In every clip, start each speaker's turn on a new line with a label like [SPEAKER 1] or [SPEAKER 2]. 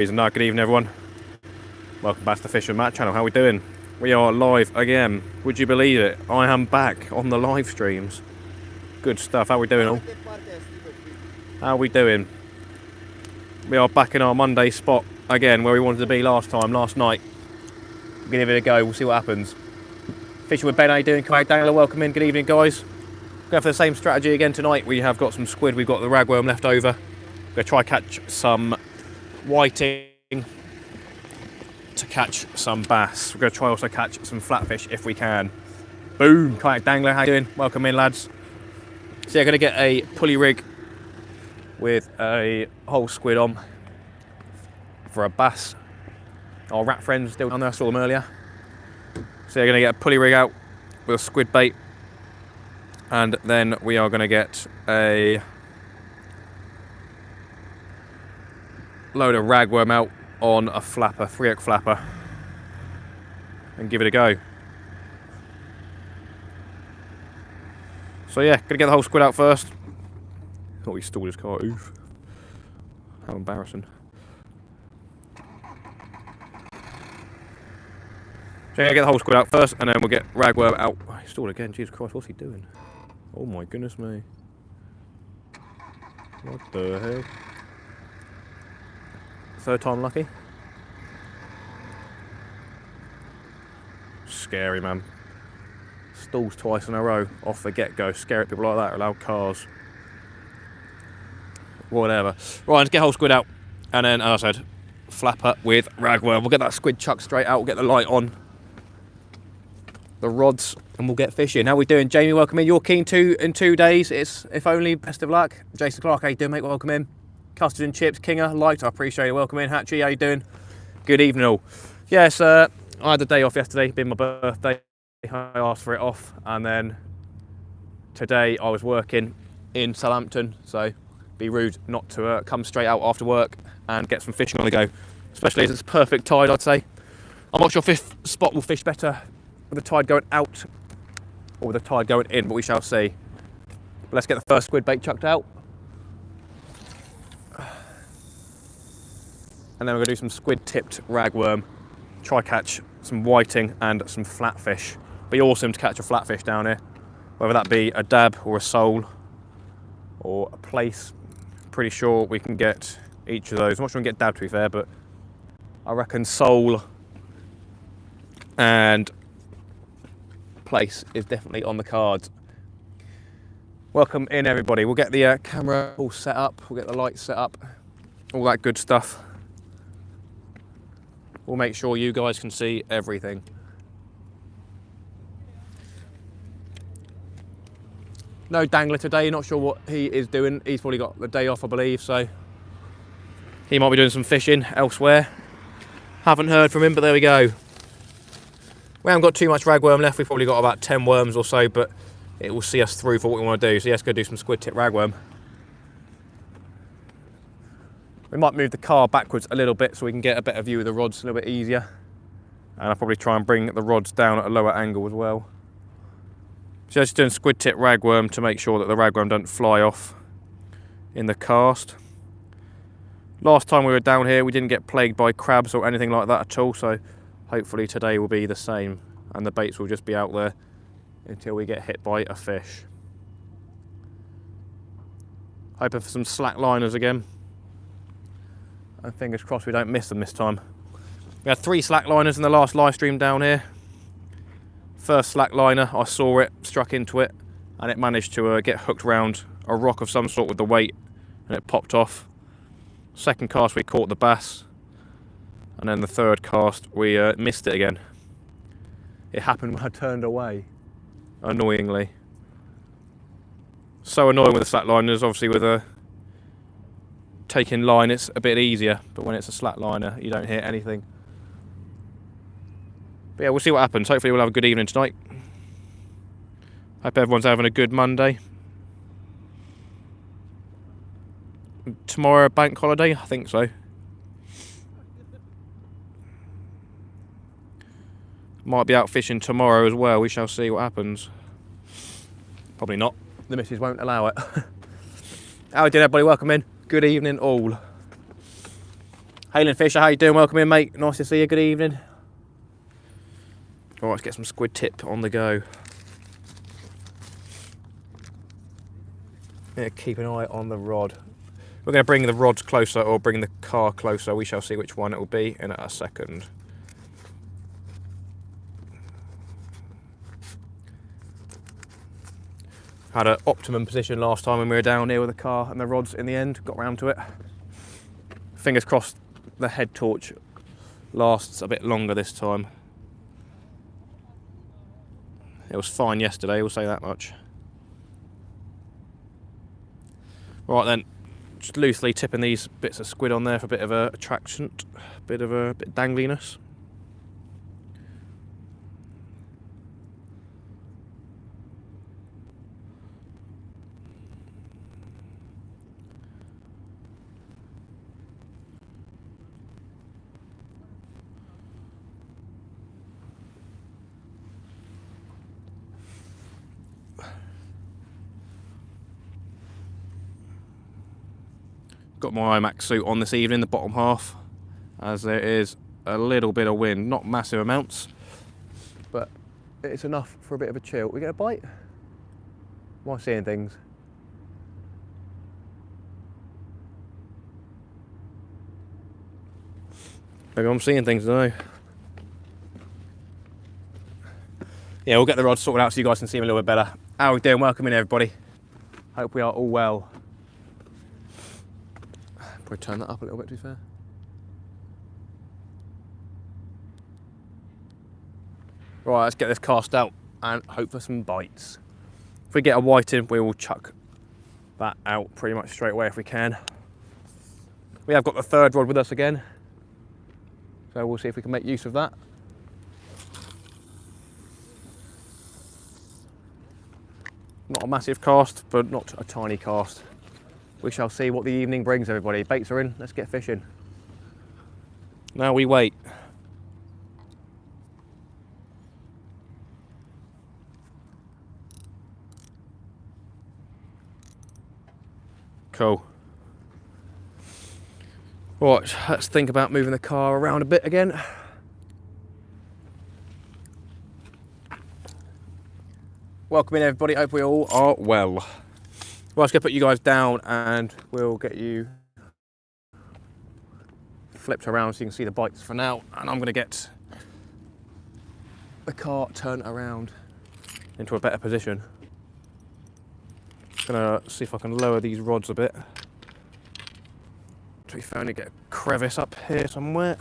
[SPEAKER 1] Good evening, everyone. Welcome back to the Fisher Matt channel. How are we doing? We are live again. Would you believe it? I am back on the live streams. Good stuff. How are we doing all? How are we doing? We are back in our Monday spot again, where we wanted to be last night. We'll give it a go. We'll see what happens. Fishing with Ben. How you doing? Kayak Dangler, welcome in. Good evening, guys. Go for the same strategy again tonight. We have got some squid. We've got the ragworm left over. We're going to try catch some whiting to catch some bass. We're going to try also catch some flatfish if we can. Boom! Kayak Dangler, how you doing? Welcome in, lads. So yeah, going to get a pulley rig with a whole squid on for a bass. Our rat friends still down there, I saw them earlier. So you're going to get a pulley rig out with a squid bait, and then we are going to get a load of ragworm out on a flapper, 3-hook flapper, and give it a go. So yeah, gonna get the whole squid out first. Oh, he stalled his car. Oof. How embarrassing. So I'm gonna get the whole squid out first, and then we'll get ragworm out. Oh, he stalled again. Jesus Christ, what's he doing? Oh my goodness me. What the hell? Third time lucky. Scary, man. Stalls twice in a row off the get-go. Scare at people like that, or allow cars. Whatever. Right, let's get whole squid out. And then, as I said, flapper with ragworm. We'll get that squid chucked straight out. We'll get the light on the rods, and we'll get fishing. How we doing? Jamie, welcome in. You're keen in 2 days. It's, if only, best of luck. Jason Clark, how you doing, mate? Welcome in. Custard and chips, Kinger, liked, I appreciate it. Welcome in. Hatchie, how you doing? Good evening all. Yes, I had the day off yesterday, being my birthday. I asked for it off, and then today I was working in Southampton, so be rude not to come straight out after work and get some fishing on the go, especially as it's perfect tide, I'd say. I'm not sure if this spot will fish better with the tide going out or with the tide going in, but we shall see. But let's get the first squid bait chucked out. And then we're going to do some squid-tipped ragworm, try catch some whiting and some flatfish. Be awesome to catch a flatfish down here, whether that be a dab or a sole or a place. Pretty sure we can get each of those. I'm not sure we can get dab, to be fair, but I reckon sole and place is definitely on the cards. Welcome in, everybody. We'll get the camera all set up, we'll get the lights set up, all that good stuff. We'll make sure you guys can see everything. No Dangler today, not sure what he is doing. He's probably got the day off, I believe, so he might be doing some fishing elsewhere. Haven't heard from him, but there we go. We haven't got too much ragworm left. We've probably got about 10 worms or so, but it will see us through for what we want to do. So let's go do some squid tip ragworm. We might move the car backwards a little bit so we can get a better view of the rods a little bit easier. And I'll probably try and bring the rods down at a lower angle as well. So just doing squid tip ragworm to make sure that the ragworm don't fly off in the cast. Last time we were down here, we didn't get plagued by crabs or anything like that at all. So hopefully today will be the same, and the baits will just be out there until we get hit by a fish. Hoping for some slack liners again. And fingers crossed we don't miss them this time. We had 3 slack liners in the last live stream down here. First slack liner, I saw it, struck into it, and it managed to get hooked around a rock of some sort with the weight, and it popped off. Second cast we caught the bass, and then the third cast we missed it again. It happened when I turned away, annoyingly. So annoying with the slack liners, obviously with a taking line it's a bit easier, but when it's a slack liner you don't hear anything. But yeah, we'll see what happens. Hopefully we'll have a good evening tonight. Hope everyone's having a good Monday. Tomorrow bank holiday? I think so. Might be out fishing tomorrow as well. We shall see what happens. Probably not. The missus won't allow it. How are you doing, everybody? Welcome in. Good evening all. Halen Fisher, how you doing? Welcome in, mate. Nice to see you. Good evening. All right, let's get some squid tip on the go. Yeah, keep an eye on the rod. We're going to bring the rods closer or bring the car closer. We shall see which one it will be in a second. Had an optimum position last time when we were down here with the car and the rods in the end. Got round to it. Fingers crossed the head torch lasts a bit longer this time. It was fine yesterday, we'll say that much. Right then, just loosely tipping these bits of squid on there for a bit of a attraction, bit dangliness. Got my IMAX suit on this evening, the bottom half, as there is a little bit of wind, not massive amounts, but it's enough for a bit of a chill. We get a bite? Am I seeing things? Maybe I'm seeing things, I don't know. Yeah, we'll get the rod sorted out so you guys can see them a little bit better. How are we doing? Welcome in, everybody. Hope we are all well. Probably turn that up a little bit, to be fair. Right, let's get this cast out and hope for some bites. If we get a whiting, we will chuck that out pretty much straight away if we can. We have got the third rod with us again, so we'll see if we can make use of that. Not a massive cast, but not a tiny cast. We shall see what the evening brings, everybody. Baits are in, let's get fishing. Now we wait. Cool. Right, let's think about moving the car around a bit again. Welcome in, everybody. Hope we all are well. Well, I'm just going to put you guys down and we'll get you flipped around so you can see the bites for now. And I'm going to get the car turned around into a better position. Gonna see if I can lower these rods a bit. So we finally get a crevice up here somewhere.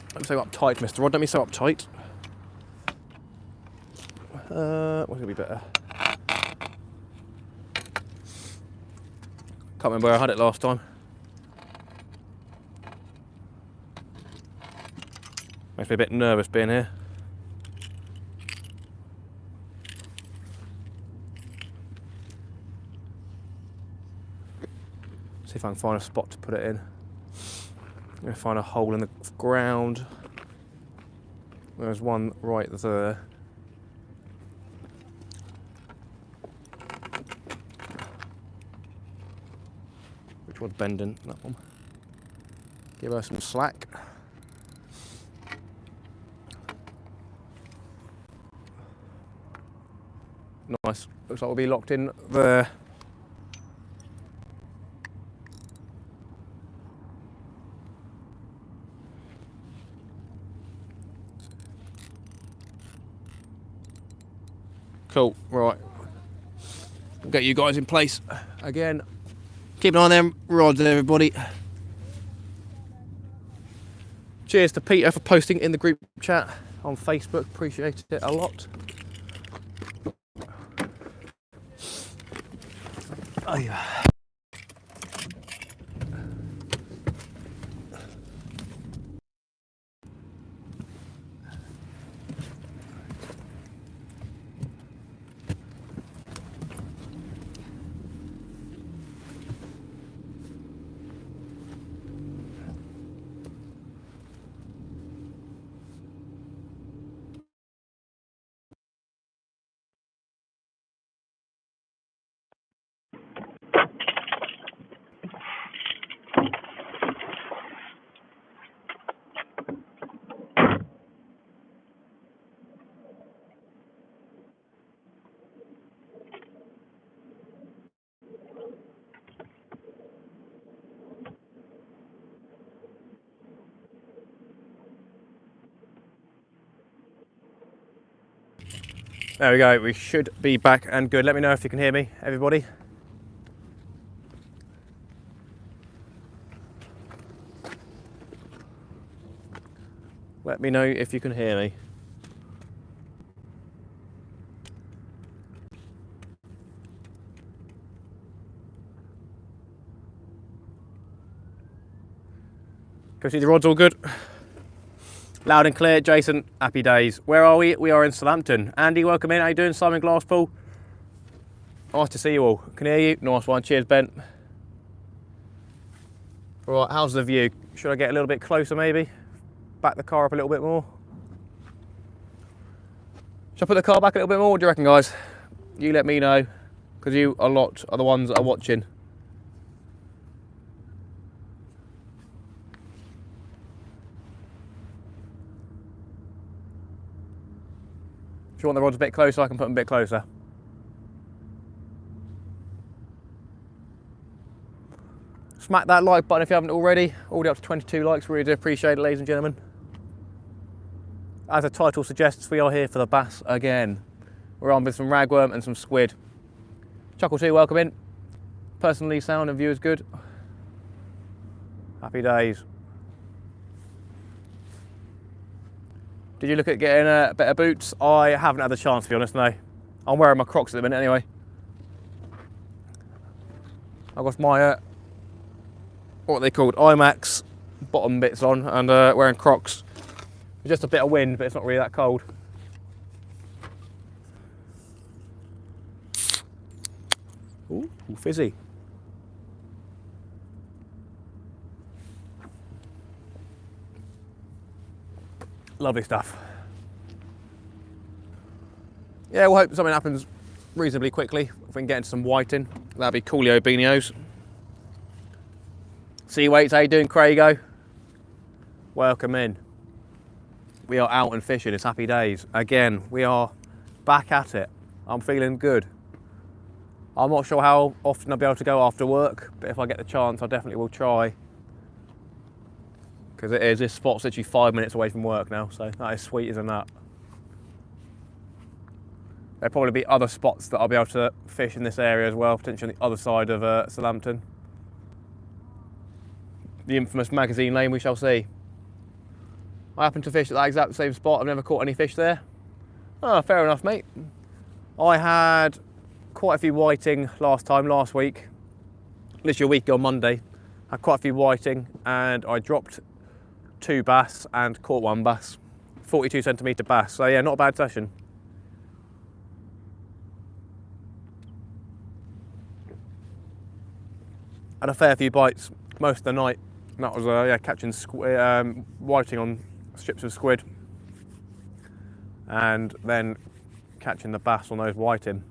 [SPEAKER 1] Don't be so uptight, Mr. Rod. Don't be so uptight. What's gonna be better? Can't remember where I had it last time. Makes me a bit nervous being here. See if I can find a spot to put it in. I'm going to find a hole in the ground. There's one right there. Which one's bending? That one. Give her some slack. Nice. Looks like we'll be locked in there. Cool, right. We'll get you guys in place again. Keep an eye on them rods, everybody. Cheers to Peter for posting in the group chat on Facebook. Appreciate it a lot. Oh yeah. There we go, we should be back and good. Let me know if you can hear me, everybody. Let me know if you can hear me. Go see the rods all good. Loud and clear. Jason, happy days. Where are we? We are in Southampton. Andy, welcome in. How you doing? Simon Glasspool. Nice to see you all. Can hear you. Nice one. Cheers, Ben. Right, how's the view? Should I get a little bit closer maybe? Back the car up a little bit more? Should I put the car back a little bit more? What do you reckon, guys? You let me know, because you a lot are the ones that are watching. If you want the rods a bit closer, I can put them a bit closer. Smack that like button if you haven't already. Already up to 22 likes, really do appreciate it, ladies and gentlemen. As the title suggests, we are here for the bass again. We're on with some ragworm and some squid. Chuckle 2, welcome in. Personally, sound and view is good. Happy days. Did you look at getting better boots? I haven't had the chance, to be honest, no. I'm wearing my Crocs at the minute anyway. I've got my, what are they called? IMAX bottom bits on and wearing Crocs. Just a bit of wind, but it's not really that cold. Ooh, fizzy. Lovely stuff. Yeah, we'll hope something happens reasonably quickly. If we can get into some whiting, that'd be coolio beanios. Sea weights, how you doing, Craigo? Welcome in. We are out and fishing, it's happy days. Again, we are back at it. I'm feeling good. I'm not sure how often I'll be able to go after work, but if I get the chance, I definitely will try. Because this spot's literally 5 minutes away from work now, so that is sweet, isn't that? There'll probably be other spots that I'll be able to fish in this area as well, potentially on the other side of Southampton. The infamous magazine lane, we shall see. I happen to fish at that exact same spot. I've never caught any fish there. Oh, fair enough, mate. I had quite a few whiting last week. Literally a week on Monday. Had quite a few whiting and I dropped 2 bass and caught 1 bass. 42 centimetre bass. So yeah, not a bad session. Had a fair few bites most of the night. And that was yeah, catching whiting on strips of squid and then catching the bass on those whiting.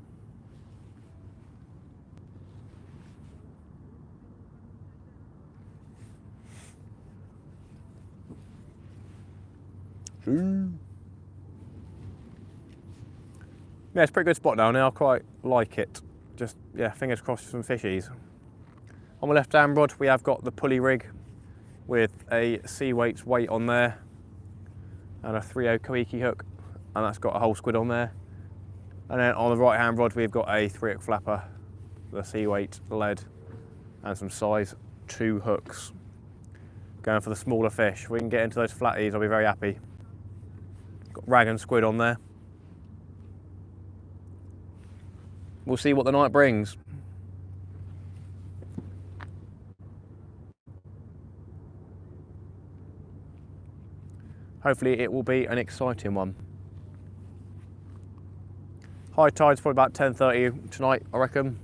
[SPEAKER 1] Yeah, it's a pretty good spot down there. I quite like it. Just, yeah, fingers crossed for some fishies. On my left hand rod, we have got the pulley rig with a sea weights weight on there and a 3/0 Koiki hook, and that's got a whole squid on there. And then on the right hand rod, we've got a 3/0 flapper, the sea weight lead, and some size 2 hooks. Going for the smaller fish. If we can get into those flatties, I'll be very happy. Got rag and squid on there. We'll see what the night brings. Hopefully it will be an exciting one. High tide's probably about 10:30 tonight, I reckon.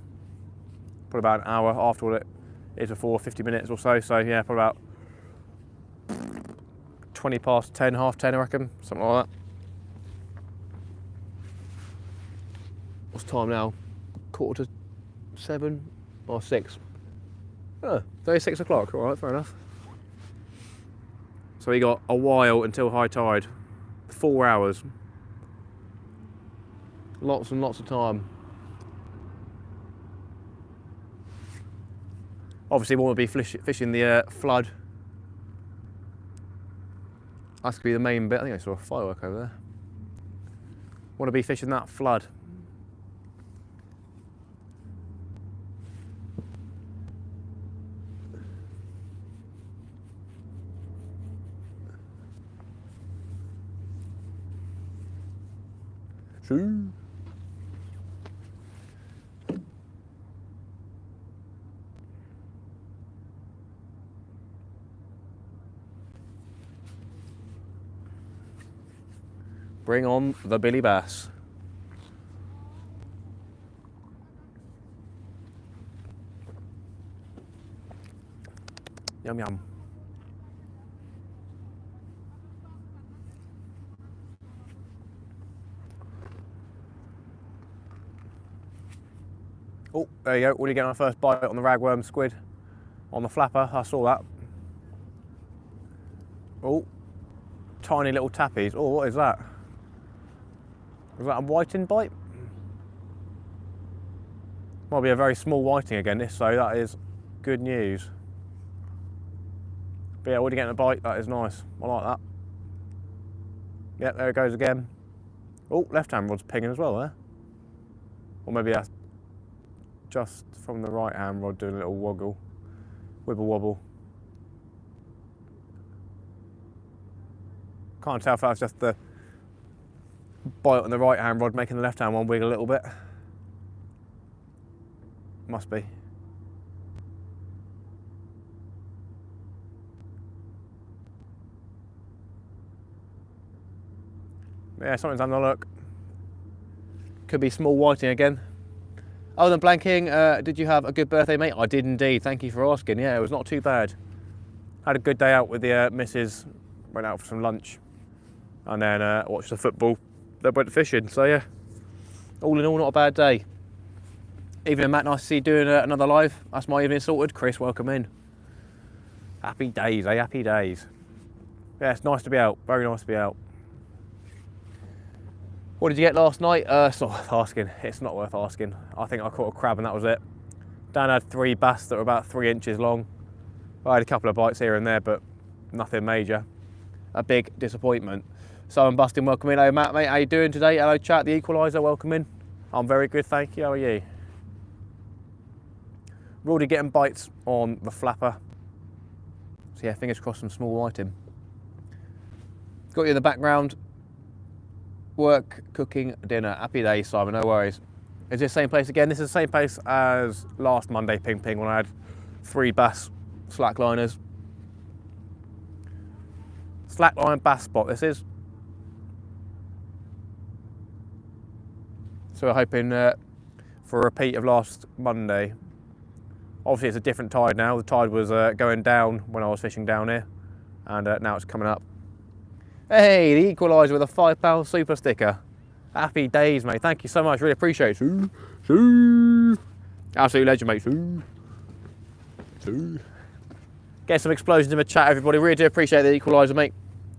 [SPEAKER 1] Probably about an hour after what it is before, 50 minutes or so. So yeah, probably about 20 past 10, half 10, I reckon, something like that. What's time now? 7:15 or 6. Oh, 36 o'clock, all right, fair enough. So we got a while until high tide, 4 hours. Lots and lots of time. Obviously we want to be fishing the flood. That's going to be the main bit. I think I saw a firework over there. Want to be fishing that flood. Shoo. Bring on the Billy Bass. Yum yum. Oh, there you go. Already getting our first bite on the ragworm squid on the flapper. I saw that. Oh, tiny little tappies. Oh, what is that? Is that a whiting bite? Might be a very small whiting again, this, so that is good news. But yeah, already getting a bite. That is nice. I like that. Yep, there it goes again. Oh, left-hand rod's pinging as well there. Or maybe that's just from the right-hand rod doing a little wobble wobble. Can't tell if that's just the bite on the right-hand rod making the left-hand one wiggle a little bit. Must be. Yeah, something's having a look. Could be small whiting again. Other than blanking, did you have a good birthday, mate? I did indeed. Thank you for asking. Yeah, it was not too bad. Had a good day out with the missus. Went out for some lunch, and then watched the football. Then went fishing. So yeah, all in all, not a bad day. Evening, Matt. Nice to see you doing another live. That's my evening sorted. Chris, welcome in. Happy days, eh? Happy days. Yeah, it's nice to be out. Very nice to be out. What did you get last night? It's not worth asking. It's not worth asking. I think I caught a crab and that was it. Dan had 3 bass that were about 3 inches long. I had a couple of bites here and there, but nothing major. A big disappointment. So I'm busting, welcome in. Hello, Matt, mate. How you doing today? Hello, chat. The Equaliser, welcome in. I'm very good, thank you. How are you? We're already getting bites on the flapper. So yeah, fingers crossed, some small whiting. Got you in the background. Work, cooking, dinner. Happy days, Simon, no worries. Is this the same place again? This is the same place as last Monday ping ping when I had 3 bass slackliners. Slackline bass spot this is. So we're hoping for a repeat of last Monday. Obviously it's a different tide now. The tide was going down when I was fishing down here, and now it's coming up. Hey, the Equaliser with a £5 super sticker. Happy days, mate. Thank you so much. Really appreciate it. Absolute legend, mate. Get some explosions in the chat, everybody. Really do appreciate the Equaliser, mate.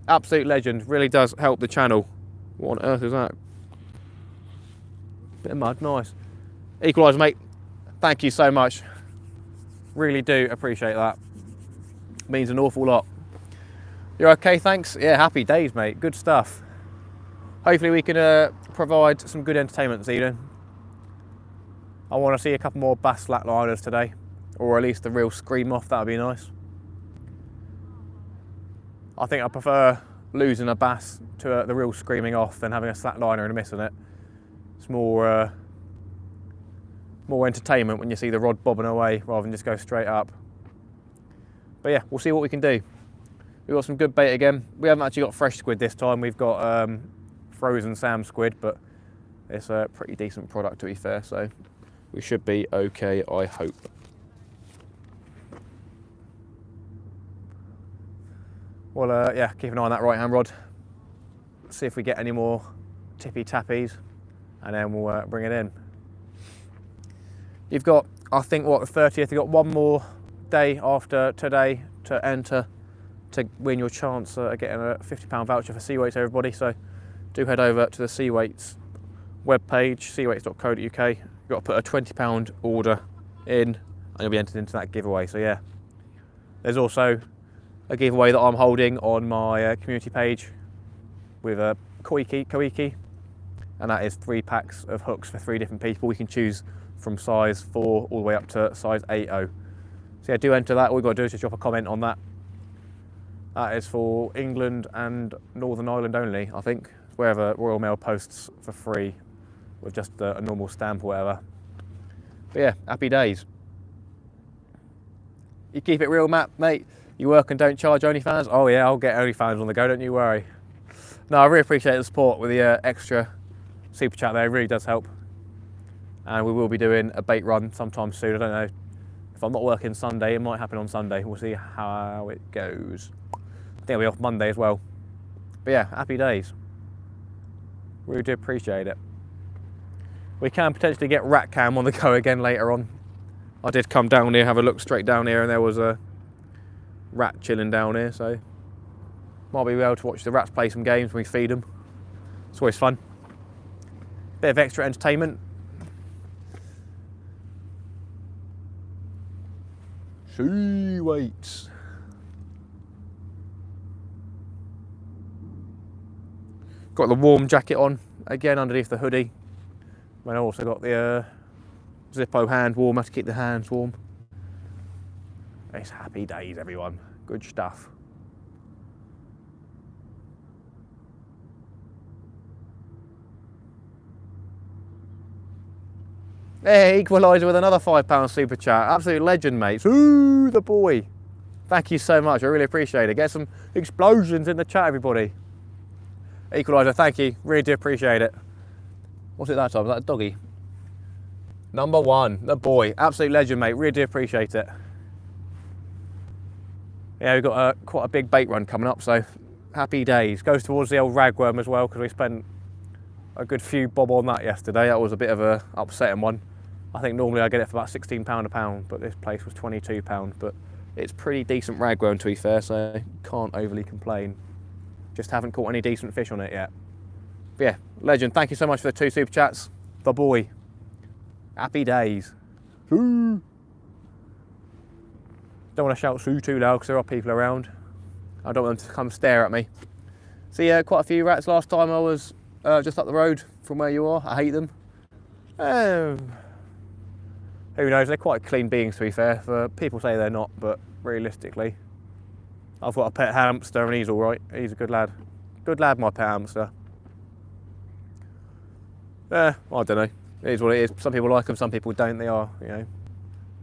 [SPEAKER 1] Absolute legend. Really does help the channel. What on earth is that? Bit of mud. Nice. Equaliser, mate. Thank you so much. Really do appreciate that. Means an awful lot. You're okay, thanks? Yeah, happy days, mate. Good stuff. Hopefully we can provide some good entertainment this evening. I want to see a couple more bass slackliners today, or at least the real scream off. That would be nice. I think I prefer losing a bass to the real screaming off than having a slackliner and missing it. It's more entertainment when you see the rod bobbing away rather than just go straight up. But yeah, we'll see what we can do. We've got some good bait again. We haven't actually got fresh squid this time. We've got frozen Sam squid, but it's a pretty decent product to be fair, so we should be okay, I hope. Well, yeah, keep an eye on that right-hand rod. See if we get any more tippy tappies, and then we'll bring it in. You've got, I think, what, the 30th? You've got one more day after today to enter to win your chance at getting a £50 voucher for Seaweights, everybody. So do head over to the Seaweights webpage, seaweights.co.uk. You've got to put a £20 order in and you'll be entered into that giveaway. So yeah, there's also a giveaway that I'm holding on my community page with Koiki, and that is 3 packs of hooks for 3 different people. We can choose from size 4 all the way up to size 8.0. So yeah, do enter that. All you've got to do is just drop a comment on that. That is for England and Northern Ireland only, I think. Wherever Royal Mail posts for free with just a normal stamp or whatever. But yeah, happy days. You keep it real, Matt, mate. You work and don't charge OnlyFans? Oh yeah, I'll get OnlyFans on the go, don't you worry. No, I really appreciate the support with the extra super chat there. It really does help. And we will be doing a bait run sometime soon. I don't know. If I'm not working Sunday, it might happen on Sunday. We'll see how it goes. I think I'll be off Monday as well. But yeah, happy days. Really do appreciate it. We can potentially get rat cam on the go again later on. I did come down here, have a look straight down here, and there was a rat chilling down here, so might be able to watch the rats play some games when we feed them. It's always fun. Bit of extra entertainment. Sea weights. Got the warm jacket on again underneath the hoodie. And I also got the Zippo hand warmer to keep the hands warm. It's happy days, everyone. Good stuff. Hey, Equaliser with another £5 super chat. Absolute legend, mates. Ooh, the boy. Thank you so much. I really appreciate it. Get some explosions in the chat, everybody. Equaliser, thank you. Really do appreciate it. What's it that time? Is that a doggy? Number 1, the boy. Absolute legend, mate. Really do appreciate it. Yeah, we've got quite a big bait run coming up, so happy days. Goes towards the old ragworm as well, because we spent a good few bob on that yesterday. That was a bit of a upsetting one. I think normally I get it for about £16 a pound, but this place was £22. But it's pretty decent ragworm, to be fair, so can't overly complain. Just haven't caught any decent fish on it yet. But yeah, legend, thank you so much for the 2 super chats. The boy. Happy days. Sue. Don't want to shout Sue too loud because there are people around. I don't want them to come stare at me. So yeah, quite a few rats last time. I was just up the road from where you are. I hate them. Who knows, they're quite clean beings, to be fair. People say they're not, but realistically. I've got a pet hamster and he's all right. He's a good lad. Good lad, my pet hamster. I don't know. It is what it is. Some people like them, some people don't. They are, you know,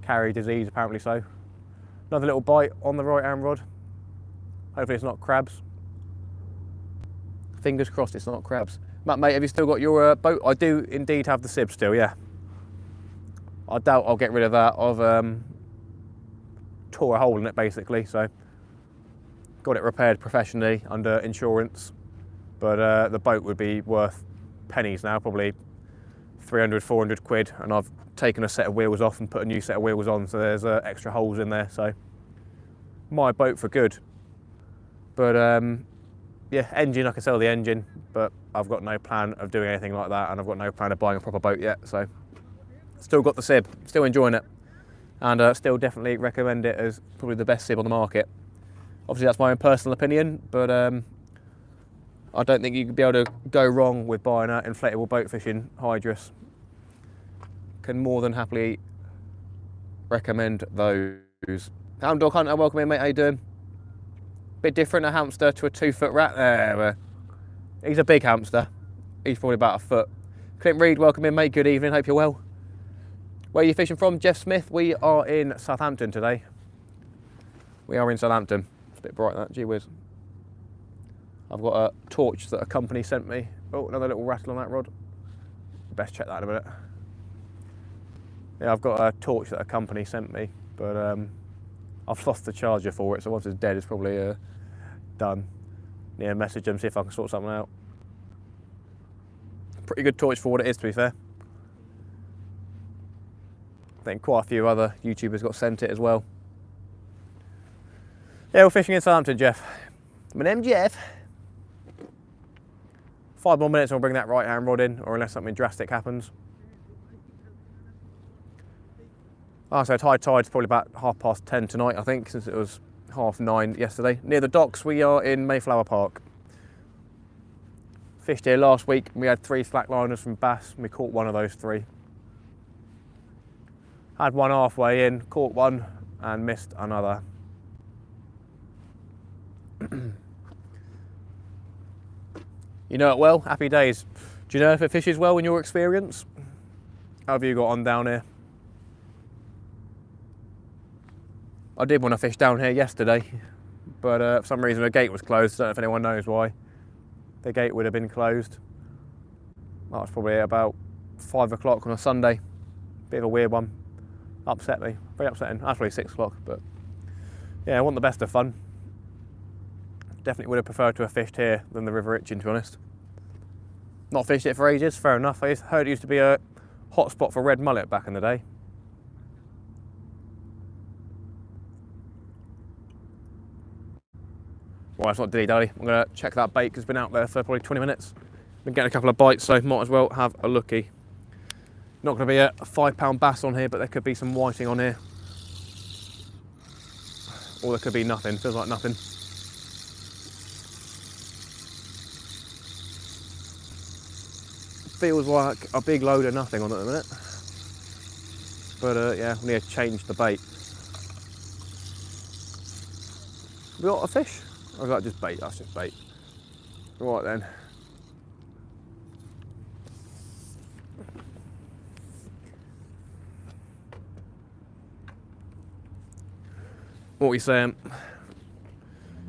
[SPEAKER 1] carry disease, apparently so. Another little bite on the right hand rod. Hopefully it's not crabs. Fingers crossed it's not crabs. Matt, mate, have you still got your boat? I do indeed have the sib still, yeah. I doubt I'll get rid of that. I've tore a hole in it basically, so got it repaired professionally under insurance. But the boat would be worth pennies now, probably 300, 400 quid, and I've taken a set of wheels off and put a new set of wheels on, so there's extra holes in there, so my boat for good. But yeah, engine, I can sell the engine, but I've got no plan of doing anything like that, and I've got no plan of buying a proper boat yet, so still got the sib, still enjoying it, and still definitely recommend it as probably the best sib on the market. Obviously that's my own personal opinion, but I don't think you could be able to go wrong with buying an inflatable boat fishing Hydrus. Can more than happily recommend those. Hound Dog Hunter, welcome in, mate. How you doing? Bit different, a hamster to a 2-foot rat. There, he's a big hamster. He's probably about a foot. Clint Reed, welcome in, mate. Good evening. Hope you're well. Where are you fishing from? Jeff Smith. We are in Southampton today. We are in Southampton. It's a bit bright, that. Gee whiz. I've got a torch that a company sent me. Oh, another little rattle on that rod. Best check that in a minute. Yeah, I've got a torch that a company sent me, but I've lost the charger for it, so once it's dead, it's probably done. Yeah, message them, see if I can sort something out. Pretty good torch for what it is, to be fair. I think quite a few other YouTubers got sent it as well. Yeah, we're fishing in Southampton, Jeff. My name's Jeff. 5 more minutes and we'll bring that right hand rod in, or unless something drastic happens. Oh, so high tide's probably about 10:30 tonight, I think, since it was 9:30 yesterday. Near the docks, we are in Mayflower Park. Fished here last week and we had 3 slackliners from bass and we caught one of those 3. Had one halfway in, caught one and missed another. You know it well, happy days. Do you know if it fishes well in your experience? How have you got on down here? I did want to fish down here yesterday, but for some reason the gate was closed. I don't know if anyone knows why. The gate would have been closed. That was probably about 5 o'clock on a Sunday. Bit of a weird one. Upset me, very upsetting. That's probably 6 o'clock, but yeah, I want the best of fun. Definitely would have preferred to have fished here than the River Itchen, to be honest. Not fished it for ages, fair enough. I heard it used to be a hot spot for red mullet back in the day. Right, it's not dilly-dally. I'm going to check that bait because it's been out there for probably 20 minutes. Been getting a couple of bites, so might as well have a looky. Not going to be a £5 bass on here, but there could be some whiting on here. Or there could be nothing, feels like nothing. Feels like a big load of nothing on it at the minute. But yeah, we need to change the bait. We got a fish? Or is that just bait? That's just bait. Right then. What are we saying?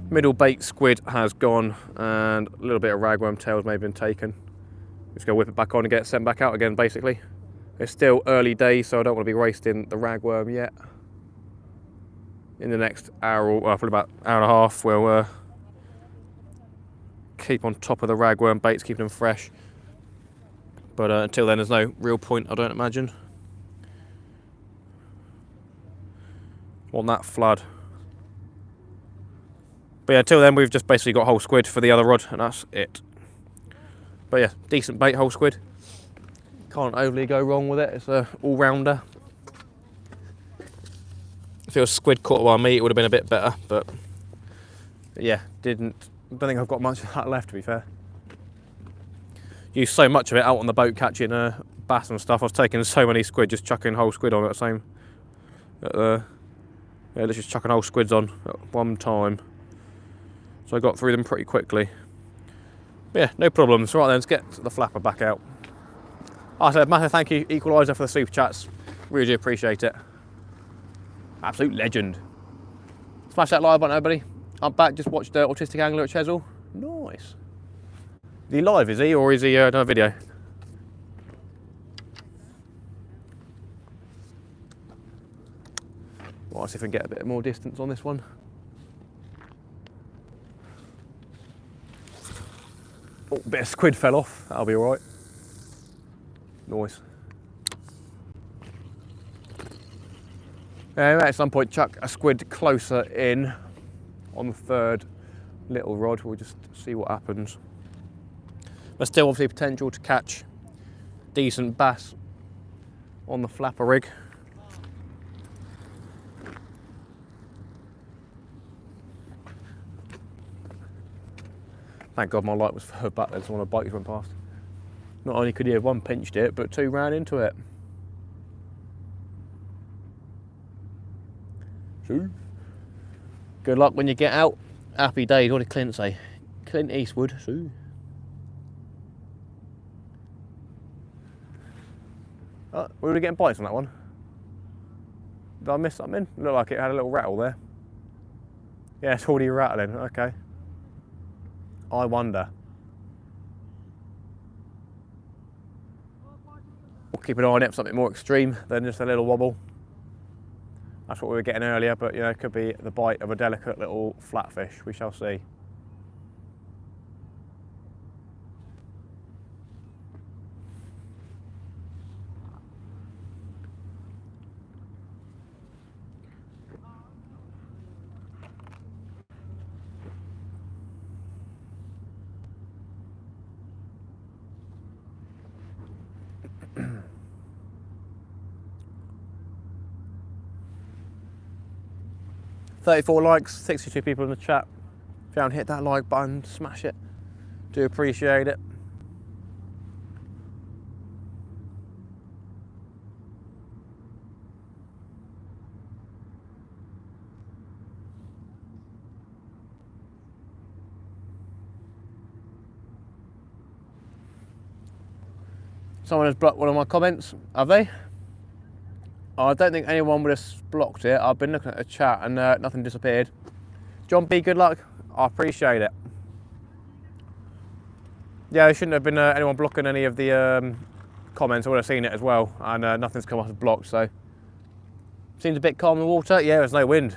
[SPEAKER 1] Middle bait squid has gone and a little bit of ragworm tails may have been taken. Just go whip it back on and get it sent back out again basically. It's still early days, so I don't want to be wasting the ragworm yet. In the next hour, or probably about an hour and a half, we'll keep on top of the ragworm baits, keeping them fresh. But until then, there's no real point, I don't imagine. Want that flood. But yeah, until then, we've just basically got whole squid for the other rod, and that's it. But yeah, decent bait, whole squid. Can't overly go wrong with it. It's a all-rounder. If it was squid caught by me, it would have been a bit better, but yeah, don't think I've got much of that left, to be fair. Used so much of it out on the boat catching bass and stuff. I was taking so many squid, just chucking whole squid on at the same. Yeah, let's just chucking whole squids on at one time. So I got through them pretty quickly. But yeah, no problems. Right then, let's get the flapper back out. I said, massive thank you, Equaliser, for the super chats. Really do appreciate it. Absolute legend. Smash that like button, everybody. I'm back, just watched Autistic Angler at Chesil. Nice. Is he live, is he? Or is he another video? Right, see if I can get a bit more distance on this one. Oh, a bit of squid fell off. That'll be all right. Nice. At some point, chuck a squid closer in on the third little rod. We'll just see what happens. There's still obviously potential to catch decent bass on the flapper rig. Thank God my light was further back there, so one of the bikes went past. Not only could you have one pinched it, but two ran into it. So, good luck when you get out. Happy days. What did Clint say? Clint Eastwood. So. Oh, were we getting bites on that one? Did I miss something? Looked like it had a little rattle there. Yeah, it's already rattling. Okay. I wonder. We'll keep an eye on it for something more extreme than just a little wobble. That's what we were getting earlier, but you know, it could be the bite of a delicate little flatfish. We shall see. $34 likes, 62 people in the chat. If you haven't hit that like button, smash it. Do appreciate it. Someone has blocked one of my comments, have they? I don't think anyone would have blocked it. I've been looking at the chat and nothing disappeared. John B, good luck. I appreciate it. Yeah, there shouldn't have been anyone blocking any of the comments. I would have seen it as well, and nothing's come up as blocked, so. Seems a bit calm in the water. Yeah, there's no wind.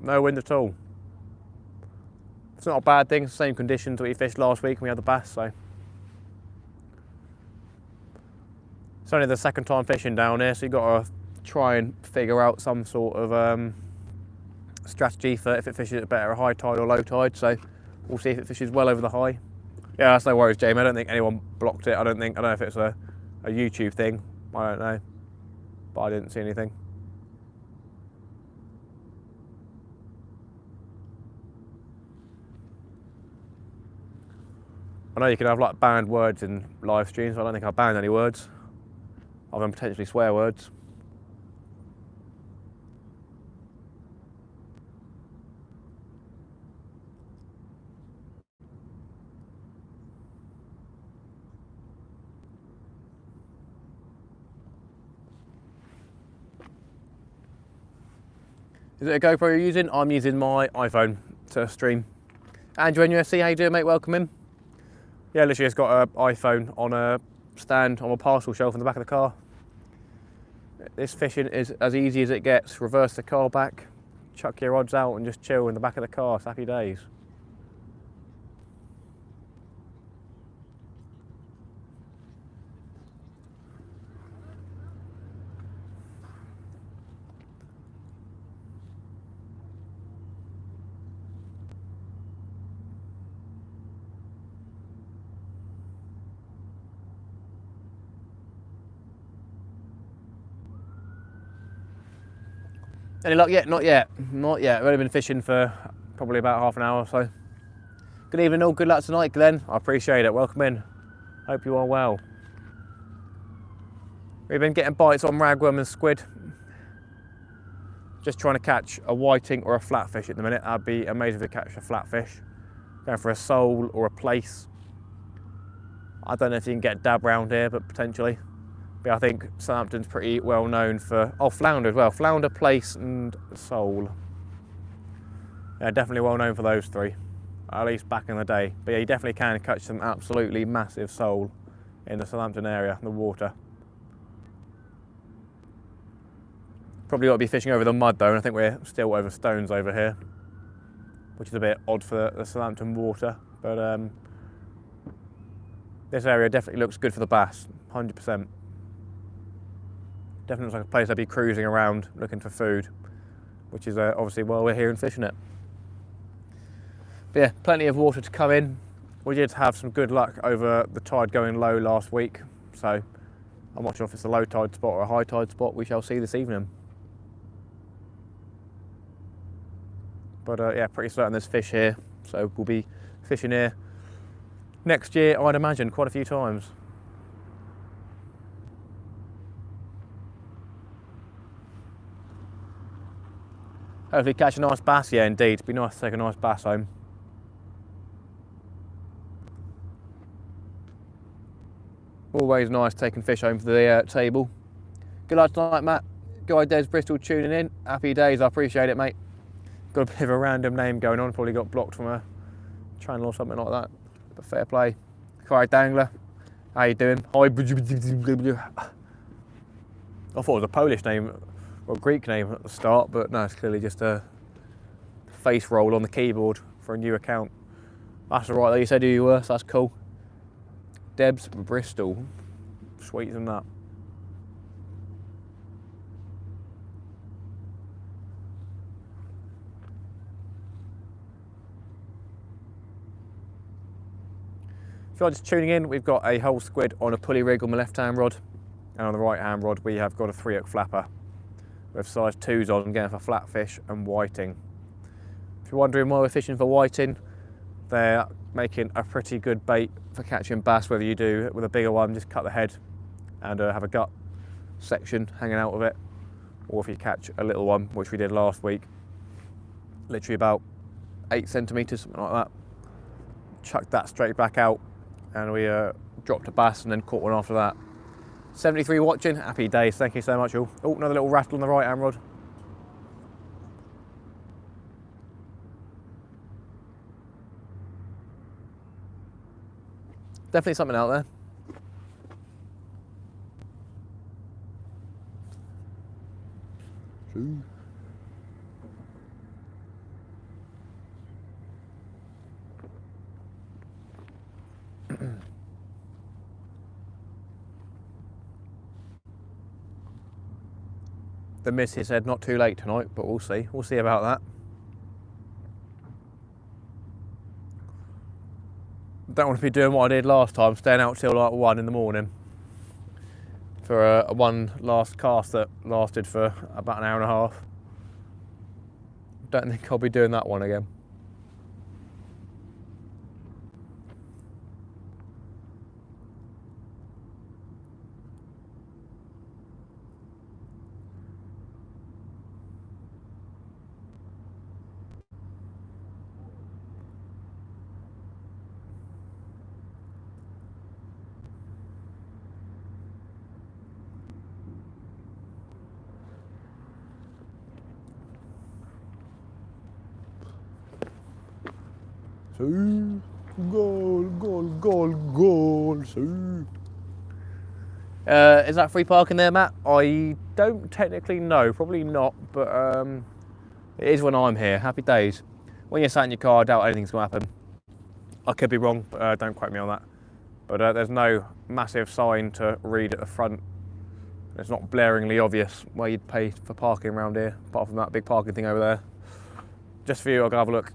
[SPEAKER 1] No wind at all. It's not a bad thing. It's the same conditions that we fished last week when we had the bass, so. It's only the second time fishing down here, so you've got to try and figure out some sort of strategy for if it fishes better at high tide or low tide, so we'll see if it fishes well over the high. Yeah, that's no worries, Jamie. I don't think anyone blocked it. I don't know if it's a YouTube thing. I don't know, but I didn't see anything. I know you can have like banned words in live streams, but I don't think I banned any words, other than potentially swear words. Is it a GoPro you're using? I'm using my iPhone to stream. Andrew NUSC, how you doing, mate? Welcome in. Yeah, literally just got an iPhone on a stand on a parcel shelf in the back of the car. This fishing is as easy as it gets. Reverse the car back, chuck your rods out and just chill in the back of the car. It's happy days. Any luck yet? Not yet. Not yet. I've only been fishing for probably about half an hour or so. Good evening all. Good luck tonight, Glenn. I appreciate it. Welcome in. Hope you are well. We've been getting bites on ragworm and squid. Just trying to catch a whiting or a flatfish at the minute. That'd be amazing to catch a flatfish. Going for a sole or a place. I don't know if you can get dab round here, but potentially. But I think Southampton's pretty well known for, oh, flounder as well. Flounder, place and sole. Yeah, definitely well known for those three, at least back in the day. But yeah, you definitely can catch some absolutely massive sole in the Southampton area, the water. Probably ought to be fishing over the mud though, and I think we're still over stones over here, which is a bit odd for the Southampton water. But this area definitely looks good for the bass, 100%. Definitely looks like a place I'd be cruising around looking for food, which is obviously why we're here and fishing it. But yeah, plenty of water to come in. We did have some good luck over the tide going low last week, so I'm not sure if it's a low tide spot or a high tide spot. We shall see this evening. But yeah, pretty certain there's fish here, so we'll be fishing here next year, I'd imagine, quite a few times. Hopefully catch a nice bass. Yeah, indeed. It'd be nice to take a nice bass home. Always nice taking fish home for the table. Good luck tonight, Matt. Guy Des Bristol tuning in. Happy days. I appreciate it, mate. Got a bit of a random name going on. Probably got blocked from a channel or something like that. But fair play. Kai Dangler. How you doing? Hi. I thought it was a Polish name. Or Greek name at the start, but no, it's clearly just a face roll on the keyboard for a new account. That's all right though, you said who you were, so that's cool. Debs Bristol, sweet than that. If you're just tuning in, we've got a whole squid on a pulley rig on the left hand rod, and on the right hand rod we have got a 3-hook flapper with size 2s on, going for flatfish and whiting. If you're wondering why we're fishing for whiting, they're making a pretty good bait for catching bass, whether you do with a bigger one, just cut the head and have a gut section hanging out of it, or if you catch a little one, which we did last week, literally about 8 centimetres, something like that, chucked that straight back out and we dropped a bass and then caught one after that. 73 watching, happy days, thank you so much all. Oh, another little rattle on the right hand rod. Definitely something out there. The missus said not too late tonight, but we'll see. We'll see about that. Don't want to be doing what I did last time, staying out till like 1 in the morning for a one last cast that lasted for about an hour and a half. Don't think I'll be doing that one again. Goal, goal, goal, goal, is that free parking there, Matt? I don't technically know, probably not, but it is when I'm here. Happy days. When you're sat in your car, I doubt anything's going to happen. I could be wrong, but don't quote me on that. But there's no massive sign to read at the front. It's not blaringly obvious where you'd pay for parking around here, apart from that big parking thing over there. Just for you, I'll go have a look.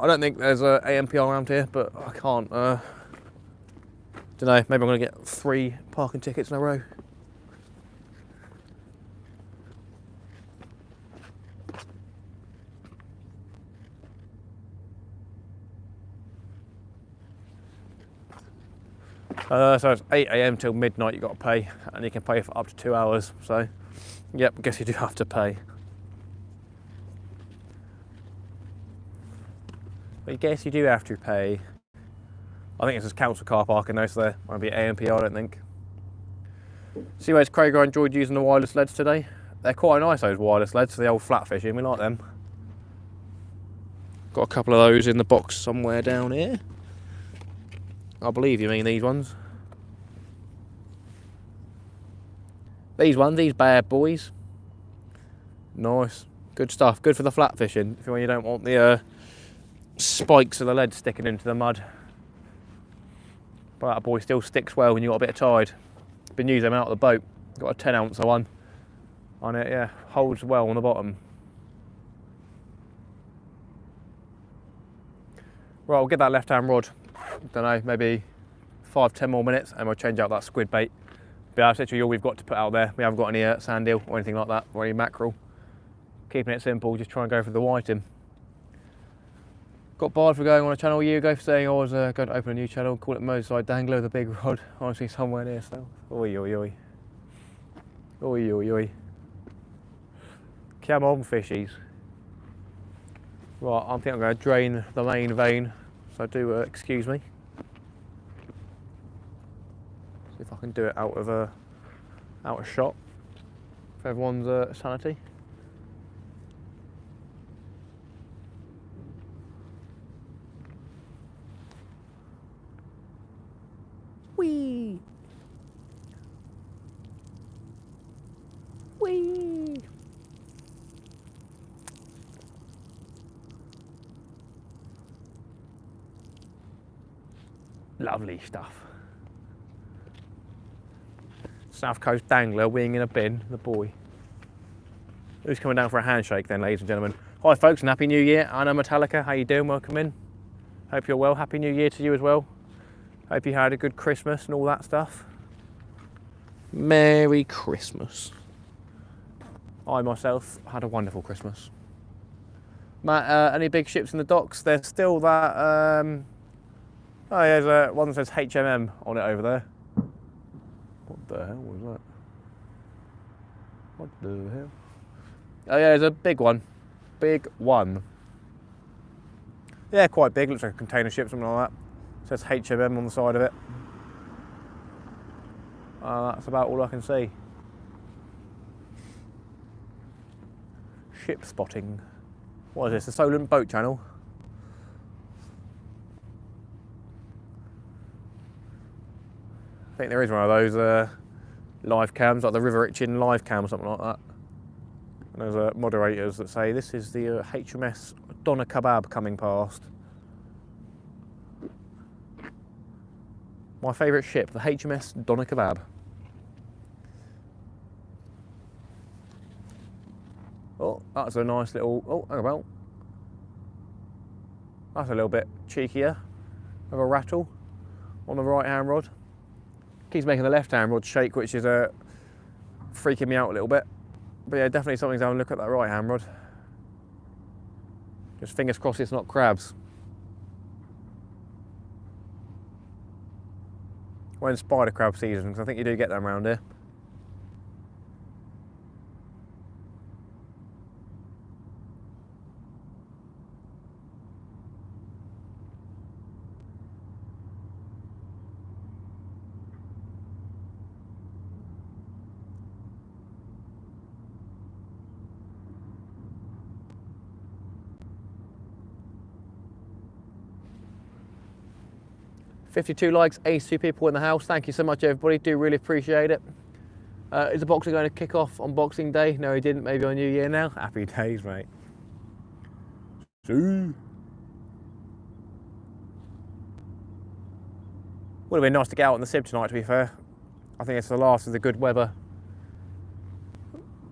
[SPEAKER 1] I don't think there's a AMPR around here, but I can't, don't know, maybe I'm going to get 3 parking tickets in a row. So it's 8 AM till midnight you got to pay, and you can pay for up to 2 hours, so yep, I guess you do have to pay. I guess you do have to pay. I think it's just council car parking though, so there won't be AMPR, I don't think. Seaways Craig, I enjoyed using the wireless leads today. They're quite nice, those wireless leads, the old flat fishing, we like them. Got a couple of those in the box somewhere down here. I believe you mean these ones. These ones, these bad boys. Nice, good stuff, good for the flat fishing, when you don't want the spikes of the lead sticking into the mud. But that boy still sticks well when you've got a bit of tide. Been using them out of the boat. Got a 10 ounce one on it, yeah, holds well on the bottom. Right, I'll get that left hand rod. Don't know, maybe 5-10 more minutes and we'll change out that squid bait. But that's literally all we've got to put out there. We haven't got any sand eel or anything like that, or any mackerel. Keeping it simple, just trying to go for the whiting. Got barred for going on a channel a year ago for saying I was going to open a new channel, call it Motorside Dangler with a big rod, honestly somewhere near south. Oi, oi, oi. Oi, oi, oi. Come on, fishies. Right, I think I'm going to drain the main vein, so do excuse me. See if I can do it out of shot for everyone's sanity. Whee! Whee! Lovely stuff. South Coast Dangler, wing in a bin, the boy. Who's coming down for a handshake then, ladies and gentlemen? Hi folks, and Happy New Year. Anna Metallica, how you doing? Welcome in. Hope you're well. Happy New Year to you as well. Hope you had a good Christmas and all that stuff. Merry Christmas. I myself had a wonderful Christmas. Matt, any big ships in the docks? There's still that, oh, there's one that says HMM on it over there. What the hell was that? What the hell? Oh yeah, there's a big one. Big one. Yeah, quite big, looks like a container ship, something like that. Says HMM on the side of it. That's about all I can see. Ship spotting. What is this, the Solent Boat Channel? I think there is one of those live cams, like the River Itchin live cam or something like that. And there's moderators that say this is the HMS Doner Kebab coming past. My favourite ship, the HMS Doner Kebab. Oh, that's a nice little, oh, hang about. That's a little bit cheekier of a rattle on the right hand rod. Keeps making the left hand rod shake, which is freaking me out a little bit. But yeah, definitely something to have a look at that right hand rod. Just fingers crossed it's not crabs. When spider crab season, because I think you do get them around here. $52 likes, 82 people in the house. Thank you so much, everybody. Do really appreciate it. Is the boxer going to kick off on Boxing Day? No, he didn't. Maybe on New Year now. Happy days, mate. See. Would have been nice to get out on the Sib tonight, to be fair. I think it's the last of the good weather.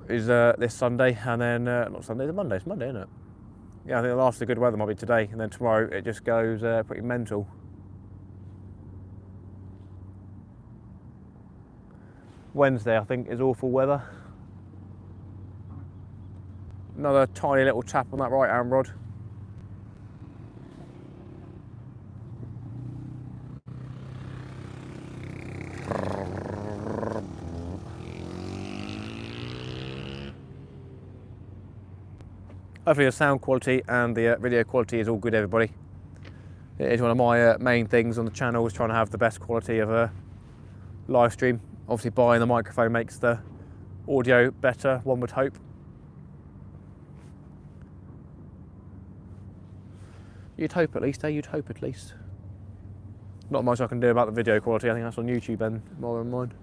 [SPEAKER 1] Is this Sunday, and then not Sunday, it's Monday. It's Monday, isn't it? Yeah, I think the last of the good weather might be today, and then tomorrow it just goes pretty mental. Wednesday, I think, is awful weather. Another tiny little tap on that right hand rod. Hopefully the sound quality and the video quality is all good, everybody. It is one of my main things on the channel, is trying to have the best quality of a live stream. Obviously buying the microphone makes the audio better, one would hope. You'd hope at least, eh? You'd hope at least. Not much I can do about the video quality. I think that's on YouTube and more than mine.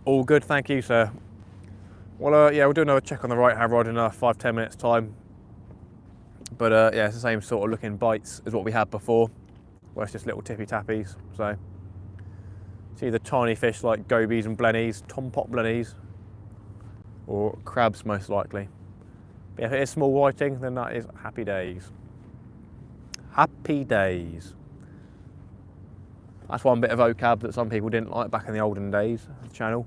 [SPEAKER 1] All good, thank you, sir. Well, yeah, we'll do another check on the right hand rod in 5-10 minutes time. But yeah, it's the same sort of looking bites as what we had before. Well, it's just little tippy tappies. So it's either tiny fish like gobies and blennies, tompot blennies, or crabs most likely. But if it is small whiting, then that is happy days. Happy days. That's one bit of vocab that some people didn't like back in the olden days of the channel.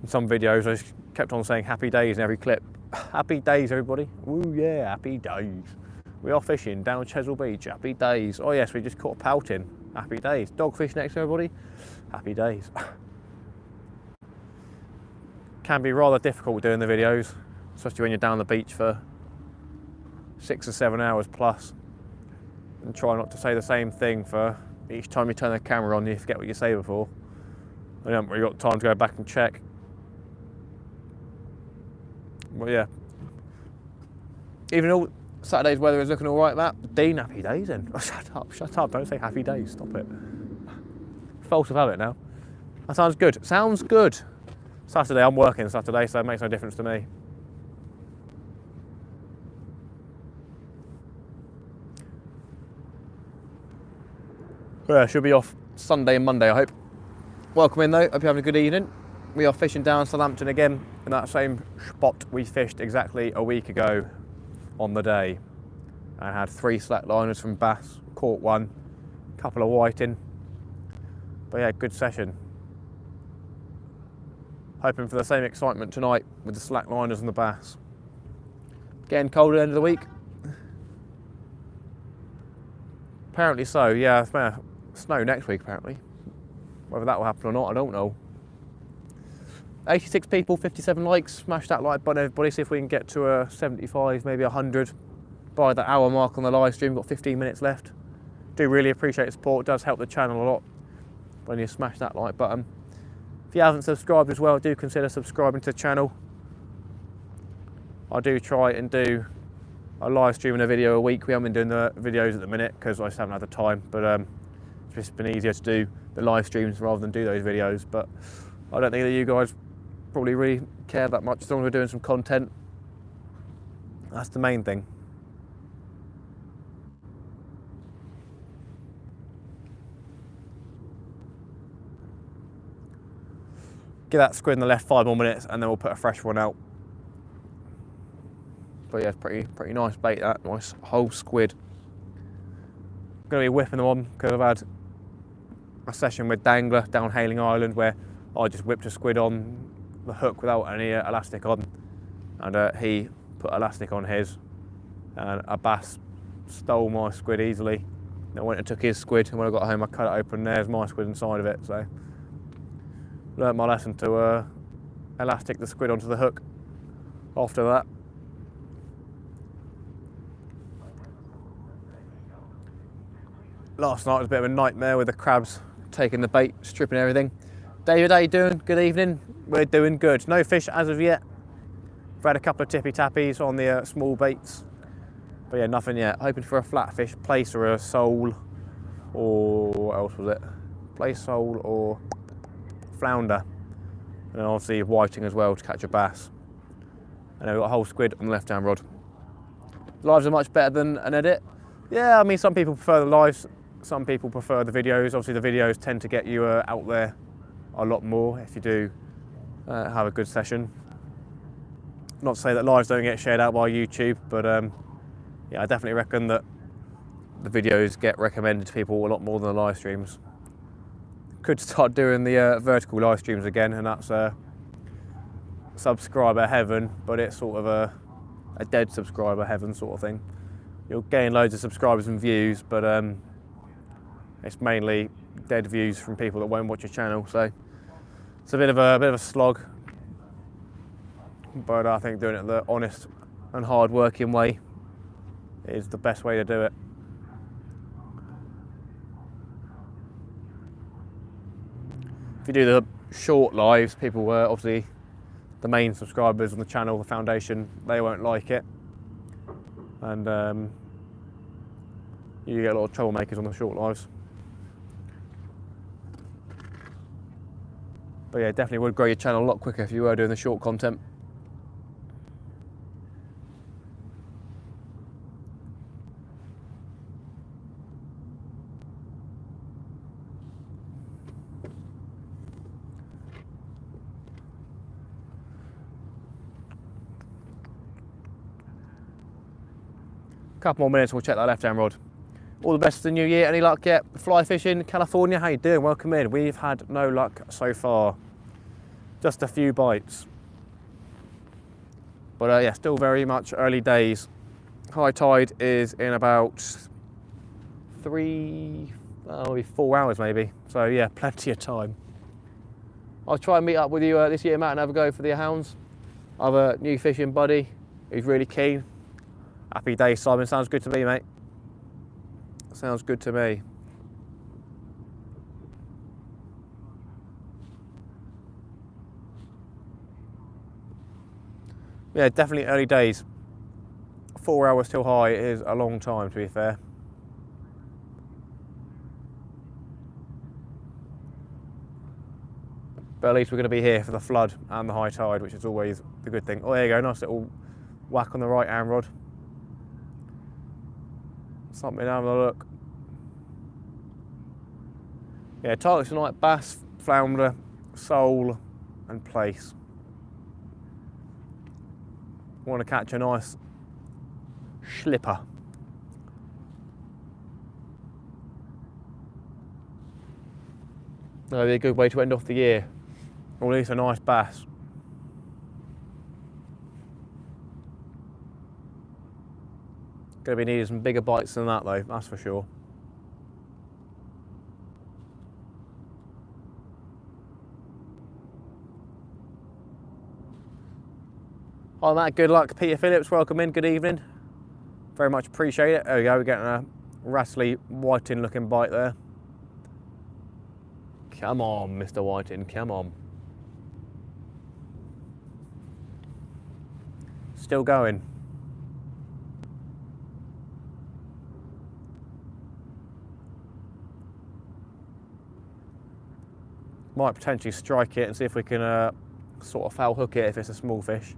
[SPEAKER 1] In some videos I just kept on saying happy days in every clip. Happy days, everybody. Ooh yeah, happy days. We are fishing down Chesil Beach, happy days. Oh yes, we just caught a pouting, happy days. Dogfish next to everybody, happy days. Can be rather difficult doing the videos, especially when you're down the beach for 6 or 7 hours plus. And try not to say the same thing for each time you turn the camera on, you forget what you say before. I haven't really got time to go back and check. But yeah. Even though Saturday's weather is looking all right, that Dean, happy days then. Oh, shut up, don't say happy days, stop it. Fault of habit now. That sounds good, sounds good. Saturday, I'm working Saturday, so it makes no difference to me. Yeah, should be off Sunday and Monday, I hope. Welcome in though, hope you're having a good evening. We are fishing down Southampton again, in that same spot we fished exactly a week ago on the day. I had 3 slackliners from bass, caught 1, a couple of whiting. But yeah, good session. Hoping for the same excitement tonight with the slackliners and the bass. Getting cold at the end of the week. Apparently so, yeah, it's going to snow next week apparently. Whether that will happen or not, I don't know. 86 people, 57 likes. Smash that like button, everybody. See if we can get to 75, maybe 100 by the hour mark on the live stream. Got 15 minutes left. Do really appreciate the support. It does help the channel a lot when you smash that like button. If you haven't subscribed as well, do consider subscribing to the channel. I do try and do a live stream and a video a week. We haven't been doing the videos at the minute because I just haven't had the time, but it's just been easier to do the live streams rather than do those videos. But I don't think that you guys probably really care that much as long as we're doing some content. That's the main thing. Give that squid in the left 5 more minutes and then we'll put a fresh one out. But yeah, it's pretty nice bait, that nice whole squid. I'm gonna be whipping them on because I've had a session with Dangler down Hailing Island where I just whipped a squid on the hook without any elastic on, and he put elastic on his, and a bass stole my squid easily. I went and took his squid, and when I got home I cut it open and there's my squid inside of it. So learned my lesson to elastic the squid onto the hook after that. Last night was a bit of a nightmare with the crabs taking the bait, stripping everything. David, how you doing? Good evening. We're doing good. No fish as of yet. We've had a couple of tippy tappies on the small baits, but yeah, nothing yet. Hoping for a flatfish, place or a sole, or what else was it? Place, sole or flounder, and then obviously whiting as well to catch a bass. And then we've got a whole squid on the left hand rod. Lives are much better than an edit. Yeah, I mean, some people prefer the lives, some people prefer the videos. Obviously the videos tend to get you out there a lot more if you do have a good session. Not to say that lives don't get shared out by YouTube, but yeah, I definitely reckon that the videos get recommended to people a lot more than the live streams. Could start doing the vertical live streams again, and that's subscriber heaven, but it's sort of a dead subscriber heaven sort of thing. You'll gain loads of subscribers and views, but it's mainly dead views from people that won't watch your channel. So it's a bit of a slog, but I think doing it the honest and hard working way is the best way to do it. If you do the short lives, people obviously the main subscribers on the channel, the foundation, they won't like it, and you get a lot of troublemakers on the short lives. But yeah, definitely would grow your channel a lot quicker if you were doing the short content. Couple more minutes, we'll check that left-hand rod. All the best for the new year. Any luck yet? Fly fishing, California, how you doing? Welcome in. We've had no luck so far. Just a few bites. But yeah, still very much early days. High tide is in about 4 hours maybe. So yeah, plenty of time. I'll try and meet up with you this year, Matt, and have a go for the hounds. I have a new fishing buddy who's really keen. Happy days, Simon. Sounds good to me, mate. Sounds good to me. Yeah, definitely early days. 4 hours till high is a long time, to be fair. But at least we're going to be here for the flood and the high tide, which is always the good thing. Oh, there you go. Nice little whack on the right hand rod. Something, having a look. Yeah, targets tonight: bass, flounder, sole, and place. Want to catch a nice slipper. That'll be a good way to end off the year, or at least a nice bass. Going to be needing some bigger bites than that though, that's for sure. Hi Matt, good luck. Peter Phillips, welcome in, good evening. Very much appreciate it. There we go, we're getting rattly whiting looking bite there. Come on, Mr. Whiting, come on. Still going. Might potentially strike it and see if we can sort of foul hook it if it's a small fish.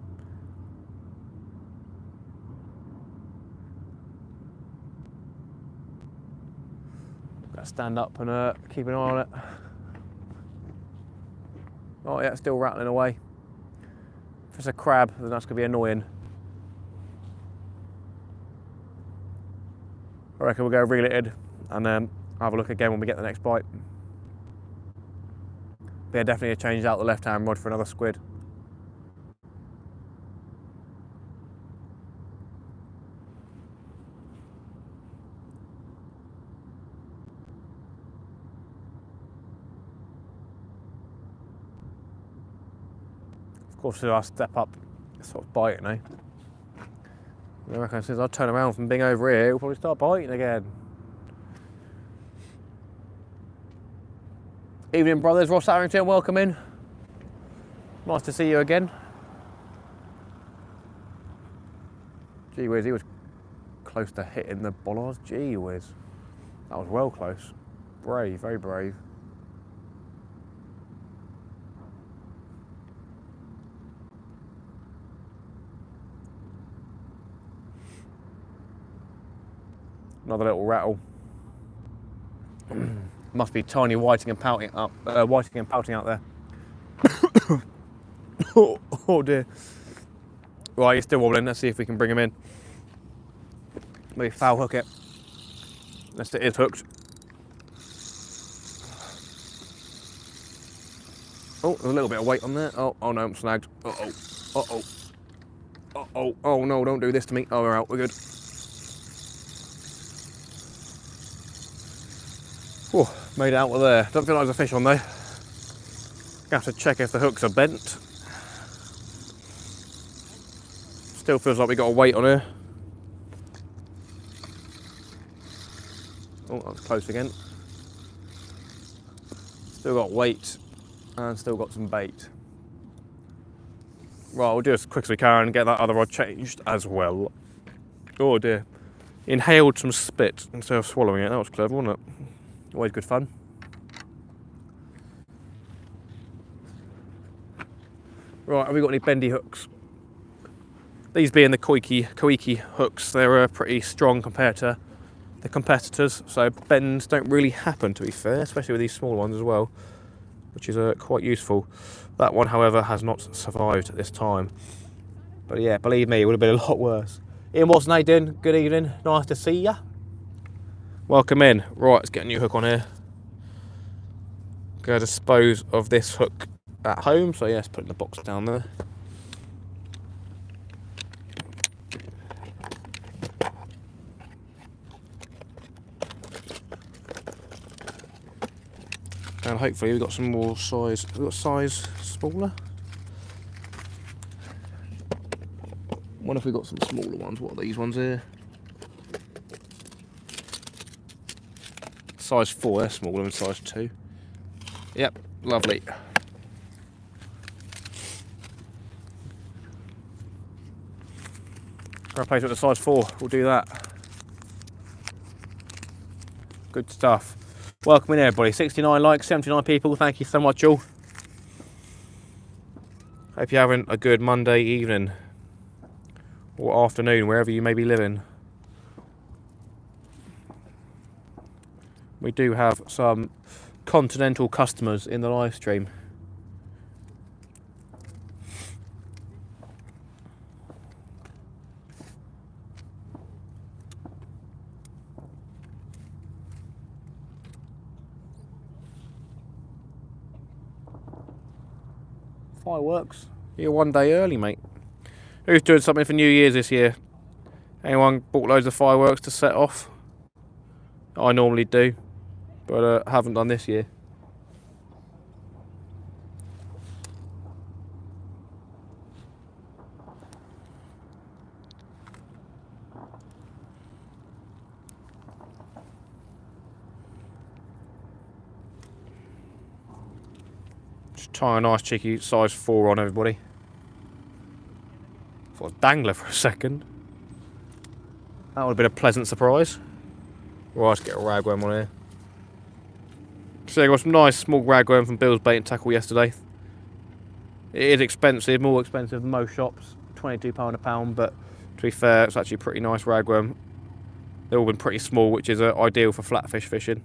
[SPEAKER 1] Got to stand up and keep an eye on it. Oh yeah, it's still rattling away. If it's a crab, then that's going to be annoying. I reckon we'll go reel it in and then have a look again when we get the next bite. But yeah, definitely change out the left-hand rod for another squid. Of course, I'll step up, sort of biting, eh? I reckon as soon as I turn around from being over here, it'll probably start biting again. Evening, brothers. Ross Harrington, welcome in. Nice to see you again. Gee whiz, he was close to hitting the bollards. Gee whiz. That was well close. Brave, very brave. Another little rattle. Must be tiny whiting and pouting out there. Oh dear. Right, he's still wobbling. Let's see if we can bring him in. Maybe foul hook it. Unless it is hooked. Oh, there's a little bit of weight on there. Oh no, I'm snagged. Oh no, don't do this to me. Oh, we're out, we're good. Oh, made it out of there. Don't feel like there's a fish on there. Have to check if the hooks are bent. Still feels like we got a weight on here. Oh, that was close again. Still got weight and still got some bait. Right, we'll do as quick as we can and get that other rod changed as well. Oh dear. Inhaled some spit instead of swallowing it. That was clever, wasn't it? Always good fun. Right, have we got any bendy hooks? These being the Koiki hooks, they're pretty strong compared to the competitors, so bends don't really happen, to be fair, especially with these small ones as well, which is quite useful. That one, however, has not survived at this time. But yeah, believe me, it would have been a lot worse. Ian Watson, how you doing? Good evening, nice to see ya. Welcome in. Right, let's get a new hook on here. Go dispose of this hook at home, so yeah, let's put it in the box down there. And hopefully we've got some more size. We've got size smaller. What if we got some smaller ones? What are these ones here? Size 4, they're smaller than size 2. Yep, lovely. I'll replace it with a size 4, we'll do that. Good stuff. Welcome in everybody, 69 likes, 79 people, thank you so much all. Hope you're having a good Monday evening or afternoon, wherever you may be living. We do have some continental customers in the live stream. Fireworks. You're one day early, mate. Who's doing something for New Year's this year? Anyone bought loads of fireworks to set off? I normally do, but haven't done this year. Try a nice cheeky size 4 on everybody. Thought it was dangler for a second. That would have been a pleasant surprise. Right, let's get a ragworm on here. So I got some nice small ragworm from Bill's Bait and Tackle yesterday. It is expensive, more expensive than most shops. £22 a pound, but to be fair, it's actually a pretty nice ragworm. They've all been pretty small, which is ideal for flatfish fishing.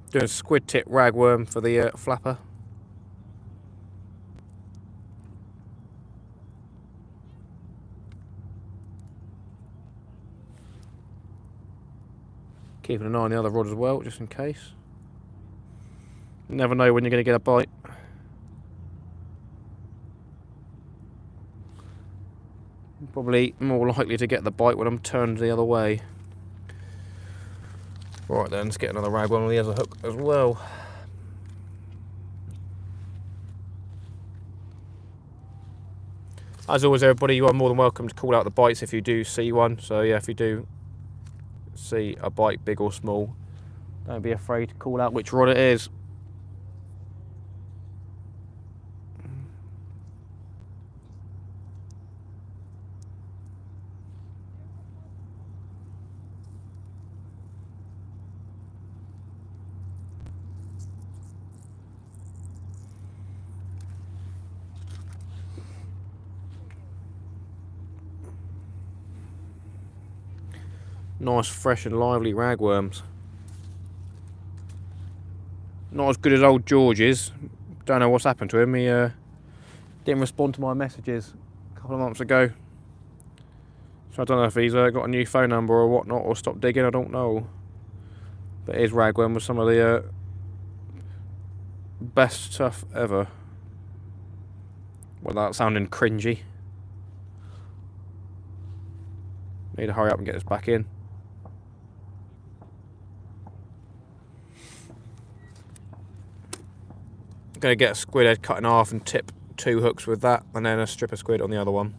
[SPEAKER 1] Doing a squid tip ragworm for the flapper. Keeping an eye on the other rod as well, just in case. Never know when you're going to get a bite. Probably more likely to get the bite when I'm turned the other way. Right then, let's get another ragworm on the other hook as well. As always, everybody, you are more than welcome to call out the bites if you do see one. So yeah, if you do see a bite, big or small, don't be afraid to call out which rod it is. Nice, fresh and lively ragworms. Not as good as old George's. Don't know what's happened to him. He didn't respond to my messages a couple of months ago. So I don't know if he's got a new phone number or whatnot, or stopped digging, I don't know. But his ragworm was some of the best stuff ever. Without sounding cringy. Need to hurry up and get this back in. Going to get a squid head cut in half and tip 2 hooks with that, and then a strip of squid on the other one.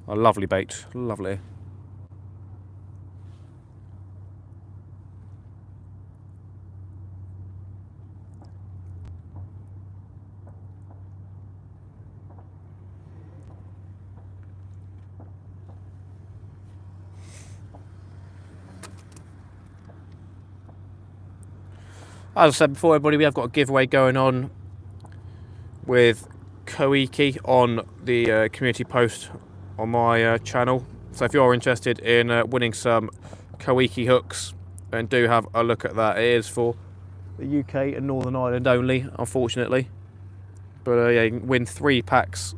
[SPEAKER 1] A lovely bait, lovely. As I said before, everybody, we have got a giveaway going on with Koiki on the community post on my channel. So if you're interested in winning some Koiki hooks, then do have a look at that. It is for the UK and Northern Ireland only, unfortunately. But yeah, you can win 3 packs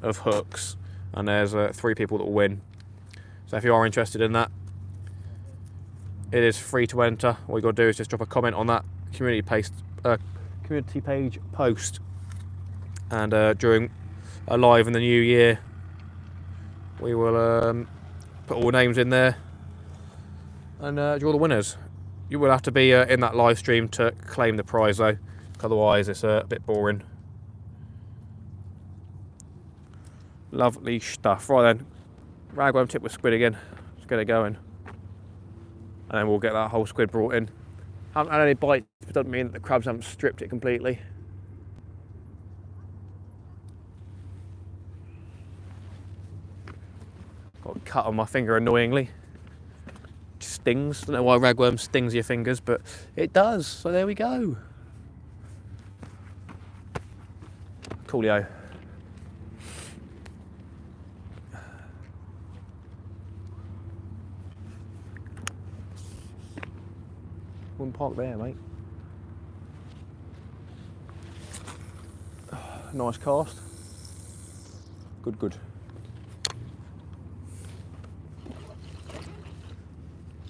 [SPEAKER 1] of hooks, and there's 3 people that will win. So if you are interested in that, it is free to enter. All you got to do is just drop a comment on that community page post, and during a live in the new year, we will put all the names in there and draw the winners. You will have to be in that live stream to claim the prize though, otherwise it's a bit boring. Lovely stuff. Right then, ragworm tip with squid again. Let's get it going, and then we'll get that whole squid brought in. Haven't had any bites, but doesn't mean that the crabs haven't stripped it completely. Got a cut on my finger annoyingly. It stings. Don't know why ragworm stings your fingers, but it does. So there we go. Coolio. Wouldn't park there, mate. Nice cast. Good, good.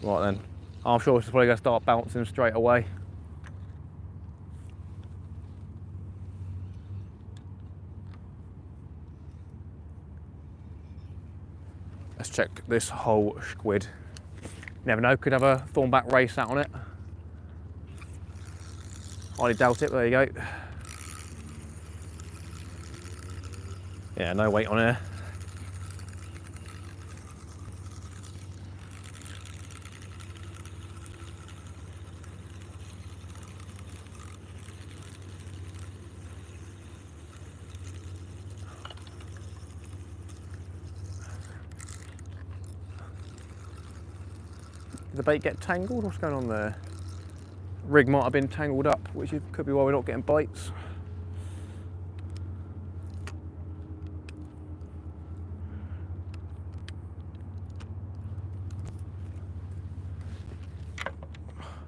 [SPEAKER 1] Right then, I'm sure it's probably going to start bouncing straight away. Let's check this whole squid. Never know, could have a thornback race out on it. Highly doubt it, but there you go. Yeah, no weight on here. Did the bait get tangled? What's going on there? Rig might have been tangled up, which could be why we're not getting bites.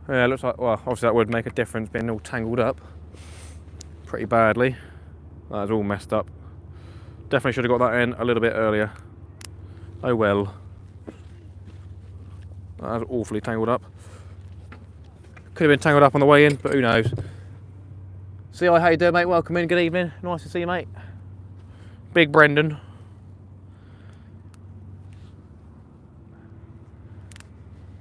[SPEAKER 1] Yeah, it looks like, well, obviously that would make a difference being all tangled up pretty badly. That is all messed up. Definitely should have got that in a little bit earlier. Oh well. That is awfully tangled up. Could have been tangled up on the way in, but who knows. See, how you doing, mate? Welcome in, good evening. Nice to see you, mate. Big Brendan.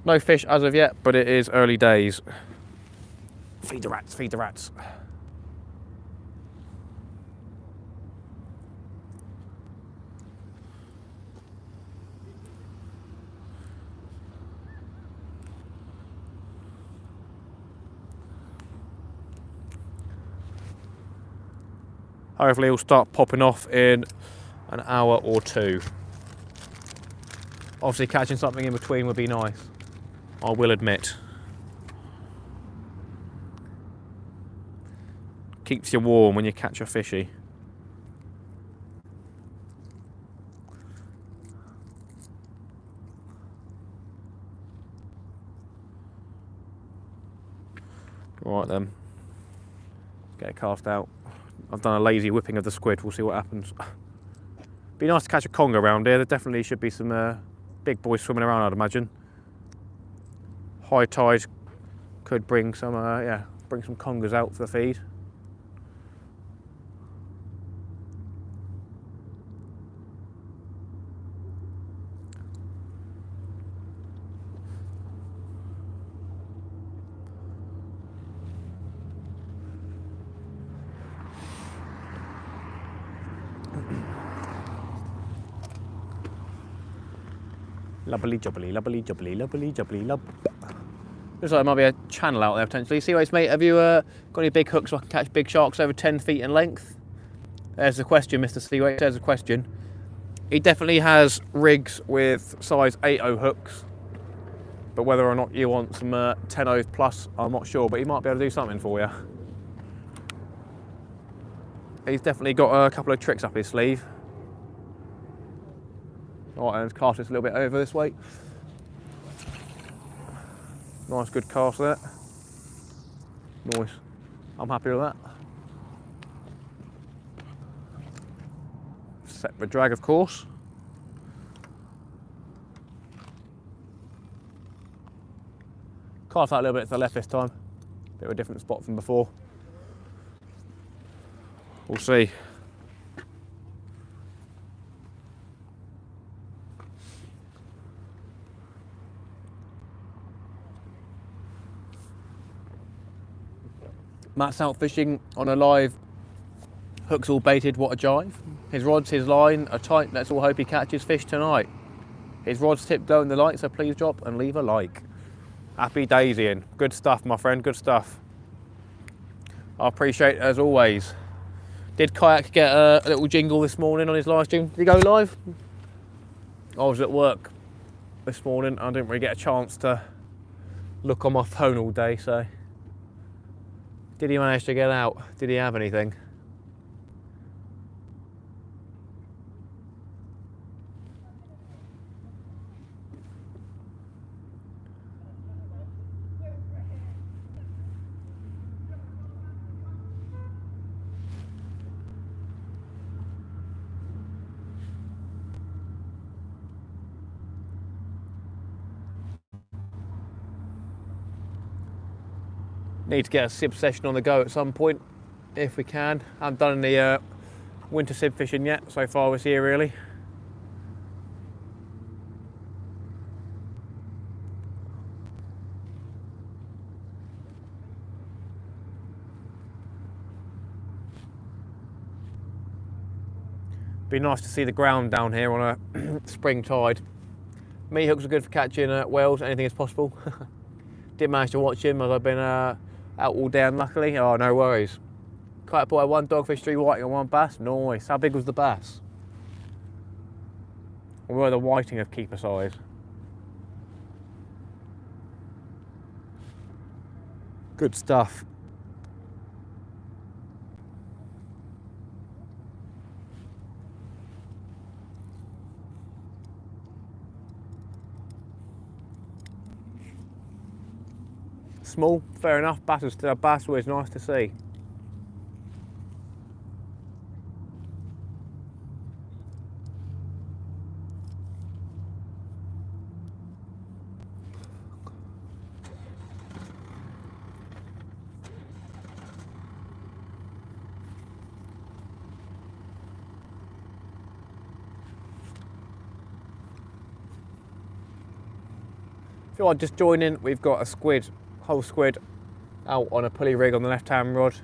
[SPEAKER 1] No fish as of yet, but it is early days. Feed the rats, feed the rats. Hopefully he'll start popping off in an hour or two. Obviously catching something in between would be nice, I will admit. Keeps you warm when you catch a fishy. Right then, get it cast out. I've done a lazy whipping of the squid, we'll see what happens. Be nice to catch a conger around here. There definitely should be some big boys swimming around, I'd imagine. High tide could bring some, bring some congers out for the feed. Lubbly jubbly, lubbly jubbly, lubbly jubbly, lub. Looks like there might be a channel out there potentially. See, mate, have you got any big hooks so I can catch big sharks over 10 feet in length? There's the question, Mr. Seaway. There's the question. He definitely has rigs with size 8.0 hooks, but whether or not you want some 10.0 plus, I'm not sure, but he might be able to do something for you. He's definitely got a couple of tricks up his sleeve. Right, let's cast this a little bit over this way. Nice, good cast there. Nice. I'm happy with that. Set the drag, of course. Cast that a little bit to the left this time. Bit of a different spot from before. We'll see. Matt's out fishing on a live, hooks all baited, what a jive. His rods, his line are tight, let's all hope he catches fish tonight. His rod's tipped glow in the light, so please drop and leave a like. Happy days, Ian. Good stuff, my friend, good stuff. I appreciate it as always. Did Kayak get a little jingle this morning on his live stream? Did he go live? I was at work this morning, I didn't really get a chance to look on my phone all day, so. Did he manage to get out? Did he have anything? Need to get a sib session on the go at some point, if we can. I haven't done any winter sib fishing yet, so far this year really. Be nice to see the ground down here on a spring tide. Meat hooks are good for catching whales, anything is possible. Didn't manage to watch him as I've been out all day unluckily. Oh, no worries. Caught by one dogfish, 3 whiting and 1 bass. Nice. How big was the bass? Or were the whiting of keeper size? Good stuff. Small, fair enough. Bass is still a bass, always nice to see. If you are just joining, we've got a squid, whole squid, out on a pulley rig on the left-hand rod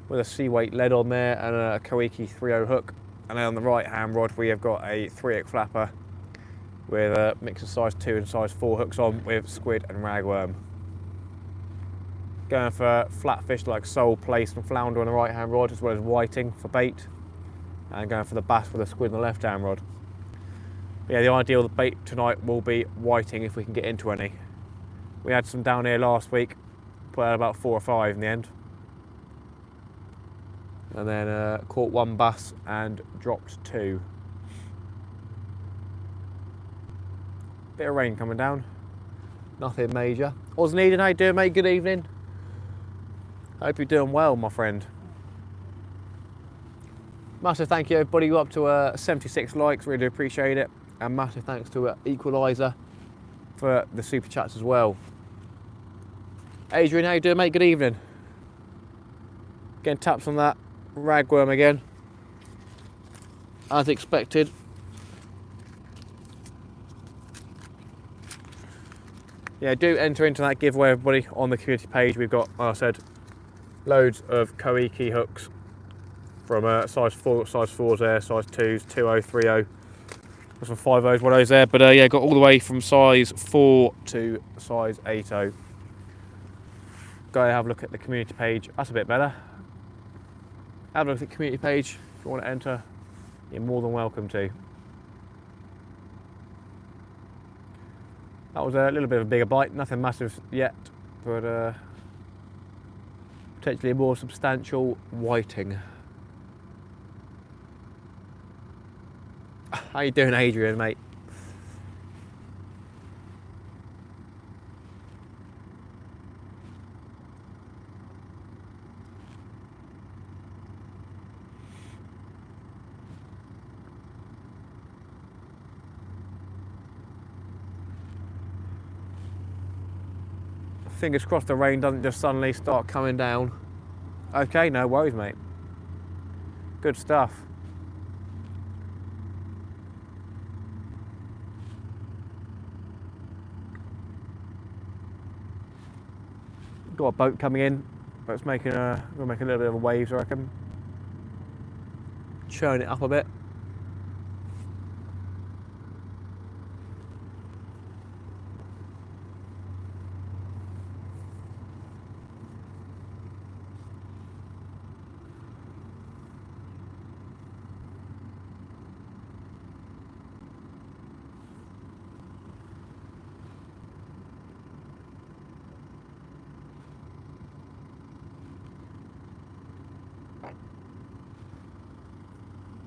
[SPEAKER 1] with a C-weight lead on there and a Koiki 3.0 hook. And then on the right-hand rod, we have got a 3-hook flapper with a mix of size 2 and size 4 hooks on with squid and ragworm. Going for flatfish like sole, plaice and flounder on the right-hand rod, as well as whiting for bait. And going for the bass with a squid on the left-hand rod. Yeah, the ideal bait tonight will be whiting if we can get into any. We had some down here last week, put out about 4 or 5 in the end. And then caught 1 bass and dropped 2. Bit of rain coming down, nothing major. Oz Needing, how you doing, mate? Good evening. Hope you're doing well, my friend. Massive thank you everybody, you're up to 76 likes, really appreciate it. And massive thanks to Equaliser for the super chats as well. Adrian, how you doing, mate? Good evening. Getting taps on that ragworm again, as expected. Yeah, do enter into that giveaway, everybody, on the community page. We've got, like I said, loads of Koiki hooks from size 4, size 4s there, size 2s, 2.0, 3.0. Got some 5.0s, 1.0s there, but yeah, got all the way from size 4 to size 8.0. Go have a look at the community page. That's a bit better. Have a look at the community page. If you want to enter, you're more than welcome to. That was a little bit of a bigger bite, nothing massive yet, but potentially a more substantial whiting. How you doing, Adrian, mate? Fingers crossed the rain doesn't just suddenly start coming down. Okay, no worries, mate. Good stuff. Got a boat coming in, but it's making we'll make a little bit of a waves, I reckon. Churn it up a bit.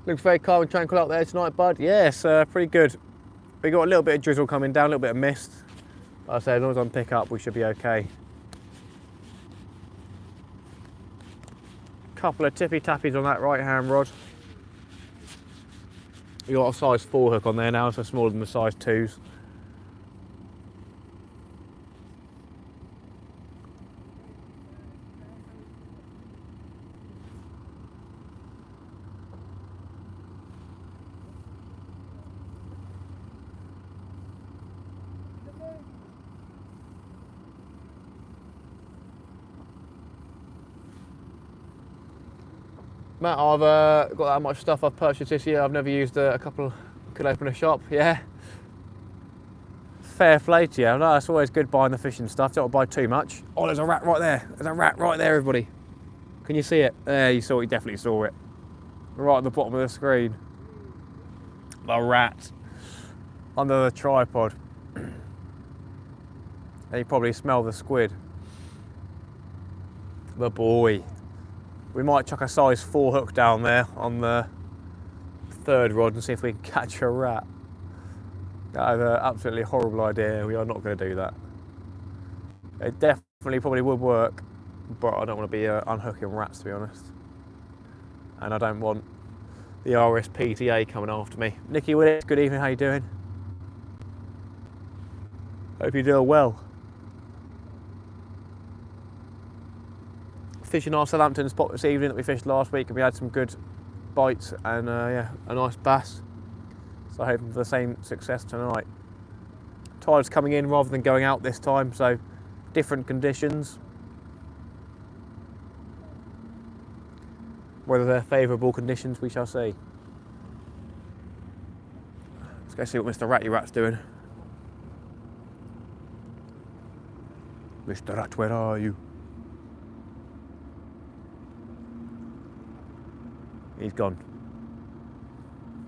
[SPEAKER 1] Looks very calm and tranquil out there tonight, bud. Yes, pretty good. We got a little bit of drizzle coming down, a little bit of mist. Like I said, as long as I'm pick up, we should be okay. Couple of tippy tappies on that right hand rod. We got a size 4 hook on there now, so smaller than the size 2s. Matt, I've got that much stuff I've purchased this year. I've never used a couple. Could open a shop, yeah. Fair play to you. No, it's always good buying the fishing stuff. Don't buy too much. Oh, there's a rat right there. There's a rat right there, everybody. Can you see it? There, you saw it. You definitely saw it. Right at the bottom of the screen. The rat under the tripod. And you probably smell the squid. The boy. We might chuck a size 4 hook down there on the 3rd rod and see if we can catch a rat. That is an absolutely horrible idea. We are not going to do that. It definitely probably would work, but I don't want to be unhooking rats, to be honest. And I don't want the RSPTA coming after me. Nicky Willis, good evening, how you doing? Hope you're doing well. Fishing our Southampton spot this evening that we fished last week, and we had some good bites and yeah, a nice bass. So hoping for the same success tonight. Tide's coming in rather than going out this time, so different conditions. Whether they're favourable conditions, we shall see. Let's go see what Mr. Ratty Rat's doing. Mr. Rat, where are you? He's gone.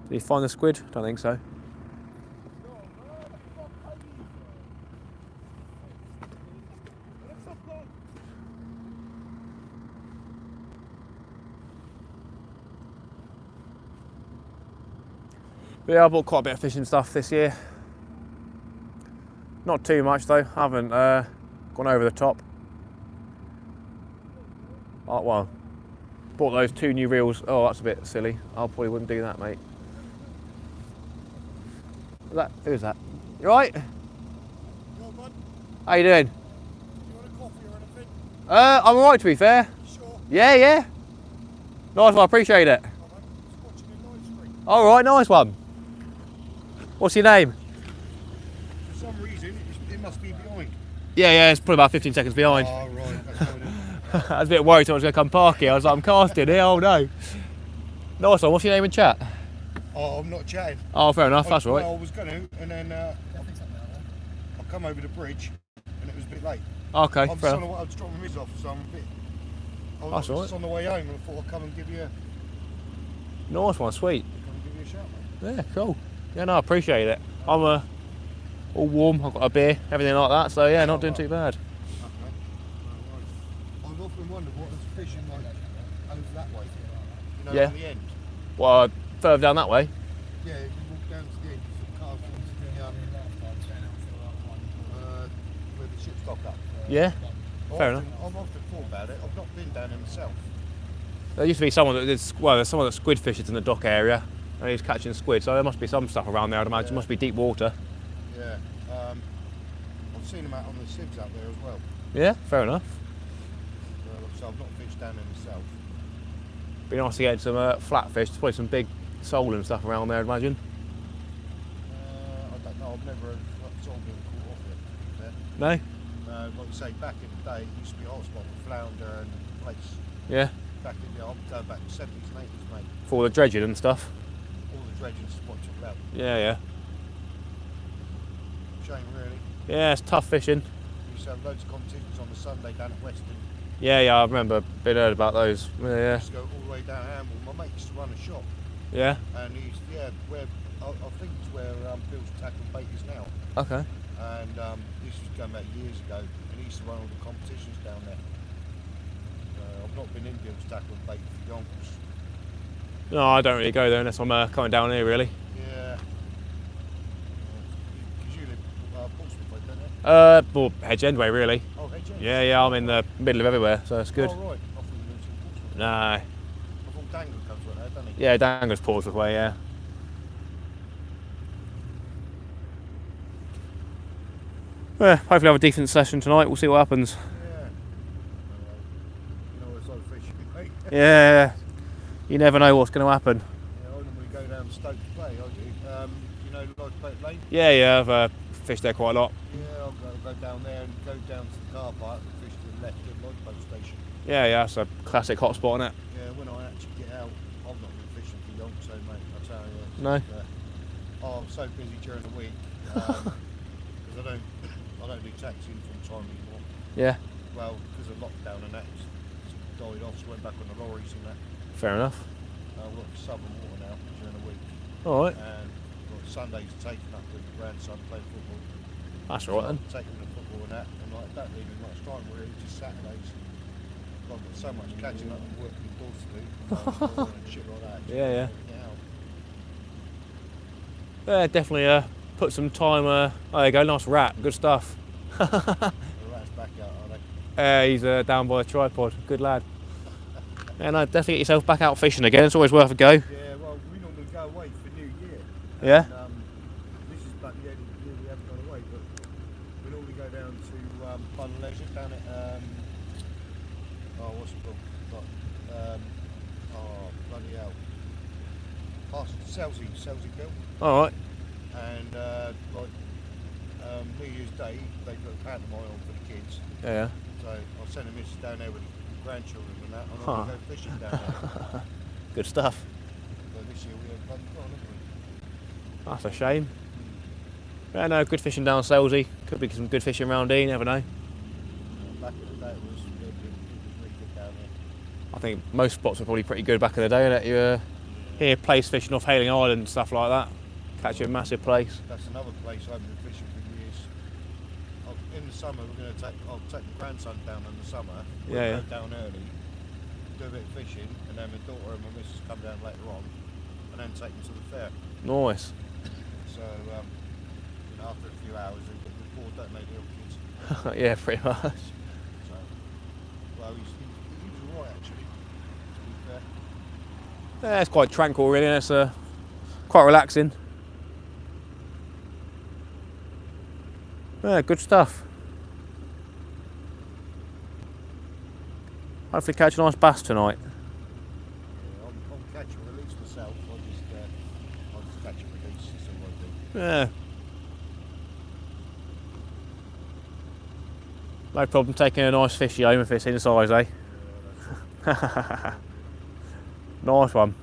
[SPEAKER 1] Did he find the squid? Don't think so. But yeah, I bought quite a bit of fishing stuff this year. Not too much though. I haven't gone over the top. Oh, well, bought those 2 new reels. Oh, that's a bit silly. I probably wouldn't do that, mate. Who's that? You alright?
[SPEAKER 2] Well, bud.
[SPEAKER 1] How you doing?
[SPEAKER 2] Do you want a coffee or anything?
[SPEAKER 1] I'm alright, to be fair.
[SPEAKER 2] Sure.
[SPEAKER 1] Yeah. Nice one, I appreciate it.
[SPEAKER 2] Oh, man, just watching a live stream.
[SPEAKER 1] Alright, nice one. What's your name?
[SPEAKER 2] For some reason, it must be behind.
[SPEAKER 1] Yeah, it's probably about 15 seconds behind.
[SPEAKER 2] Oh, right. That's how it is.
[SPEAKER 1] I was a bit worried someone was going to come park here. I was like, I'm casting here, oh no. Nice one, what's your name in chat?
[SPEAKER 2] Oh, I'm not chatting.
[SPEAKER 1] Oh, fair enough, that's right.
[SPEAKER 2] Well, I was going to, and then I come over the bridge, and it was a bit late.
[SPEAKER 1] Okay,
[SPEAKER 2] I was
[SPEAKER 1] fair
[SPEAKER 2] on
[SPEAKER 1] enough.
[SPEAKER 2] I was dropping my mids off, so I'm a bit... I was
[SPEAKER 1] That's all
[SPEAKER 2] just
[SPEAKER 1] right.
[SPEAKER 2] on the way home, and I thought I'd come and give you
[SPEAKER 1] Nice one, sweet.
[SPEAKER 2] a shout, mate.
[SPEAKER 1] Yeah, cool. Yeah, no, I appreciate it. I'm all warm, I've got a beer, everything like that, so yeah, not doing too bad.
[SPEAKER 2] Okay. No worries. I've often wondered what was fishing like over that way. You know,
[SPEAKER 1] Yeah.
[SPEAKER 2] at the end.
[SPEAKER 1] Well, further down that way.
[SPEAKER 2] Yeah, you walk down to the end, some cars into the where the ships dock up.
[SPEAKER 1] Yeah, fair enough.
[SPEAKER 2] I've often thought about it. I've not been down there myself.
[SPEAKER 1] There used to be someone that did, well, there's someone that squid fishes in the dock area, and he's catching squid, so there must be some stuff around there, I'd imagine. It must be deep water.
[SPEAKER 2] Yeah. I've seen them out on the sieves out there as well.
[SPEAKER 1] Yeah, fair enough.
[SPEAKER 2] So I've not fished down there myself.
[SPEAKER 1] Be nice to get some flatfish, there's probably some big sole and stuff around there, I'd imagine.
[SPEAKER 2] I don't know. I've never sort of been caught off it. To be fair.
[SPEAKER 1] No?
[SPEAKER 2] Like you say, back in the day, it used to be a hot spot with flounder and place.
[SPEAKER 1] Yeah,
[SPEAKER 2] Back in I'm going back to the 70s and 80s, mate.
[SPEAKER 1] for all the dredging and stuff.
[SPEAKER 2] All the dredging spots all out.
[SPEAKER 1] Yeah.
[SPEAKER 2] Shame, really.
[SPEAKER 1] Yeah, it's tough fishing.
[SPEAKER 2] We used to have loads of competitions on the Sunday down at Weston.
[SPEAKER 1] Yeah, I remember being heard about those.
[SPEAKER 2] We
[SPEAKER 1] Yeah.
[SPEAKER 2] used to go all the way down Hamble. My mate used to run a shop,
[SPEAKER 1] Yeah?
[SPEAKER 2] and he used to, where I think it's where Bill's Tackle and Bait is now.
[SPEAKER 1] Okay.
[SPEAKER 2] And this was going back years ago, and he used to run all the competitions down there. I've not been in Bill's Tackle and Bait for yonkers.
[SPEAKER 1] No, I don't really go there unless I'm coming down here, really.
[SPEAKER 2] Yeah. Because you live Portsmouth, don't you?
[SPEAKER 1] Well, Hedge End way, really.
[SPEAKER 2] Oh, Hedge End?
[SPEAKER 1] Yeah, I'm in the middle of everywhere, so it's good.
[SPEAKER 2] Oh, right. I thought you lived in Portsmouth.
[SPEAKER 1] Nah.
[SPEAKER 2] I thought Dangle comes right there, doesn't he?
[SPEAKER 1] Yeah, Dangler's Portsmouth way, yeah. Well, hopefully have a decent session tonight, we'll see what happens.
[SPEAKER 2] Yeah. You know, it's like fishing, mate.
[SPEAKER 1] Yeah, you never know what's going to happen.
[SPEAKER 2] Yeah, I normally go down Stoke to play, I do. You know, like Boat Lane?
[SPEAKER 1] Yeah, I've fished there quite a lot.
[SPEAKER 2] Yeah, I'll go down there and go down to the car park and fish left the lifeboat station.
[SPEAKER 1] Yeah, it's a classic hotspot, isn't it?
[SPEAKER 2] Yeah, when I actually get out, I'm not been fishing for yonks, so mate, I tell you.
[SPEAKER 1] No.
[SPEAKER 2] I'm so busy during the week because I don't do taxiing full time anymore.
[SPEAKER 1] Yeah.
[SPEAKER 2] Well, because of lockdown and that, it's died off, so went back on the lorries and that.
[SPEAKER 1] Fair enough.
[SPEAKER 2] I've got southern water now during the week.
[SPEAKER 1] All right.
[SPEAKER 2] And Sundays taken up with the grandson playing football.
[SPEAKER 1] That's all right then.
[SPEAKER 2] Taking the football and that, and like don't leave me much time really, just Saturdays. I've got so much catching up and working indoors to do, and shit like that.
[SPEAKER 1] Yeah.
[SPEAKER 2] Get out.
[SPEAKER 1] Yeah, definitely put some time. Oh, there you go, nice rat, good stuff.
[SPEAKER 2] The rat's back out, are they?
[SPEAKER 1] He's down by a tripod, good lad. Yeah, no, definitely get yourself back out fishing again, it's always worth a go.
[SPEAKER 2] Yeah, well, we normally go away for New Year.
[SPEAKER 1] Yeah?
[SPEAKER 2] And, this is about the end of the year, we haven't gone away, but we normally go down to Fun and Leisure down at, what's it called? Bloody hell. Past Selsey Bill.
[SPEAKER 1] Alright.
[SPEAKER 2] And New Year's Day, they put a pantomime on for the kids.
[SPEAKER 1] Yeah.
[SPEAKER 2] So I'll send the missus down there with the grandchildren and that, and I'll go fishing down there.
[SPEAKER 1] Good stuff.
[SPEAKER 2] So this year we have bloody gone, haven't we?
[SPEAKER 1] That's a shame. Yeah, no, good fishing down Selsey. Could be some good fishing round here, you never know.
[SPEAKER 2] Back in the day it was really good down here.
[SPEAKER 1] I think most spots were probably pretty good back in the day, innit? You hear place fishing off Hailing Island and stuff like that. Catch a massive place.
[SPEAKER 2] That's another place I've been fishing for years. In the summer I'll take my grandson down in the summer. We'll go down early, do a bit of fishing, and then my daughter and my missus come down later on, and then take them to the fair.
[SPEAKER 1] Nice.
[SPEAKER 2] So after a few hours they get bored, don't they, the old kids?
[SPEAKER 1] Yeah, pretty much.
[SPEAKER 2] So, well, he was alright actually, to be fair.
[SPEAKER 1] Yeah, it's quite tranquil really, it's quite relaxing. Yeah, good stuff. Hopefully catch a nice bass tonight.
[SPEAKER 2] Yeah, I'm catch and release myself. I'll just catch and release. That's all I do.
[SPEAKER 1] Yeah. No problem taking a nice fishy home if it's in size, eh?
[SPEAKER 2] Yeah,
[SPEAKER 1] Nice one.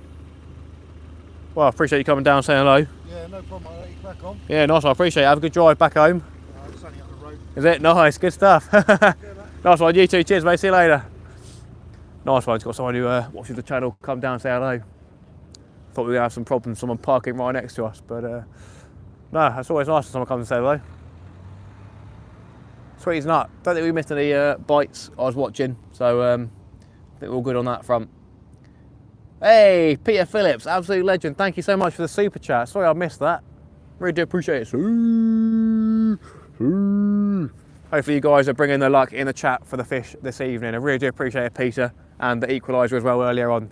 [SPEAKER 1] Well, I appreciate you coming down and saying hello.
[SPEAKER 2] yeah, no problem. I'll let you crack on.
[SPEAKER 1] Yeah, nice one. I appreciate it. Have a good drive back home.
[SPEAKER 2] It's only up the road.
[SPEAKER 1] Is it? Nice, good stuff.
[SPEAKER 2] Yeah, mate.
[SPEAKER 1] Nice one. You too. Cheers, mate. See you later. Nice one. It's got someone who watches the channel come down and say hello. Thought we were going to have some problems, someone parking right next to us, but no, that's always nice when someone comes and say hello. Sweet as nut. Don't think we missed any bites I was watching, so I think we're all good on that front. Hey, Peter Phillips, absolute legend. Thank you so much for the super chat. Sorry I missed that. Really do appreciate it. Hopefully you guys are bringing the luck in the chat for the fish this evening. I really do appreciate it, Peter, and the equaliser as well earlier on.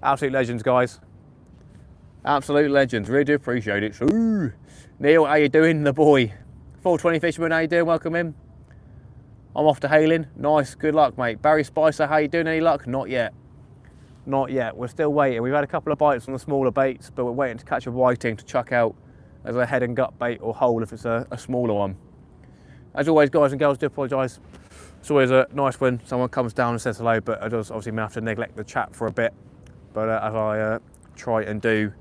[SPEAKER 1] Absolute legends, guys. Absolute legends. Really do appreciate it. Neil, how you doing? The boy. 420 Fisherman, how you doing? Welcome in. I'm off to Hailing. Nice, good luck, mate. Barry Spicer, how you doing? Any luck? Not yet. Not yet. We're still waiting. We've had a couple of bites on the smaller baits, but we're waiting to catch a whiting to chuck out as a head and gut bait or hole if it's a smaller one. As always, guys and girls, do apologise. It's always nice when someone comes down and says hello, but I just obviously may have to neglect the chat for a bit. But as I try and do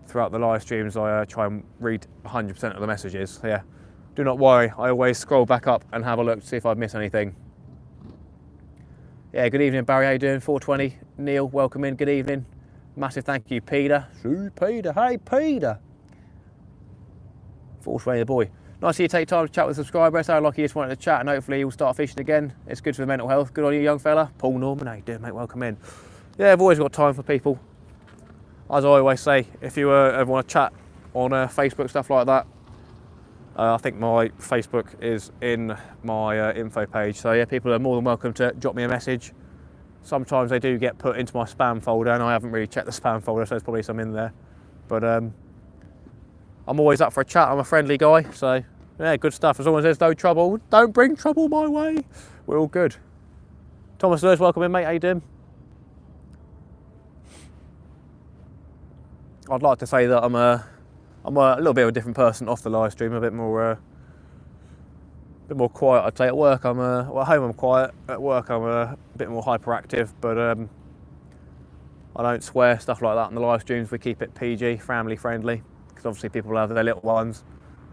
[SPEAKER 1] throughout the live streams, I try and read 100% of the messages. Yeah, do not worry. I always scroll back up and have a look to see if I've missed anything. Yeah, good evening, Barry. How you doing? 420. Neil, welcome in. Good evening. Massive thank you, Peter. Peter. Hey, Peter. 420, the boy. Nice of you to take time to chat with a subscriber. So lucky you just wanted to chat, and hopefully you'll start fishing again. It's good for the mental health. Good on you, young fella. Paul Norman, how you doing, mate? Welcome in. Yeah, I've always got time for people. As I always say, if you ever want to chat on Facebook, stuff like that, I think my Facebook is in my info page. So yeah, people are more than welcome to drop me a message. Sometimes they do get put into my spam folder, and I haven't really checked the spam folder, so there's probably some in there. But I'm always up for a chat. I'm a friendly guy, so yeah, good stuff. As long as there's no trouble, don't bring trouble my way. We're all good. Thomas Lewis, welcome in, mate. How you doing? I'd like to say that I'm a little bit of a different person off the live stream, a bit more bit more quiet, I'd say. At work, well, at home I'm quiet. At work, I'm a bit more hyperactive, but I don't swear, stuff like that on the live streams. We keep it PG, family friendly, because obviously people have their little ones.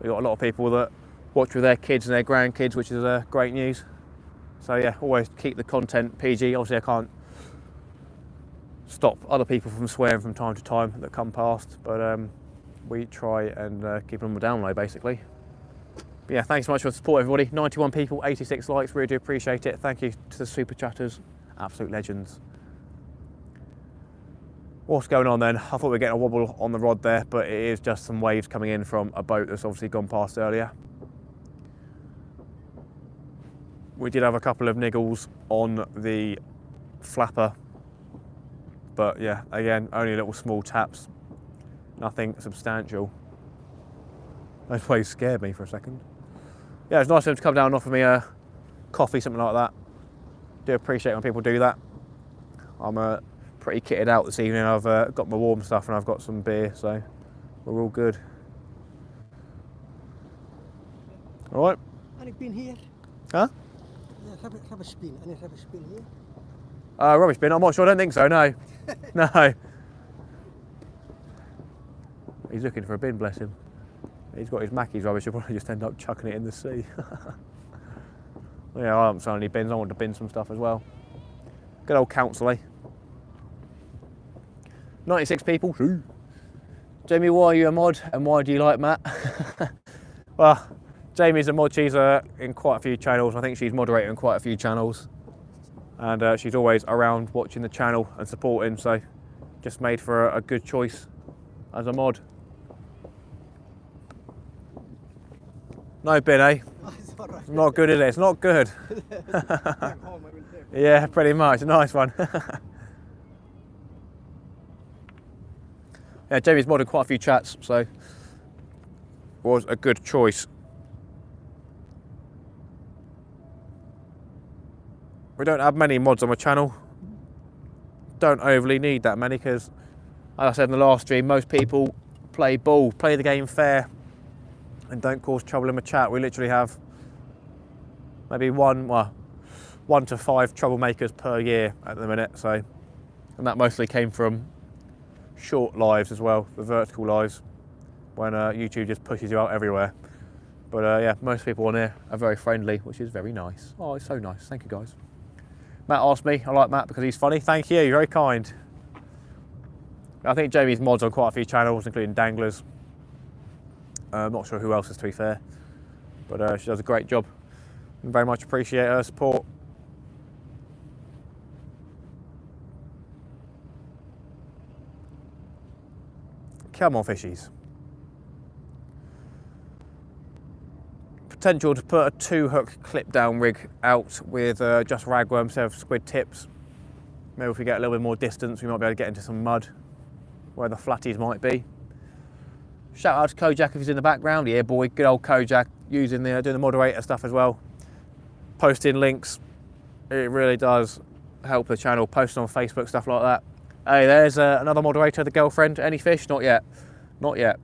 [SPEAKER 1] We've got a lot of people that watch with their kids and their grandkids, which is great news. So yeah, always keep the content PG. Obviously I can't stop other people from swearing from time to time that come past, but we try and keep them on the down low, basically. But yeah, thanks so much for the support, everybody. 91 people, 86 likes, really do appreciate it. Thank you to the super chatters, absolute legends. What's going on then? I thought we were getting a wobble on the rod there, but it is just some waves coming in from a boat that's obviously gone past earlier. We did have a couple of niggles on the flapper, but yeah, again, only little small taps, nothing substantial. Those waves scared me for a second. Yeah, it's nice of them to come down and offer me a coffee, something like that. Do appreciate when people do that. I'm pretty kitted out this evening. I've got my warm stuff and I've got some beer, so we're all good. All right.
[SPEAKER 3] And you've been here?
[SPEAKER 1] Huh?
[SPEAKER 3] Yeah, have a spin. And have a spin here?
[SPEAKER 1] Rubbish bin? I'm not sure. I don't think so. No. No. He's looking for a bin, bless him. He's got his Mackey's rubbish. He'll probably just end up chucking it in the sea. Yeah, I haven't found any bins. I want to bin some stuff as well. Good old council, eh? 96 people. Jamie, why are you a mod and why do you like Matt? Well, Jamie's a mod. She's in quite a few channels. I think she's moderating quite a few channels. And she's always around watching the channel and supporting, so just made for a good choice as a mod. No bin, eh? It's not good, is it? It's not good. Yeah, pretty much. A nice one. Yeah, Jamie's modded quite a few chats, so was a good choice. We don't have many mods on my channel. Don't overly need that many because, as I said in the last stream, most people play ball, play the game fair, and don't cause trouble in my chat. We literally have maybe one to five troublemakers per year at the minute. So, and that mostly came from short lives as well, the vertical lives, when YouTube just pushes you out everywhere. But yeah, most people on here are very friendly, which is very nice. Oh, it's so nice. Thank you, guys. Matt asked me. I like Matt because he's funny. Thank you. Very kind. I think Jamie's mods on quite a few channels, including Danglers. I'm not sure who else is, to be fair, but she does a great job. And very much appreciate her support. Come on, fishies. Potential to put a 2-hook clip down rig out with just ragworm instead of squid tips. Maybe if we get a little bit more distance, we might be able to get into some mud where the flatties might be. Shout out to Kojak if he's in the background. Yeah, boy, good old Kojak, using doing the moderator stuff as well. Posting links, it really does help the channel. Posting on Facebook, stuff like that. Hey, there's another moderator, the girlfriend. Any fish? Not yet. Not yet.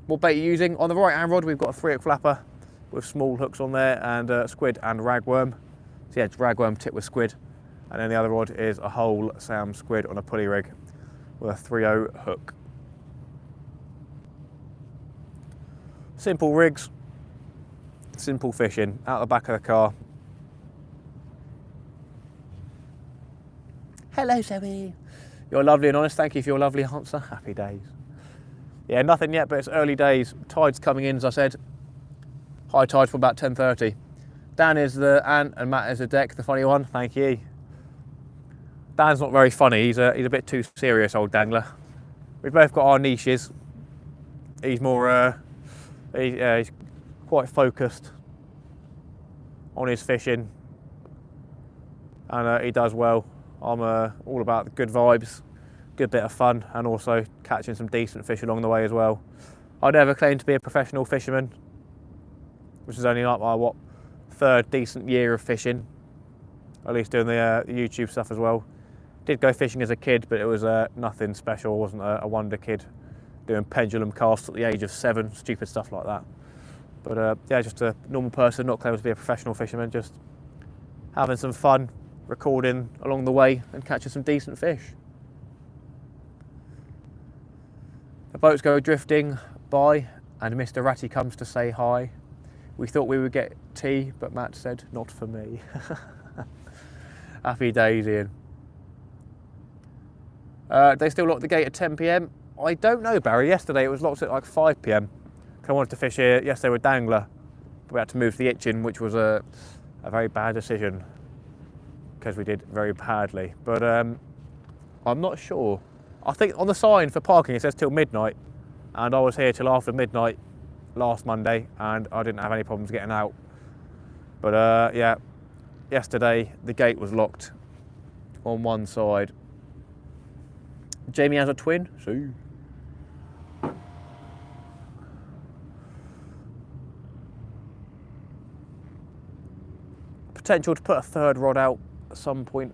[SPEAKER 1] What bait are you using? On the right hand rod, we've got a 3-hook flapper with small hooks on there and squid and ragworm. So yeah, it's ragworm tipped with squid. And then the other rod is a whole Sam squid on a pulley rig with a 3/0 hook. Simple rigs, simple fishing, out the back of the car. Hello, Zoe. You're lovely and honest. Thank you for your lovely answer. Happy days. Yeah, nothing yet, but it's early days. Tide's coming in, as I said. High tide from about 10:30. Dan is the ant and Matt is the deck, the funny one. Thank you. Dan's not very funny. He's a bit too serious, old dangler. We've both got our niches. He's more, he's quite focused on his fishing, and he does well. I'm all about the good vibes, good bit of fun, and also catching some decent fish along the way as well. I never claim to be a professional fisherman, which is only like my, third decent year of fishing, at least doing the YouTube stuff as well. Did go fishing as a kid, but it was nothing special. I wasn't a wonder kid doing pendulum casts at the age of 7, stupid stuff like that. But yeah, just a normal person, not claiming to be a professional fisherman, just having some fun, recording along the way and catching some decent fish. The boats go drifting by and Mr. Ratty comes to say hi. We thought we would get tea, but Matt said, not for me. Happy days, Ian. They still lock the gate at 10 p.m? I don't know, Barry. Yesterday it was locked at like 5 p.m. I wanted to fish here yesterday with Dangler, but we had to move to the Itchin, which was a very bad decision because we did very badly. But I'm not sure. I think on the sign for parking it says till midnight, and I was here till after midnight last Monday and I didn't have any problems getting out. But yeah, yesterday the gate was locked on one side. Jamie has a twin. See. Potential to put a third rod out at some point.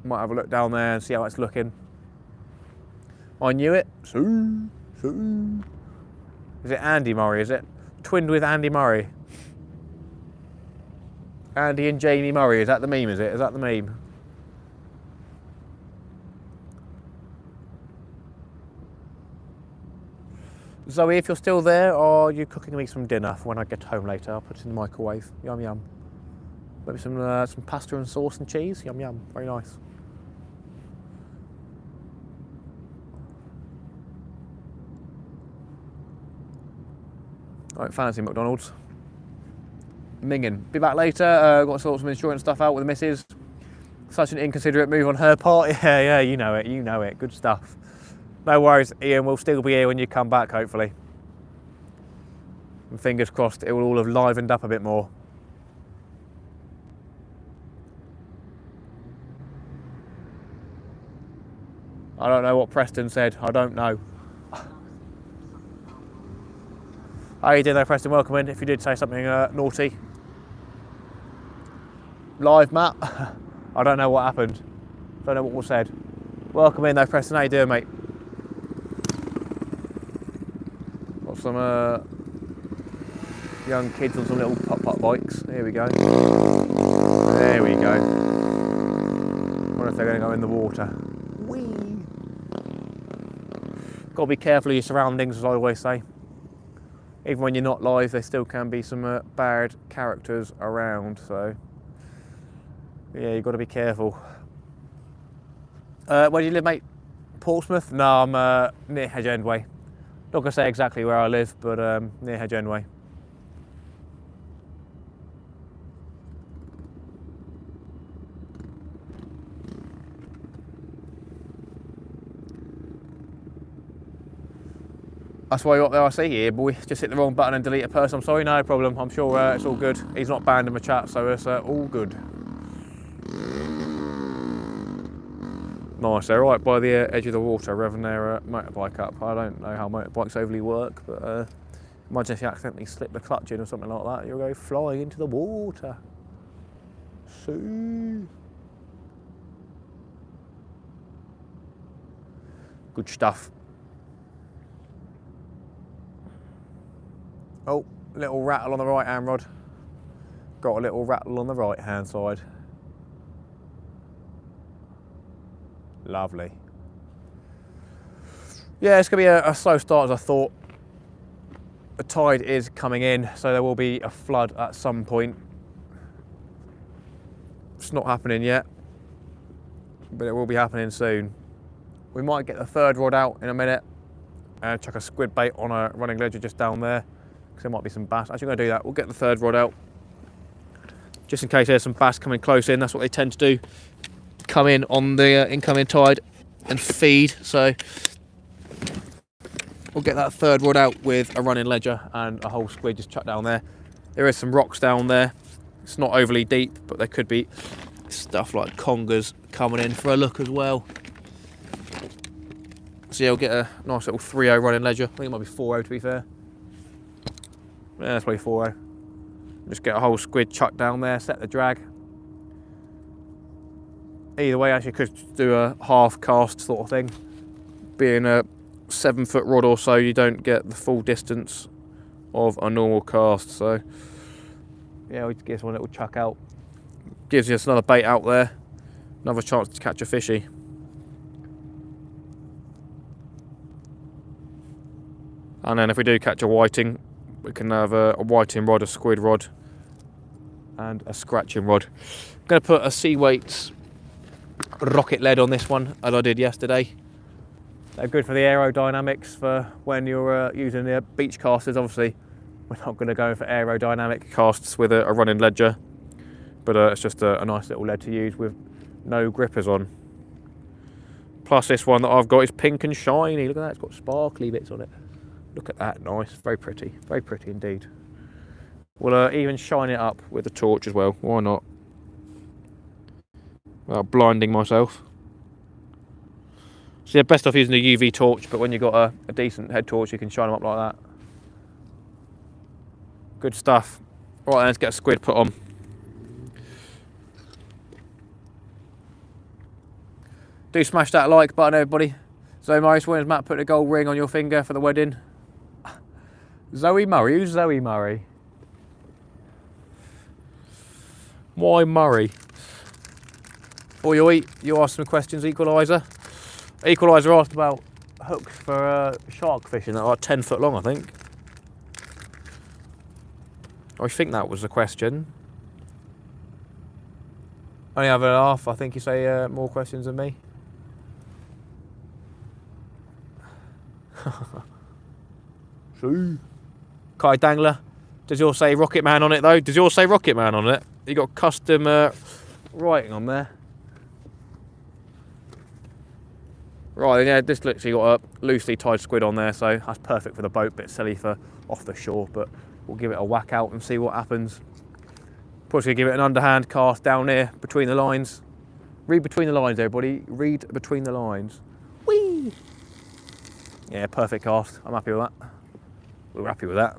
[SPEAKER 1] Might have a look down there and see how it's looking. I knew it. See. Is it Andy Murray, is it? Twinned with Andy Murray. Andy and Jamie Murray, is that the meme, is it? Is that the meme? Zoe, if you're still there, are you cooking me some dinner for when I get home later? I'll put it in the microwave. Yum yum. Maybe some pasta and sauce and cheese. Yum yum. Very nice. Right, fancy McDonald's. Minging. Be back later. Got to sort some insurance stuff out with the missus. Such an inconsiderate move on her part. Yeah, you know it. Good stuff. No worries, Ian, we'll still be here when you come back, hopefully. And fingers crossed it will all have livened up a bit more. I don't know what Preston said, I don't know. How you doing there, Preston? Welcome in. If you did say something naughty. Live, Matt? I don't know what happened. Don't know what was said. Welcome in though, Preston. How you doing, mate? Got some young kids on some little putt-putt bikes. Here we go. There we go. Wonder if they're going to go in the water. Whee! Got to be careful of your surroundings, as I always say. Even when you're not live, there still can be some bad characters around, so yeah, you've got to be careful. Where do you live, mate? Portsmouth? No, I'm near Hedge End Way. Not going to say exactly where I live, but near Hedge End Way. That's why you're up there, I see here, boy. Just hit the wrong button and delete a person. I'm sorry, no problem. I'm sure it's all good. He's not banned in the chat, so it's all good. Nice, they're right by the edge of the water, revving their motorbike up. I don't know how motorbikes overly work, but imagine if you accidentally slip the clutch in or something like that, you'll go flying into the water. See? Good stuff. Oh, little rattle on the right hand rod. Got a little rattle on the right hand side. Lovely. Yeah, it's going to be a slow start as I thought. The tide is coming in, so there will be a flood at some point. It's not happening yet, but it will be happening soon. We might get the third rod out in a minute and chuck a squid bait on a running ledger just down there, because there might be some bass. Actually, I'm going to do that. We'll get the third rod out just in case there's some bass coming close in. That's what they tend to do. Come in on the incoming tide and feed, so we'll get that third rod out with a running ledger and a whole squid just chucked down there. There is some rocks down there. It's not overly deep, but there could be stuff like congers coming in for a look as well. So yeah, we'll get a nice little 3.0 running ledger. I think it might be 4.0 to be fair. Yeah, that's probably 4.0. Just get a whole squid chucked down there, set the drag. Either way, actually could do a half cast sort of thing. Being a 7 foot rod or so, you don't get the full distance of a normal cast. So yeah, we give one little chuck out. Gives us another bait out there, another chance to catch a fishy. And then if we do catch a whiting, we can have a whiting rod, a squid rod, and a scratching rod. I'm going to put a sea weights rocket lead on this one, as I did yesterday. They're good for the aerodynamics for when you're using the beach casters. Obviously, we're not going to go for aerodynamic casts with a running ledger, but it's just a nice little lead to use with no grippers on. Plus this one that I've got is pink and shiny. Look at that, it's got sparkly bits on it. Look at that, nice, very pretty indeed. We'll even shine it up with a torch as well, why not? Without blinding myself. So yeah, best off using a UV torch, but when you've got a decent head torch, you can shine them up like that. Good stuff. Right then, let's get a squid put on. Do smash that like button, everybody. Zoe Murray, when is Matt putting a gold ring on your finger for the wedding? Zoe Murray? Who's Zoe Murray? Why Murray? Oi, oi, you asked some questions, Equaliser. Equaliser asked about hooks for shark fishing that are 10 foot long, I think. I think that was the question. Only have a laugh, I think you say more questions than me. See? Kai Dangler. Does yours say Rocket Man on it though? Does yours say Rocket Man on it? You got custom writing on there. Right, yeah, this literally got a loosely tied squid on there, so that's perfect for the boat, bit silly for off the shore, but we'll give it a whack out and see what happens. Probably gonna give it an underhand cast down here between the lines. Read between the lines, everybody. Read between the lines. Whee! Yeah, perfect cast. I'm happy with that. We're happy with that.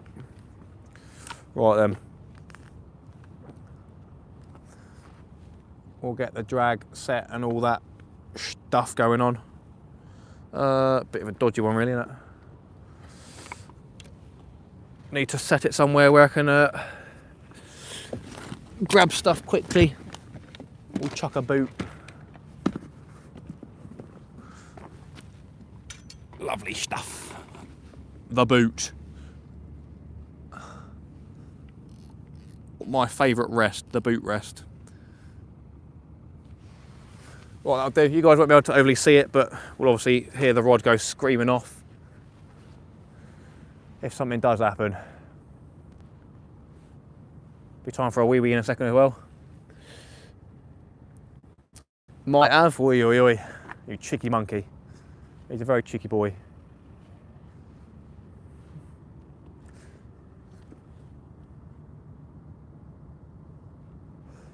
[SPEAKER 1] Right then. We'll get the drag set and all that stuff going on. Bit of a dodgy one really, isn't it? Need to set it somewhere where I can grab stuff quickly. We'll chuck a boot. Lovely stuff. The boot. My favourite rest, the boot rest. What I'll do, you guys won't be able to overly see it, but we'll obviously hear the rod go screaming off if something does happen. Be time for a wee wee in a second as well. Might have, oi oi oi, you cheeky monkey. He's a very cheeky boy.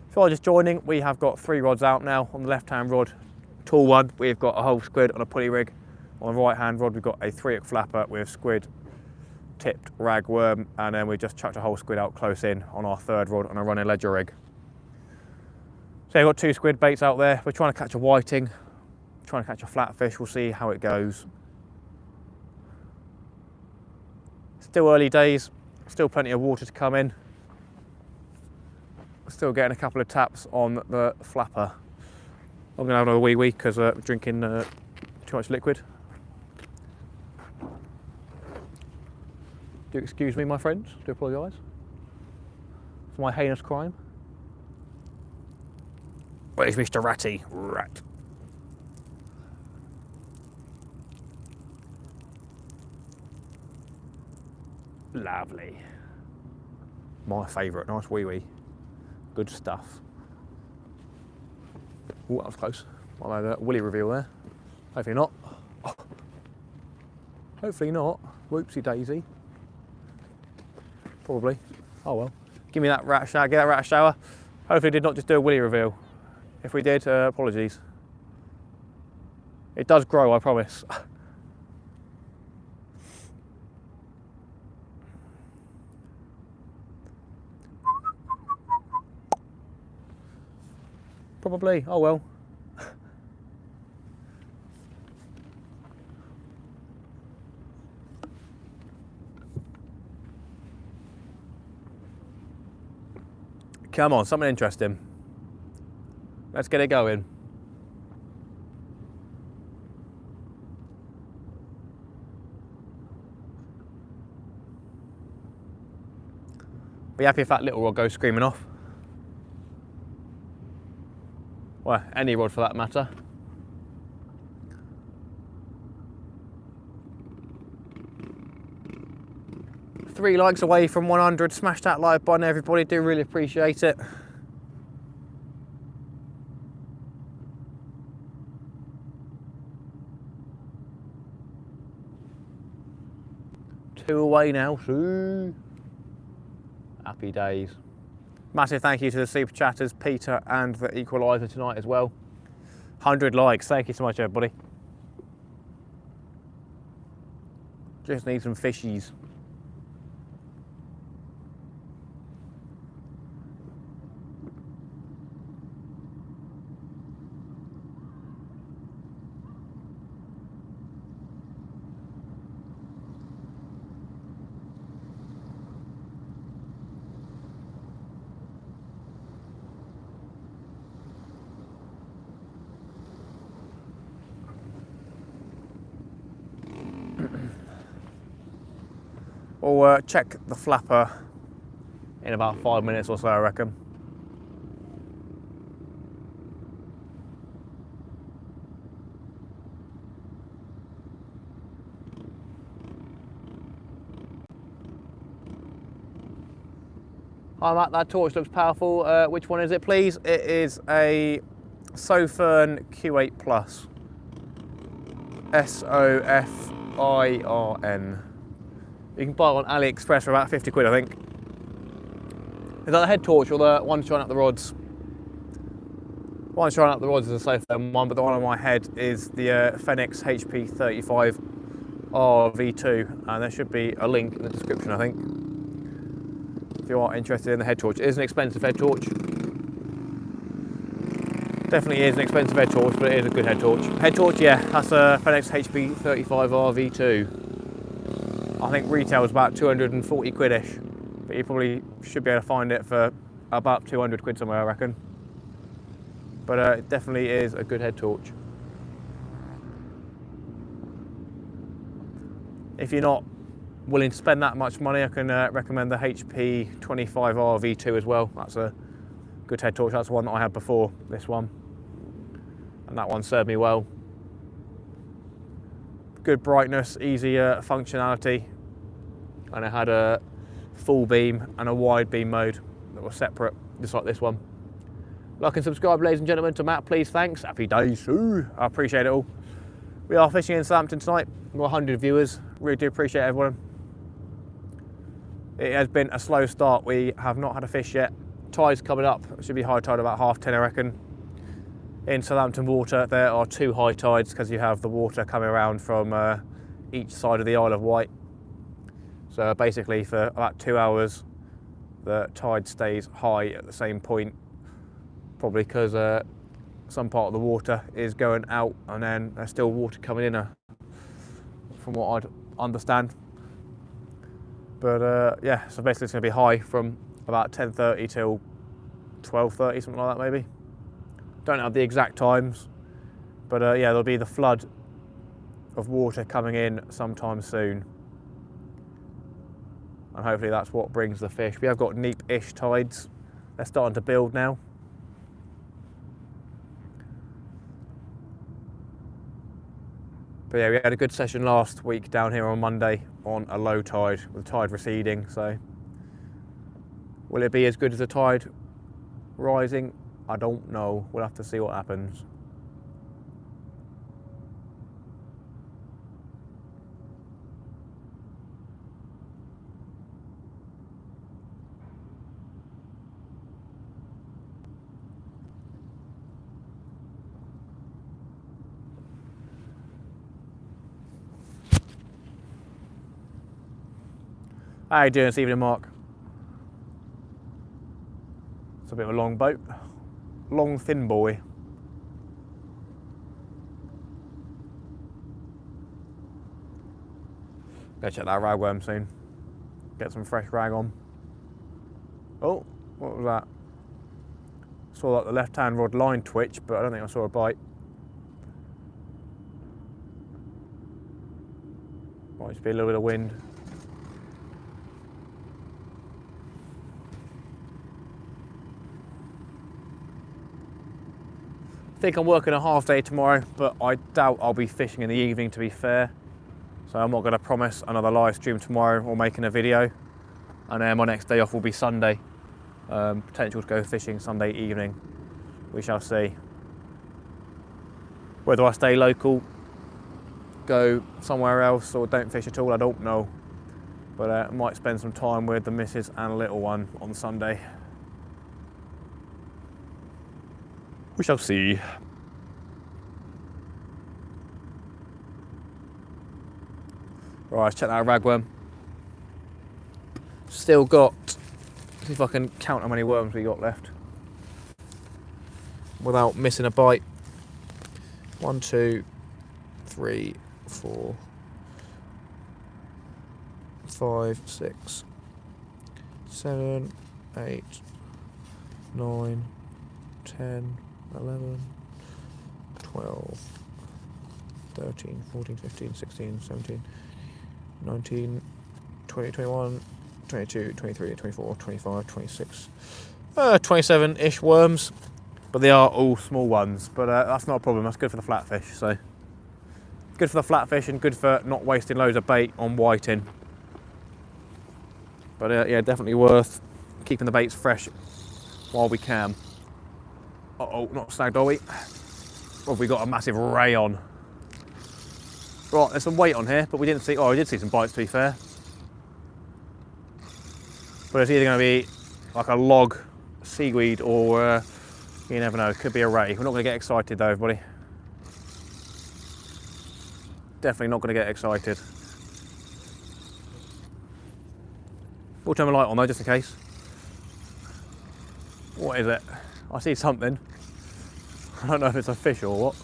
[SPEAKER 1] If you're just joining, we have got 3 rods out now. On the left-hand rod, tall one, we've got a whole squid on a pulley rig. On the right-hand rod, we've got a 3-hook flapper with squid, tipped ragworm, and then we just chucked a whole squid out close in on our 3rd rod on a running ledger rig. So we've got 2 squid baits out there. We're trying to catch a whiting, trying to catch a flatfish. We'll see how it goes. Still early days, still plenty of water to come in. Still getting a couple of taps on the flapper. I'm gonna have another wee wee because we're drinking too much liquid. Do excuse me, my friends. Do apologise for my heinous crime. Where's Mr. Ratty? Rat. Lovely. My favourite. Nice wee wee. Good stuff. Oh, that was close. Might have a willy reveal there. Hopefully not. Oh. Hopefully not. Whoopsie daisy. Probably. Oh well. Give me that rat shower. Get that rat shower. Hopefully it did not just do a willy reveal. If we did, apologies. It does grow, I promise. Probably, oh well. Come on, something interesting. Let's get it going. Be happy if that little rod goes screaming off. Well, any rod for that matter. Three likes away from 100. Smash that like button, everybody. Do really appreciate it. Two away now. Two. Happy days. Massive thank you to the super chatters, Peter and the equaliser tonight as well. 100 likes. Thank you so much, everybody. Just need some fishies. We'll check the flapper in about 5 minutes or so, I reckon. Hi Matt, that torch looks powerful. Which one is it, please? It is a Southampton Q8 Plus. Sofirin. You can buy it on AliExpress for about 50 quid, I think. Is that the head torch or the one shining up the rods? One shining up the rods is a Southampton one, but the one on my head is the Fenix HP35 RV2, and there should be a link in the description, I think, if you are interested in the head torch. It is an expensive head torch. Definitely is an expensive head torch, but it is a good head torch. Head torch, yeah, that's a Fenix HP35 RV2. I think retail is about 240 quid-ish, but you probably should be able to find it for about 200 quid somewhere, I reckon. But it definitely is a good head torch. If you're not willing to spend that much money, I can recommend the HP 25R V2 as well. That's a good head torch. That's the one that I had before this one, and that one served me well. Good brightness, easy functionality, and it had a full beam and a wide beam mode that were separate, just like this one. Like and subscribe, ladies and gentlemen, to Matt, please. Thanks. Happy days. Ooh, I appreciate it all. We are fishing in Southampton tonight. We've got 100 viewers. Really do appreciate everyone. It has been a slow start. We have not had a fish yet. Tide's coming up. It should be high tide about 10:30, I reckon. In Southampton water, there are two high tides because you have the water coming around from each side of the Isle of Wight. So basically for about 2 hours, the tide stays high at the same point, probably because some part of the water is going out and then there's still water coming in, from what I'd understand. But yeah, so basically it's going to be high from about 10:30 till 12:30, something like that maybe. Don't have the exact times, but yeah, there'll be the flood of water coming in sometime soon, and hopefully that's what brings the fish. We have got neap-ish tides. They're starting to build now. But yeah, we had a good session last week down here on Monday on a low tide, with the tide receding. So will it be as good as the tide rising? I don't know. We'll have to see what happens. How you doing this evening, Mark? It's a bit of a long boat. Long, thin boy. Gotta check that ragworm soon. Get some fresh rag on. Oh, what was that? Saw like the left-hand rod line twitch, but I don't think I saw a bite. Might just be a little bit of wind. I think I'm working a half day tomorrow, but I doubt I'll be fishing in the evening, to be fair. So I'm not going to promise another live stream tomorrow or making a video. And then my next day off will be Sunday. Potential to go fishing Sunday evening. We shall see. Whether I stay local, go somewhere else, or don't fish at all, I don't know. But I might spend some time with the missus and little one on Sunday. We shall see. Right, let's check that ragworm. Still got, see if I can count how many worms we got left without missing a bite. 1, 2, 3, 4, 5, 6, 7, 8, 9, 10, 11, 12, 13, 14, 15, 16, 17, 19, 20, 21, 22, 23, 24, 25, 26, 27-ish worms. But they are all small ones, but that's not a problem. That's good for the flatfish. So good for the flatfish and good for not wasting loads of bait on whiting. But yeah, definitely worth keeping the baits fresh while we can. Uh-oh, not snagged, are we? Or have we got a massive ray on? Right, there's some weight on here, but we didn't see, oh, we did see some bites, to be fair. But it's either going to be like a log, seaweed, or you never know, it could be a ray. We're not going to get excited though, everybody. Definitely not going to get excited. We'll turn the light on though, just in case. What is it? I see something. I don't know if it's a fish or what.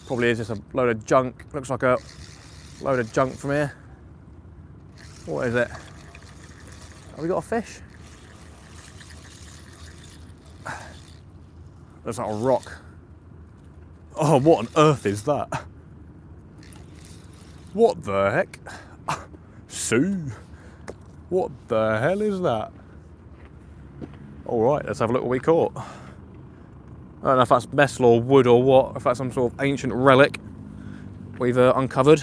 [SPEAKER 1] Probably is just a load of junk. Looks like a load of junk from here. What is it? Have we got a fish? Looks like a rock. Oh, what on earth is that? What the heck? Sue. What the hell is that? Alright, let's have a look what we caught. I don't know if that's Mayflower wood or what, if that's some sort of ancient relic we've uncovered.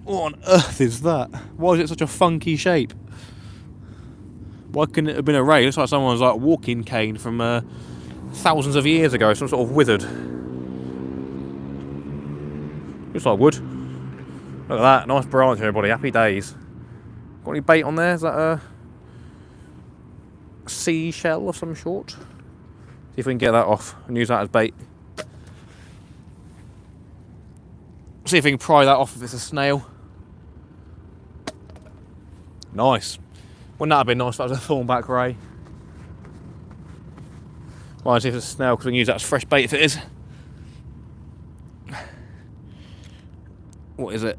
[SPEAKER 1] What on earth is that? Why is it such a funky shape? Why couldn't it have been a ray? It looks like someone's like walking cane from thousands of years ago, some sort of withered. Looks like wood. Look at that, nice branch everybody, happy days. Got any bait on there? Is that a seashell of some sort? See if we can get that off and use that as bait. See if we can pry that off if it's a snail. Nice. Wouldn't that have been nice if that was a thornback ray? Well, let's see if it's a snail because we can use that as fresh bait if it is. What is it?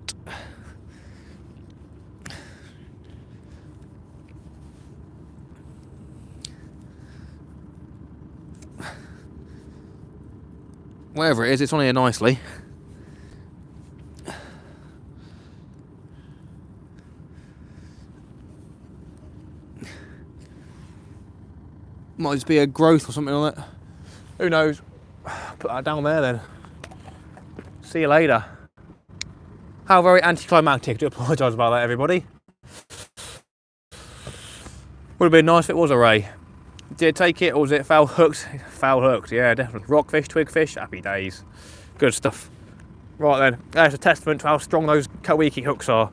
[SPEAKER 1] Wherever it is, it's on here nicely. Might just be a growth or something on it. Who knows? Put that down there then. See you later. How very anticlimactic. I do apologise about that, everybody. Would have been nice if it was a ray. Did it take it or was it foul hooked? Foul hooked, yeah, definitely. Rockfish, twigfish, happy days. Good stuff. Right then, that's a testament to how strong those Kawiki hooks are.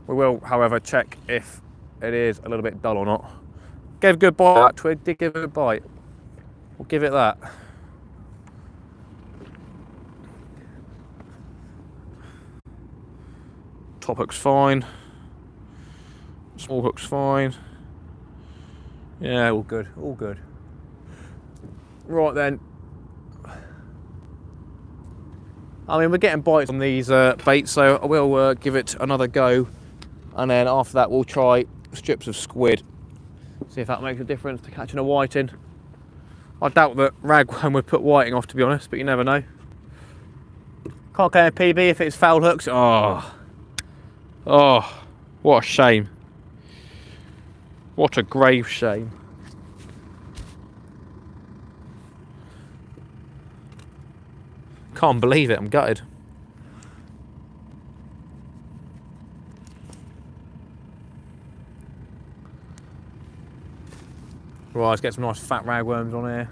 [SPEAKER 1] We will, however, check if it is a little bit dull or not. Gave a good bite, that twig did give it a good bite. We'll give it that. Top hook's fine. Small hook's fine. Yeah, all good, all good. Right then. I mean, we're getting bites on these baits, so I will give it another go And then after that we'll try strips of squid. See if that makes a difference to catching a whiting. I doubt that ragworm would put whiting off, to be honest, but you never know. Can't get a PB if it's foul hooks. Oh, what a shame. What a grave shame. Can't believe it, I'm gutted. Right, let's get some nice fat ragworms on here.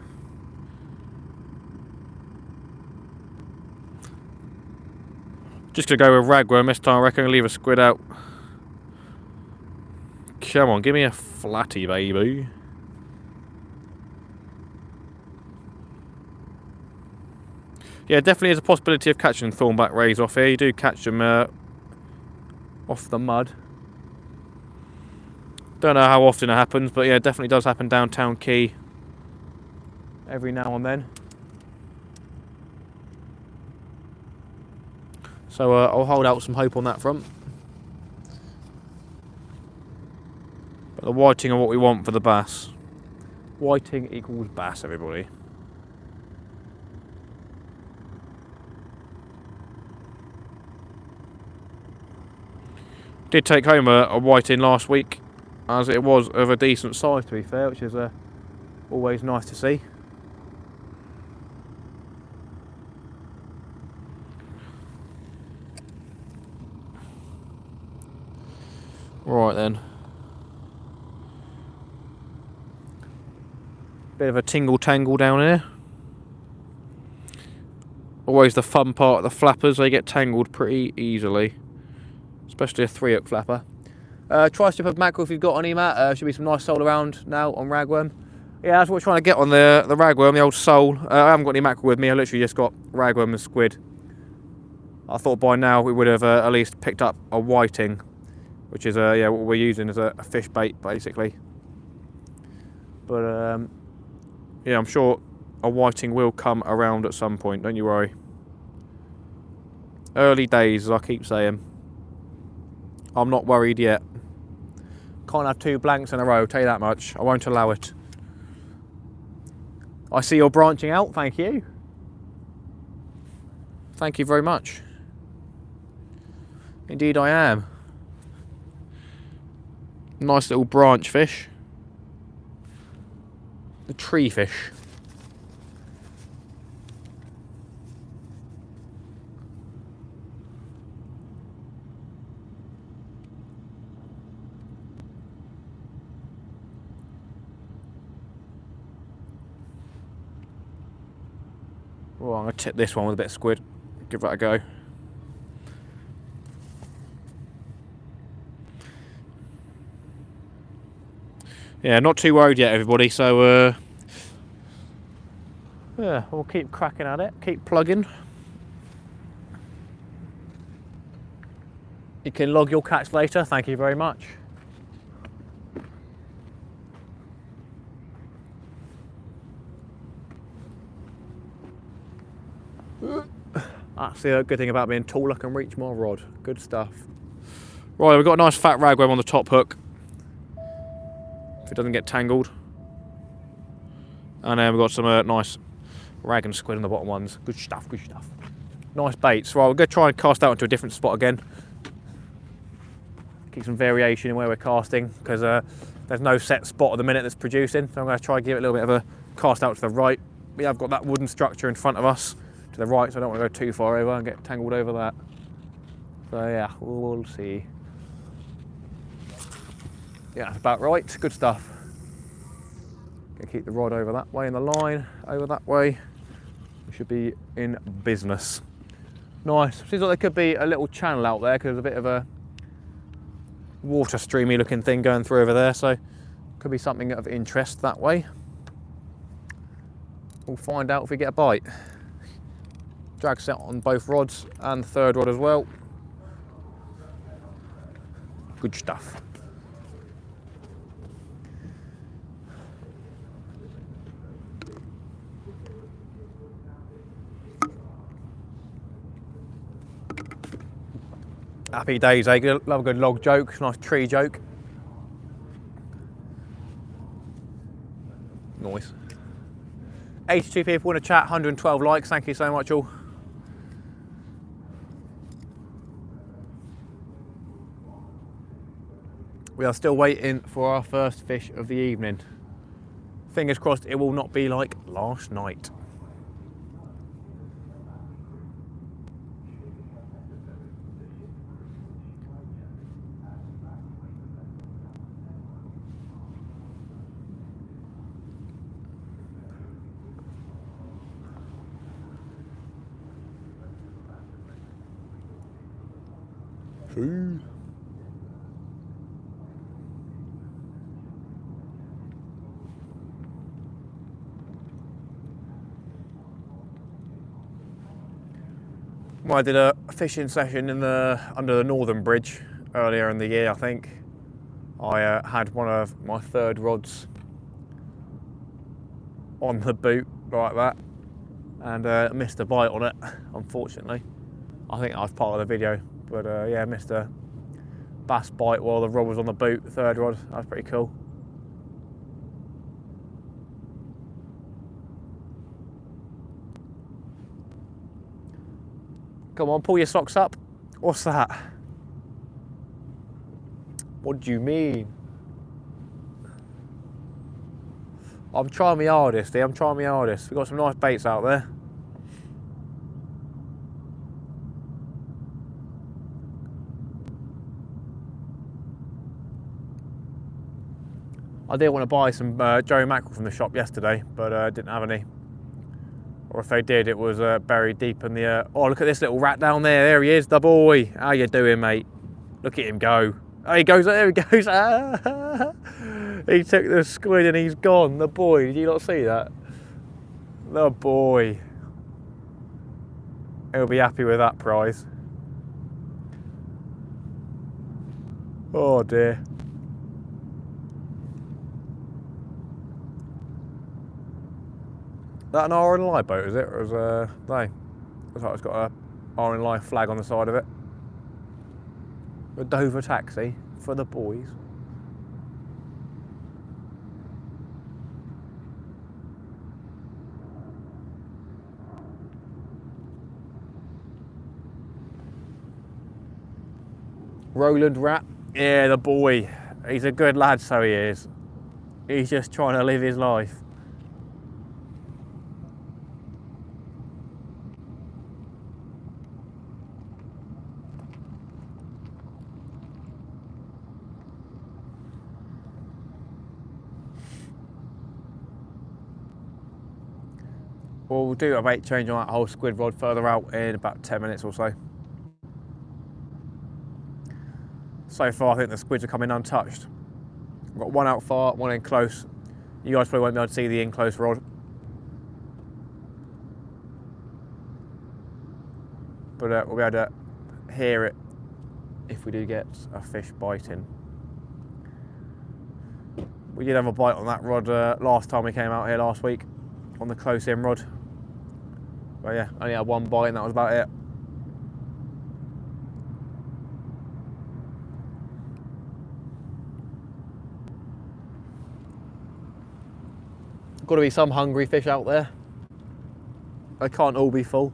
[SPEAKER 1] Just gonna go with ragworm this time. I reckon I'll leave a squid out. Come on, give me a flatty, baby. Yeah, definitely is a possibility of catching thornback rays off here. You do catch them off the mud. Don't know how often it happens, but yeah, it definitely does happen downtown Quay every now and then. So I'll hold out some hope on that front. But the whiting are what we want for the bass. Whiting equals bass, everybody. Did take home a whiting last week, as it was of a decent size, to be fair, which is always nice to see. Right then. Bit of a tingle tangle down here. Always the fun part of the flappers, they get tangled pretty easily. Especially a 3-hook flapper. Try strip of mackerel if you've got any, Matt. Should be some nice sole around now on ragworm. Yeah, that's what we're trying to get on the ragworm, the old sole. I haven't got any mackerel with me, I literally just got ragworm and squid. I thought by now we would have at least picked up a whiting, which is yeah, what we're using as a fish bait basically. But yeah, I'm sure a whiting will come around at some point, don't you worry. Early days, as I keep saying. I'm not worried yet. Can't have 2 blanks in a row, tell you that much. I won't allow it. I see you're branching out, thank you. Thank you very much. Indeed I am. Nice little branch fish. The tree fish. Well, I'm going to tip this one with a bit of squid. Give that a go. Yeah, not too worried yet, everybody. So, yeah, we'll keep cracking at it. Keep plugging. You can log your catch later. Thank you very much. That's the good thing about being tall, I can reach my rod. Good stuff. Right, we've got a nice fat ragworm on the top hook. If it doesn't get tangled. And then we've got some nice rag and squid on the bottom ones. Good stuff, good stuff. Nice baits. Right, we're going to try and cast out into a different spot again. Keep some variation in where we're casting, because there's no set spot at the minute that's producing. So I'm going to try and give it a little bit of a cast out to the right. We have got that wooden structure in front of us to the right, so I don't want to go too far over and get tangled over that. So yeah, we'll see. Yeah, that's about right. Good stuff. Gonna keep the rod over that way and the line over that way. We should be in business. Nice. Seems like there could be a little channel out there because there's a bit of a water streamy looking thing going through over there, so could be something of interest that way. We'll find out if we get a bite. Drag set on both rods and the third rod as well. Good stuff. Happy days, eh? Love a good log joke, nice tree joke. Nice. 82 people in the chat, 112 likes, thank you so much all. We are still waiting for our first fish of the evening. Fingers crossed it will not be like last night. Food. Well, I did a fishing session in under the Northern Bridge earlier in the year, I think. I had one of my third rods on the boot like that and missed a bite on it, unfortunately. I think that was part of the video, but yeah, missed a bass bite while the rod was on the boot, third rod. That was pretty cool. Come on, pull your socks up. What's that? What do you mean? I'm trying my hardest, I'm trying my hardest. We've got some nice baits out there. I did want to buy some Joey mackerel from the shop yesterday, but didn't have any. Or if they did, it was buried deep in the... Oh, look at this little rat down there. There he is, the boy. How you doing, mate? Look at him go. Oh, he goes, there he goes. He took the squid and he's gone. The boy, did you not see that? The boy. He'll be happy with that prize. Oh dear. That an RNLI boat, is it? Or is no? Looks like it's got a RNLI flag on the side of it. A Dover taxi for the boys. Roland Rat, yeah, the boy. He's a good lad, so he is. He's just trying to live his life. Well, we'll do a bait change on that whole squid rod further out in about 10 minutes or so. So far, I think the squids are coming untouched. I've got one out far, one in close. You guys probably won't be able to see the in close rod. But we'll be able to hear it if we do get a fish biting. We did have a bite on that rod last time we came out here last week, on the close in rod. But yeah, only had one bite and that was about it. Got to be some hungry fish out there. They can't all be full.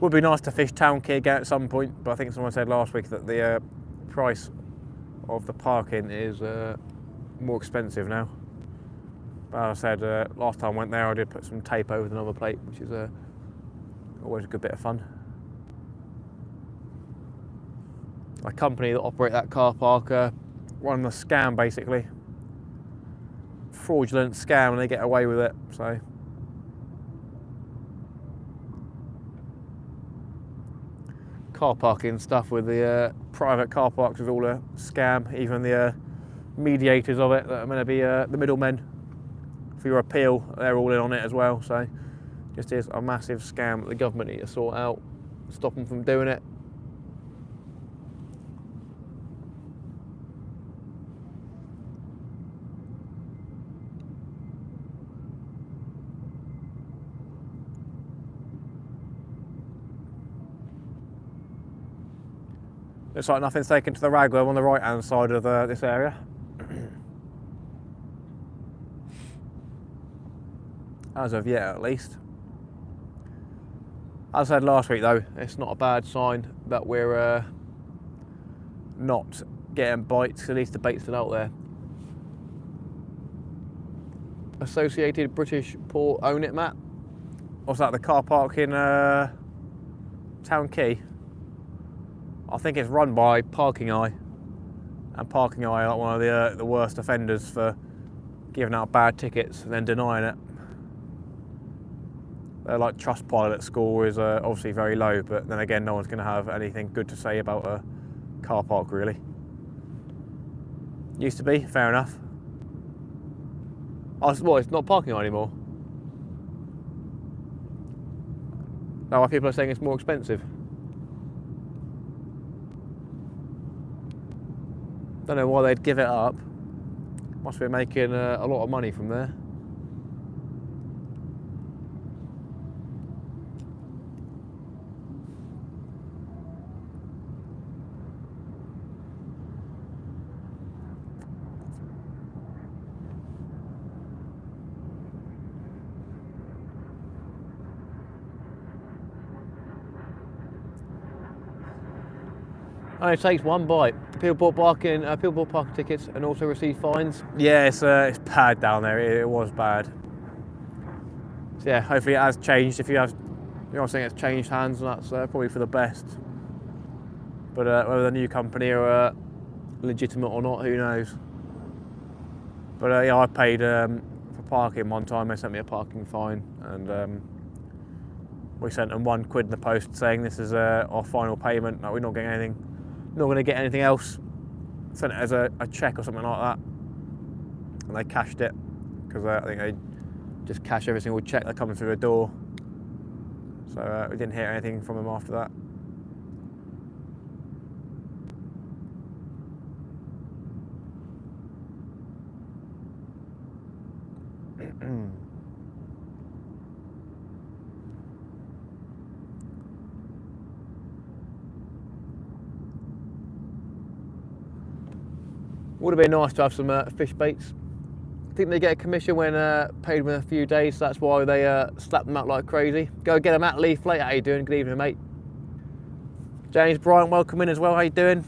[SPEAKER 1] Would be nice to fish Town Key again at some point, but I think someone said last week that the price of the parking is more expensive now. But as I said, last time I went there I did put some tape over the number plate, which is always a good bit of fun. A company that operate that car park run a scam basically. Fraudulent scam, and they get away with it, so. Car parking stuff with the private car parks is all a scam, even the mediators of it that are meant to be the middlemen for your appeal, they're all in on it as well, so just is a massive scam that the government need to sort out, stop them from doing it. Looks like nothing's taken to the ragworm on the right hand side of this area. As of yet, at least. As I said last week though, it's not a bad sign that we're not getting bites, at least the bait's still out there. Associated British Port Own It, Matt. What's that, the car park in Town Quay? I think it's run by Parking Eye. And Parking Eye are like one of the worst offenders for giving out bad tickets and then denying it. Their like Trustpilot score is obviously very low, but then again, no one's going to have anything good to say about a car park, really. Used to be, fair enough. Oh, what, it's not Parking Eye anymore? Now, why people are saying it's more expensive? Don't know why they'd give it up. Must be making a lot of money from there. Only takes one bite. People bought parking tickets and also receive fines. Yeah, it's bad down there. It was bad. So yeah, hopefully it has changed. If you're saying it's changed hands, and that's probably for the best. But whether the new company are legitimate or not, who knows? But yeah, I paid for parking one time. They sent me a parking fine, and we sent them £1 in the post saying this is our final payment. No, we're not getting anything. Not going to get anything else. Sent it as a cheque or something like that, and they cashed it because I think they just cash every single cheque that comes through the door. So we didn't hear anything from them after that. Would have been nice to have some fish baits. I think they get a commission when paid within a few days, so that's why they slap them out like crazy. Go get them at Leaf Late. How you doing? Good evening, mate. James Bryant, welcome in as well. How you doing?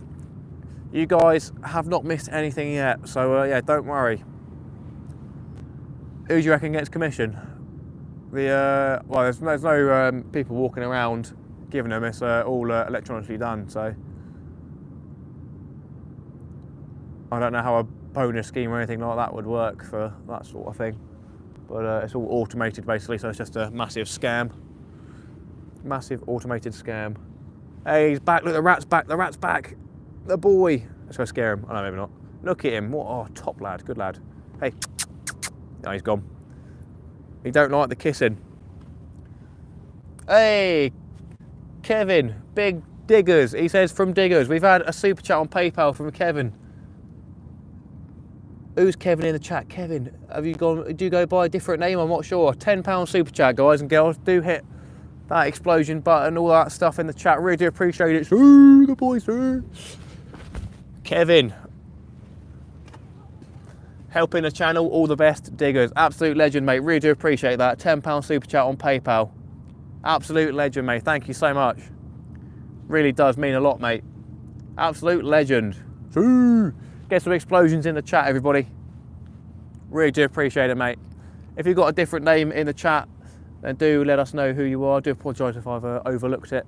[SPEAKER 1] You guys have not missed anything yet, so yeah, don't worry. Who do you reckon gets commission? Well, there's no people walking around giving them. It's all electronically done, so. I don't know how a bonus scheme or anything like that would work for that sort of thing. But it's all automated basically, so it's just a massive scam. Massive automated scam. Hey, he's back, look, the rat's back, the boy. Let's go scare him. Oh no, maybe not. Look at him, what, oh, top lad, good lad. Hey, no, he's gone. He don't like the kissing. Hey, Kevin, Big Diggers, he says from Diggers. We've had a super chat on PayPal from Kevin. Who's Kevin in the chat? Kevin, do you go by a different name? I'm not sure. £10 super chat, guys and girls. Do hit that explosion button, all that stuff in the chat. Really do appreciate it. Ooh, the boys, ooh. Kevin, helping the channel, all the best, Diggers. Absolute legend, mate. Really do appreciate that. £10 super chat on PayPal. Absolute legend, mate. Thank you so much. Really does mean a lot, mate. Absolute legend. Ooh. Get some explosions in the chat, everybody. Really do appreciate it, mate. If you've got a different name in the chat, then do let us know who you are. I do apologise if I've overlooked it,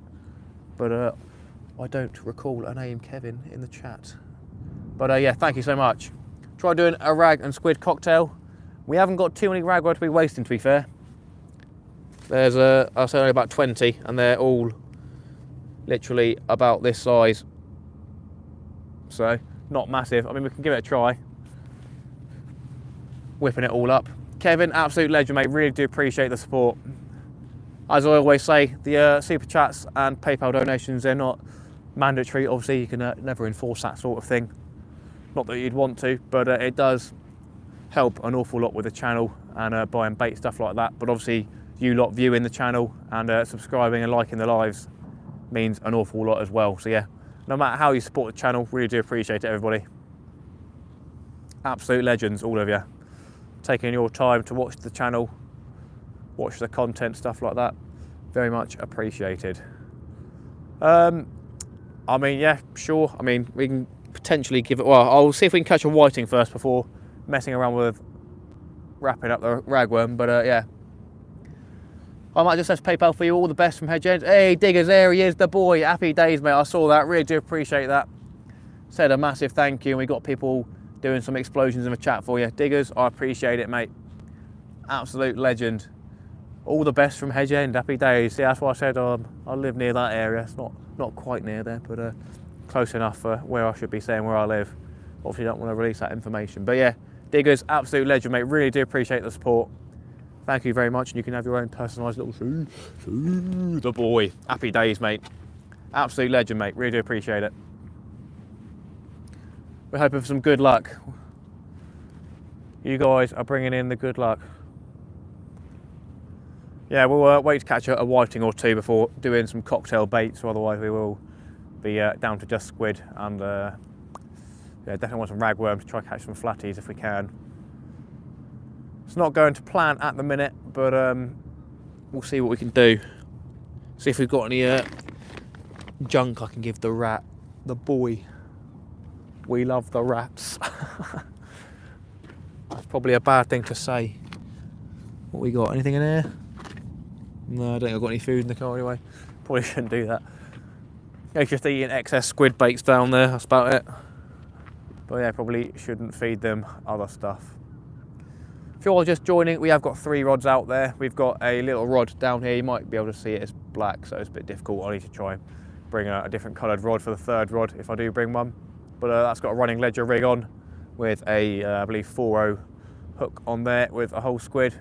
[SPEAKER 1] but I don't recall a name Kevin in the chat. But yeah, thank you so much. Try doing a rag and squid cocktail. We haven't got too many ragweed to be wasting, to be fair. There's I'll say only about 20, and they're all literally about this size. So. Not massive. I mean, we can give it a try. Whipping it all up. Kevin, absolute legend, mate. Really do appreciate the support. As I always say, the super chats and PayPal donations, they're not mandatory. Obviously, you can never enforce that sort of thing. Not that you'd want to, but it does help an awful lot with the channel and buying bait, stuff like that. But obviously, you lot viewing the channel and subscribing and liking the lives means an awful lot as well. So yeah, No matter how you support the channel, really do appreciate it, everybody. Absolute legends, all of you. Taking your time to watch the channel, watch the content, stuff like that. Very much appreciated. I mean, yeah, sure. I mean, we can potentially give it, well, I'll see if we can catch a whiting first before messing around with wrapping up the ragworm, but yeah. I might just have to PayPal for you. All the best from Hedge End. Hey, Diggers, there he is, the boy. Happy days, mate. I saw that. Really do appreciate that. Said a massive thank you, and we got people doing some explosions in the chat for you. Diggers, I appreciate it, mate. Absolute legend. All the best from Hedge End. Happy days. Yeah, that's why I said I live near that area. It's not quite near there, but close enough for where I should be saying where I live. Obviously, don't want to release that information. But yeah, Diggers, absolute legend, mate. Really do appreciate the support. Thank you very much, and you can have your own personalised little shoe. The boy. Happy days, mate. Absolute legend, mate. Really do appreciate it. We're hoping for some good luck. You guys are bringing in the good luck. Yeah, we'll wait to catch a whiting or two before doing some cocktail baits, or otherwise we will be down to just squid, and yeah, definitely want some ragworm to try and catch some flatties if we can. It's not going to plan at the minute, but we'll see what we can do. See if we've got any junk I can give the rat, the boy. We love the rats. That's probably a bad thing to say. What we got? Anything in here? No, I don't think I've got any food in the car anyway. Probably shouldn't do that. Yeah, just eating excess squid baits down there, that's about it. But yeah, probably shouldn't feed them other stuff. If you're just joining, we have got 3 rods out there. We've got a little rod down here. You might be able to see it, it's black, so it's a bit difficult. I need to try and bring a different coloured rod for the 3rd rod if I do bring one. But that's got a running ledger rig on with a, I believe, 4.0 hook on there with a whole squid.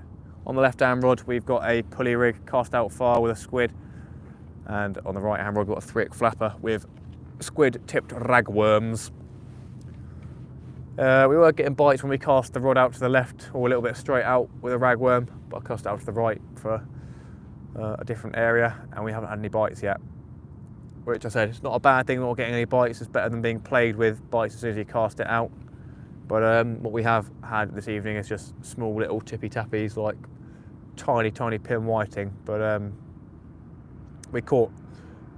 [SPEAKER 1] On the left-hand rod, we've got a pulley rig cast out far with a squid. And on the right-hand rod, we've got a 3-hook flapper with squid-tipped ragworms. We were getting bites when we cast the rod out to the left or a little bit straight out with a ragworm, but I cast it out to the right for a different area, and we haven't had any bites yet. Which I said, it's not a bad thing not getting any bites. It's better than being plagued with bites as soon as you cast it out. But what we have had this evening is just small little tippy tappies, like tiny pin whiting. But we caught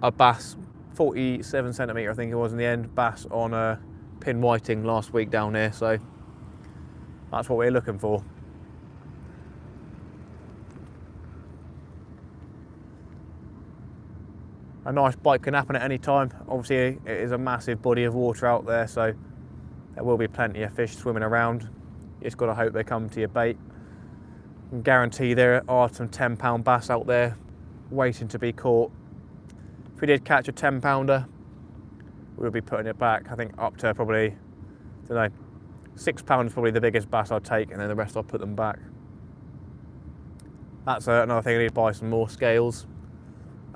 [SPEAKER 1] a bass, 47 centimetre I think it was in the end, bass on a pin whiting last week down here, so that's what we're looking for. A nice bite can happen at any time. Obviously it is a massive body of water out there, so there will be plenty of fish swimming around. You just got to hope they come to your bait. I can guarantee there are some 10-pound bass out there waiting to be caught. If we did catch a 10-pounder, we'll be putting it back, I think up to probably, I don't know, 6 pounds probably the biggest bass I'll take, and then the rest I'll put them back. That's another thing, I need to buy some more scales,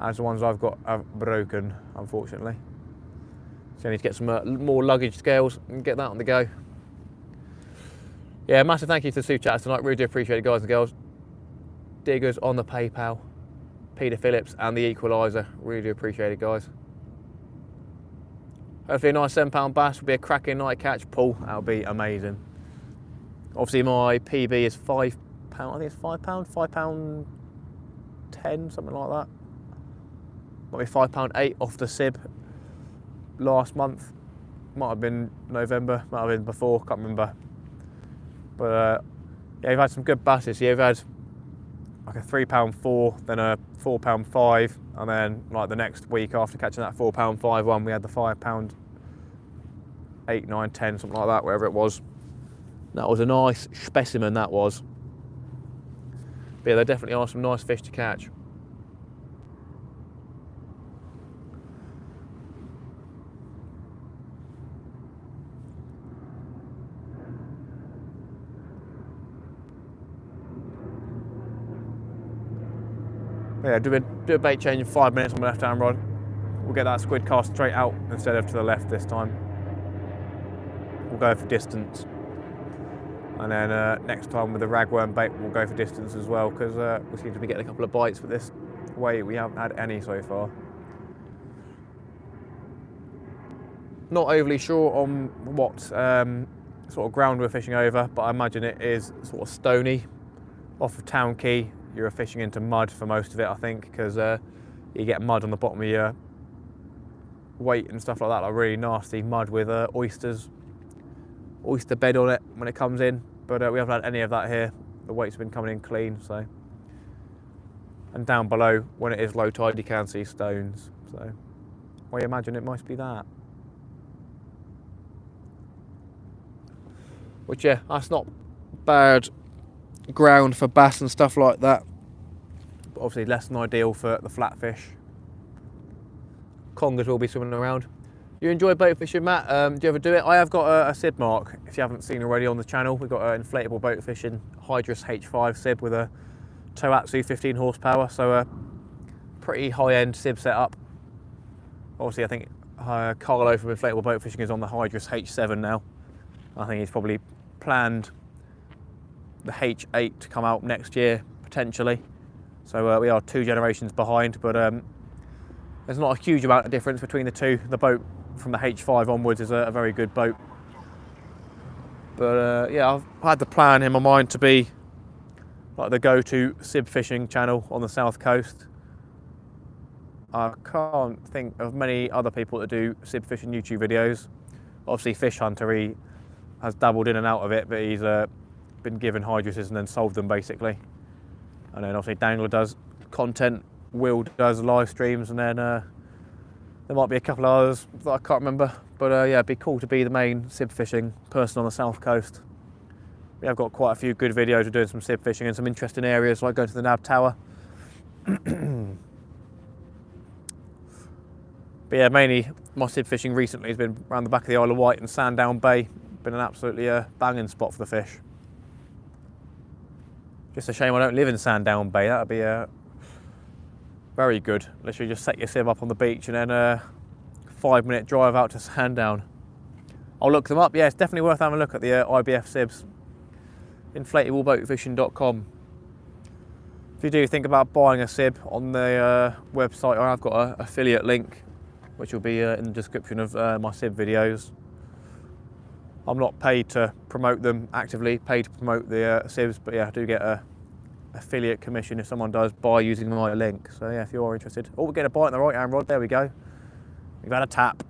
[SPEAKER 1] as the ones I've got are broken, unfortunately. So I need to get some more luggage scales and get that on the go. Yeah, massive thank you to the super chatters tonight, really do appreciate it, guys and girls. Diggers on the PayPal, Peter Phillips and the Equaliser, really do appreciate it, guys. Hopefully a nice 7-pound bass will be a cracking night catch. Pull, that'll be amazing. Obviously my PB is £5, I think it's £5, £5.10, something like that. Might be £5.8 off the SIB last month. Might have been November, might have been before, can't remember. But yeah, we've had some good basses here. We've had like a £3.4, then a £4.5, and then like the next week after catching that £4.5 one, we had the £5.8, 9, 10, something like that, wherever it was. That was a nice specimen, that was. But yeah, there definitely are some nice fish to catch. Yeah, do a bait change in 5 minutes on the left-hand rod. We'll get that squid cast straight out instead of to the left this time. We'll go for distance. And then next time with the ragworm bait, we'll go for distance as well, because we seem to be getting a couple of bites, but this way we haven't had any so far. Not overly sure on what sort of ground we're fishing over, but I imagine it is sort of stony. Off of Town Quay, you're fishing into mud for most of it, I think, because you get mud on the bottom of your weight and stuff like that, like really nasty mud with oyster bed on it when it comes in. But we haven't had any of that here. The weight's been coming in clean, so. And down below, when it is low tide, you can see stones. So I imagine it must be that. Which, yeah, that's not bad ground for bass and stuff like that. But obviously less than ideal for the flatfish. Congers will be swimming around. You enjoy boat fishing, Matt? Do you ever do it? I have got a Sib mark, if you haven't seen already on the channel. We've got an inflatable boat fishing Hydrus H5 Sib with a Tohatsu 15 horsepower, so a pretty high-end Sib setup. Obviously, I think Carlo from Inflatable Boat Fishing is on the Hydrus H7 now. I think he's probably planned the H8 to come out next year, potentially. So we are 2 generations behind, but there's not a huge amount of difference between the two. The boat from the H5 onwards is a very good boat. But yeah, I've had the plan in my mind to be like the go-to Sib fishing channel on the south coast. I can't think of many other people that do Sib fishing YouTube videos. Obviously Fish Hunter, he has dabbled in and out of it, but he's been given Hydruses and then sold them basically. And then obviously Dangler does content, Will does live streams, and then there might be a couple of others that I can't remember. But yeah, it'd be cool to be the main Sib fishing person on the south coast. We have got quite a few good videos of doing some Sib fishing in some interesting areas, like going to the Nab Tower. But yeah, mainly my Sib fishing recently has been around the back of the Isle of Wight and Sandown Bay. Been an absolutely banging spot for the fish. Just a shame I don't live in Sandown Bay. That would be very good. Literally just set your Sib up on the beach and then 5-minute drive out to Sandown. I'll look them up. Yeah, it's definitely worth having a look at the IBF Sibs. Inflatableboatfishing.com. If you do think about buying a Sib on the website, I've got an affiliate link, which will be in the description of my Sib videos. I'm not paid to promote them actively, paid to promote the Sibs, but yeah, I do get a affiliate commission if someone does buy using my link. So yeah, if you are interested. Oh, we're getting a bite on the right hand rod, there we go. We've had a tap.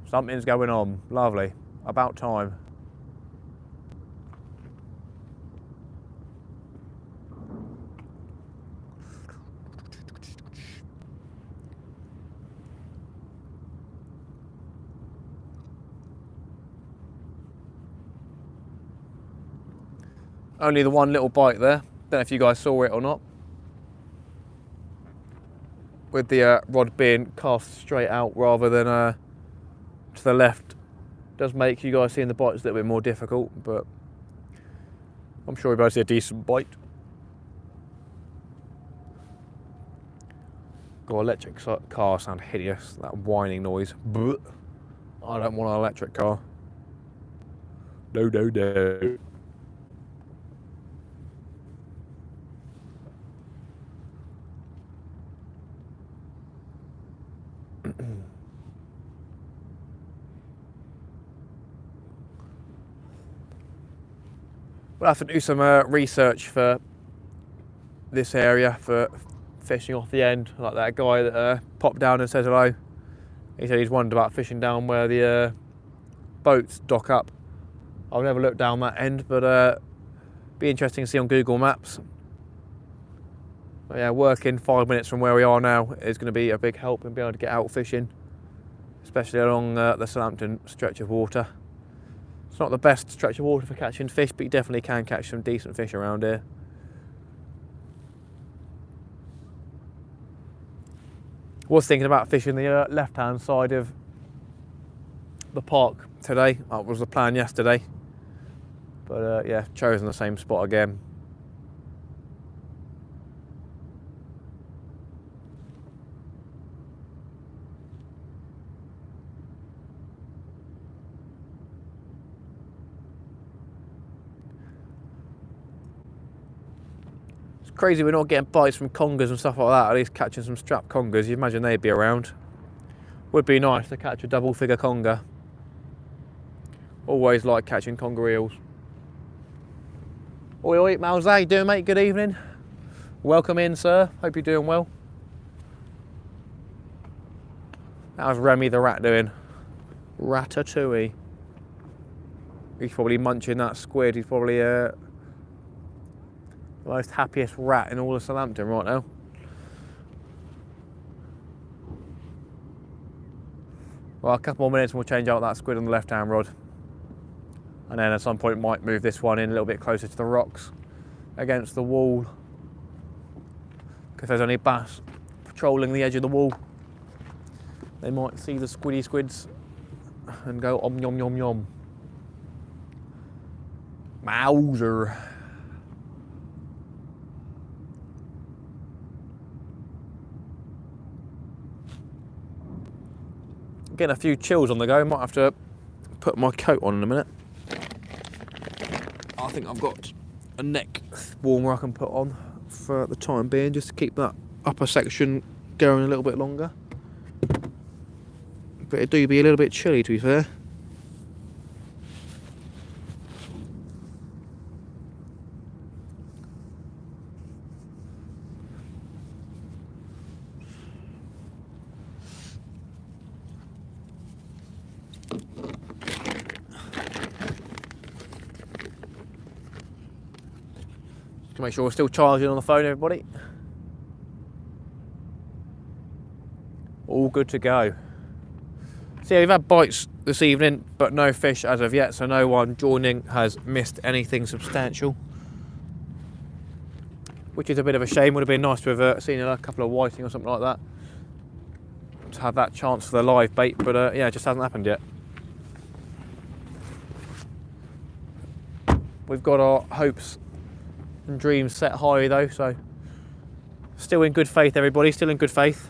[SPEAKER 1] Something's going on, lovely, about time. Only the one little bite there. Don't know if you guys saw it or not. With the rod being cast straight out rather than to the left, does make you guys seeing the bites a little bit more difficult, but I'm sure you guys see a decent bite. God, electric car sound hideous. That whining noise. Blech. I don't want an electric car. No, no, no. We'll have to do some research for this area for fishing off the end, like that guy that popped down and said hello. He said he's wondered about fishing down where the boats dock up. I've never looked down that end, but be interesting to see on Google Maps. But yeah, working 5 minutes from where we are now is going to be a big help in being able to get out fishing, especially along the Southampton stretch of water. It's not the best stretch of water for catching fish, but you definitely can catch some decent fish around here. Was thinking about fishing the left-hand side of the park today. That was the plan yesterday. But yeah, chosen the same spot again. Crazy we're not getting bites from congers and stuff like that, at least catching some strap congers. You imagine they'd be around. Would be nice to catch a double figure conger. Always like catching conger eels. Oi oi, Miles, how you doing, mate? Good evening. Welcome in, sir. Hope you're doing well. How's Remy the rat doing? Ratatouille. He's probably munching that squid. He's probably the most happiest rat in all of Southampton right now. Well, a couple more minutes and we'll change out that squid on the left-hand rod. And then at some point might move this one in a little bit closer to the rocks against the wall. Because there's only bass patrolling the edge of the wall. They might see the squiddy squids and go om yom yom yom. Mauser. Getting a few chills on the go. Might have to put my coat on in a minute. I think I've got a neck warmer I can put on for the time being, just to keep that upper section going a little bit longer. But it do be a little bit chilly, to be fair. To make sure we're still charging on the phone, everybody. All good to go. So yeah, we've had bites this evening, but no fish as of yet, so no one joining has missed anything substantial. Which is a bit of a shame. Would have been nice to have seen a couple of whiting or something like that, to have that chance for the live bait, but yeah, it just hasn't happened yet. We've got our hopes and dreams set high though, so still in good faith, everybody, still in good faith.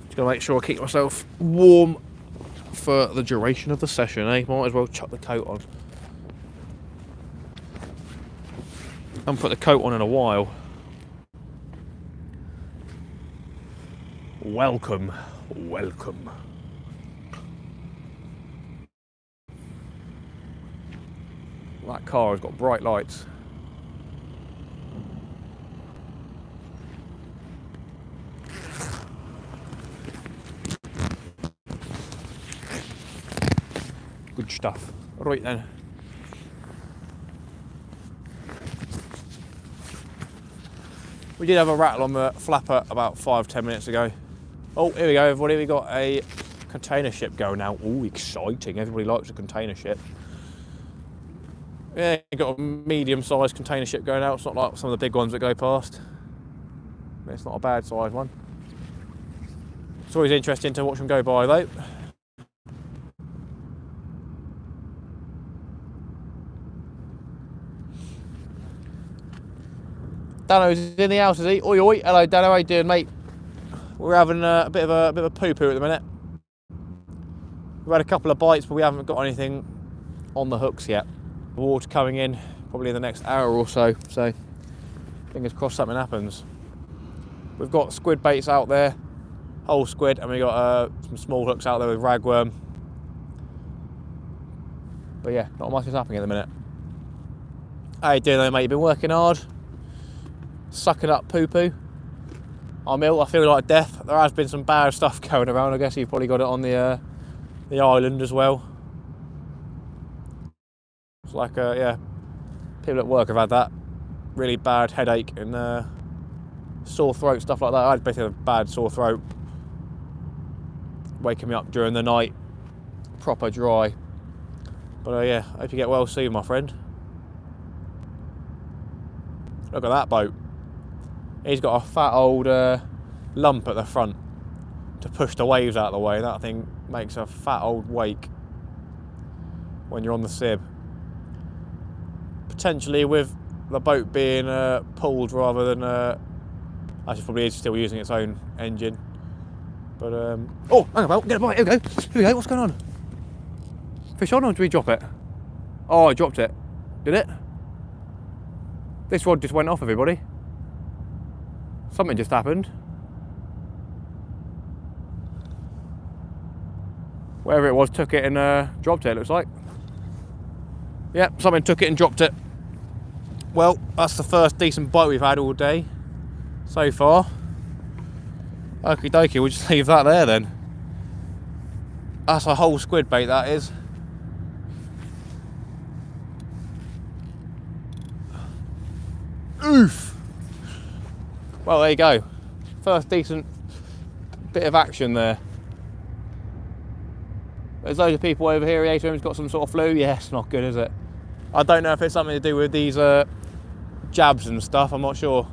[SPEAKER 1] Just gotta make sure I keep myself warm for the duration of the session, eh? Might as well chuck the coat on. I haven't put the coat on in a while. Welcome, welcome. That car has got bright lights. Good stuff. Right then. We did have a rattle on the flapper about 5-10 minutes ago. Oh, here we go, everybody. We got a container ship going now. Oh, exciting. Everybody likes a container ship. Yeah, you've got a medium-sized container ship going out. It's not like some of the big ones that go past. It's not a bad sized one. It's always interesting to watch them go by though. Dano's in the house, is he? Oi oi, hello Dano, how you doing, mate? We're having a bit of a poo-poo at the minute. We've had a couple of bites, but we haven't got anything on the hooks yet. Water coming in probably in the next hour or so, so fingers crossed something happens. We've got squid baits out there, whole squid, and we got some small hooks out there with ragworm. But yeah, not much is happening at the minute. How you doing though, mate? You been working hard? Sucking up poo-poo? I'm ill, I feel like death. There has been some bad stuff going around. I guess you've probably got it on the island as well. It's like, yeah, people at work have had that really bad headache and sore throat, stuff like that. I had basically a bad sore throat, waking me up during the night, proper dry. But yeah, hope you get well soon, my friend. Look at that boat. He's got a fat old lump at the front to push the waves out of the way. That thing makes a fat old wake when you're on the sib. Potentially with the boat being pulled rather than actually probably is still using its own engine. But oh, hang about, get a bite. Here we go. What's going on? Fish on, or did we drop it? Oh, I dropped it. Did it? This rod just went off, everybody. Something just happened. Wherever it was took it and dropped it, it looks like. Yep, something took it and dropped it. Well, that's the first decent bite we've had all day so far. Okie dokie, we'll just leave that there then. That's a whole squid bait, that is. Oof! Well, there you go. First decent bit of action there. There's loads of people over here, who's got some sort of flu. Yeah, it's not good, is it? I don't know if it's something to do with these jabs and stuff, I'm not sure.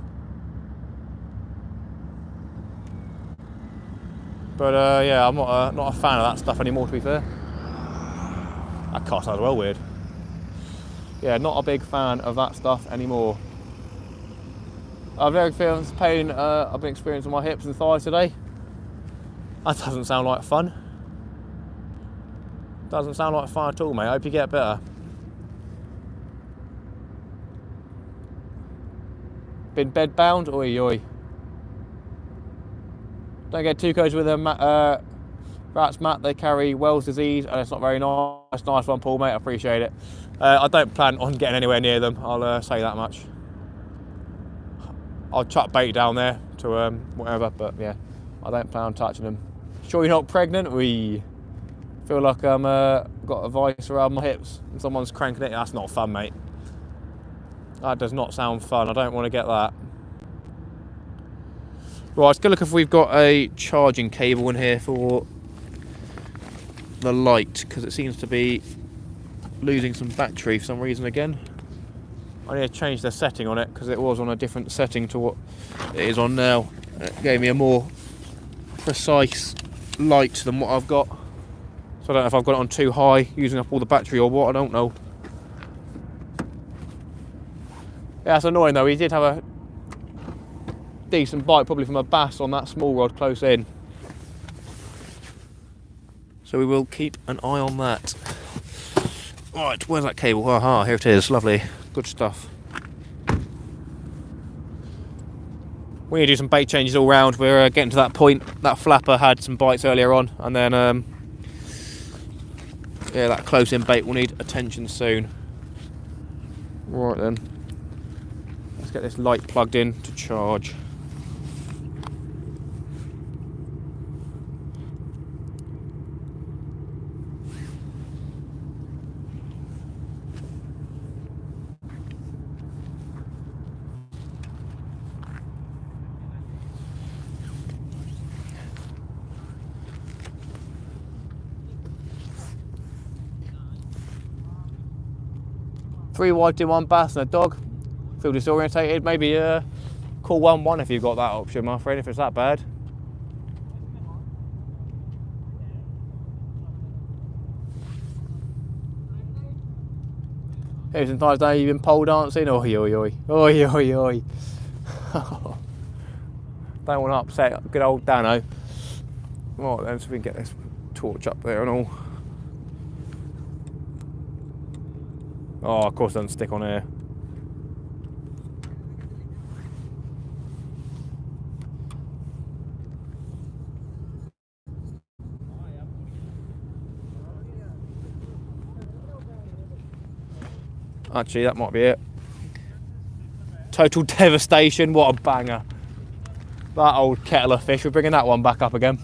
[SPEAKER 1] But yeah, I'm not a fan of that stuff anymore, to be fair. That cast sounds well weird. Yeah, not a big fan of that stuff anymore. I've very feeling pain I've been experiencing on my hips and thighs today. That doesn't sound like fun. Doesn't sound like fun at all, mate. I hope you get better. Been bed bound? Oi, oi. Don't get too close with them rats, Matt. They carry Wells disease and it's not very nice. Nice one, Paul, mate. I appreciate it. I don't plan on getting anywhere near them. I'll say that much. I'll chuck bait down there to whatever, but yeah, I don't plan on touching them. Sure you're not pregnant? We feel like I'm got a vice around my hips and someone's cranking it. That's not fun, mate. That does not sound fun. I don't want to get that. Right, let's go look if we've got a charging cable in here for the light, because it seems to be losing some battery for some reason again. I need to change the setting on it because it was on a different setting to what it is on now. It gave me a more precise light than what I've got. So I don't know if I've got it on too high, using up all the battery or what, I don't know. Yeah, it's annoying though. He did have a decent bite, probably from a bass on that small rod close in. So we will keep an eye on that. Right, where's that cable? Aha, here it is, lovely. Good stuff. We need to do some bait changes all round. We're getting to that point. That flapper had some bites earlier on, and then yeah, that close-in bait will need attention soon. Right then, let's get this light plugged in to charge. Three whiting, one bass and a dog. Feel disorientated, maybe call 1-1 if you've got that option, my friend, if it's that bad. Here's sometimes now you've been pole dancing. Oi, oi, oi. Oi, oi, oi. Don't want to upset good old Dano. Right then, so we can get this torch up there and all. Oh, of course it doesn't stick on here. Actually, that might be it. Total devastation, what a banger. That old kettle of fish, we're bringing that one back up again.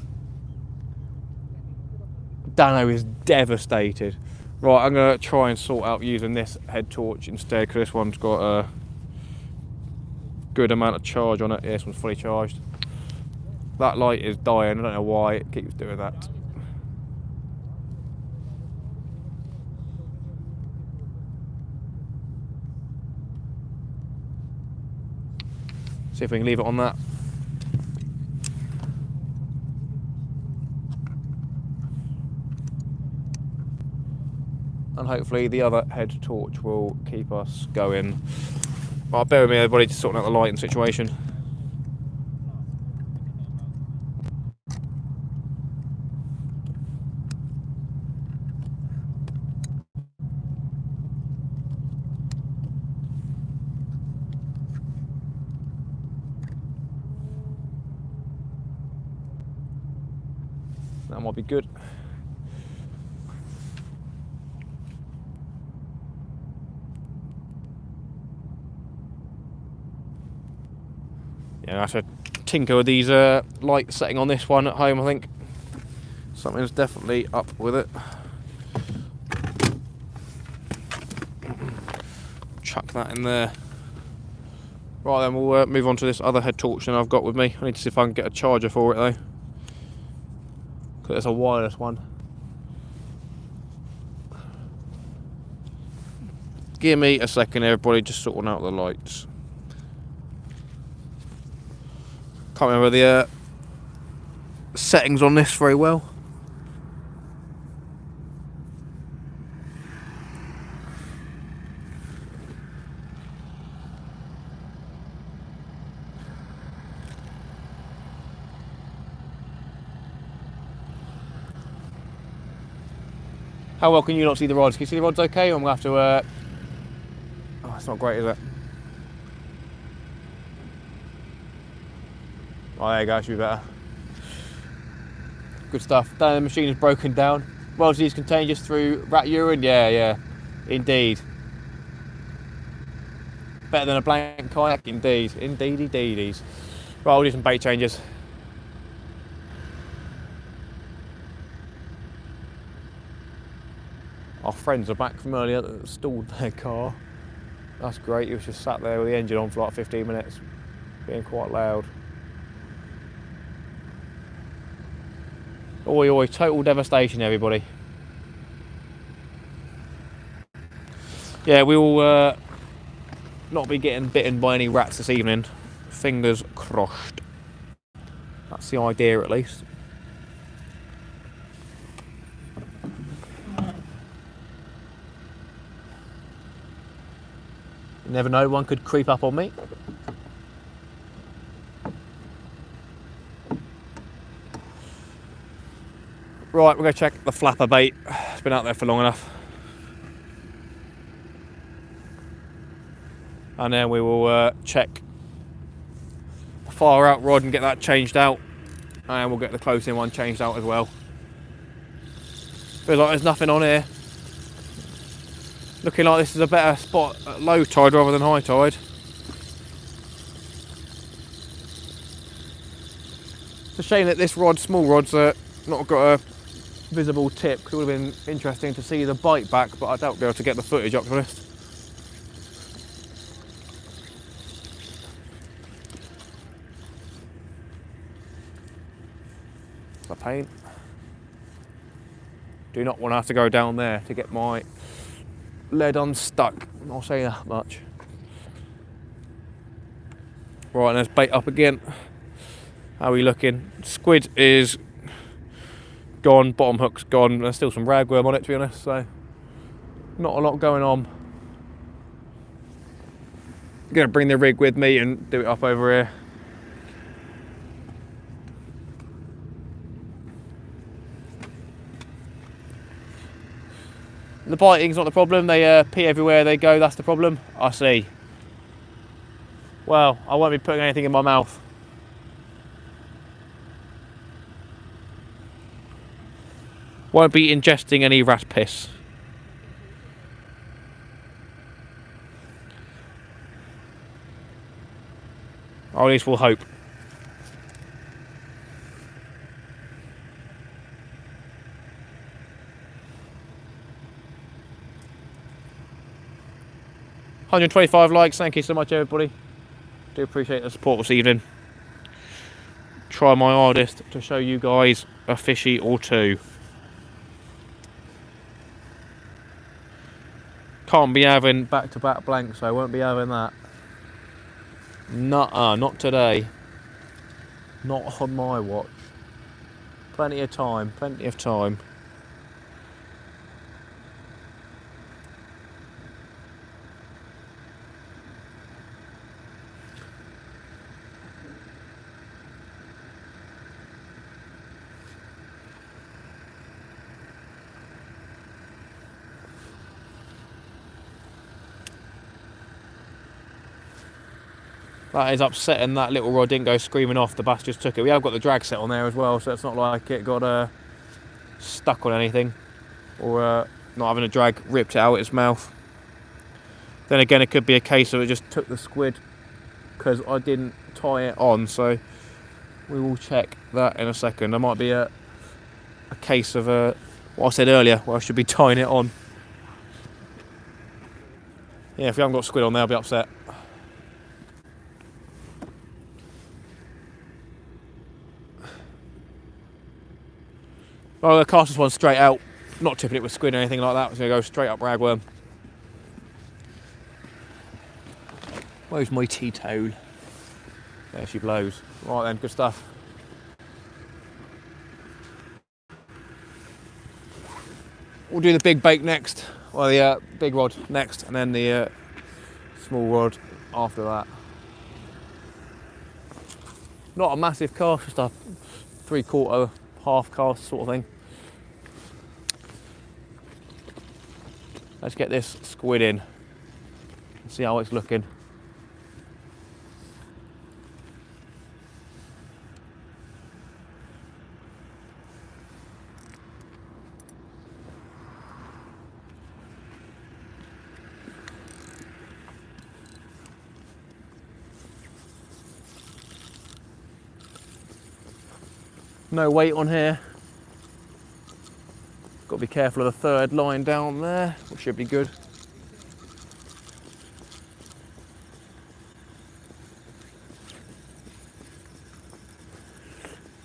[SPEAKER 1] Dano is devastated. Right, I'm going to try and sort out using this head torch instead, because this one's got a good amount of charge on it. Yeah, this one's fully charged. That light is dying, I don't know why it keeps doing that. See if we can leave it on that. And hopefully the other head torch will keep us going. Right, bear with me everybody, just sorting out the lighting situation. That might be good. Yeah, I have to tinker with these light setting on this one at home, I think. Something's definitely up with it. Chuck that in there. Right then, we'll move on to this other head torch that I've got with me. I need to see if I can get a charger for it though, because it's a wireless one. Give me a second, everybody, just sorting out the lights. Can't remember the settings on this very well. How well can you not see the rods? Can you see the rods okay? I'm going to have to... Oh, it's not great, is it? Oh, there you go, should be better. Good stuff. The machine is broken down. Well, disease contagious through rat urine? Yeah, indeed. Better than a blank kayak? Indeed. Indeedy-deedies. Right, I'll do some bait changes. Our friends are back from earlier that stalled their car. That's great. He was just sat there with the engine on for like 15 minutes, being quite loud. Oi, oi, total devastation, everybody. Yeah, we will not be getting bitten by any rats this evening. Fingers crossed. That's the idea, at least. You never know, one could creep up on me. Right, we're going to check the flapper bait. It's been out there for long enough. And then we will check the far out rod and get that changed out. And we'll get the close in one changed out as well. Feels like there's nothing on here. Looking like this is a better spot at low tide rather than high tide. It's a shame that this rod, small rod's not got a visible tip. It would have been interesting to see the bite back, but I doubt we'll be able to get the footage up, to be honest. It's a pain. Do not want to have to go down there to get my lead unstuck. I'll say that much. Right, let's bait up again. How are we looking? Squid is gone, bottom hook's gone. There's still some ragworm on it, to be honest, so not a lot going on. I'm gonna bring the rig with me and do it up over here. The biting's not the problem, they pee everywhere they go, that's the problem. I see. Well, I won't be putting anything in my mouth. Won't be ingesting any rat piss. Or at least we'll hope. $125 likes, thank you so much everybody. Do appreciate the support this evening. Try my hardest to show you guys a fishy or two. Can't be having back-to-back blanks, so I won't be having that. Nuh-uh, not today. Not on my watch. Plenty of time, plenty of time. That is upsetting, that little rod didn't go screaming off, the bass just took it. We have got the drag set on there as well, so it's not like it got stuck on anything, or not having a drag ripped it out its mouth. Then again, it could be a case of it just took the squid because I didn't tie it on, so we will check that in a second. There might be a case of what I said earlier, where I should be tying it on. Yeah, if you haven't got squid on there, I'll be upset. Well, I'm going to cast this one straight out, not tipping it with squid or anything like that. It's going to go straight up ragworm. Where's my tea towel? There she blows. Right then, good stuff. We'll do the big bait next, or the big rod next, and then the small rod after that. Not a massive cast, just a 3/4, half cast sort of thing. Let's get this squid in and see how it's looking. No weight on here. Got to be careful of the third line down there, which should be good.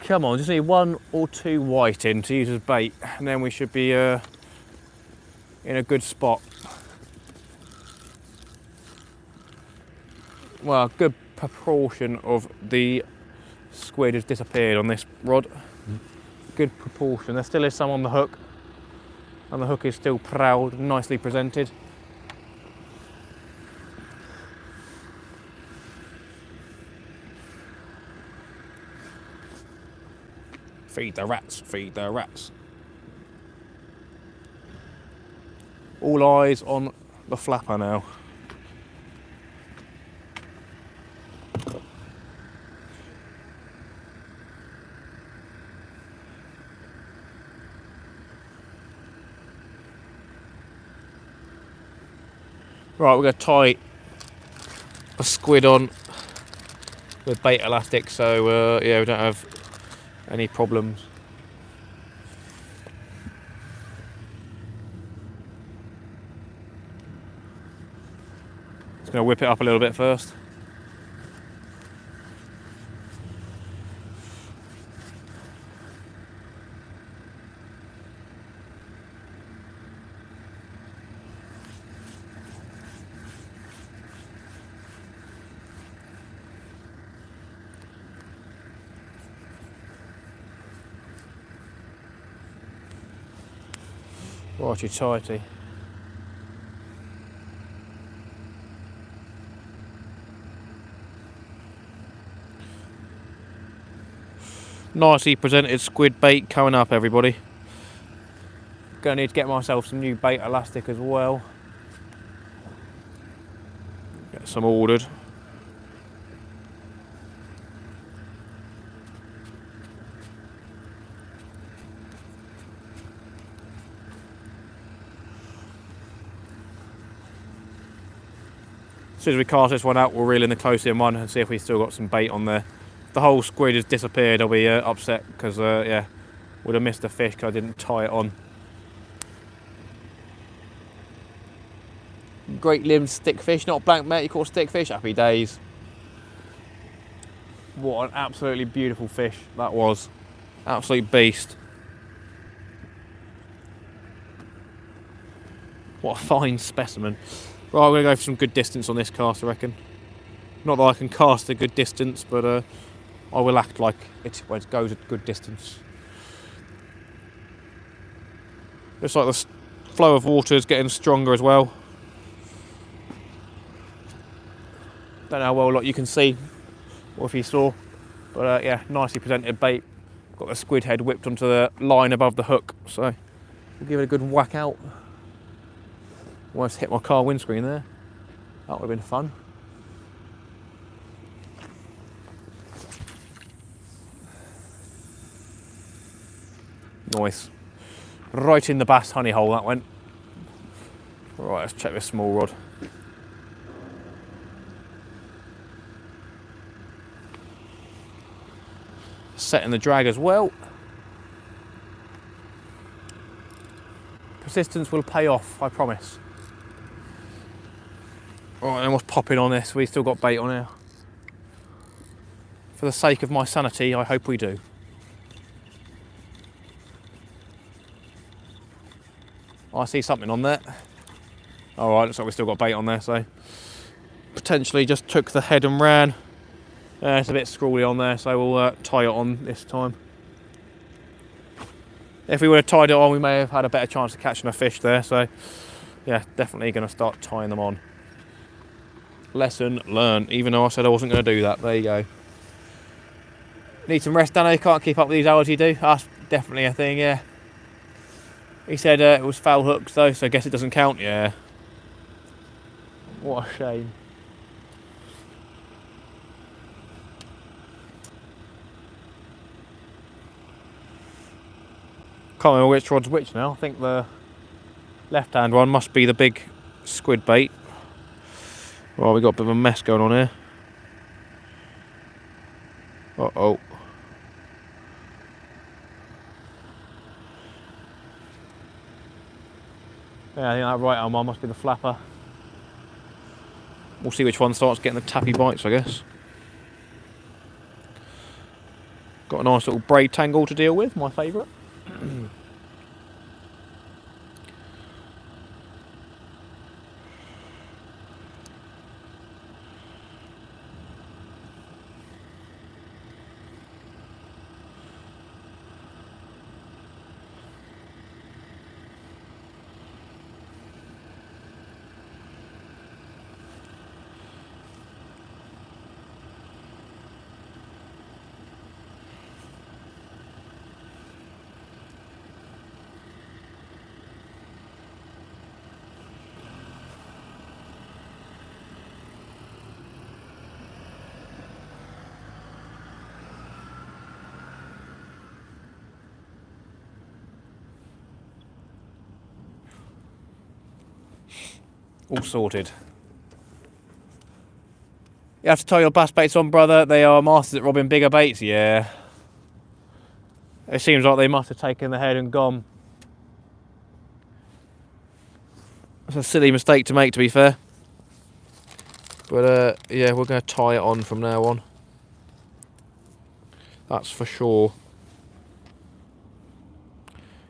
[SPEAKER 1] Come on, just need 1 or 2 white in to use as bait, and then we should be in a good spot. Well, a good proportion of the squid has disappeared on this rod. Good proportion. There still is some on the hook, and the hook is still proud, nicely presented. Feed the rats, feed the rats. All eyes on the flapper now. Right, we're going to tie a squid on with bait elastic, so yeah, we don't have any problems. Just going to whip it up a little bit first. Righty tighty. Nicely presented squid bait coming up, everybody. Gonna need to get myself some new bait elastic as well. Get some ordered. As soon as we cast this one out, we'll reel in the close in one and see if we've still got some bait on there. If the whole squid has disappeared, I'll be upset because yeah, would have missed the fish because I didn't tie it on. Great limbed stickfish, not blank mate, you call stickfish, happy days. What an absolutely beautiful fish that was. Absolute beast. What a fine specimen. Right, we're going to go for some good distance on this cast, I reckon. Not that I can cast a good distance, but I will act like it goes a good distance. Looks like the flow of water is getting stronger as well. Don't know how well you can see, or if you saw, but yeah, nicely presented bait. Got the squid head whipped onto the line above the hook, so we'll give it a good whack out. Almost hit my car windscreen there. That would have been fun. Nice. Right in the bass honey hole that went. Right, let's check this small rod. Setting the drag as well. Persistence will pay off, I promise. Right, then what's popping on this? We still got bait on here. For the sake of my sanity, I hope we do. I see something on there. Alright, looks like we've still got bait on there, so potentially just took the head and ran. It's a bit scrawly on there, so we'll tie it on this time. If we would have tied it on, we may have had a better chance of catching a fish there, so yeah, definitely going to start tying them on. Lesson learned, even though I said I wasn't going to do that. There you go. Need some rest, Danny. Can't keep up with these hours you do. That's definitely a thing, yeah. He said it was foul hooks though, so I guess it doesn't count, yeah. What a shame. Can't remember which rod's which now. I think the left-hand one must be the big squid bait. Well, we got a bit of a mess going on here. Uh-oh. Yeah, I think that right arm one must be the flapper. We'll see which one starts getting the tappy bites, I guess. Got a nice little braid tangle to deal with, my favourite. All sorted. You have to tie your bass baits on, brother. They are masters at robbing bigger baits. Yeah. It seems like they must have taken the head and gone. It's a silly mistake to make, to be fair. But yeah, we're going to tie it on from now on. That's for sure.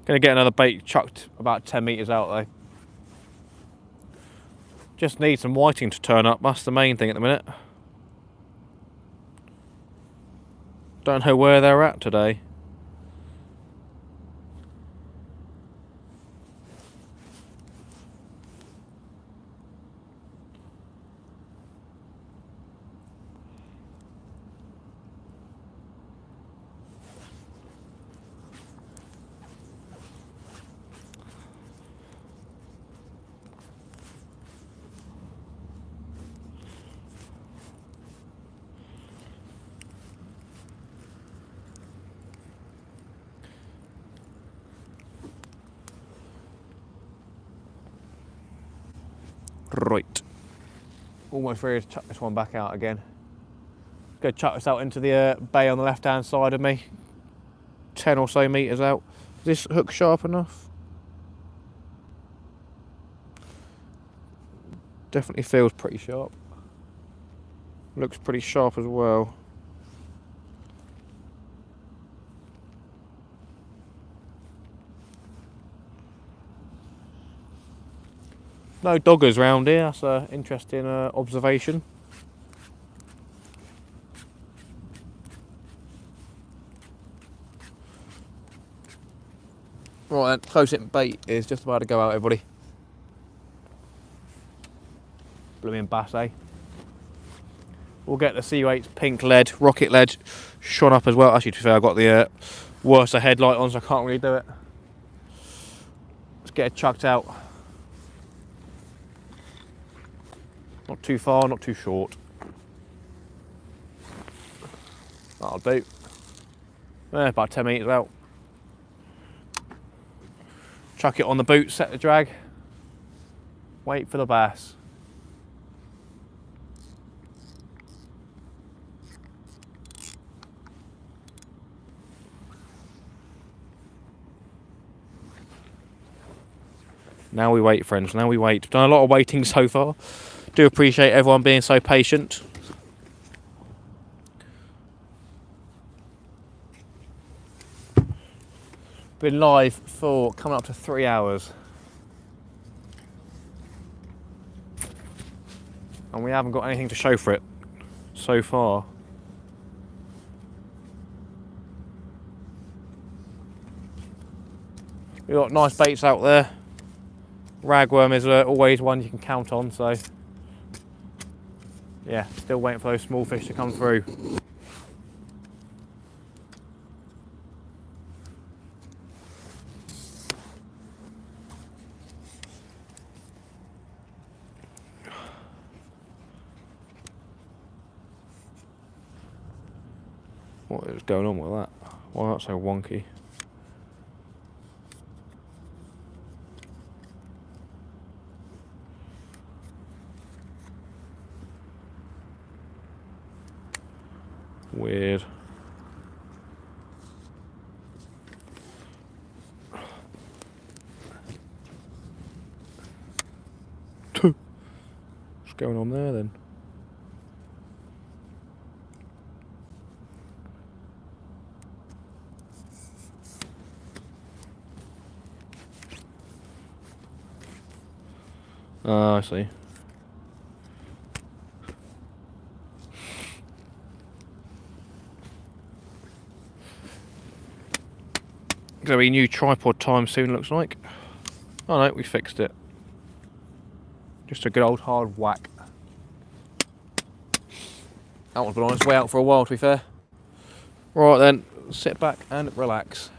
[SPEAKER 1] Going to get another bait chucked about 10 metres out though. Just need some whiting to turn up, that's the main thing at the minute. Don't know where they're at today. Right. Almost ready to chuck this one back out again. Go chuck this out into the bay on the left hand side of me. 10 or so metres out. Is this hook sharp enough? Definitely feels pretty sharp. Looks pretty sharp as well. No doggers round here, that's an interesting observation. Right then, close-in bait is just about to go out, everybody. Blooming bass, eh? We'll get the CU8's pink lead, rocket lead, shone up as well. Actually, to be fair, I've got the worst headlight on, so I can't really do it. Let's get it chucked out. Not too far, not too short. That'll do. About 10 metres out. Chuck it on the boot, set the drag, wait for the bass. Now we wait, friends, now we wait. Done a lot of waiting so far. Do appreciate everyone being so patient. Been live for coming up to 3 hours. And we haven't got anything to show for it so far. We've got nice baits out there. Ragworm is always one you can count on, so yeah, still waiting for those small fish to come through. What is going on with that? Why that's so wonky? Weird. What's going on there then? I see. Gonna be new tripod time soon, looks like. Oh no, we fixed it. Just a good old hard whack. That one's been on its way out for a while, to be fair. Right then, sit back and relax.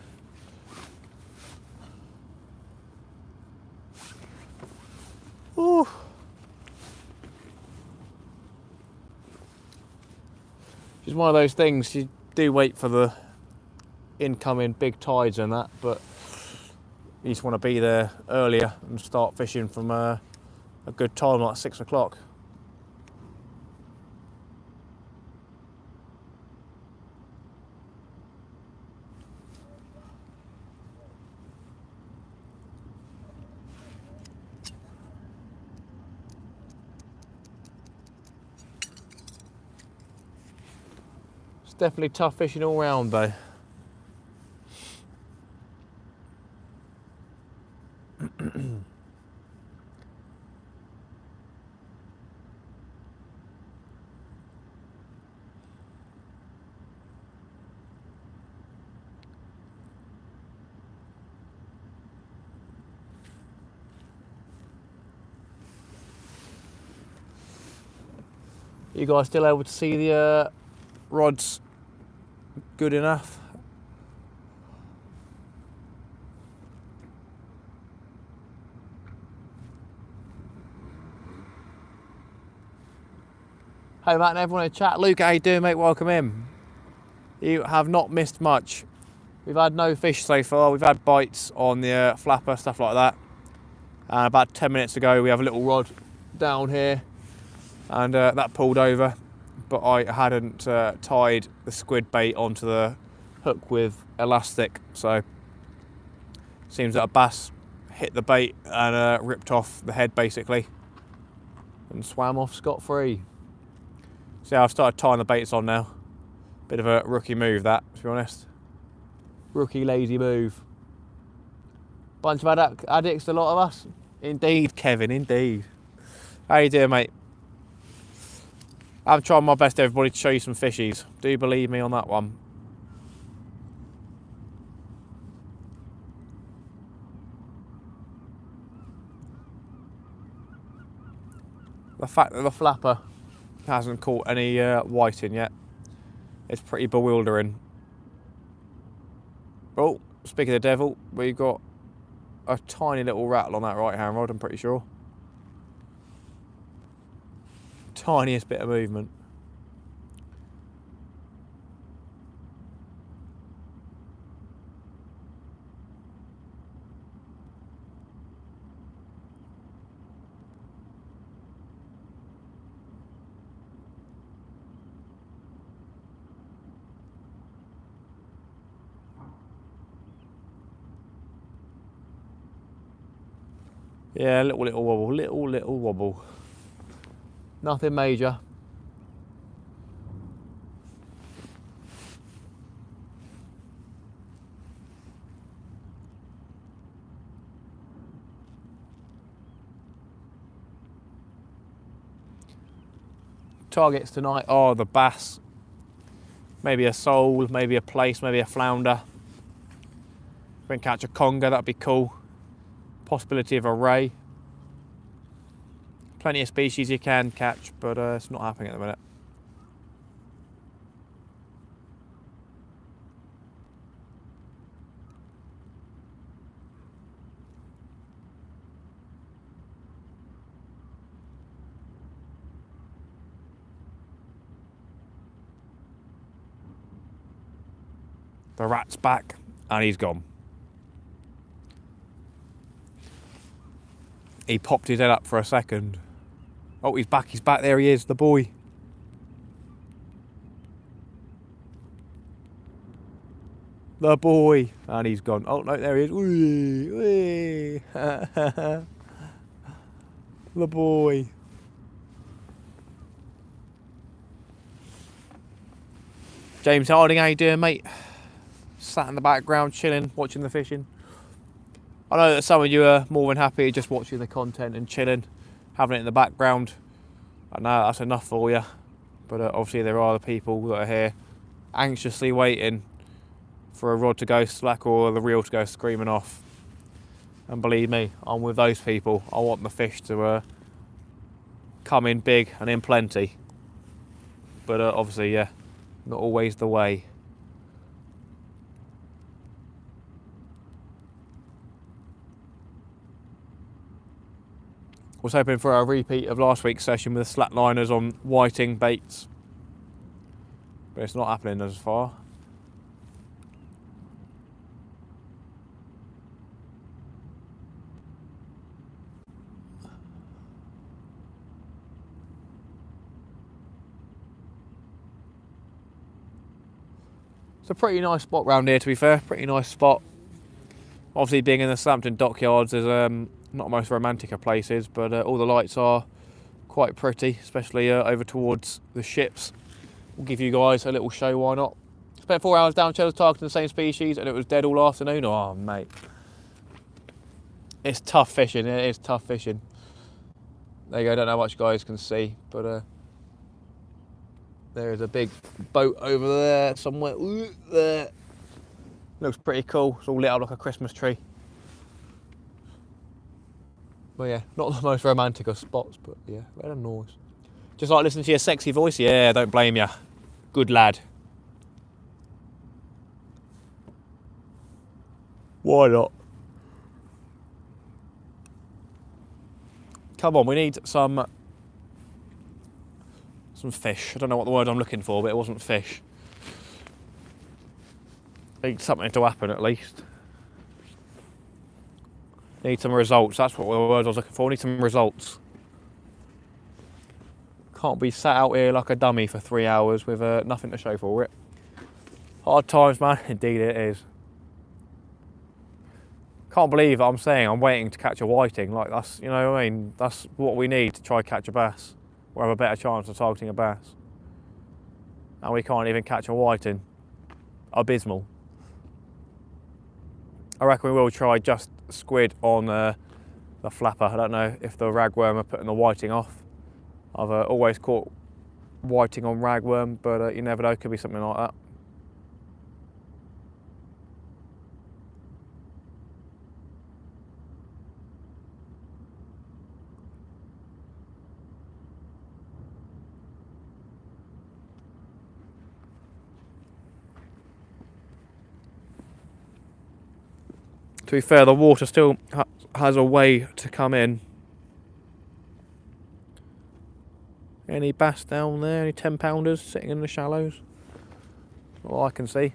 [SPEAKER 1] Ooh. It's one of those things, you do wait for the incoming big tides and that, but you just want to be there earlier and start fishing from a good time, like 6 o'clock. It's definitely tough fishing all round though. You guys still able to see the rods good enough? Hey Matt and everyone in chat. Luke, how you doing, mate? Welcome in. You have not missed much. We've had no fish so far. We've had bites on the flapper, stuff like that. And about 10 minutes ago, we have a little rod down here, and that pulled over. But I hadn't tied the squid bait onto the hook with elastic, so seems that a bass hit the bait and ripped off the head basically, and swam off scot-free. So I've started tying the baits on now. Bit of a rookie move that, to be honest. Rookie lazy move. Bunch of addicts, a lot of us. Indeed, Kevin, indeed. How you doing, mate? I'm trying my best, everybody, to show you some fishies. Do believe me on that one. The fact that the flapper hasn't caught any whiting yet, it's pretty bewildering. Oh, speaking of the devil, we've got a tiny little rattle on that right hand rod, I'm pretty sure. Tiniest bit of movement. Yeah, little wobble, little wobble. Nothing major. Targets tonight are the bass, maybe a sole, maybe a plaice, maybe a flounder. If we can catch a conger, that'd be cool. Possibility of a ray. Plenty of species you can catch, but it's not happening at the minute. The rat's back and he's gone. He popped his head up for a second. Oh, he's back, there he is, the boy. The boy. And he's gone. Oh, no, there he is. Whee, whee. The boy. James Harding, how you doing, mate? Sat in the background, chilling, watching the fishing. I know that some of you are more than happy just watching the content and chilling, having it in the background. I know that's enough for you, but obviously there are the people that are here anxiously waiting for a rod to go slack or the reel to go screaming off. And believe me, I'm with those people. I want the fish to come in big and in plenty. But obviously, yeah, not always the way. Was hoping for a repeat of last week's session with the slackliners on whiting baits, but it's not happening as far. It's a pretty nice spot round here, to be fair. Pretty nice spot. Obviously, being in the Southampton dockyards is not the most romantic of places, but all the lights are quite pretty, especially over towards the ships. We'll give you guys a little show, why not? Spent 4 hours down Cheddars targeting the same species and it was dead all afternoon. Oh, mate. It's tough fishing, it is tough fishing. There you go, I don't know how much you guys can see, but there is a big boat over there somewhere. Ooh, there. Looks pretty cool. It's all lit up like a Christmas tree. But yeah, not the most romantic of spots, but yeah, very nice. Just like listening to your sexy voice? Yeah, don't blame you. Good lad. Why not? Come on, we need some fish. I don't know what the word I'm looking for, but it wasn't fish. Need something to happen at least. Need some results. That's what the word I was looking for. Need some results. Can't be sat out here like a dummy for 3 hours with nothing to show for it. Hard times, man. Indeed it is. Can't believe I'm saying I'm waiting to catch a whiting. Like that's, you know what I mean? That's what we need to try catch a bass. We'll have a better chance of targeting a bass. And we can't even catch a whiting. Abysmal. I reckon we will try just squid on the flapper. I don't know if the ragworm are putting the whiting off. I've always caught whiting on ragworm, but you never know, could be something like that. To be fair, the water still has a way to come in. Any bass down there? Any 10-pounders sitting in the shallows? All I can see.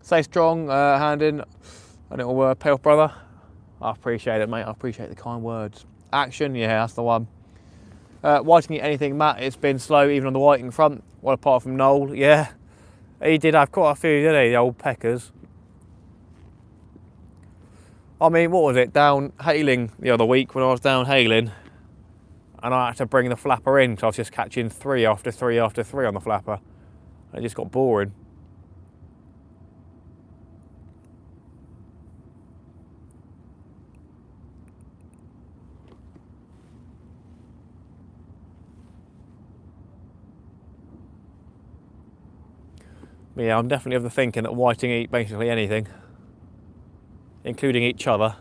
[SPEAKER 1] Stay strong, hand in a little payoff, brother. I appreciate it, mate. I appreciate the kind words. Action, yeah, that's the one. Whiting anything, Matt, it's been slow even on the whiting front. Well, apart from Noel, yeah. He did have quite a few, didn't he, the old peckers. I mean, what was it, down hailing the other week when I was down hailing, and I had to bring the flapper in because I was just catching 3 after 3 after 3 on the flapper. It just got boring. But yeah, I'm definitely of the thinking that whiting eat basically anything, including each other.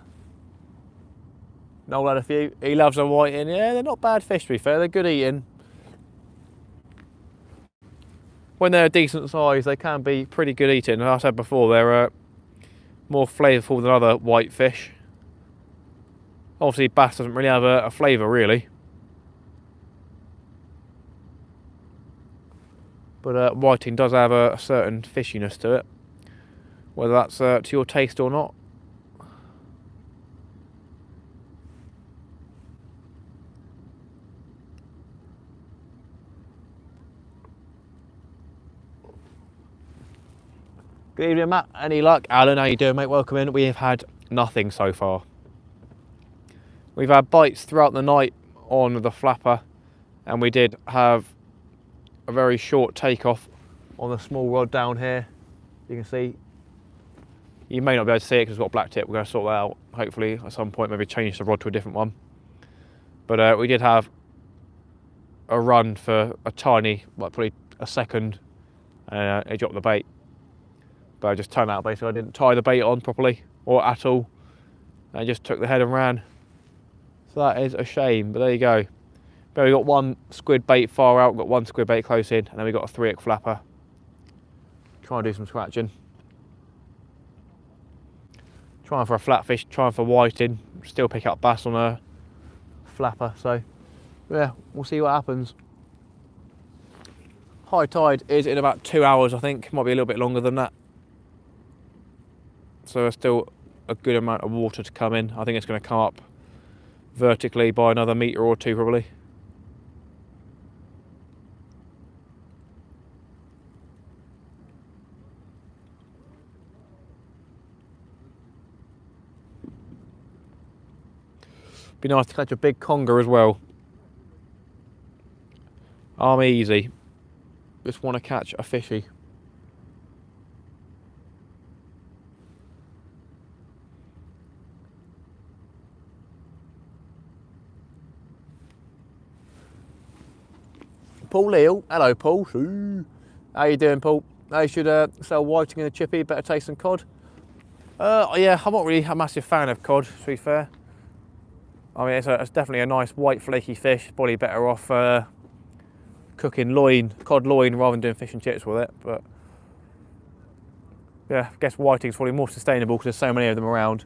[SPEAKER 1] Noel had a few. He loves a whiting. Yeah, they're not bad fish to be fair. They're good eating. When they're a decent size, they can be pretty good eating. As I said before, they're more flavourful than other white fish. Obviously, bass doesn't really have a flavour, really. But whiting does have a certain fishiness to it. Whether that's to your taste or not. Good evening, Matt. Any luck? Alan, how you doing, mate? Welcome in. We have had nothing so far. We've had bites throughout the night on the flapper, and we did have a very short takeoff on the small rod down here. You can see. You may not be able to see it because it's got a black tip. We're going to sort that out. Hopefully, at some point, maybe change the rod to a different one. But we did have a run for a tiny, like probably a second, and it dropped the bait. But I just turned out basically. I didn't tie the bait on properly or at all. I just took the head and ran. So that is a shame, but there you go. But we got one squid bait far out, got one squid bait close in, and then we got a 3-hook flapper. Try and do some scratching. Trying for a flatfish, trying for whiting, still pick up bass on a flapper. So yeah, we'll see what happens. High tide is in about 2 hours, I think. Might be a little bit longer than that. So there's still a good amount of water to come in. I think it's going to come up vertically by another metre or two probably. Be nice to catch a big conger as well. I'm easy. Just want to catch a fishy. Paul Leal, hello Paul. How you doing, Paul? They should sell whiting in a chippy, better taste than cod. Yeah, I'm not really a massive fan of cod, to be fair. I mean, it's definitely a nice white flaky fish. Probably better off cooking cod loin, rather than doing fish and chips with it. But yeah, I guess whiting's probably more sustainable because there's so many of them around.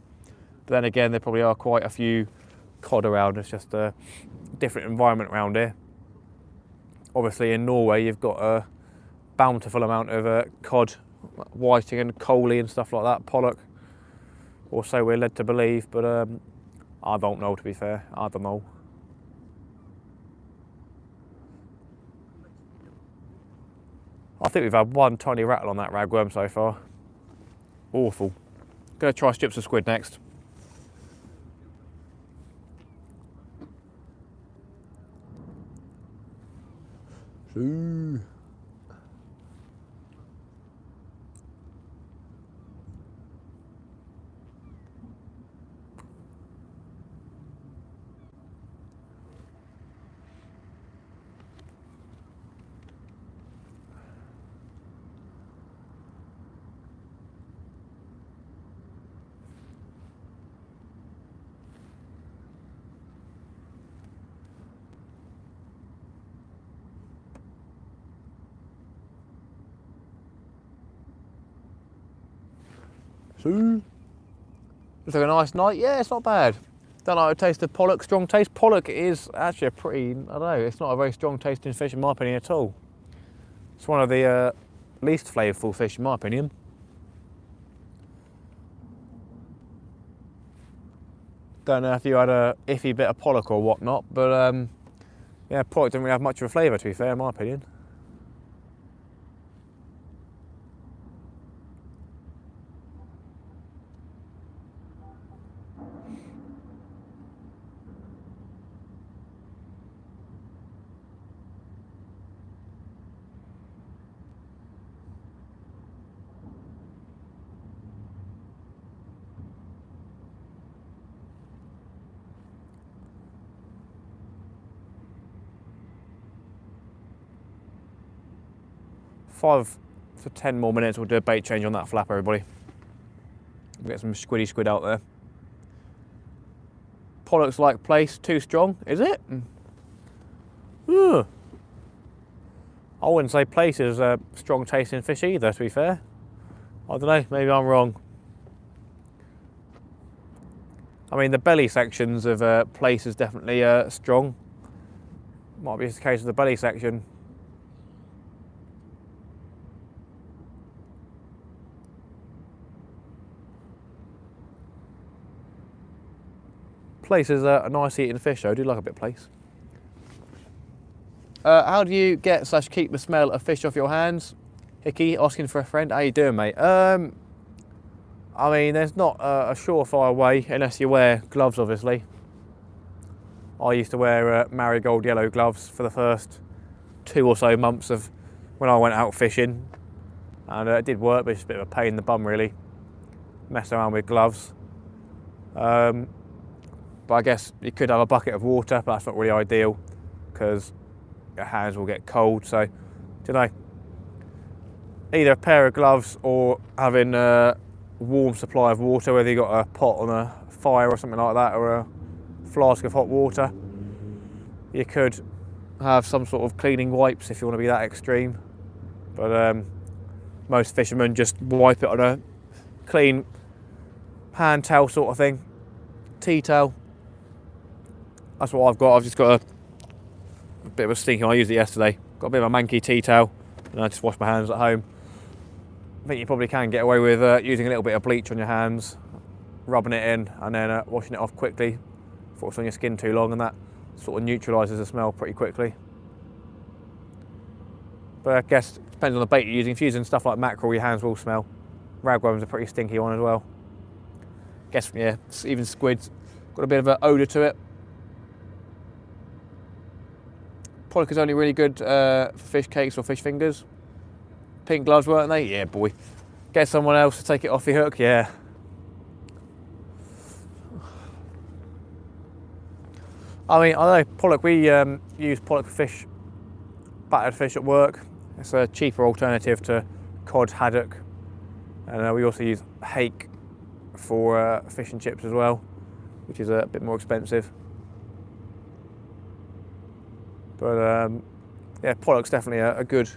[SPEAKER 1] But then again, there probably are quite a few cod around. It's just a different environment around here. Obviously in Norway you've got a bountiful amount of cod, whiting and coley and stuff like that, pollock, or so we're led to believe, but I don't know, to be fair. I don't know. I think we've had one tiny rattle on that ragworm so far. Awful. Gonna try strips of squid next. Ooh. Looks like a nice night. Yeah, it's not bad. Don't like the taste of pollock, strong taste. Pollock is actually a pretty, I don't know, it's not a very strong tasting fish in my opinion at all. It's one of the least flavourful fish in my opinion. Don't know if you had a iffy bit of pollock or whatnot, but yeah, pollock didn't really have much of a flavour, to be fair, in my opinion. Five to 10 more minutes, we'll do a bait change on that flap, everybody. We'll get some squiddy squid out there. Pollock's like place, too strong, is it? Ugh. I wouldn't say place is a strong tasting fish either, to be fair. I don't know, maybe I'm wrong. I mean, the belly sections of place is definitely strong. Might be just the case of the belly section. Place is a nice eating fish though, I do like a bit of place. How do you get / keep the smell of fish off your hands? Hickey asking for a friend. How you doing, mate? I mean, there's not a surefire way unless you wear gloves, obviously. I used to wear marigold yellow gloves for the first 2 or so months of when I went out fishing, and it did work, but it's a bit of a pain in the bum, really, messing around with gloves. But I guess you could have a bucket of water, but that's not really ideal because your hands will get cold. So, don't know. Either a pair of gloves or having a warm supply of water, whether you've got a pot on a fire or something like that, or a flask of hot water. You could have some sort of cleaning wipes if you want to be that extreme. But most fishermen just wipe it on a clean hand towel sort of thing, tea towel. That's what I've got. I've just got a bit of a stinking. I used it yesterday. Got a bit of a manky tea towel, and I just wash my hands at home. I think you probably can get away with using a little bit of bleach on your hands, rubbing it in, and then washing it off quickly before it's on your skin too long, and that sort of neutralises the smell pretty quickly. But I guess it depends on the bait you're using. If you're using stuff like mackerel, your hands will smell. Ragworm's a pretty stinky one as well. Guess, yeah, even squid's got a bit of an odour to it. Pollock is only really good for fish cakes or fish fingers. Pink gloves, weren't they? Yeah, boy. Get someone else to take it off your hook, yeah. I mean, I know pollock, we use pollock for fish, battered fish at work. It's a cheaper alternative to cod, haddock. And we also use hake for fish and chips as well, which is a bit more expensive. But yeah, pollock's definitely a good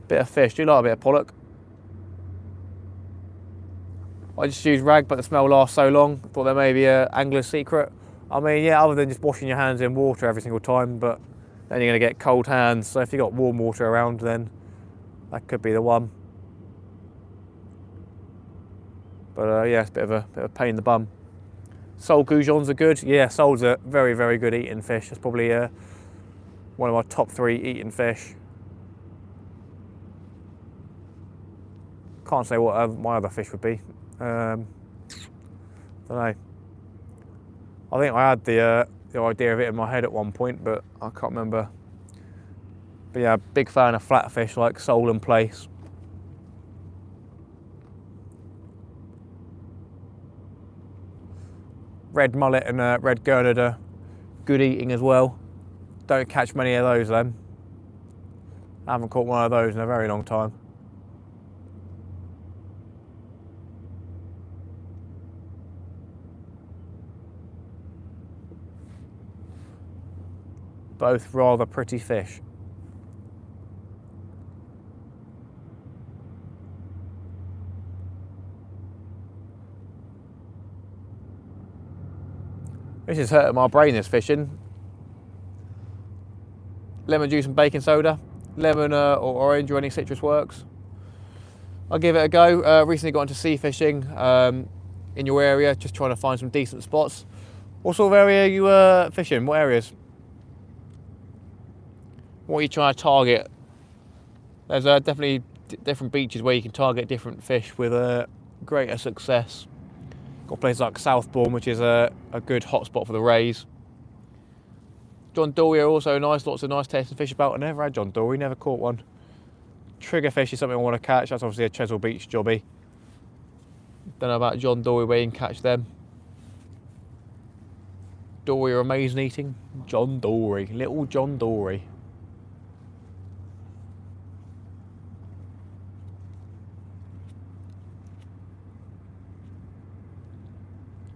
[SPEAKER 1] bit of fish. Do you like a bit of pollock? I just use rag, but the smell lasts so long. Thought there may be an angler's secret. I mean, yeah, other than just washing your hands in water every single time, but then you're going to get cold hands. So if you've got warm water around, then that could be the one. But yeah, it's a bit of a pain in the bum. Sole goujons are good. Yeah, sole's a very, very good eating fish. It's probably one of my top 3 eating fish. Can't say what my other fish would be. Don't know. I think I had the idea of it in my head at one point, but I can't remember. But yeah, big fan of flatfish like sole and plaice. Red mullet and red gurnard are good eating as well. Don't catch many of those then. I haven't caught one of those in a very long time. Both rather pretty fish. This is hurting my brain, this fishing. Lemon juice and baking soda. Lemon or orange or any citrus works. I'll give it a go. Recently got into sea fishing in your area, just trying to find some decent spots. What sort of area are you fishing? What areas? What are you trying to target? There's definitely different beaches where you can target different fish with greater success. Got places like Southbourne, which is a good hotspot for the rays. John Dory are also nice, lots of nice tasting fish about. I never had John Dory, never caught one. Triggerfish is something I want to catch. That's obviously a Chesil Beach jobby. Don't know about John Dory, where you can catch them. Dory are amazing eating. John Dory, little John Dory.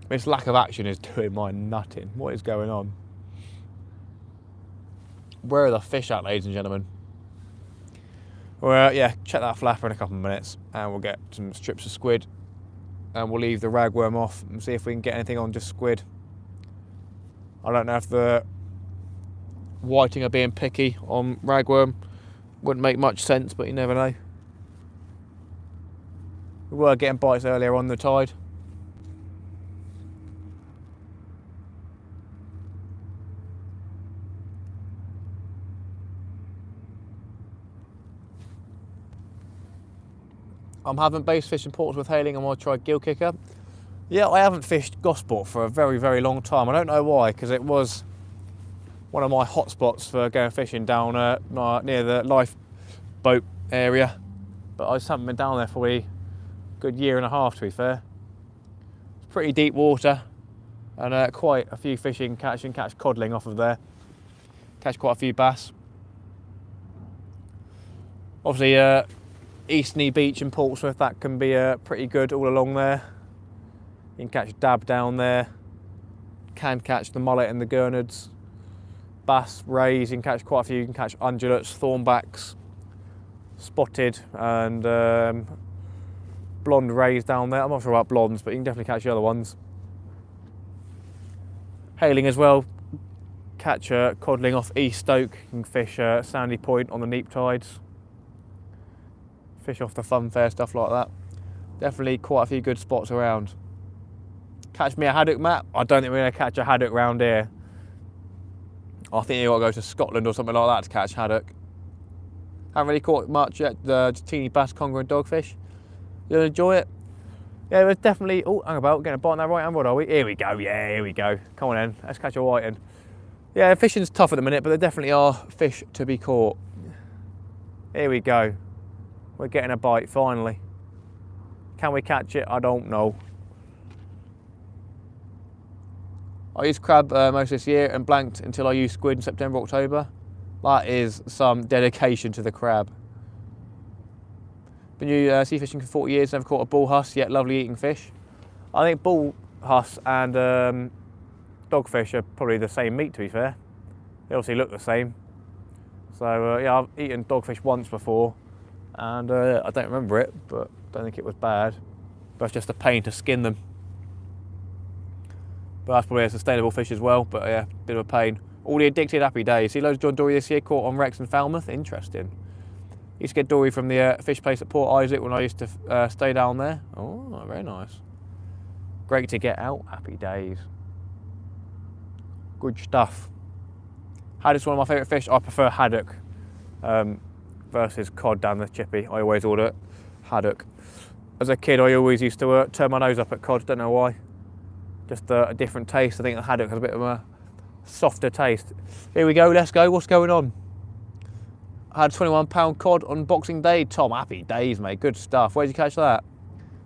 [SPEAKER 1] This lack of action is doing my nutting. What is going on? Where are the fish at, ladies and gentlemen? Well, yeah, check that flapper in a couple of minutes and we'll get some strips of squid and we'll leave the ragworm off and see if we can get anything on just squid. I don't know if the whiting are being picky on ragworm. Wouldn't make much sense, but you never know. We were getting bites earlier on the tide. I'm having bass fishing Portsmouth Hailing. I'm going to try gill kicker. Yeah, I haven't fished Gosport for a very, very long time. I don't know why, because it was one of my hot spots for going fishing down near the lifeboat area. But I just haven't been down there for a good year and a half, to be fair. It's pretty deep water and quite a few fish you can catch. You can catch codling off of there. Catch quite a few bass. Obviously, Eastney Beach in Portsmouth, that can be pretty good all along there. You can catch dab down there. Can catch the mullet and the gurnards. Bass, rays, you can catch quite a few. You can catch undulates, thornbacks, spotted and blonde rays down there. I'm not sure about blondes, but you can definitely catch the other ones. Hailing as well. Catch codling off East Stoke. You can fish Sandy Point on the neap tides. Fish off the funfair, stuff like that. Definitely quite a few good spots around. Catch me a haddock, Matt? I don't think we're going to catch a haddock round here. I think you've got to go to Scotland or something like that to catch haddock. Haven't really caught much yet, just teeny bass, conger and dogfish. You'll enjoy it. Yeah, it was definitely... Oh, hang about, getting a bite on that right hand rod, are we? Here we go, yeah, here we go. Come on then, let's catch a whiting. Yeah, fishing's tough at the minute, but there definitely are fish to be caught. Here we go. We're getting a bite, finally. Can we catch it? I don't know. I used crab most this year and blanked until I used squid in September, October. That is some dedication to the crab. Been sea fishing for 40 years, never caught a bull huss, yet lovely eating fish. I think bull huss and dogfish are probably the same meat, to be fair. They obviously look the same. So yeah, I've eaten dogfish once before. And I don't remember it, but I don't think it was bad. But it's just a pain to skin them. But that's probably a sustainable fish as well, but yeah, bit of a pain. All the addicted happy days. See loads of John Dory this year, caught on wrecks in Falmouth. Interesting. Used to get dory from the fish place at Port Isaac when I used to stay down there. Oh, very nice. Great to get out, happy days. Good stuff. Haddock's one of my favourite fish. I prefer haddock. Versus cod down the chippy. I always order haddock. As a kid, I always used to turn my nose up at cod, don't know why. Just a different taste. I think the haddock has a bit of a softer taste. Here we go, let's go. What's going on? I had £21 cod on Boxing Day. Tom, happy days, mate. Good stuff. Where'd you catch that?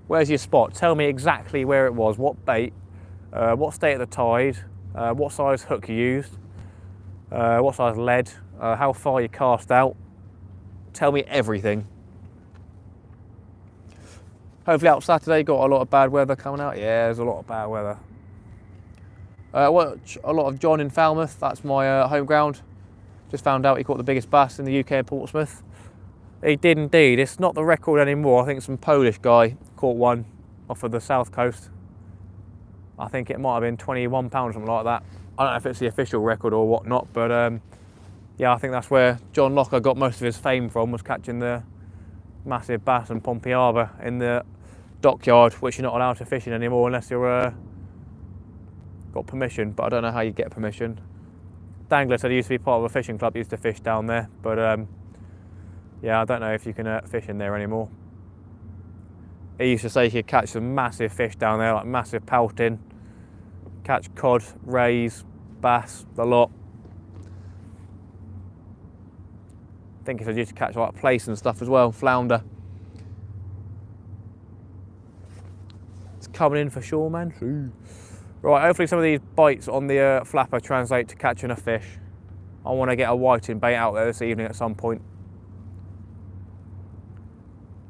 [SPEAKER 1] Where's your spot? Tell me exactly where it was, what bait, what state of the tide, what size hook you used, what size lead, how far you cast out. Tell me everything. Hopefully out Saturday, got a lot of bad weather coming out. Yeah, there's a lot of bad weather. Watch a lot of John in Falmouth. That's my home ground. Just found out he caught the biggest bass in the UK in Portsmouth. He did indeed. It's not the record anymore. I think some Polish guy caught one off of the south coast. I think it might have been £21 or something like that. I don't know if it's the official record or whatnot, but yeah, I think that's where John Locker got most of his fame from, was catching the massive bass in Pompey Harbour in the dockyard, which you're not allowed to fish in anymore unless you're got permission, but I don't know how you get permission. Dangler said he used to be part of a fishing club, used to fish down there, but yeah, I don't know if you can fish in there anymore. He used to say he could catch some massive fish down there, like massive pouting, catch cod, rays, bass, the lot. I think he said he used to catch like plaice and stuff as well, flounder. It's coming in for sure, man. Right, hopefully some of these bites on the flapper translate to catching a fish. I want to get a whiting bait out there this evening at some point.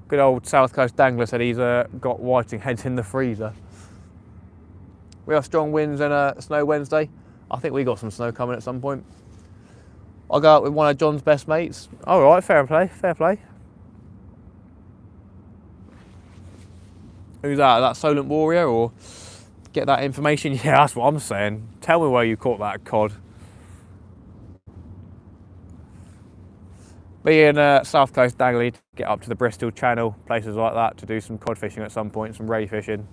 [SPEAKER 1] Good old South Coast Dangler said he's got whiting heads in the freezer. We have strong winds and snow Wednesday. I think we got some snow coming at some point. I'll go out with one of John's best mates. All right, fair play, fair play. Who's that? That Solent Warrior or get that information? Yeah, that's what I'm saying. Tell me where you caught that cod. Being South Coast Dangler, get up to the Bristol Channel, places like that to do some cod fishing at some point, some ray fishing.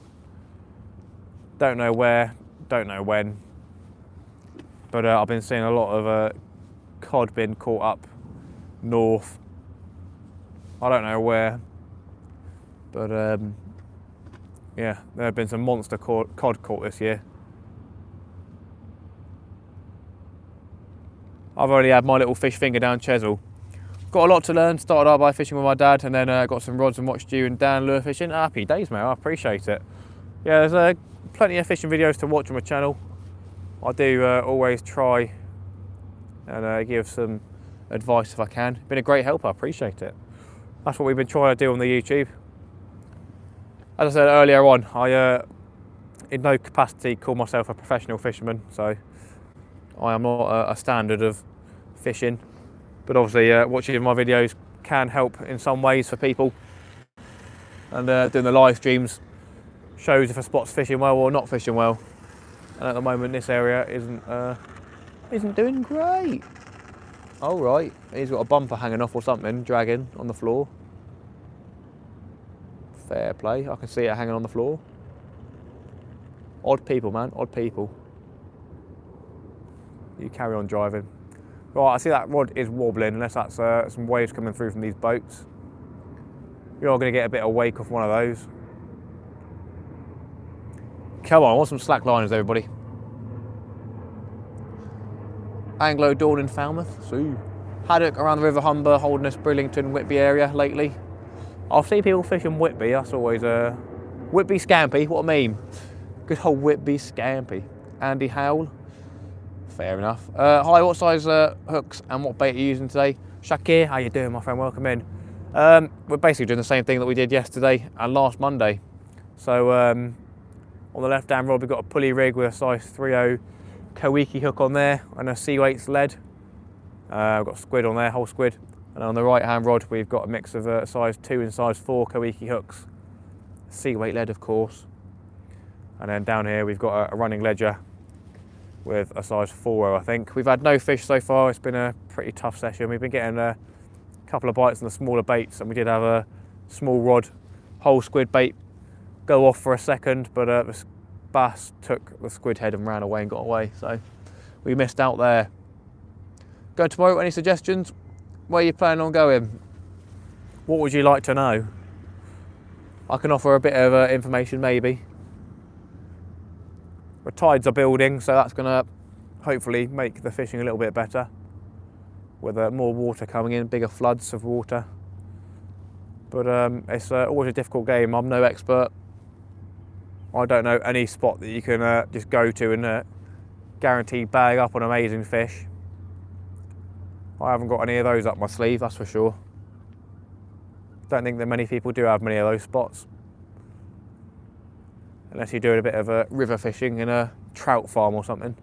[SPEAKER 1] Don't know where, don't know when, but I've been seeing a lot of cod being caught up north. I don't know where, but yeah, there have been some monster cod caught this year. I've already had my little fish finger down Chesil. Got a lot to learn. Started out by fishing with my dad, and then got some rods and watched you and Dan lure fishing. Happy days, mate. I appreciate it. Yeah, there's plenty of fishing videos to watch on my channel. I do always try and give some advice if I can. Been a great help. I appreciate it. That's what we've been trying to do on the YouTube. As I said earlier on, I in no capacity call myself a professional fisherman, so I am not a standard of fishing. But obviously watching my videos can help in some ways for people. And doing the live streams shows if a spot's fishing well or not fishing well. And at the moment this area isn't doing great. Oh right, he's got a bumper hanging off or something, dragging on the floor. Fair play, I can see it hanging on the floor. Odd people, man, odd people. You carry on driving. Right, I see that rod is wobbling, unless that's some waves coming through from these boats. You're going to get a bit of wake off one of those. Come on, I want some slack liners, everybody. Anglo Dawn in Falmouth. So, haddock around the River Humber, Holderness, Brillington, Whitby area lately. I'll see people fishing Whitby, that's always Whitby Scampi, what a meme. Good old Whitby Scampi. Andy Howell. Fair enough. Hi, what size hooks and what bait are you using today? Shakir, how you doing, my friend? Welcome in. We're basically doing the same thing that we did yesterday and last Monday. So on the left-hand rod, we've got a pulley rig with a size 3.0 Kawiki hook on there and a sea weights lead. We've got squid on there, whole squid. And on the right-hand rod, we've got a mix of size 2 and size 4 Kawiki hooks. Sea weight lead, of course. And then down here, we've got a running ledger with a size 4.0, I think. We've had no fish so far. It's been a pretty tough session. We've been getting a couple of bites on the smaller baits, and we did have a small rod, whole squid bait go off for a second, but the bass took the squid head and ran away and got away, so we missed out there. Going tomorrow, any suggestions? Where are you planning on going? What would you like to know? I can offer a bit of information, maybe. The tides are building, so that's going to hopefully make the fishing a little bit better. With more water coming in, bigger floods of water. But it's always a difficult game. I'm no expert. I don't know any spot that you can just go to and guarantee bag up on amazing fish. I haven't got any of those up my sleeve, that's for sure. Don't think that many people do have many of those spots. Unless you're doing a bit of river fishing in a trout farm or something.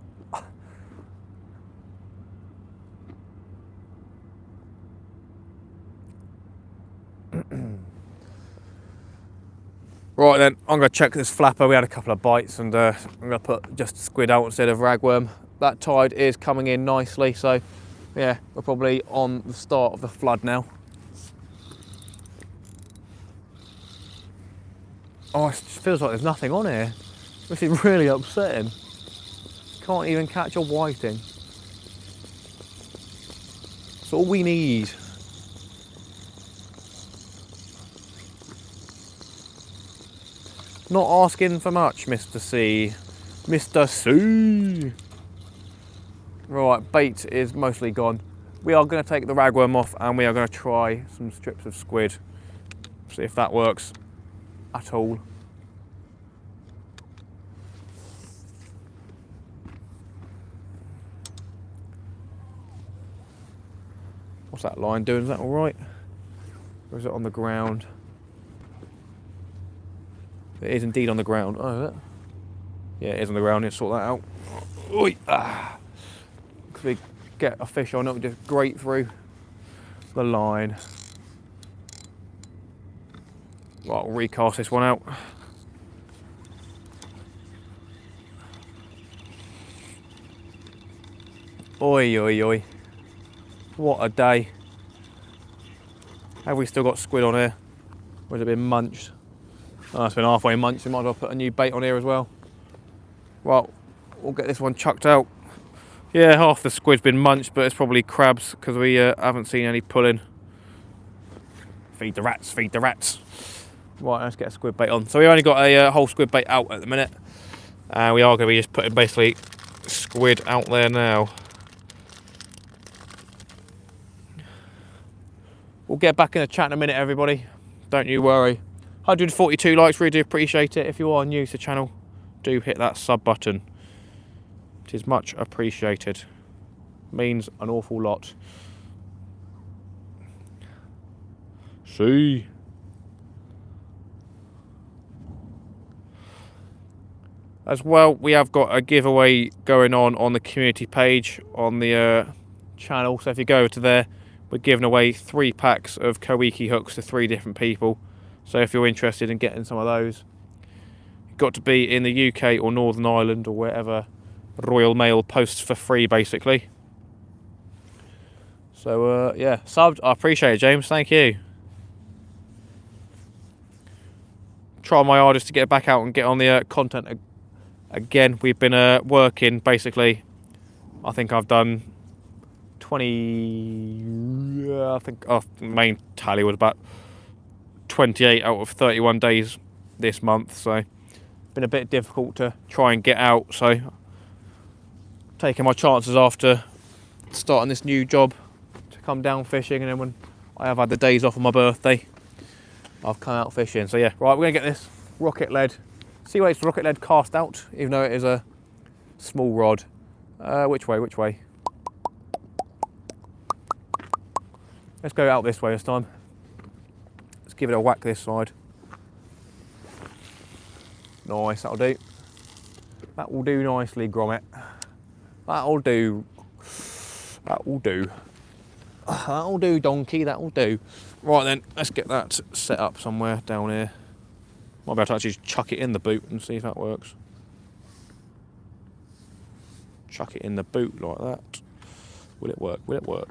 [SPEAKER 1] Right then, I'm going to check this flapper. We had a couple of bites and I'm going to put just squid out instead of ragworm. That tide is coming in nicely, so yeah, we're probably on the start of the flood now. Oh, it feels like there's nothing on here, which is really upsetting. Can't even catch a whiting. That's all we need. Not asking for much, Mr. C. Mr. C. Right, bait is mostly gone. We are going to take the ragworm off and we are going to try some strips of squid. See if that works at all. What's that line doing? Is that all right? Or is it on the ground? It is indeed on the ground. Oh, is it? Yeah, it is on the ground. Let's sort that out. Oi! Ah. Because we get a fish on it, we just grate through the line. Right, I'll recast this one out. Oi, oi, oi. What a day. Have we still got squid on here? Or has it been munched? Oh, it's been halfway munched. We might as well put a new bait on here as well. Well, we'll get this one chucked out. Yeah, half the squid's been munched, but it's probably crabs because we haven't seen any pulling. Feed the rats, feed the rats. Right, let's get a squid bait on. So we only got a whole squid bait out at the minute. We are going to be just putting basically squid out there now. We'll get back in the chat in a minute, everybody. Don't you worry. 142 likes, really do appreciate it. If you are new to the channel, do hit that sub button. It is much appreciated. Means an awful lot. See. As well, we have got a giveaway going on the community page on the channel. So if you go over to there, we're giving away 3 packs of Koiki hooks to 3 different people. So if you're interested in getting some of those, you've got to be in the UK or Northern Ireland or wherever Royal Mail posts for free, basically. So yeah, subbed. I appreciate it, James. Thank you. Try my hardest to get back out and get on the content again. We've been working basically. I think I've done 20. I think our main tally was about 28 out of 31 days this month. So been a bit difficult to try and get out. So taking my chances after starting this new job to come down fishing, and then when I have had the days off on my birthday, I've come out fishing. So yeah, right, we're gonna get this rocket lead. See why it's rocket lead cast out, even though it is a small rod. Which way? Which way? Let's go out this way this time. Let's give it a whack this side. Nice, that'll do. That will do nicely, Grommet. That'll do. That'll do. That'll do, donkey, that'll do. Right then, let's get that set up somewhere down here. Might be able to actually just chuck it in the boot and see if that works. Chuck it in the boot like that. Will it work? Will it work?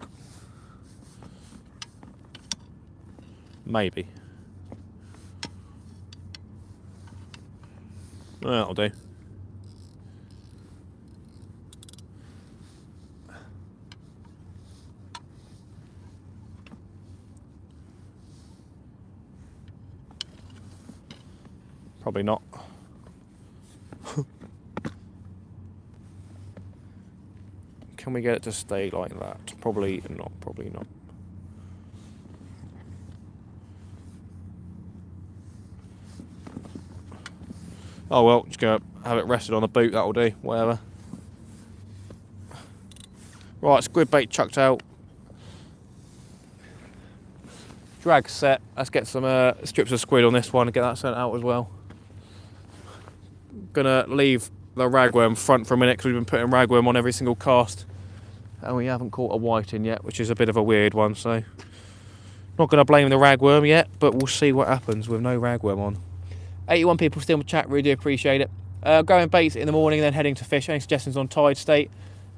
[SPEAKER 1] Maybe. That'll do. Probably not. Can we get it to stay like that? Probably not, probably not. Oh well, just gonna have it rested on the boot, that'll do, whatever. Right, squid bait chucked out. Drag set, let's get some strips of squid on this one and get that sent out as well. Gonna leave the ragworm front for a minute because we've been putting ragworm on every single cast and we haven't caught a whiting yet, which is a bit of a weird one, so not gonna blame the ragworm yet, but we'll see what happens with no ragworm on. 81 people still in the chat, really do appreciate it. Going baits in the morning, then heading to fish. Any suggestions on tide state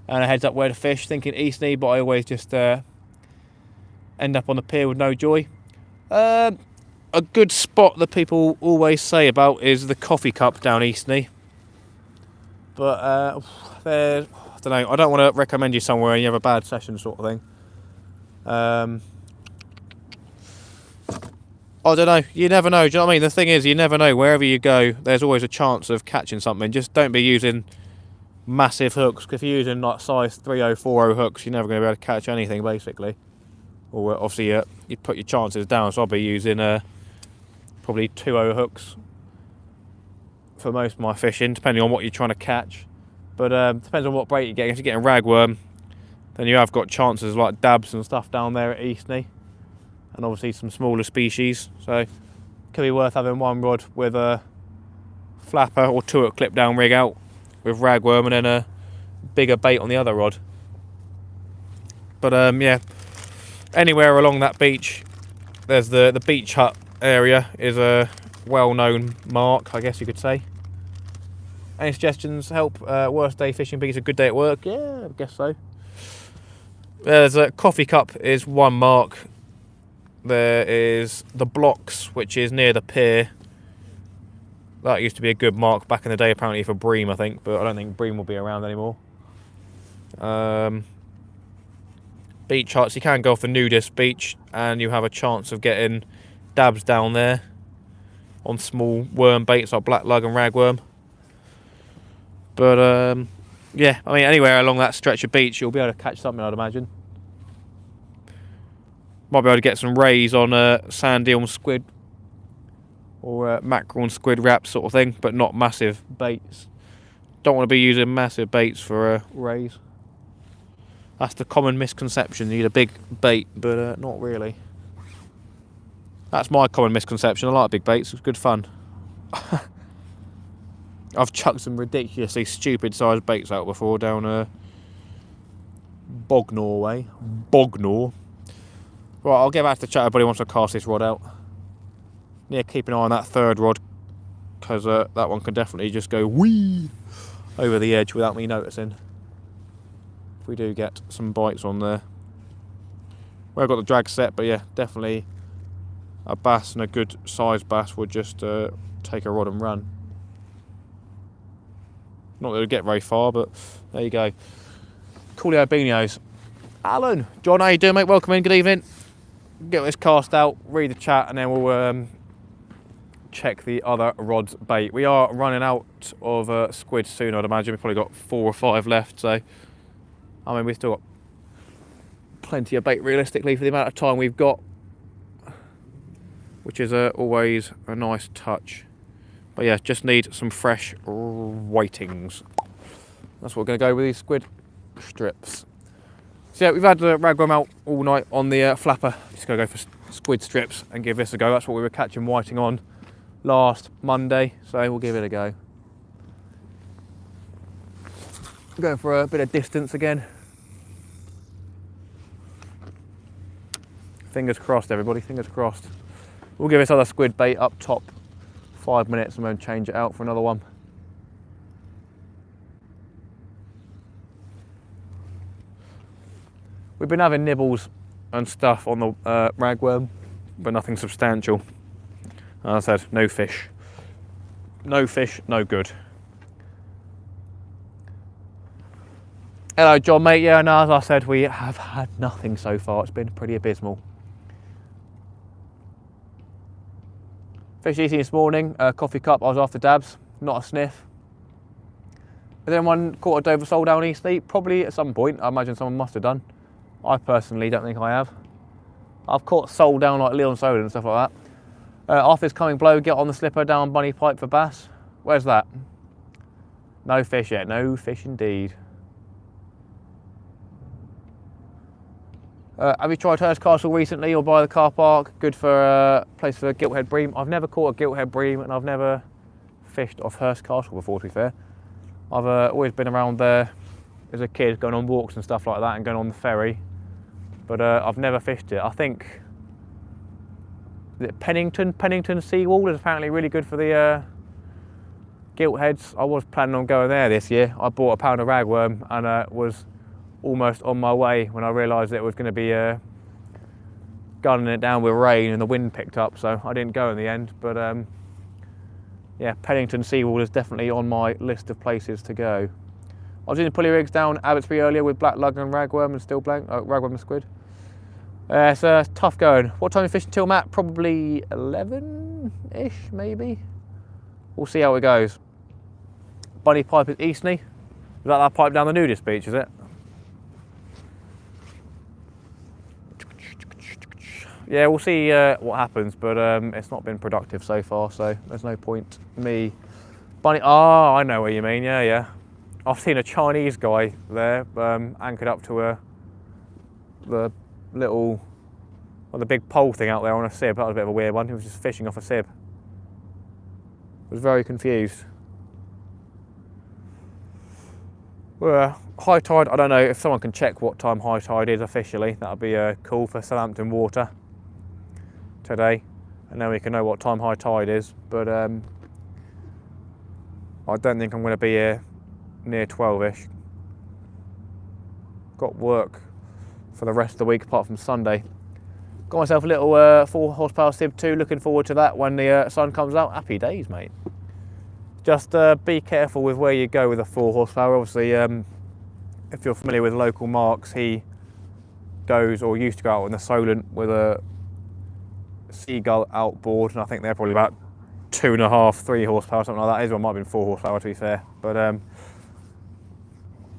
[SPEAKER 1] and a heads up where to fish? Thinking Eastney, but I always just end up on the pier with no joy. A good spot that people always say about is the coffee cup down Eastney. But there's, I don't know. I don't want to recommend you somewhere and you have a bad session, sort of thing. I don't know. You never know. Do you know what I mean? The thing is, you never know. Wherever you go, there's always a chance of catching something. Just don't be using massive hooks. 'Cause if you're using like size 3.0, 4.0 hooks, you're never going to be able to catch anything, basically. Or obviously, you put your chances down. So I'll be using probably 2.0 hooks for most of my fishing, depending on what you're trying to catch. But depends on what bait you're getting. If you're getting ragworm, then you have got chances like dabs and stuff down there at Eastney. And obviously some smaller species, so it could be worth having one rod with a flapper or 2-hook clip down rig out with ragworm and then a bigger bait on the other rod. But yeah, anywhere along that beach, there's the beach hut area is a well-known mark, I guess you could say. Any suggestions? Help? Worst day fishing being a good day at work? Yeah, I guess so. There's a coffee cup is one mark. There is the blocks, which is near the pier. That used to be a good mark back in the day, apparently for bream, I think, but I don't think bream will be around anymore. Beach huts, you can go off a nudist beach and you have a chance of getting dabs down there on small worm baits like black lug and ragworm. But yeah, I mean, anywhere along that stretch of beach, you'll be able to catch something, I'd imagine. Might be able to get some rays on sand eel and squid or mackerel and squid wraps sort of thing, but not massive baits. Don't want to be using massive baits for rays. That's the common misconception. You need a big bait, but not really. That's my common misconception. I like big baits. It's good fun. I've chucked some ridiculously stupid sized baits out before down Bognor way. Bognor. Right, I'll get back to the chat, everybody, once I cast this rod out. Yeah, keep an eye on that third rod, because that one can definitely just go whee over the edge without me noticing. If we do get some bites on there. Well, I've got the drag set, but yeah, definitely a bass and a good sized bass would just take a rod and run. Not that it'll get very far, but there you go. Coolio Beanios. Alan, John, how you doing, mate? Welcome in, good evening. Get this cast out, read the chat, and then we'll check the other rod's bait. We are running out of squid soon, I'd imagine. We've probably got 4 or 5 left, so I mean, we've still got plenty of bait realistically for the amount of time we've got, which is always a nice touch. But yeah, just need some fresh whitings. That's what we're going to go with these squid strips. So yeah, we've had the ragworm out all night on the flapper. Just going to go for squid strips and give this a go. That's what we were catching whiting on last Monday, so we'll give it a go. Going for a bit of distance again. Fingers crossed, everybody, fingers crossed. We'll give this other squid bait up top 5 minutes and then change it out for another one. We've been having nibbles and stuff on the ragworm, but nothing substantial. As I said, no fish. No fish, no good. Hello, John, mate. Yeah, no, as I said, we have had nothing so far. It's been pretty abysmal. Fish eating this morning, coffee cup. I was after dabs, not a sniff. Has anyone caught a Dover sole down Eastleigh? Probably at some point. I imagine someone must have done. I personally don't think I have. I've caught sole down like Leon Soda and stuff like that. Off is coming blow, get on the slipper down Bunny Pipe for bass. Where's that? No fish yet, no fish indeed. Have you tried Hurst Castle recently or by the car park? Good for a place for gilthead bream. I've never caught a gilthead bream and I've never fished off Hurst Castle before, to be fair. I've always been around there as a kid, going on walks and stuff like that and going on the ferry. But I've never fished it. I think Pennington Seawall is apparently really good for the giltheads. I was planning on going there this year. I bought a pound of ragworm and was almost on my way when I realised it was going to be gunning it down with rain and the wind picked up, so I didn't go in the end. But yeah, Pennington Seawall is definitely on my list of places to go. I was in the pulley rigs down Abbotsbury earlier with black lug and ragworm and still blank, ragworm and squid. It's tough going. What time are you fishing till, Matt? Probably 11-ish, maybe. We'll see how it goes. Bunny pipe is Eastney. Is that pipe down the nudist beach, is it? Yeah, we'll see what happens, but it's not been productive so far, so there's no point me. Bunny, oh, I know what you mean, yeah. I've seen a Chinese guy there, anchored up to the little, well, the big pole thing out there on a sib. That was a bit of a weird one. He was just fishing off a sib. I was very confused. Well, high tide, I don't know if someone can check what time high tide is officially. That would be cool for Southampton water today, and then we can know what time high tide is. But I don't think I'm going to be here near 12-ish. Got work for the rest of the week apart from Sunday. Got myself a little 4 horsepower Sib 2, looking forward to that when the sun comes out. Happy days, mate. Just be careful with where you go with a 4 horsepower. Obviously, if you're familiar with local Marks, he goes, or used to go out on the Solent with a Seagull outboard, and I think they're probably about 2.5, 3 horsepower, something like that. His one might have been 4 horsepower to be fair, but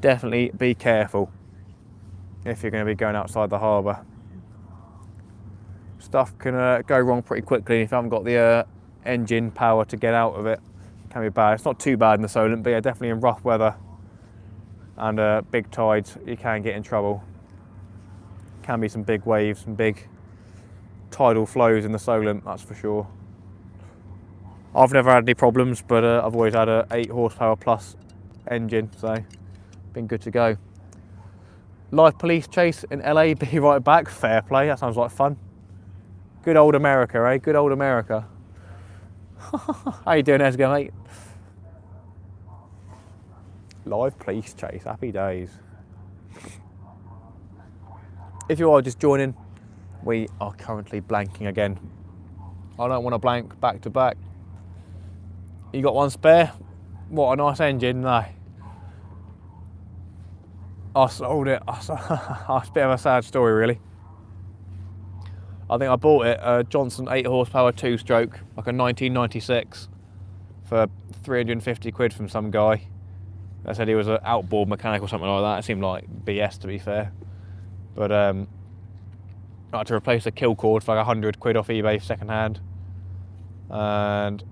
[SPEAKER 1] definitely be careful if you're going to be going outside the harbour. Stuff can go wrong pretty quickly if you haven't got the engine power to get out of it. Can be bad. It's not too bad in the Solent, but yeah, definitely in rough weather and big tides you can get in trouble. Can be some big waves, some big tidal flows in the Solent, that's for sure. I've never had any problems, but I've always had a 8 horsepower plus engine, so been good to go. Live police chase in LA, be right back. Fair play, that sounds like fun. Good old America, eh? Good old America. How you doing, Esgar, mate? Live police chase, happy days. If you are just joining, we are currently blanking again. I don't want to blank back to back. You got one spare? What a nice engine, no. I sold it. It's a bit of a sad story, really. I think I bought it, a Johnson 8 horsepower 2-stroke, like a 1996, for 350 quid from some guy. They said he was an outboard mechanic or something like that. It seemed like BS, to be fair. But I had to replace the kill cord for like 100 quid off eBay second hand. And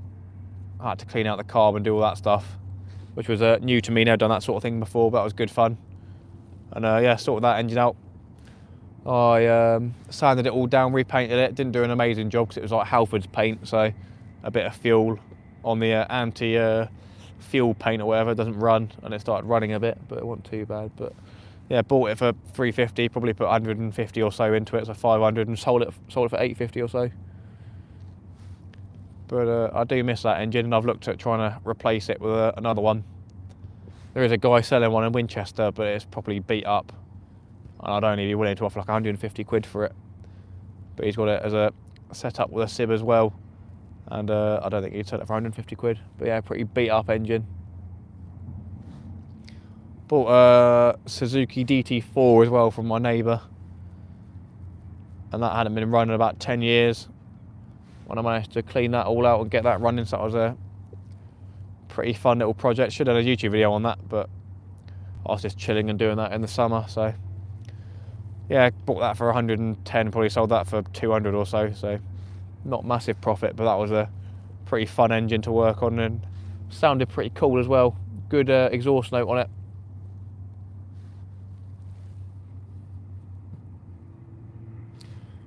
[SPEAKER 1] I had to clean out the carb and do all that stuff, which was new to me. Never done that sort of thing before, but that was good fun. And yeah, sorted that engine out. I sanded it all down, repainted it. Didn't do an amazing job because it was like Halford's paint, so a bit of fuel on the anti-fuel paint or whatever. It doesn't run, and it started running a bit, but it wasn't too bad. But yeah, bought it for 350, probably put 150 or so into it, so 500, and sold it for 850 or so. But I do miss that engine, and I've looked at trying to replace it with another one. There is a guy selling one in Winchester, but it's probably beat up. And I'd only be willing to offer like 150 quid for it. But he's got it as a setup with a sib as well. And I don't think he'd sell it for 150 quid. But yeah, pretty beat up engine. Bought a Suzuki DT4 as well from my neighbour. And that hadn't been running about 10 years. When I managed to clean that all out and get that running, so that was a pretty fun little project. Should have done a YouTube video on that, but I was just chilling and doing that in the summer, so yeah, bought that for 110, probably sold that for 200 or so, so not massive profit, but that was a pretty fun engine to work on and sounded pretty cool as well. Good exhaust note on it.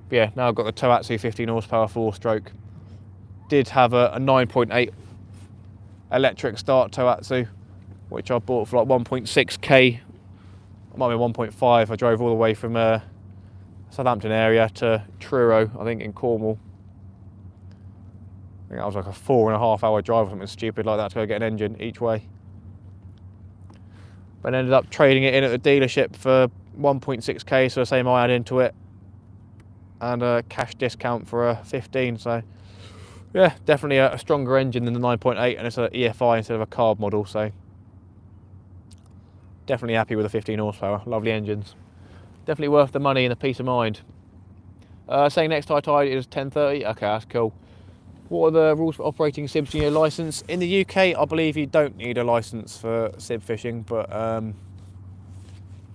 [SPEAKER 1] But yeah, now I've got the Tohatsu 15 horsepower 4-stroke. Did have a 9.8 electric start Tohatsu, which I bought for like 1.6k. It might be 1.5. I drove all the way from Southampton area to Truro, I think in Cornwall. I think that was like a 4.5 hour drive or something stupid like that to go get an engine each way. But ended up trading it in at the dealership for 1.6k, so the same I had into it, and a cash discount for a 15, so Yeah, definitely a stronger engine than the 9.8, and it's an EFI instead of a carb model, so definitely happy with the 15 horsepower. Lovely engines. Definitely worth the money and the peace of mind. Saying next high tide is 10:30. Okay, that's cool. What are the rules for operating sibs? Do you need a licence? In the UK, I believe you don't need a licence for sib fishing, but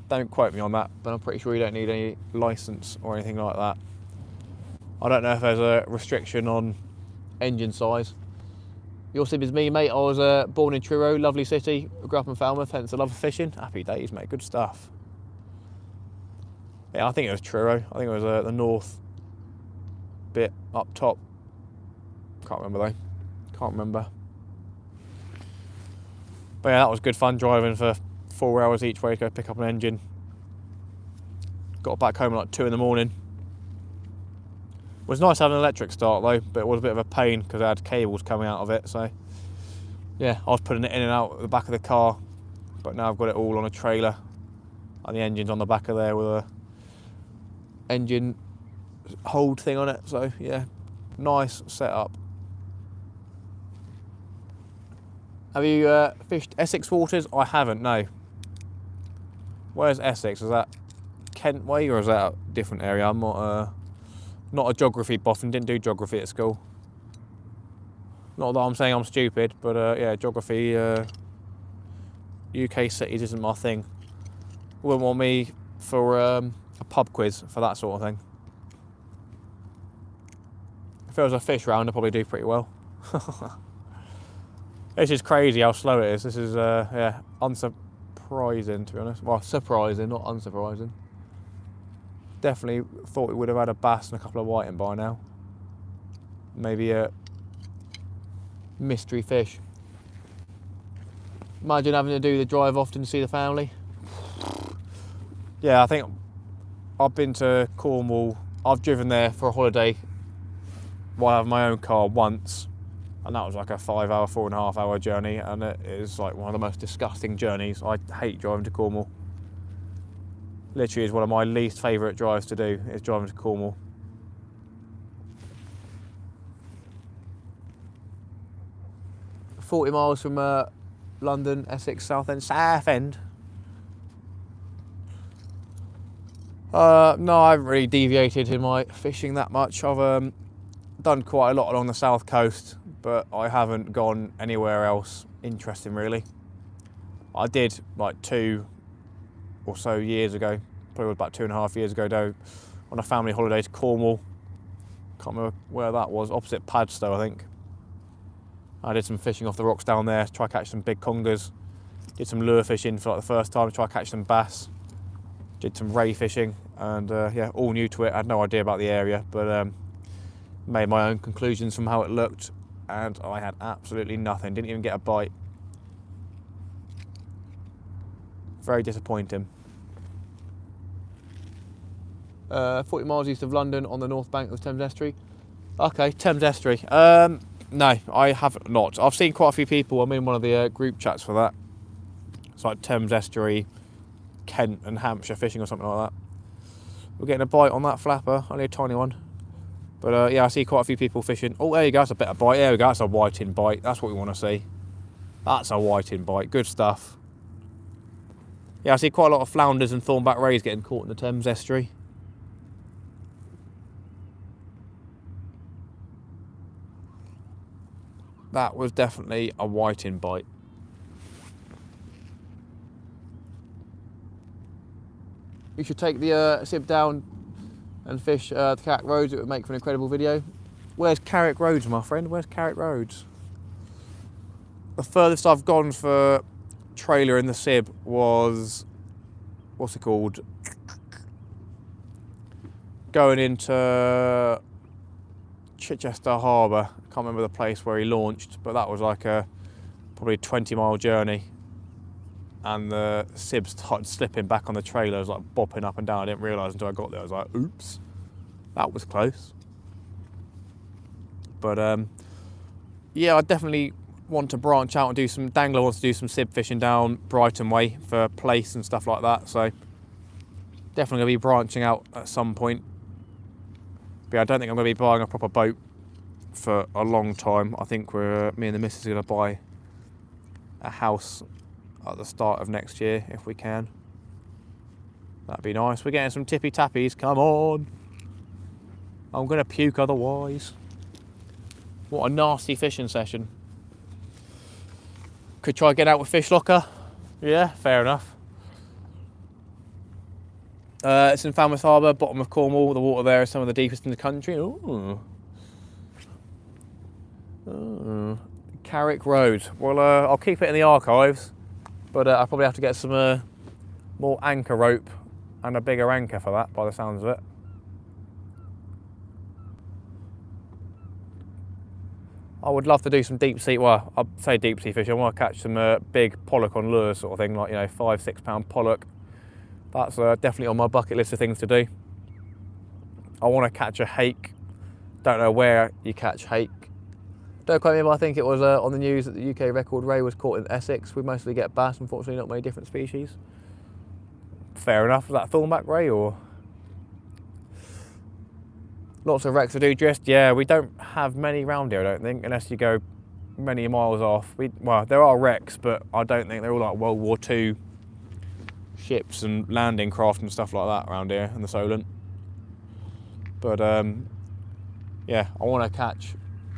[SPEAKER 1] don't quote me on that, but I'm pretty sure you don't need any licence or anything like that. I don't know if there's a restriction on engine size. Your sib is me, mate. I was born in Truro, lovely city. Grew up in Falmouth, hence the love of fishing. Happy days, mate. Good stuff. Yeah, I think it was Truro. I think it was the north bit up top. Can't remember though. Can't remember. But yeah, that was good fun driving for 4 hours each way to go pick up an engine. Got back home at like 2 in the morning. It was nice having an electric start though, but it was a bit of a pain because I had cables coming out of it. So yeah, I was putting it in and out of the back of the car, but now I've got it all on a trailer, and the engine's on the back of there with a engine hold thing on it. So yeah, nice setup. Have you fished Essex waters? I haven't, no. Where's Essex? Is that Kent way or is that a different area? I'm not a geography buff and didn't do geography at school. Not that I'm saying I'm stupid, but yeah, geography, UK cities isn't my thing. Wouldn't want me for a pub quiz for that sort of thing. If there was a fish round, I'd probably do pretty well. This is crazy how slow it is. This is, yeah, unsurprising to be honest. Well, surprising, not unsurprising. Definitely thought we would have had a bass and a couple of whiting by now. Maybe a mystery fish. Imagine having to do the drive off to see the family. Yeah, I think I've been to Cornwall. I've driven there for a holiday while I have my own car once. And that was like a 5 hour, 4.5 hour journey, and it is like one of the most disgusting journeys. I hate driving to Cornwall. Literally is one of my least favourite drives to do, is driving to Cornwall. – 40 miles from London, Essex, Southend. No, I haven't really deviated in my fishing that much. I've done quite a lot along the south coast, but I haven't gone anywhere else interesting really. I did like 2 or so years ago, probably about 2.5 years ago though, on a family holiday to Cornwall. Can't remember where that was, opposite Padstow I think. I did some fishing off the rocks down there, try to catch some big congers. Did some lure fishing for like the first time, try to catch some bass. Did some ray fishing, and yeah, all new to it. I had no idea about the area, but made my own conclusions from how it looked, and I had absolutely nothing. Didn't even get a bite. Very disappointing. 40 miles east of London on the north bank of the Thames Estuary. Okay, Thames Estuary. No, I have not. I've seen quite a few people. I'm in one of the group chats for that. It's like Thames Estuary, Kent and Hampshire fishing or something like that. We're getting a bite on that flapper, only a tiny one. But yeah, I see quite a few people fishing. Oh, there you go, that's a better bite. There we go, that's a whiting bite. That's what we want to see. That's a whiting bite, good stuff. Yeah, I see quite a lot of flounders and thornback rays getting caught in the Thames Estuary. That was definitely a whiting bite. You should take the sib down and fish the Carrick Roads. It would make for an incredible video. Where's Carrick Roads, my friend? Where's Carrick Roads? The furthest I've gone for trailer in the sib was, what's it called? Going into Chichester Harbour. I can't remember the place where he launched, but that was like a probably 20-mile journey. And the sib started slipping back on the trailer. It was like bopping up and down. I didn't realise until I got there. I was like, oops, that was close. But yeah, I definitely want to branch out and do some, Dangler wants to do some sib fishing down Brighton way for place and stuff like that. So definitely going to be branching out at some point. But yeah, I don't think I'm going to be buying a proper boat for a long time. I think me and the missus are going to buy a house at the start of next year if we can. That'd be nice. We're getting some tippy tappies. Come on. I'm going to puke otherwise. What a nasty fishing session. Could try getting out with fish locker. Yeah, fair enough. It's in Falmouth Harbour, bottom of Cornwall. The water there is some of the deepest in the country. Ooh. Carrick Road. Well, I'll keep it in the archives, but I'll probably have to get some more anchor rope and a bigger anchor for that, by the sounds of it. I would love to do some deep sea, well, I'd say deep sea fishing. I want to catch some big pollock on lures sort of thing, like, you know, 5-6 pound pollock. That's definitely on my bucket list of things to do. I want to catch a hake. Don't know where you catch hake. Don't quote me, but I think it was on the news that the UK record ray was caught in Essex. We mostly get bass, unfortunately, not many different species. Fair enough. Was that thornback ray or? Lots of wrecks to do drift. Yeah, we don't have many round here, I don't think, unless you go many miles off. Well, there are wrecks, but I don't think they're all like World War II ships and landing craft and stuff like that around here in the Solent. But yeah, I want to catch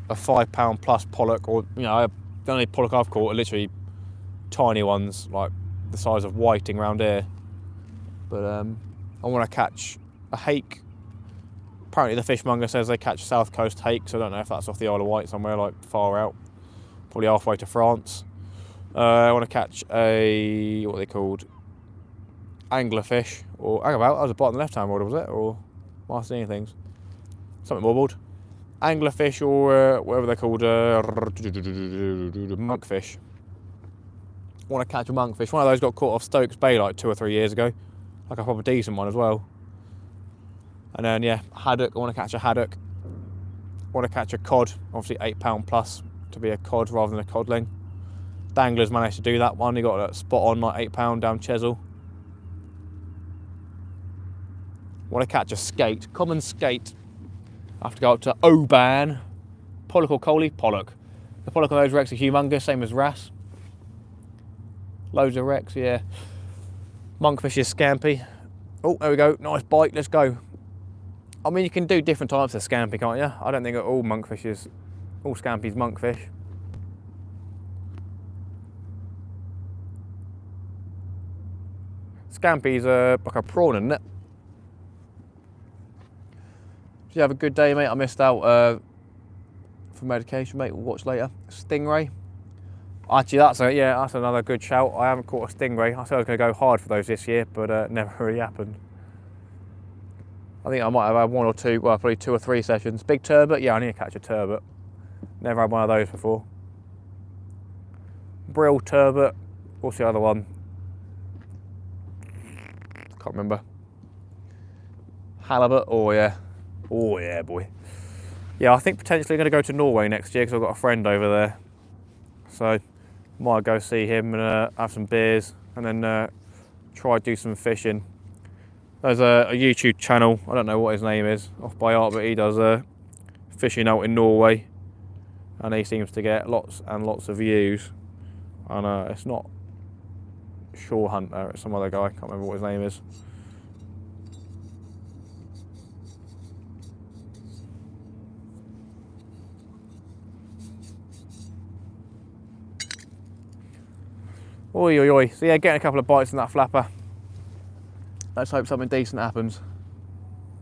[SPEAKER 1] a 5 pound plus pollock, or, you know, the only pollock I've caught are literally tiny ones, like the size of whiting around here. But I want to catch a hake. Apparently the fishmonger says they catch South Coast hake, so I don't know if that's off the Isle of Wight somewhere, like far out, probably halfway to France. I want to catch a, what are they called, anglerfish, or hang about, that was a bottom left hand order, was it? Or am I seeing things? Something wobbled. Anglerfish, or whatever they're called, monkfish. I want to catch a monkfish. One of those got caught off Stokes Bay like 2 or 3 years ago, like a proper decent one as well. And then, yeah, haddock. I want to catch a haddock. I want to catch a cod, obviously 8 pound plus to be a cod rather than a codling. Dangler's managed to do that one. He got a spot on like 8 pound down Chesil. I want to catch a skate, common skate. I have to go up to Oban. Pollock or Coley? Pollock. The pollock on those wrecks are humongous, same as wrasse. Loads of wrecks, yeah. Monkfish is scampi. Oh, there we go. Nice bite. Let's go. I mean, you can do different types of scampi, can't you? I don't think all monkfish is, all scampi's monkfish. Scampi's like a prawn, isn't it? Did you have a good day, mate? I missed out for medication, mate. We'll watch later. Stingray. Actually, that's another good shout. I haven't caught a stingray. I said I was going to go hard for those this year, but never really happened. I think I might have had 1 or 2, well, probably 2 or 3 sessions. Big turbot, yeah, I need to catch a turbot. Never had one of those before. Brill, turbot, what's the other one? Can't remember. Halibut, oh yeah. Oh yeah, boy. Yeah, I think potentially going to go to Norway next year because I've got a friend over there. So, might go see him and have some beers and then try to do some fishing. There's a YouTube channel, I don't know what his name is, off by heart, but he does fishing out in Norway. And he seems to get lots and lots of views. And it's not Shore Hunter, it's some other guy, I can't remember what his name is. Oi, oi, oi. So yeah, getting a couple of bites in that flapper. Let's hope something decent happens.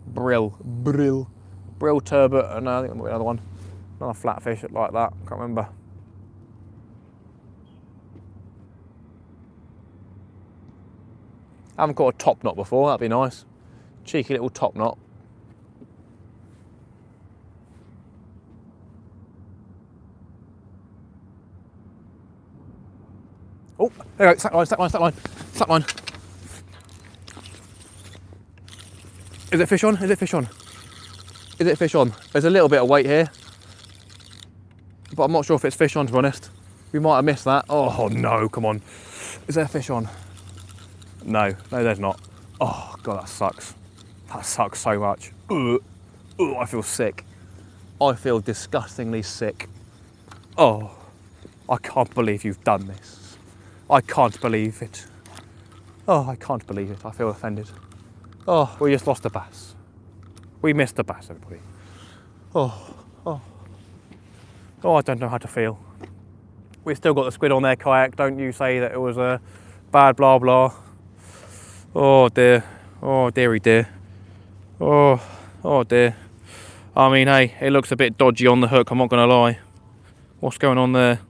[SPEAKER 1] Brill turbot, and I think there might be another one. Another flatfish like that, can't remember. I haven't caught a top knot before, that'd be nice. Cheeky little top knot. Oh, there we go, slack line. Is it fish on? Is it fish on? Is it fish on? There's a little bit of weight here, but I'm not sure if it's fish on, to be honest. We might have missed that. Oh no, come on. Is there fish on? No, there's not. Oh God, that sucks. That sucks so much. Ugh, I feel sick. I feel disgustingly sick. Oh, I can't believe you've done this. I can't believe it. Oh, I can't believe it. I feel offended. Oh, we just lost a bass. We missed a bass, everybody. Oh, I don't know how to feel. We've still got the squid on their kayak. Don't you say that it was a bad blah blah. Oh dear. Oh dearie dear. Oh dear. I mean, hey, it looks a bit dodgy on the hook, I'm not going to lie. What's going on there?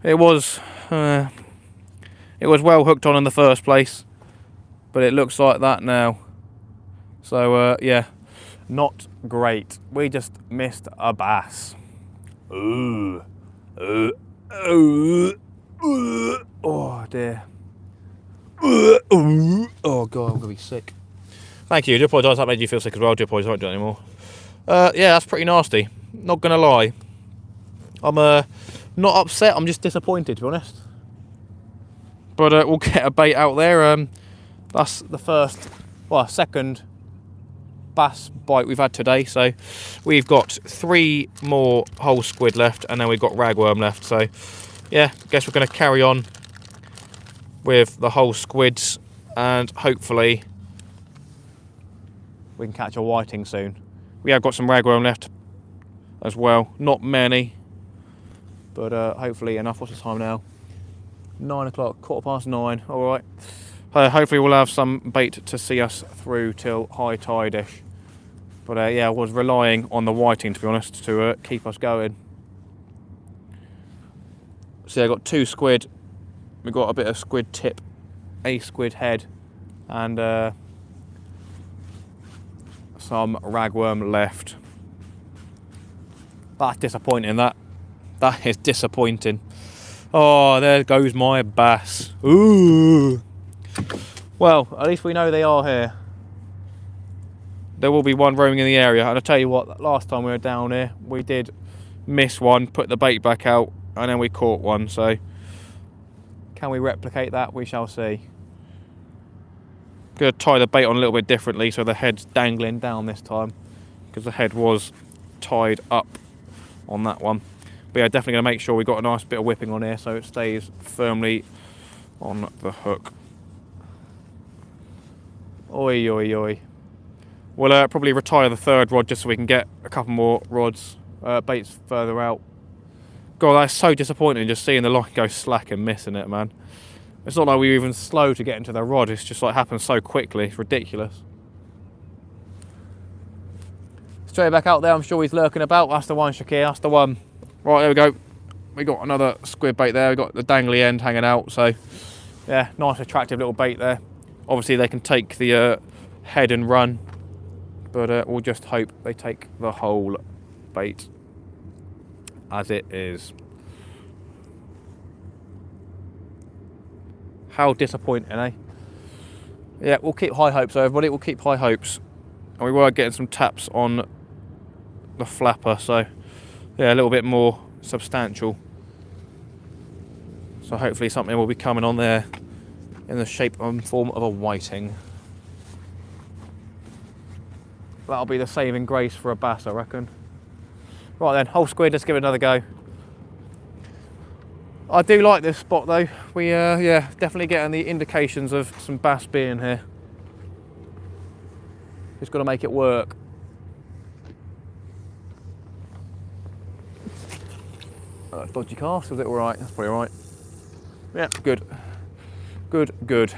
[SPEAKER 1] It was well hooked on in the first place, but it looks like that now. So, yeah, not great. We just missed a bass. Oh dear. Oh God, I'm going to be sick. Thank you. I do apologise that made you feel sick as well. I do apologise, I won't do it anymore. Yeah, that's pretty nasty. Not going to lie. I'm not upset, I'm just disappointed, to be honest. But we'll get a bait out there. That's the second bass bite we've had today. So we've got 3 more whole squid left, and then we've got ragworm left. So yeah, guess we're going to carry on with the whole squids, and hopefully we can catch a whiting soon. We have got some ragworm left as well. Not many, but hopefully enough. What's the time now? 9 o'clock, 9:15. All right. Hopefully we'll have some bait to see us through till high tide-ish. But yeah, I was relying on the whiting, to be honest, to keep us going. So yeah, I got 2 squid. We've got a bit of squid tip, a squid head, and some ragworm left. That's disappointing, that is disappointing. Oh, there goes my bass. Ooh. Well, at least we know they are here. There will be one roaming in the area, and I'll tell you what, last time we were down here we did miss one, put the bait back out, and then we caught one. So can we replicate that? We shall see. Gonna tie the bait on a little bit differently so the head's dangling down this time, because the head was tied up on that one. But yeah, definitely gonna make sure we got a nice bit of whipping on here so it stays firmly on the hook. Oi, oi, oi. We'll probably retire the 3rd rod just so we can get a couple more rods, baits further out. God, that's so disappointing just seeing the line go slack and missing it, man. It's not like we were even slow to get into the rod, it's just like happens so quickly, it's ridiculous. Straight back out there, I'm sure he's lurking about. That's the one, Shakir, that's the one. Right, there we go. We got another squid bait there, we got the dangly end hanging out, so yeah, nice attractive little bait there. Obviously they can take the head and run, but we'll just hope they take the whole bait as it is. How disappointing, eh? Yeah, we'll keep high hopes, everybody. We'll keep high hopes. And we were getting some taps on the flapper, so yeah, a little bit more substantial. So hopefully something will be coming on there in the shape and form of a whiting. That'll be the saving grace for a bass, I reckon. Right then, whole squid, let's give it another go. I do like this spot though. We yeah, definitely getting the indications of some bass being here. Just got to make it work. Dodgy cast, was it all right? That's probably all right. Yeah, good. Good, good.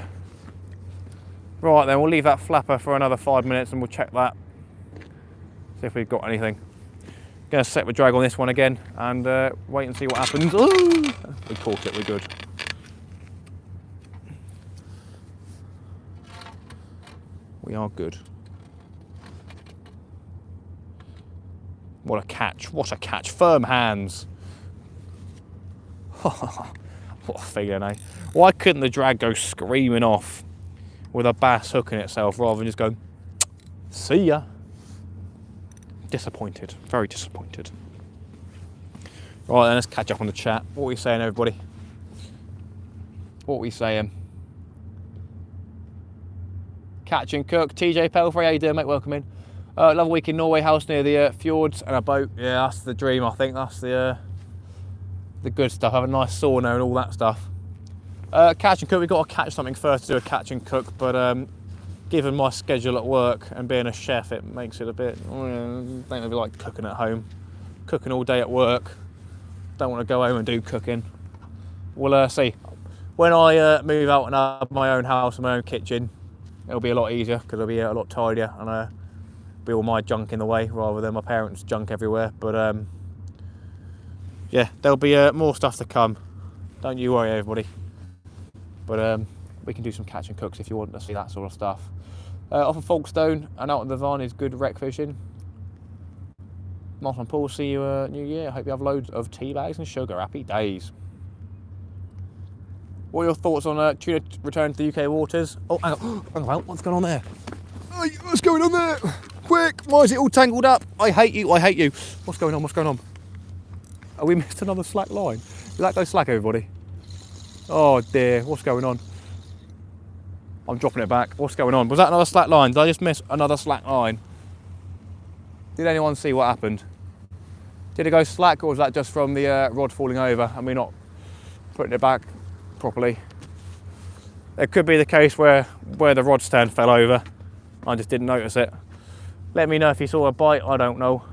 [SPEAKER 1] Right then, we'll leave that flapper for another 5 minutes and we'll check that. See if we've got anything. Gonna set the drag on this one again and wait and see what happens. Ooh! We caught it, we're good. We are good. What a catch, what a catch. Firm hands. What a feeling, eh? Why couldn't the drag go screaming off with a bass hooking itself rather than just go, see ya? Disappointed, very disappointed. Right then, let's catch up on the chat. What are we saying, everybody? What are we saying? Catch and cook, TJ Pelfrey, how you doing, mate? Welcome in. Another week in Norway, house near the fjords and a boat. Yeah, that's the dream, I think. That's the good stuff. Have a nice sauna and all that stuff. Catch and cook, we've got to catch something first to do a catch and cook, but given my schedule at work and being a chef, it makes it a bit, I don't really like cooking at home. Cooking all day at work. Don't want to go home and do cooking. We'll see. When I move out and have my own house and my own kitchen, it'll be a lot easier because it'll be a lot tidier and be all my junk in the way rather than my parents' junk everywhere. But yeah, there'll be more stuff to come. Don't you worry, everybody. But we can do some catch and cooks if you want to see that sort of stuff. Off of Folkestone and out on the Varn is good wreck fishing. Mark and Paul, see you New Year. I hope you have loads of tea bags and sugar. Happy days. What are your thoughts on tuna return to the UK waters? Oh, hang on. Hang on, what's going on there? Hey, what's going on there? Quick, why is it all tangled up? I hate you, I hate you. What's going on, what's going on? Oh, we missed another slack line. Did that go slack, everybody? Oh dear, what's going on? I'm dropping it back. What's going on? Was that another slack line? Did I just miss another slack line? Did anyone see what happened? Did it go slack, or was that just from the rod falling over and me not putting it back properly? It could be the case where the rod stand fell over. I just didn't notice it. Let me know if you saw a bite. I don't know.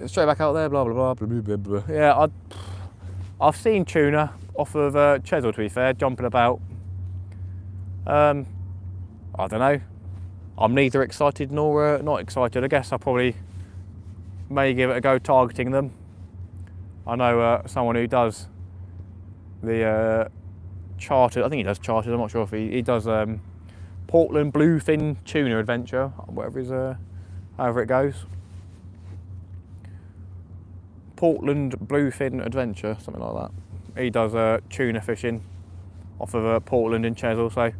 [SPEAKER 1] Straight back out there, blah blah blah blah blah blah. Yeah, I've seen tuna off of Chesil, to be fair, jumping about. I don't know. I'm neither excited nor not excited. I guess I probably may give it a go targeting them. I know someone who does the chartered. I think he does chartered. I'm not sure if he does Portland bluefin tuna adventure, whatever is however it goes. Portland bluefin adventure, something like that. He does tuna fishing off of Portland in Chesil, so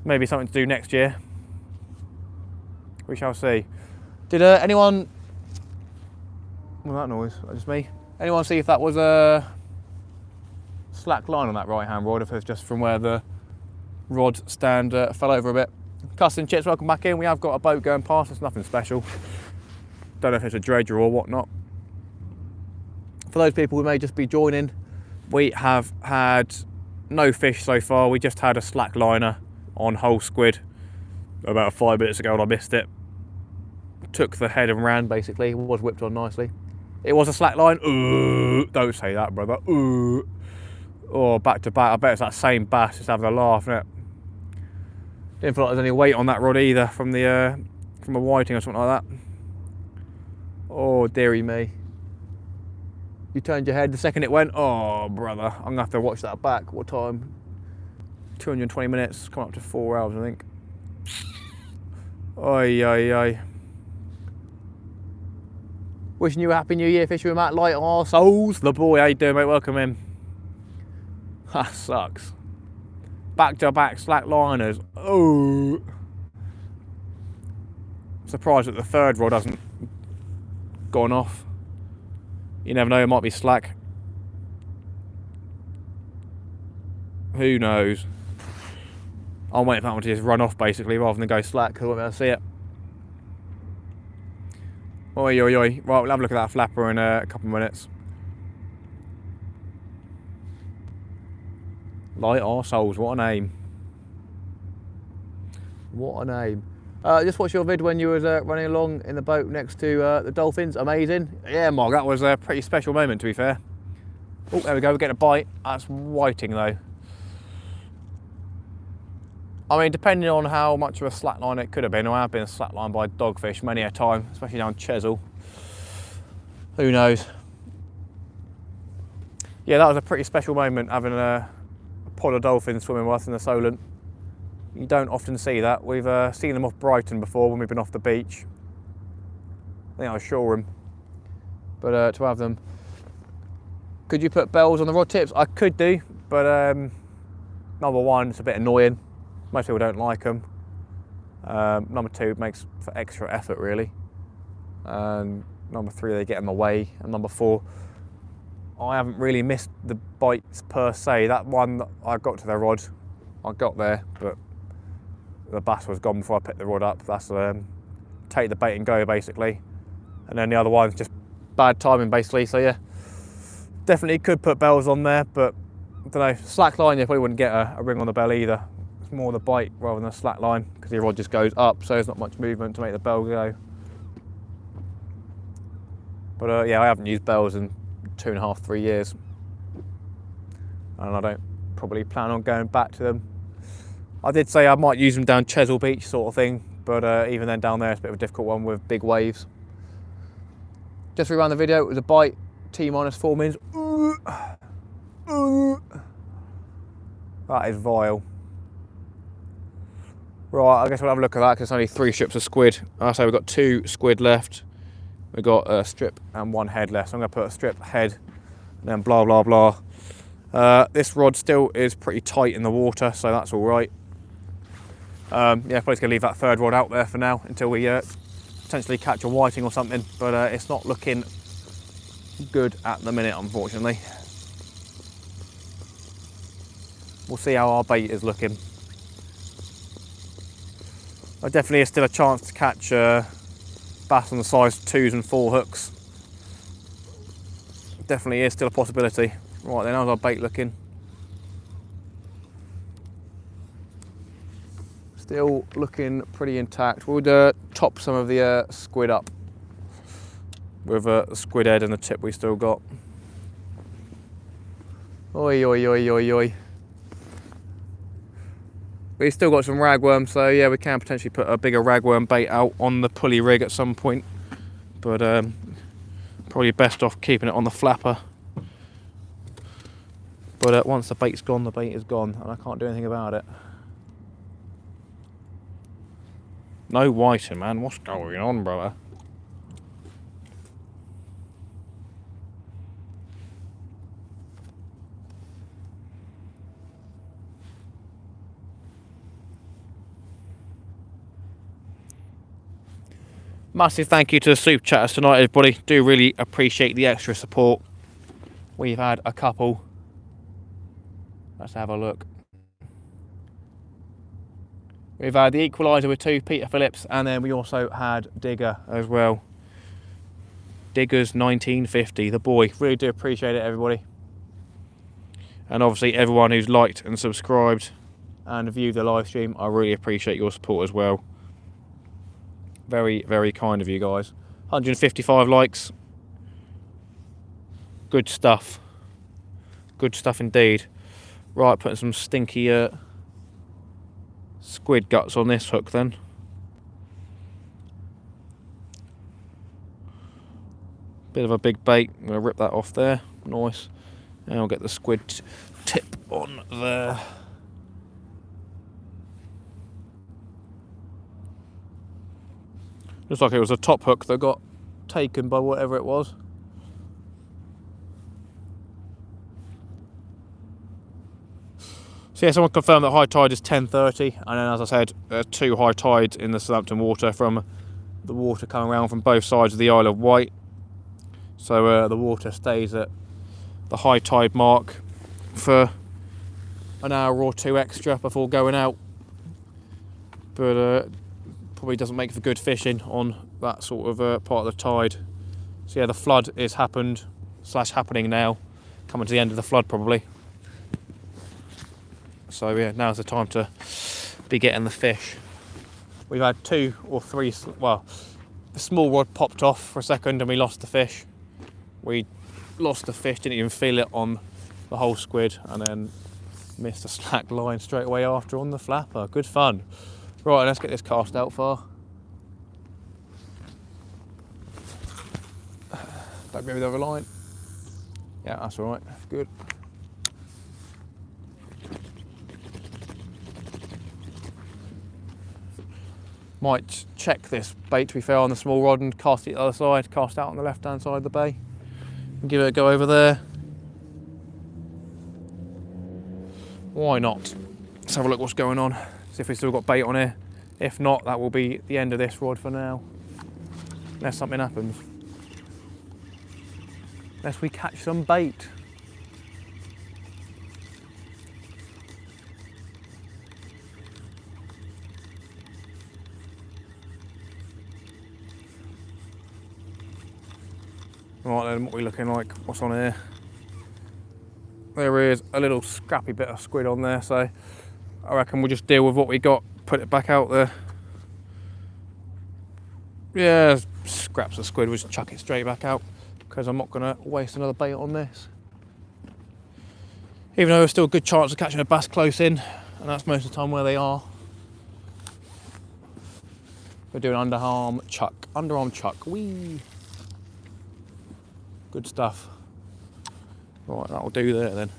[SPEAKER 1] maybe something to do next year. We shall see. Did anyone? What was that noise? Just me. Anyone see if that was a slack line on that right-hand rod? If it's just from where the rod stand fell over a bit. Custom Chips, welcome back in. We have got a boat going past. It's nothing special. Don't know if it's a dredger or whatnot. For those people who may just be joining, we have had no fish so far. We just had a slack liner on whole squid about 5 minutes ago and I missed it. Took the head and ran, basically. It was whipped on nicely. It was a slack line. Ooh, don't say that, brother. Ooh. Oh, back to back. I bet it's that same bass just having a laugh, isn't it? Didn't feel like there's any weight on that rod either from a whiting or something like that. Oh, dearie me. You turned your head the second it went. Oh, brother. I'm going to have to watch that back. What time? 220 minutes. Come up to 4 hours, I think. Oi, oi, oi. Wishing you a happy new year, Fisher and Matt. Light our souls. The boy, how you doing, mate? Welcome in. That sucks. Back to back slack liners. Oh. Surprised that the third rod hasn't gone off. You never know, it might be slack. Who knows? I'm waiting for that one to just run off basically rather than go slack because I won't be able to see it. Oi, oi, oi. Right, we'll have a look at that flapper in a couple of minutes. Light our souls, what a name. What a name. Just watched your vid when you was running along in the boat next to the dolphins. Amazing. Yeah, Mark, that was a pretty special moment, to be fair. Oh, there we go, we're getting a bite. That's whiting, though. I mean, depending on how much of a slackline it could have been, I have been slacklined by dogfish many a time, especially down Chesil. Who knows? Yeah, that was a pretty special moment, having a pod of dolphins swimming with us in the Solent. You don't often see that. We've seen them off Brighton before when we've been off the beach. I think I was Shoreham. But to have them. Could you put bells on the rod tips? I could do, but number one, it's a bit annoying. Most people don't like them. Number two, it makes for extra effort, really. And number three, they get them away. And number four, I haven't really missed the bites per se. That one that I got to the rod, I got there, but the bass was gone before I picked the rod up. That's take the bait and go basically. And then the other one's just bad timing basically. So yeah, definitely could put bells on there, but I don't know, slack line you probably wouldn't get a ring on the bell either. It's more the bite rather than a slack line because your rod just goes up, so there's not much movement to make the bell go. But yeah, I haven't used bells in 2.5, 3 years. And I don't probably plan on going back to them. I did say I might use them down Chesil Beach sort of thing, but even then down there it's a bit of a difficult one with big waves. Just reran the video, it was a bite, T-4 mins. That is vile. Right, I guess we'll have a look at that because it's only 3 strips of squid. I say we've got 2 squid left. We've got a strip and 1 head left. So I'm going to put a strip, head, and then blah, blah, blah. This rod still is pretty tight in the water, so that's all right. Yeah, probably just going to leave that 3rd rod out there for now until we potentially catch a whiting or something. But it's not looking good at the minute, unfortunately. We'll see how our bait is looking. There definitely is still a chance to catch bass on the size 2s and 4 hooks. Definitely is still a possibility. Right then, how's our bait looking? Still looking pretty intact. We'll top some of the squid up with the squid head and the tip we still got. Oi, oi, oi, oi, oi. We've still got some ragworm, so yeah, we can potentially put a bigger ragworm bait out on the pulley rig at some point. But probably best off keeping it on the flapper. But once the bait's gone, the bait is gone, and I can't do anything about it. No whiting, man. What's going on, brother? Massive thank you to the super chatters tonight, everybody. Do really appreciate the extra support. We've had a couple. Let's have a look. We've had the Equaliser with 2, Peter Phillips, and then we also had Digger as well. Digger's 1950, the boy. Really do appreciate it, everybody. And obviously everyone who's liked and subscribed and viewed the live stream, I really appreciate your support as well. Very, very kind of you guys. 155 likes. Good stuff. Good stuff indeed. Right, putting some stinky squid guts on this hook then. Bit of a big bait. I'm going to rip that off there. Nice. And I'll get the squid tip on there. Looks like it was a top hook that got taken by whatever it was. So yeah, someone confirmed that high tide is 10:30, and then as I said, 2 high tides in the Southampton water from the water coming around from both sides of the Isle of Wight. So the water stays at the high tide mark for an hour or 2 extra before going out. But probably doesn't make for good fishing on that sort of part of the tide. So yeah, the flood is happening now, coming to the end of the flood probably. So yeah, now's the time to be getting the fish. We've had 2 or 3, well, the small rod popped off for a second and we lost the fish. We lost the fish, didn't even feel it on the whole squid, and then missed a slack line straight away after on the flapper. Good fun. Right, let's get this cast out far. Don't be with the other line. Yeah, that's all right. Good. Might check this bait to be fair on the small rod and cast it the other side, cast out on the left hand side of the bay. And give it a go over there. Why not? Let's have a look what's going on. See if we've still got bait on here. If not, that will be the end of this rod for now. Unless something happens. Unless we catch some bait. Right then, what are we looking like? What's on here? There is a little scrappy bit of squid on there, so I reckon we'll just deal with what we got, put it back out there. Yeah, scraps of squid, we'll just chuck it straight back out, because I'm not going to waste another bait on this. Even though there's still a good chance of catching a bass close in, and that's most of the time where they are. We're doing underarm chuck, whee! Good stuff. Right, that'll do there then.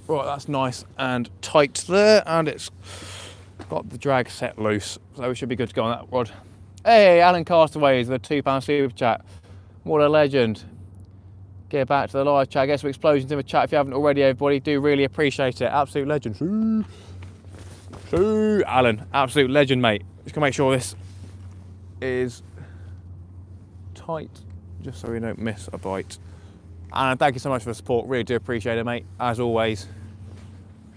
[SPEAKER 1] Right, that's nice and tight there, and it's got the drag set loose, so we should be good to go on that rod. Hey, Alan Castaways, the £2 super chat. What a legend. Get back to the live chat. Get some explosions in the chat if you haven't already, everybody. Do really appreciate it. Absolute legend. Sue. Alan, absolute legend, mate. Just gonna make sure this is tight, just so we don't miss a bite. And thank you so much for the support. Really do appreciate it, mate. As always.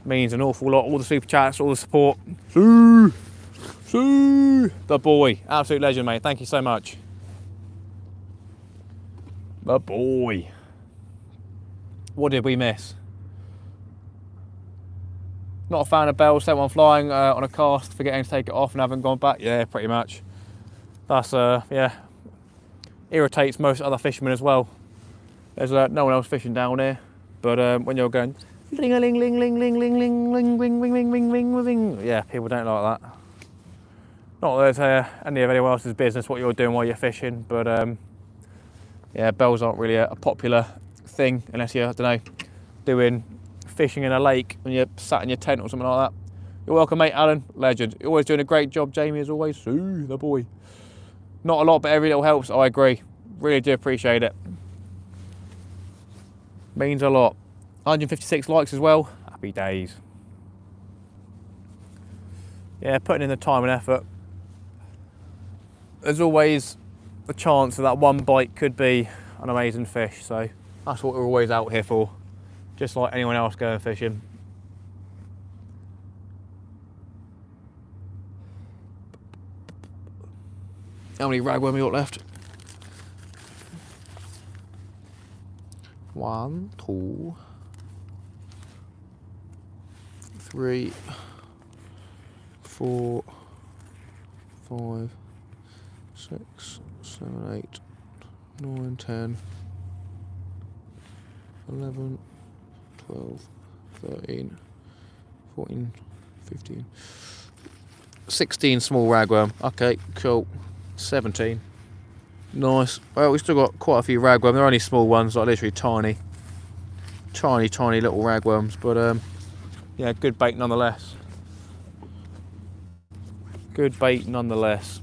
[SPEAKER 1] Means an awful lot. All the super chats, all the support. Sue. The boy. Absolute legend, mate. Thank you so much. The boy. What did we miss? Not a fan of bells. Sent one flying on a cast, forgetting to take it off and haven't gone back. Yeah, pretty much. That's, yeah. Irritates most other fishermen as well. There's no one else fishing down here. But when you're going, ling a ling ling ling ling ling ling ling ling ling ling ling ling ling, yeah, people don't like that. Not that there's any of anyone else's business what you're doing while you're fishing, but yeah, bells aren't really a popular thing unless you're, I don't know, doing fishing in a lake when you're sat in your tent or something like that. You're welcome, mate, Alan. Legend. You're always doing a great job, Jamie, as always. Ooh, the boy. Not a lot, but every little helps. I agree. Really do appreciate it. Means a lot. 156 likes as well. Happy days. Yeah, putting in the time and effort. There's always the chance that one bite could be an amazing fish, so that's what we're always out here for. Just like anyone else going fishing. How many ragworm we got left? 1, 2, 3, 4, 5, 6, 7, 8, 9, 10, 11, 12, 13, 14, 15, 16 small ragworm. Okay, cool. 17. Nice. Well, we've still got quite a few ragworm. They're only small ones, like literally tiny little ragworms. But yeah, good bait nonetheless. Good bait nonetheless.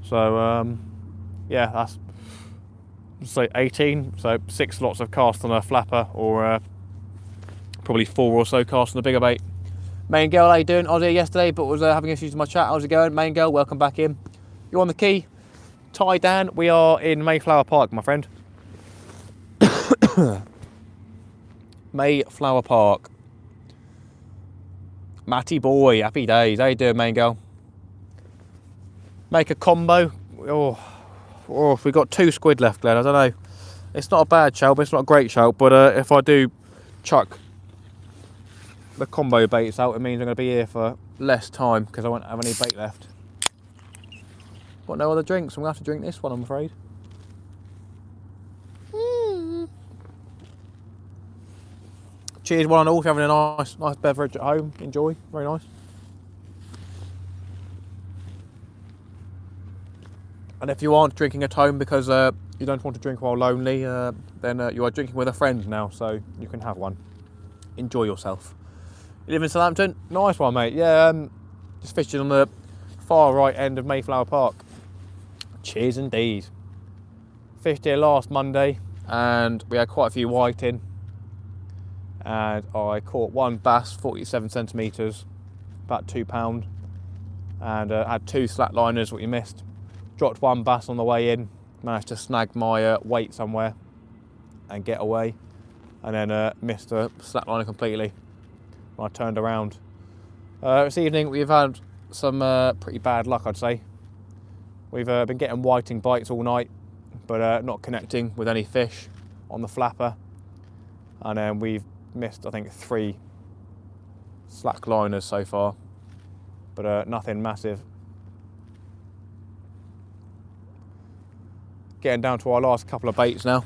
[SPEAKER 1] So yeah, that's say 18. So 6 lots of cast on a flapper, or probably 4 or so cast on a bigger bait. Main girl, how you doing? I was here yesterday, but was having issues with my chat. How's it going? Main girl, welcome back in. You on the key? Ty Dan, we are in Mayflower Park, my friend. Mayflower Park. Matty boy, happy days. How you doing, main girl? Make a combo. Oh, we got 2 squid left, Glenn. I don't know. It's not a bad shout, but it's not a great shout. But if I do chuck the combo baits out, it means I'm going to be here for less time because I won't have any bait left. Got no other drinks, so I'm going to have to drink this one, I'm afraid. Cheers one and all, if you're having a nice beverage at home. Enjoy, very nice. And if you aren't drinking at home because you don't want to drink while lonely, then you are drinking with a friend now, so you can have one. Enjoy yourself. You live in Southampton? Nice one, mate. Yeah, just fishing on the far right end of Mayflower Park. Cheers indeed. Fished here last Monday and we had quite a few white in. And I caught 1 bass, 47 centimetres. about £2, and had 2 slackliners, what you missed. Dropped 1 bass on the way in, managed to snag my weight somewhere and get away, and then missed a slackliner completely when I turned around. This evening we've had some pretty bad luck, I'd say. We've been getting whiting bites all night, but not connecting with any fish on the flapper, and then we've missed, I think, 3 slackliners so far, but nothing massive. Getting down to our last couple of baits now.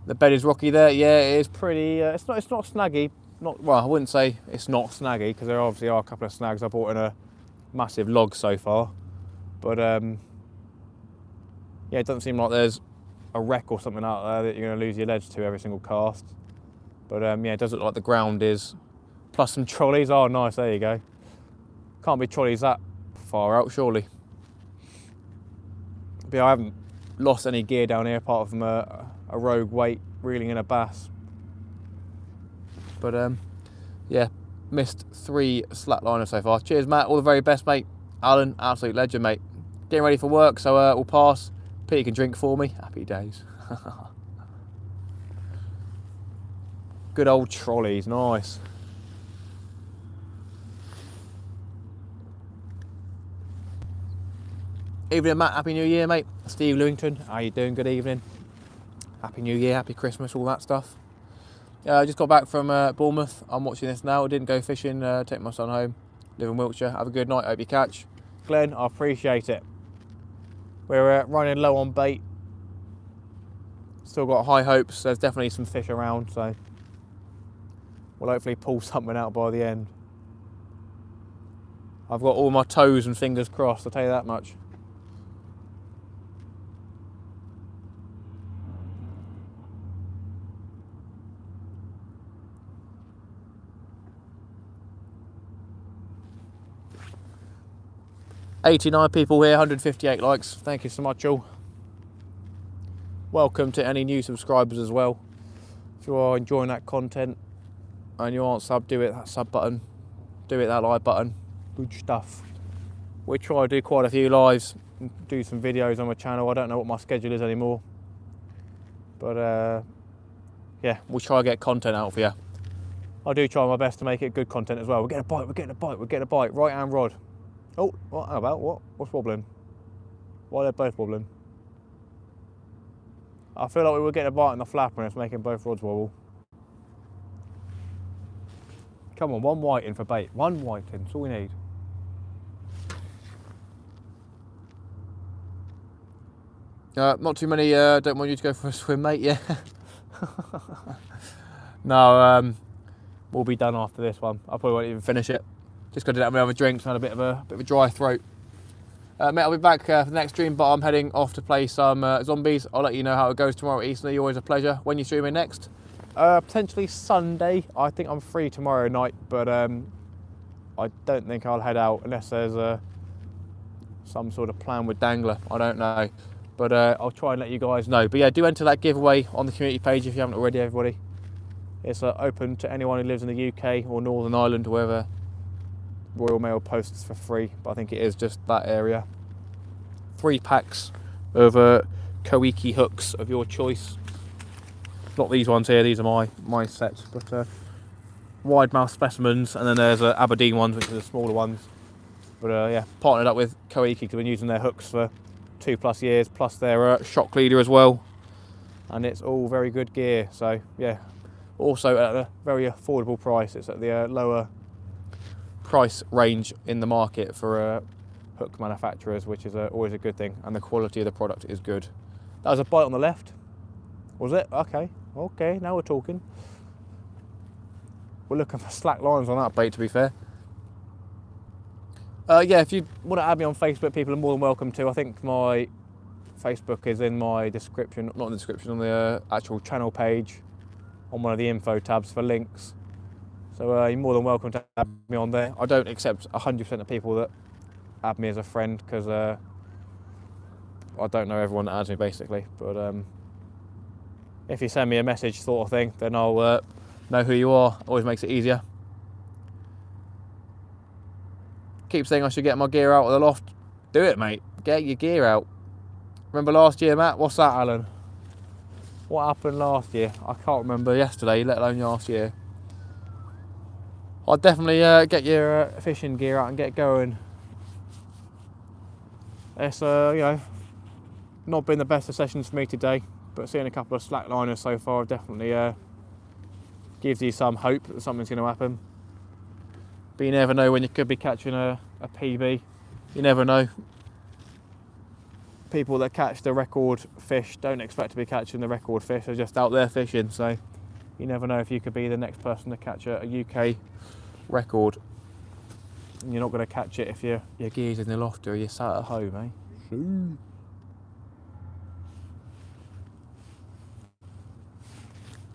[SPEAKER 1] The bed is rocky there. Yeah, it is pretty. It's not snaggy. Not well. I wouldn't say it's not snaggy, because there obviously are a couple of snags. I brought in a massive log so far, but yeah, it doesn't seem like there's a wreck or something out there that you're going to lose your ledge to every single cast. But yeah, it does look like the ground is. Plus some trolleys. Oh, nice. There you go. Can't be trolleys that far out, surely. But yeah, I haven't lost any gear down here apart from a rogue weight reeling in a bass. But yeah, missed 3 slackliners so far. Cheers, Matt. All the very best, mate. Alan, absolute legend, mate. Getting ready for work, so we'll pass. Peter can drink for me. Happy days. Good old trolleys, nice. Evening, Matt. Happy New Year, mate. Steve Lewington, how you doing? Good evening. Happy New Year, Happy Christmas, all that stuff. I just got back from Bournemouth. I'm watching this now. I didn't go fishing, take my son home. Live in Wiltshire. Have a good night. Hope you catch. Glenn, I appreciate it. We're running low on bait. Still got high hopes. There's definitely some fish around, so we'll hopefully pull something out by the end. I've got all my toes and fingers crossed, I'll tell you that much. $89 people here, 158 likes. Thank you so much, all. Welcome to any new subscribers as well. If you are enjoying that content and you aren't subbed, do it that sub button, do it that like button. Good stuff. We try to do quite a few lives, do some videos on my channel. I don't know what my schedule is anymore, but yeah, we'll try to get content out for you. I do try my best to make it good content as well. We're getting a bite, we're getting a bite, we're getting a bite. Right hand rod. Oh, what about? What? What's wobbling? Why are they both wobbling? I feel like we were getting a bite on the flapper and it's making both rods wobble. Come on, 1 whiting for bait. 1 whiting, that's all we need. Not too many, don't want you to go for a swim, mate, yeah. No, we'll be done after this one. I probably won't even finish it. Just got to have another drink, so I had a bit of a dry throat. Mate, I'll be back for the next stream, but I'm heading off to play some zombies. I'll let you know how it goes tomorrow at Eastleigh. Always a pleasure. When you streaming next? Potentially Sunday. I think I'm free tomorrow night, but I don't think I'll head out unless there's some sort of plan with Dangler. I don't know, but I'll try and let you guys know. But yeah, do enter that giveaway on the community page if you haven't already, everybody. It's open to anyone who lives in the UK or Northern Ireland, wherever Royal Mail posts for free, but I think it is just that area. 3 packs of Koiki hooks of your choice. Not these ones here, these are my sets, but wide mouth specimens, and then there's Aberdeen ones, which are the smaller ones. But yeah, partnered up with Koiki because we've been using their hooks for 2+ years, plus their shock leader as well, and it's all very good gear. So yeah, also at a very affordable price. It's at the lower price range in the market for hook manufacturers, which is always a good thing, and the quality of the product is good. That was a bite on the left, was it? Okay, now we're talking. We're looking for slack lines on that bait, to be fair. Yeah, if you want to add me on Facebook, people are more than welcome to. I think my Facebook is in my description, not in the description, on the actual channel page, on one of the info tabs for links. So you're more than welcome to add me on there. I don't accept 100% of people that add me as a friend, because I don't know everyone that adds me, basically. But if you send me a message sort of thing, then I'll know who you are. Always makes it easier. keep saying I should get my gear out of the loft. Do it, mate. Get your gear out. Remember last year, Matt? What's that, Alan? What happened last year? I can't remember yesterday, let alone last year. I'd definitely get your fishing gear out and get going. It's, you know, not been the best of sessions for me today, but seeing a couple of slackliners so far definitely gives you some hope that something's going to happen. But you never know when you could be catching a PB. You never know. People that catch the record fish don't expect to be catching the record fish. They're just out there fishing, so you never know if you could be the next person to catch a UK record. And you're not going to catch it if your gear's in the loft or you're sat at home, eh?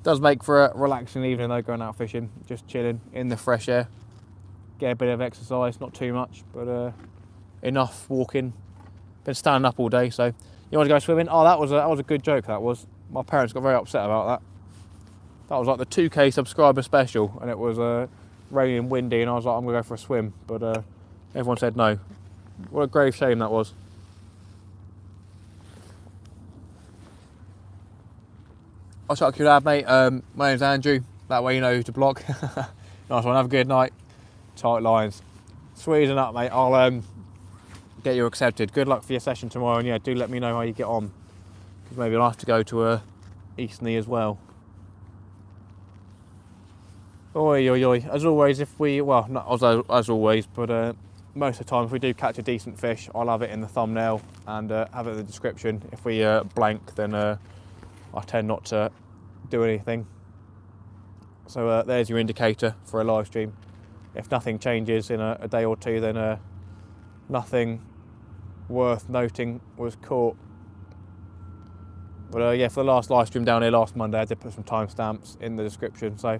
[SPEAKER 1] Does make for a relaxing evening though, going out fishing, just chilling in the fresh air. Get a bit of exercise, not too much, but enough walking. Been standing up all day, so you want to go swimming? Oh, that was a good joke. That was. My parents got very upset about that. That was like the 2K subscriber special, and it was raining and windy, and I was like, I'm gonna go for a swim, but everyone said no. What a grave shame that was. I'll chuck you lad, mate. My name's Andrew. That way you know who to block. Nice one. Have a good night. Tight lines. Squeezing up, mate. I'll get you accepted. Good luck for your session tomorrow, and yeah, do let me know how you get on, because maybe I'll have to go to Eastney as well. Oi, oi, oi. As always, if we, well, not as always, but most of the time if we do catch a decent fish, I'll have it in the thumbnail and have it in the description. If we blank, then I tend not to do anything. So there's your indicator for a live stream. If nothing changes in a day or two, then nothing worth noting was caught. But yeah, for the last live stream down here last Monday, I did put some timestamps in the description. So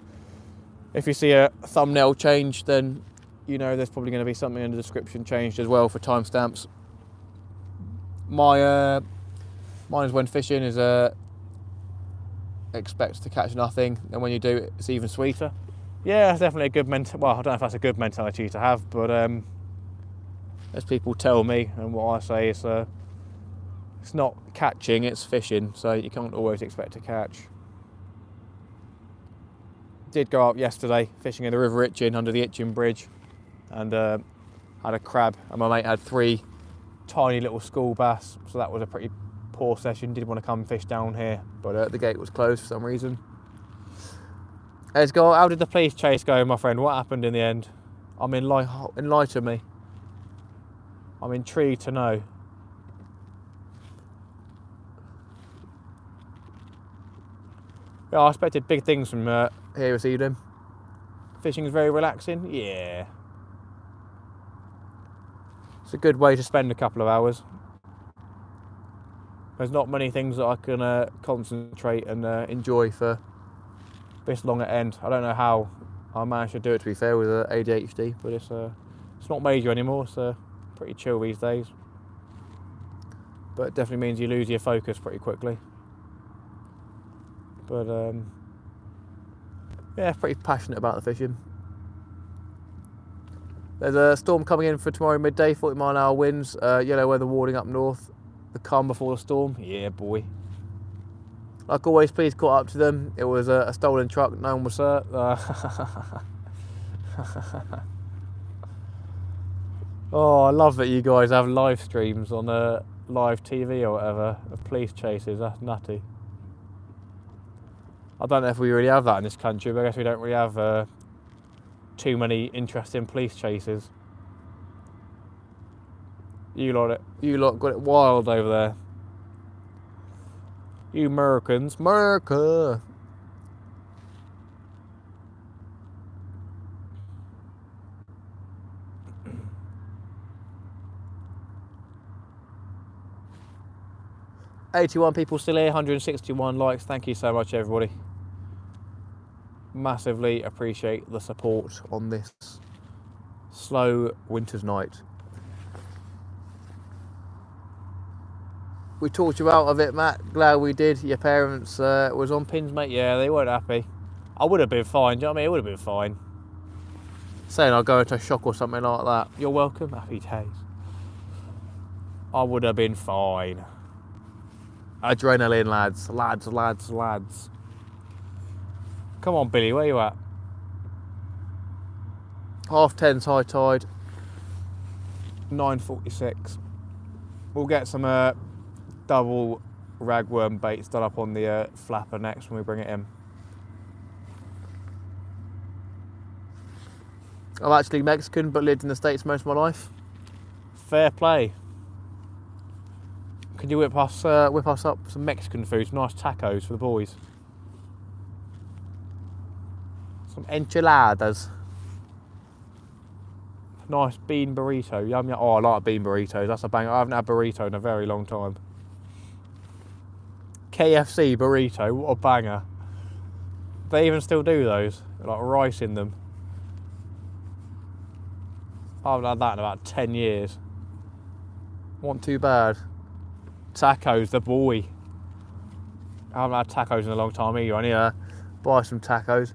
[SPEAKER 1] if you see a thumbnail change, then you know there's probably going to be something in the description changed as well for timestamps. Mine is when fishing is expects to catch nothing, and when you do, it's even sweeter. Yeah, that's definitely a good well, I don't know if that's a good mentality to have, but as people tell me, and what I say is it's not catching, it's fishing, so you can't always expect to catch. Did go up yesterday fishing in the River Itchen under the Itchen Bridge, and had a crab, and my mate had 3 tiny little school bass, so that was a pretty poor session. Did want to come and fish down here, but the gate was closed for some reason. Let's go. How did the police chase go, my friend? What happened in the end? Enlighten me. I'm intrigued to know. Yeah, I expected big things from here this evening. Fishing is very relaxing. Yeah. It's a good way to spend a couple of hours. There's not many things that I can concentrate and enjoy for this long at end. I don't know how I managed to do it, to be fair, with ADHD, but it's not major anymore, so pretty chill these days. But it definitely means you lose your focus pretty quickly. But yeah, pretty passionate about the fishing. There's a storm coming in for tomorrow midday, 40-mile-an-hour winds, yellow weather warning up north. The calm before the storm, yeah boy. Like always, please caught up to them. It was a stolen truck, no one was hurt. Oh, I love that you guys have live streams on live TV or whatever of police chases. That's nutty. I don't know if we really have that in this country, but I guess we don't really have too many interesting police chases. You lot got it wild over there. You Americans, America. $81 people still here, 161 likes. Thank you so much, everybody. Massively appreciate the support on this slow winter's night. We talked you out of it, Matt. Glad we did. Your parents was on pins, mate. Yeah, they weren't happy. I would have been fine. Do you know what I mean? It would have been fine. saying I'll go into shock or something like that. You're welcome. Happy days. I would have been fine. Adrenaline, lads. Lads, lads, lads. Come on, Billy, where you at? 10:30 high tide. 9:46. We'll get some double ragworm baits done up on the flapper next when we bring it in. I'm actually Mexican but lived in the States most of my life. Fair play. Can you whip us up some Mexican food, some nice tacos for the boys? Some enchiladas. Nice bean burrito, yum yum. Oh, I like bean burritos, that's a banger. I haven't had burrito in a very long time. KFC burrito, what a banger. They even still do those, like rice in them. I haven't had that in about 10 years. Wasn't too bad. Tacos, the boy. I haven't had tacos in a long time either. I need to buy some tacos.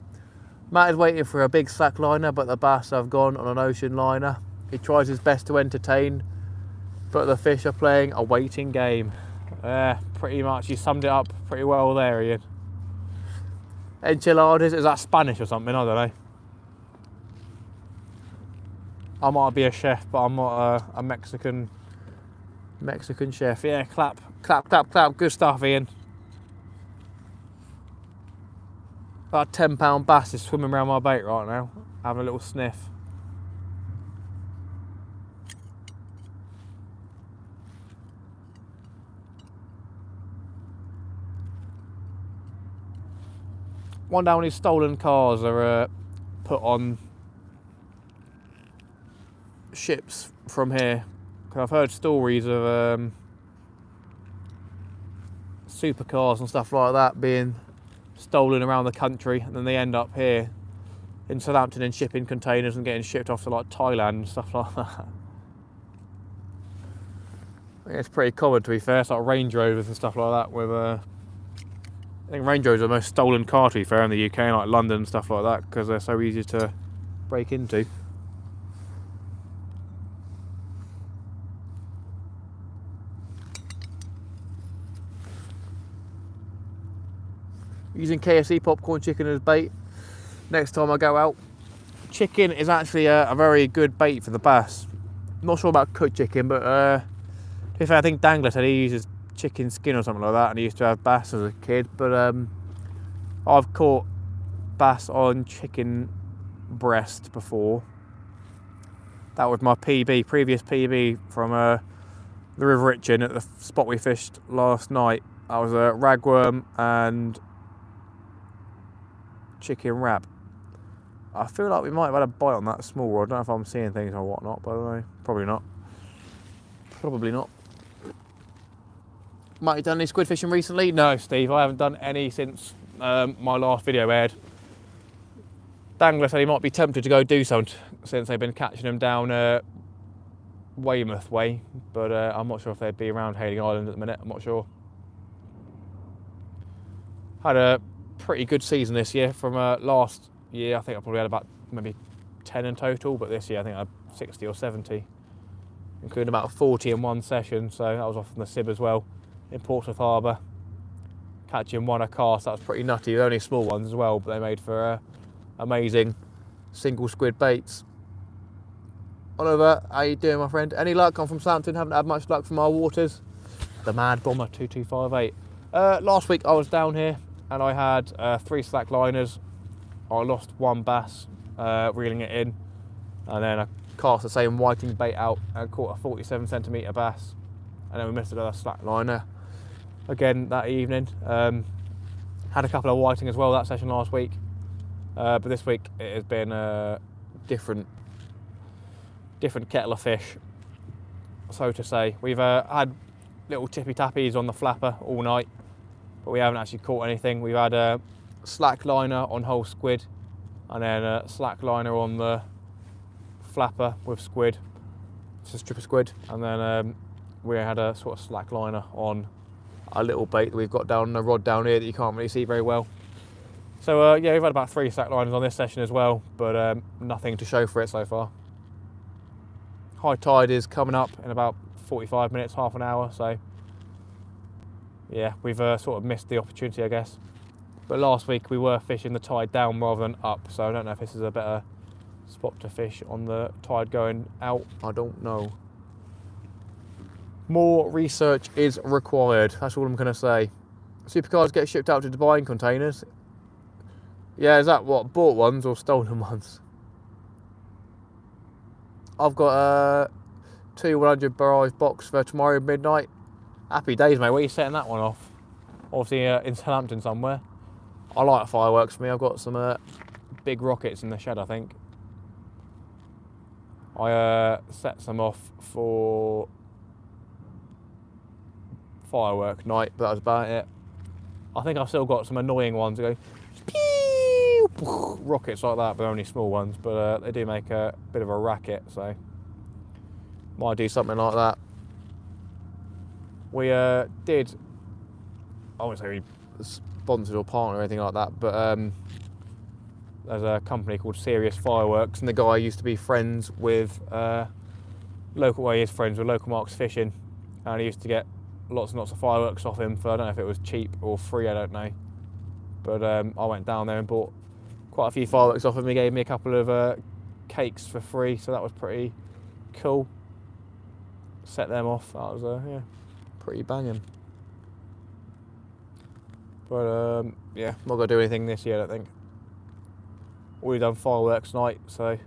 [SPEAKER 1] Matt is waiting for a big slack liner, but the bass have gone on an ocean liner. He tries his best to entertain, but the fish are playing a waiting game. Pretty much, you summed it up pretty well there, Ian. Enchiladas, is that Spanish or something? I don't know. I might be a chef, but I'm not a Mexican chef. Yeah, clap, clap, clap, clap. Good stuff, Ian. About a £10 bass is swimming around my bait right now, having a little sniff. Wonder how many stolen cars are put on ships from here. Cause I've heard stories of supercars and stuff like that being stolen around the country, and then they end up here in Southampton in shipping containers and getting shipped off to like Thailand and stuff like that. I think it's pretty common, to be fair. It's like Range Rovers and stuff like that with I think Range Rovers are the most stolen car, to be fair, in the UK, like London and stuff like that, because they're so easy to break into. Using KFC popcorn chicken as bait next time I go out. Chicken is actually a very good bait for the bass. Not sure about cooked chicken, but to be fair, I think Dangler said he uses chicken skin or something like that, and he used to have bass as a kid. But I've caught bass on chicken breast before. That was my previous PB from the River Itchen at the spot we fished last night. I was a ragworm and chicken wrap. I feel like we might have had a bite on that small rod. I don't know if I'm seeing things or whatnot, but I don't know. Probably not. Probably not. Might have done any squid fishing recently? No, Steve, I haven't done any since my last video aired. Dangler said he might be tempted to go do something since they've been catching them down Weymouth way, but I'm not sure if they'd be around Hayling Island at the minute. I'm not sure. Had a pretty good season this year. From last year, I think I probably had about maybe 10 in total, but this year I think I had 60 or 70, including about 40 in one session, so that was off from the Sib as well, in Portsmouth Harbour. Catching one a cast, that was pretty nutty. They're only small ones as well, but they made for amazing single squid baits. Oliver, how you doing, my friend? Any luck? I'm from Southampton, haven't had much luck from our waters. The Mad Bomber 2258. Last week I was down here and I had 3 slack liners. I lost 1 bass reeling it in, and then I cast the same whiting bait out and caught a 47cm bass, and then we missed another slack liner again that evening. Had a couple of whiting as well that session last week, but this week it has been a different kettle of fish, so to say. We've had little tippy tappies on the flapper all night, but we haven't actually caught anything. We've had a slack liner on whole squid, and then a slack liner on the flapper with squid, just a strip of squid, and then we had a sort of slack liner on a little bait that we've got down the rod down here that you can't really see very well. So yeah, we've had about 3 slack lines on this session as well, but nothing to show for it so far. High tide is coming up in about 45 minutes, half an hour, so yeah, we've sort of missed the opportunity, I guess. But last week we were fishing the tide down rather than up, so I don't know if this is a better spot to fish on the tide going out. I don't know. More research is required, that's all I'm going to say. Supercars get shipped out to Dubai in containers. Yeah, is that what, bought ones or stolen ones? I've got 2 100 barrage box for tomorrow midnight. Happy days, mate. Where are you setting that one off? Obviously in Southampton somewhere. I like fireworks for me. I've got some big rockets in the shed, I think. I set some off for firework night, but that was about it. I think I've still got some annoying ones that go pew, rockets like that, but they're only small ones, but they do make a bit of a racket, so might do something like that. We did, I wouldn't say we sponsored or partner or anything like that, but there's a company called Serious Fireworks, and the guy used to be friends with local, he is friends with Local Marks Fishing, and he used to get lots and lots of fireworks off him for, I don't know if it was cheap or free, I don't know. But I went down there and bought quite a few fireworks off him. He gave me a couple of cakes for free, so that was pretty cool. Set them off, that was yeah, pretty banging. But yeah, not going to do anything this year, I don't think. Already done fireworks night, so.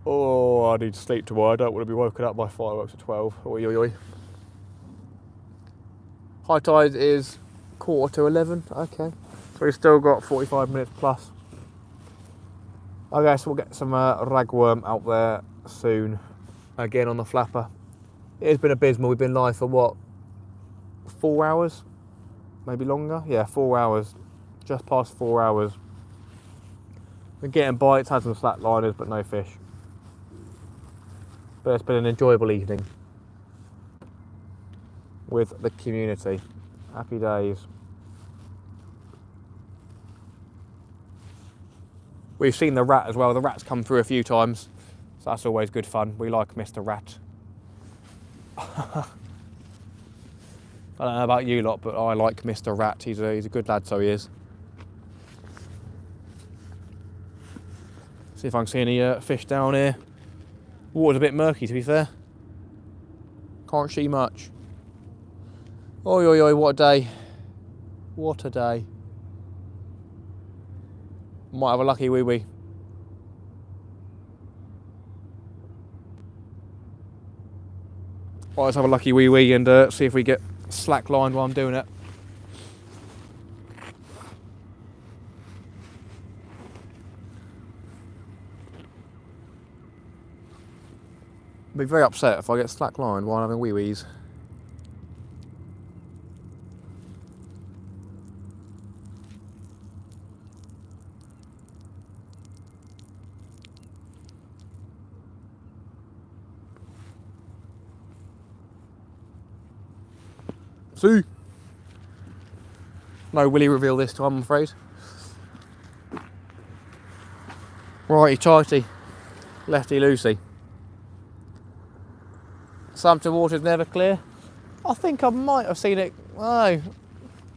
[SPEAKER 1] Oh, I need to sleep tomorrow. I don't want to be woken up by fireworks at 12. Oi, oi, oi. High tide is 10:45. Okay. So we've still got 45 minutes plus. I guess we'll get some ragworm out there soon. Again on the flapper. It has been abysmal. We've been live for what? 4 hours? Maybe longer? Yeah, 4 hours. Just past 4 hours. We're getting bites, had some slack liners, but no fish. But it's been an enjoyable evening with the community. Happy days. We've seen the rat as well. The rat's come through a few times, so that's always good fun. We like Mr. Rat. I don't know about you lot, but I like Mr. Rat. He's a good lad, so he is. See if I can see any fish down here. Water's a bit murky, to be fair. Can't see much. Oi, oi, oi, what a day. What a day. Might have a lucky wee-wee. Right, let's have a lucky wee-wee and see if we get slack lined while I'm doing it. I'd be very upset if I get slack lined while having wee-wees. See? No willy reveal this time, I'm afraid. Righty tighty, lefty loosey. Southampton water's never clear. I think I might have seen it. Oh, it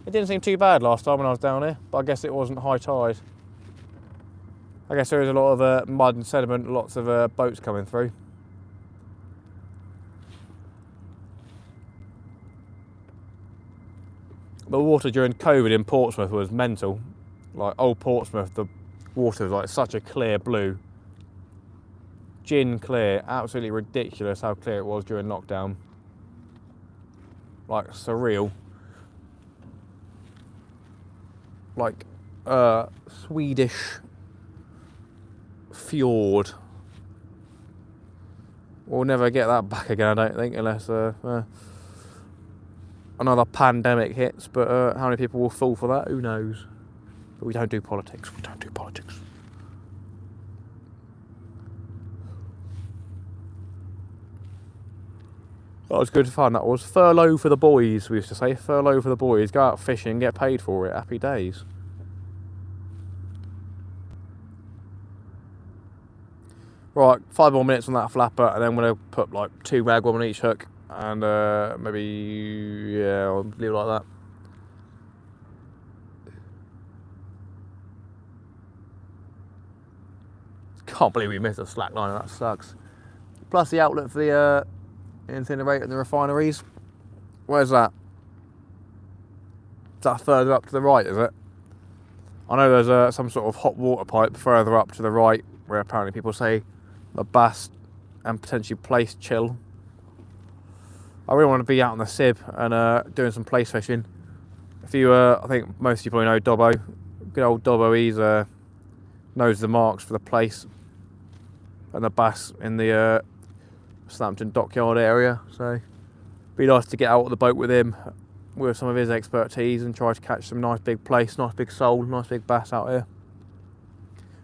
[SPEAKER 1] didn't seem too bad last time when I was down here, but I guess it wasn't high tide. I guess there is a lot of mud and sediment, lots of boats coming through. The water during COVID in Portsmouth was mental. Like old Portsmouth, the water was like such a clear blue. Gin clear, absolutely ridiculous how clear it was during lockdown. Like surreal. Like Swedish fjord. We'll never get that back again, I don't think, unless another pandemic hits, but how many people will fall for that, who knows. But we don't do politics, we don't do politics. That was good fun, that was. Furlough for the boys, we used to say. Furlough for the boys. Go out fishing, get paid for it. Happy days. Right, 5 more minutes on that flapper, and then we're going to put like 2 ragworm on each hook. And maybe, yeah, I'll leave it like that. Can't believe we missed a slack line, that sucks. Plus the outlet for the incinerator and the refineries. Where's that? Is that further up to the right, is it? I know there's some sort of hot water pipe further up to the right, where apparently people say the bass and potentially place chill. I really want to be out on the Sib and doing some place fishing. If you, I think most people know Dobbo. Good old Dobbo, he's knows the marks for the place and the bass in the Southampton dockyard area. So be nice to get out of the boat with him, with some of his expertise, and try to catch some nice big place, nice big sole, nice big bass out here.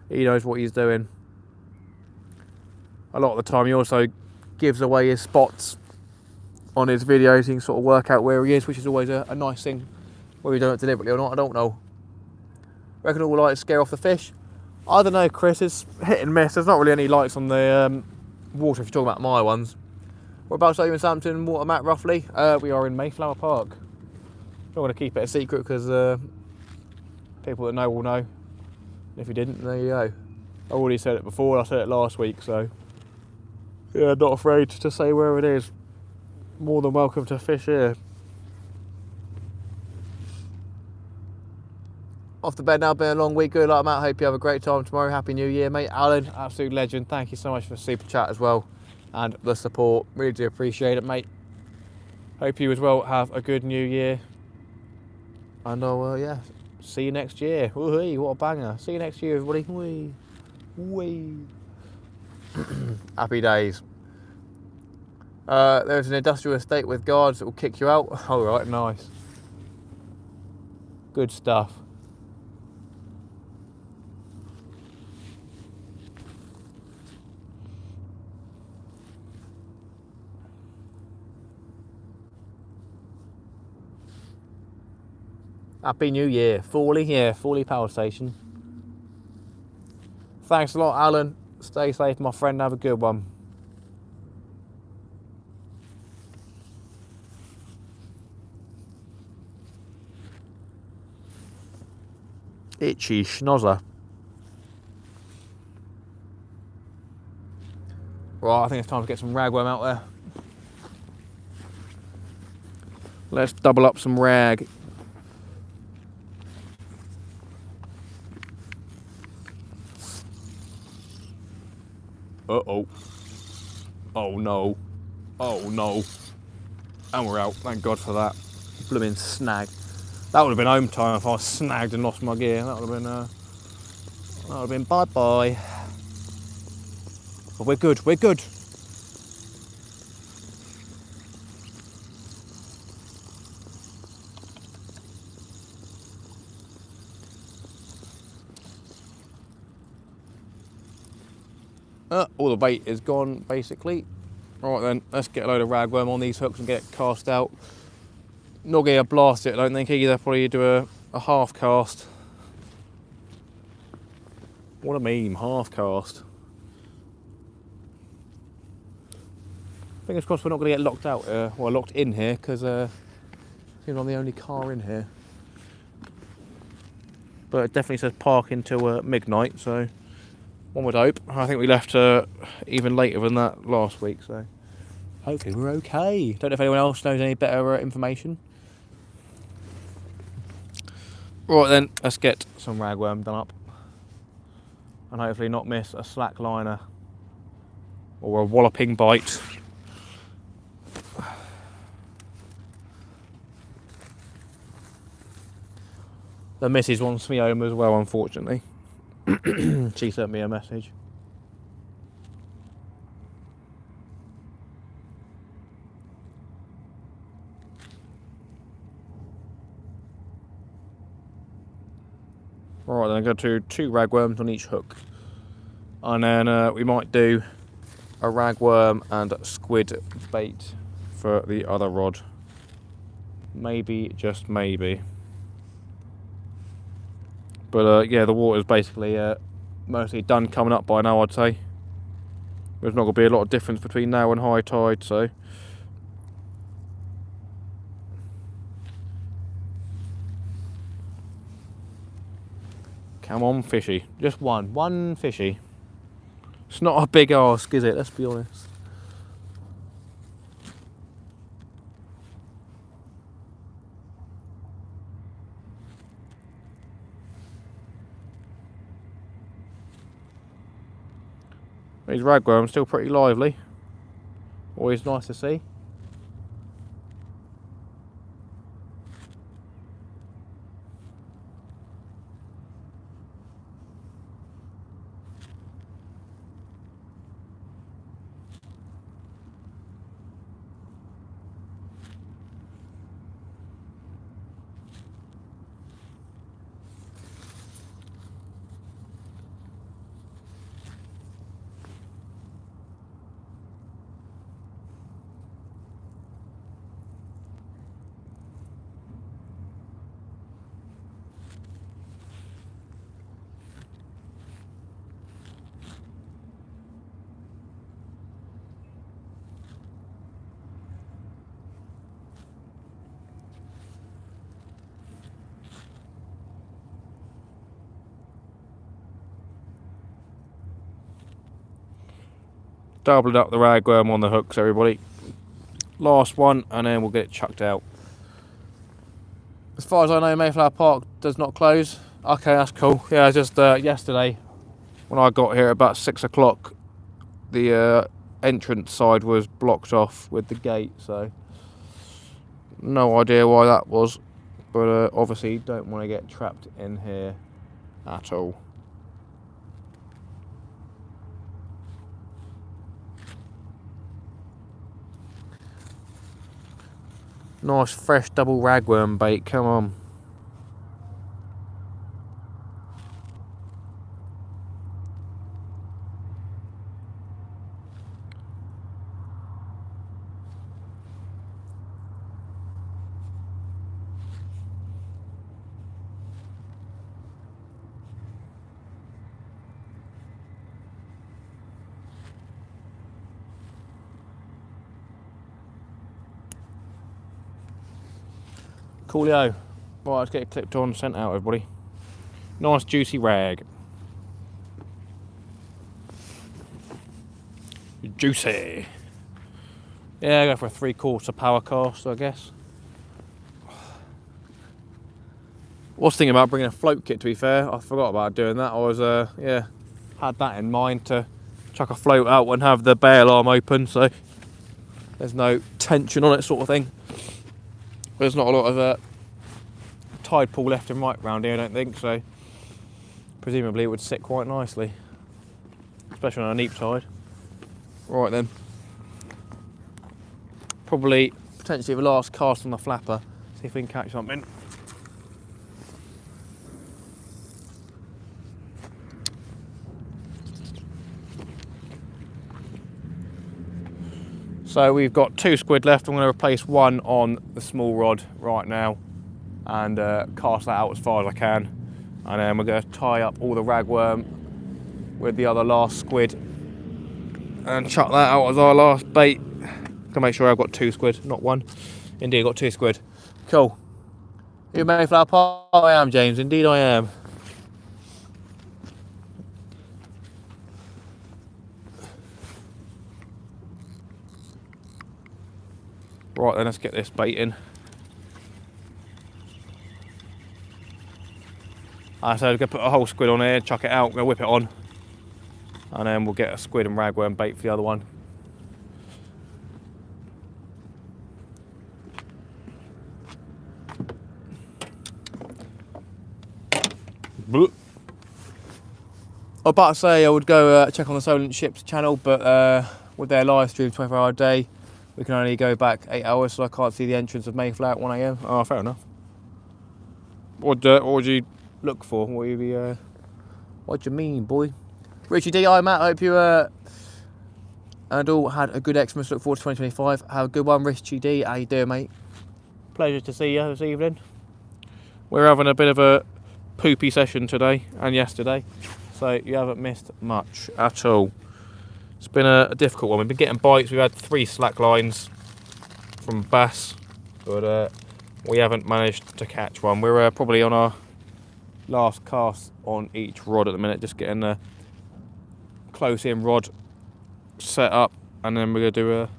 [SPEAKER 1] He knows what he's doing. A lot of the time he also gives away his spots on his videos. You can sort of work out where he is, which is always a nice thing. Whether he done it deliberately or not, I don't know. Reckon all the lights scare off the fish? I don't know, Chris. It's hit and miss. There's not really any lights on the water if you're talking about my ones. Whereabouts are you in Southampton water, Matt, roughly? We are in Mayflower Park. Not going to keep it a secret because people that know will know. If you didn't, there you go. I already said it before. I said it last week, so yeah, not afraid to say where it is. More than welcome to fish here. Off to bed now, been a long week. Good luck, Matt. Hope you have a great time tomorrow. Happy New Year, mate. Alan, absolute legend. Thank you so much for the super chat as well and the support. Really do appreciate it, mate. Hope you as well have a good New Year. And I'll, yeah, see you next year. Woo-hee, what a banger. See you next year, everybody. Wee. Wee. Happy days. There's an industrial estate with guards that will kick you out. All right, nice. Good stuff. Happy New Year. Fawley here, Fawley Power Station. Thanks a lot, Alan. Stay safe, my friend. Have a good one. Itchy schnozzer. Right, I think it's time to get some ragworm out there. Let's double up some rag. Uh-oh. Oh no. Oh no. And we're out. Thank God for that. Blooming snag. That would have been home time if I snagged and lost my gear. That would have been bye-bye. But we're good, we're good. All the bait is gone, basically. Right then, let's get a load of ragworm on these hooks and get it cast out. Not going to blast it, I don't think either. Probably do a half cast. What a meme, half cast. Fingers crossed we're not going to get locked out, or locked in here, because seems I'm the only car in here. But it definitely says park until midnight, so one would hope. I think we left even later than that last week, so hopefully we're okay. Don't know if anyone else knows any better information. Right then, let's get some ragworm done up. And hopefully not miss a slack liner or a walloping bite. The missus wants me home as well, unfortunately. She sent me a message. Right, then I go to 2 ragworms on each hook. And then we might do a ragworm and squid bait for the other rod. Maybe, just maybe. But yeah, the water's basically mostly done coming up by now, I'd say. There's not going to be a lot of difference between now and high tide, so. Come on, fishy. Just one fishy. It's not a big ask, is it? Let's be honest. These ragworms still pretty lively. Always nice to see. Doubling up the ragworm on the hooks, everybody. Last one, and then we'll get it chucked out. As far as I know, Mayflower Park does not close. Okay, that's cool. Yeah, just yesterday, when I got here about 6 o'clock, the entrance side was blocked off with the gate, so no idea why that was. But obviously, don't want to get trapped in here at all. Nice fresh double ragworm bait, come on. Coolio. Right, let's get it clipped on, sent out, everybody. Nice juicy rag. Juicy. Yeah, go for a 3/4 power cast, I guess. Was thinking about bringing a float kit, to be fair. I forgot about doing that. I was, yeah, had that in mind to chuck a float out and have the bail arm open, so there's no tension on it, sort of thing. There's not a lot of tide pool left and right round here, I don't think, so presumably it would sit quite nicely, especially on a neap tide. Right then, probably potentially the last cast on the flapper, see if we can catch something. So we've got 2 squid left. I'm going to replace one on the small rod right now and cast that out as far as I can. And then we're going to tie up all the ragworm with the other last squid and chuck that out as our last bait. To make sure I've got 2 squid, not one. Indeed, I've got 2 squid. Cool. You Mayflower Park? I am, James. Indeed, I am. Right then, let's get this bait in. So we're going to put a whole squid on here, chuck it out, we're going to whip it on. And then we'll get a squid and ragworm bait for the other one. I was about to say I would go check on the Southampton Ships channel, but with their live stream 24-hour a day, we can only go back 8 hours, so I can't see the entrance of Mayflower at 1 AM. Oh, fair enough. What would you look for? What do you mean, boy? Richie D, hi Matt, hope you and all had a good Xmas. Look forward to 2025. Have a good one, Richie D. How you doing, mate? Pleasure to see you this evening. We're having a bit of a poopy session today and yesterday, so you haven't missed much at all. It's been a difficult one. We've been getting bites. We've had 3 slack lines from bass, but we haven't managed to catch one. We're probably on our last cast on each rod at the minute, just getting the close in rod set up, and then we're going to do a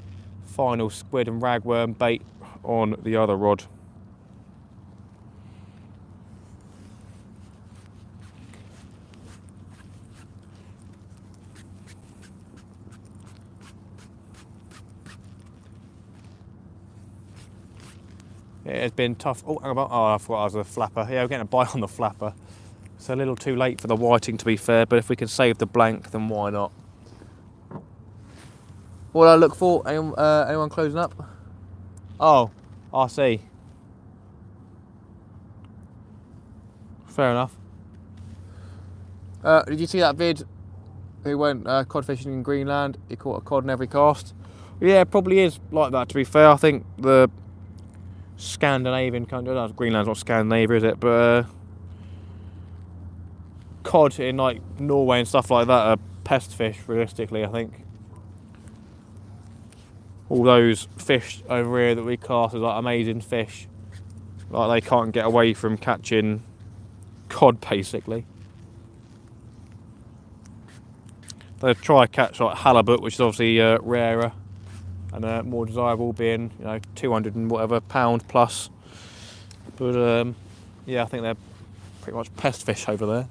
[SPEAKER 1] final squid and ragworm bait on the other rod. It has been tough. Oh, hang on. Oh, I thought I was a flapper. Yeah, we're getting a bite on the flapper. It's a little too late for the whiting, to be fair, but if we can save the blank, then why not? What do I look for? Anyone closing up? Oh, I see. Fair enough. Did you see that vid? Who went cod fishing in Greenland? He caught a cod in every cast. Yeah, it probably is like that, to be fair. I think the Scandinavian country, Greenland's not Scandinavia, is it? But cod in like Norway and stuff like that are pest fish, realistically, I think. All those fish over here that we class as like amazing fish, like they can't get away from catching cod, basically. They try to catch like halibut, which is obviously rarer and more desirable, being 200 and whatever pound plus. But yeah, I think they're pretty much pest fish over there.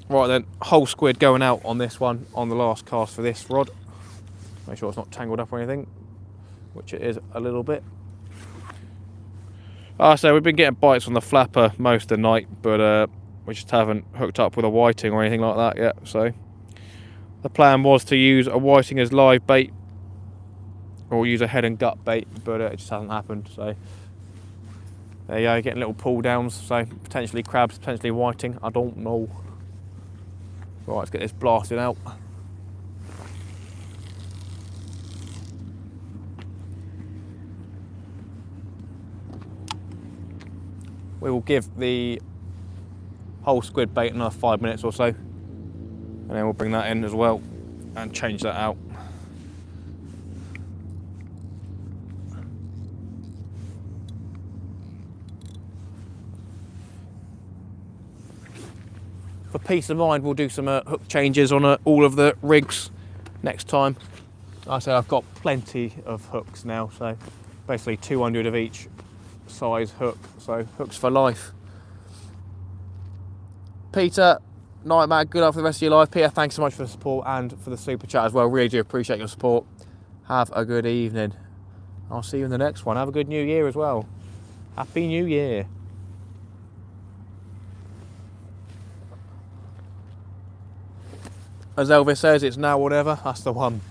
[SPEAKER 1] Right then, whole squid going out on this one on the last cast for this rod. Make sure it's not tangled up or anything, which it is a little bit. So we've been getting bites on the flapper most of the night, but we just haven't hooked up with a whiting or anything like that yet. So the plan was to use a whiting as live bait, or use a head and gut bait, but it just hasn't happened. So there you go, getting little pull downs. So potentially crabs, potentially whiting. I don't know. Right, let's get this blasted out. We will give the whole squid bait another 5 minutes or so, and then we'll bring that in as well and change that out. For peace of mind, we'll do some hook changes on all of the rigs next time. Like I said, I've got plenty of hooks now, so basically 200 of each size hook, so hooks for life. Peter, night man, good luck for the rest of your life. Peter, thanks so much for the support and for the super chat as well. Really do appreciate your support. Have a good evening. I'll see you in the next one. Have a good new year as well. Happy New Year. As Elvis says, it's now or never. That's the one.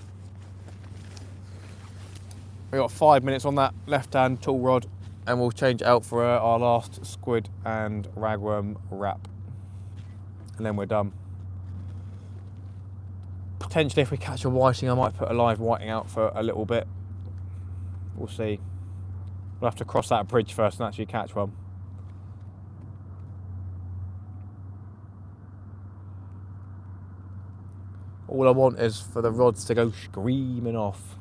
[SPEAKER 1] We've got 5 minutes on that left-hand tool rod, and we'll change it out for our last squid and ragworm wrap. And then we're done. Potentially, if we catch a whiting, I might put a live whiting out for a little bit. We'll see. We'll have to cross that bridge first and actually catch one. All I want is for the rods to go screaming off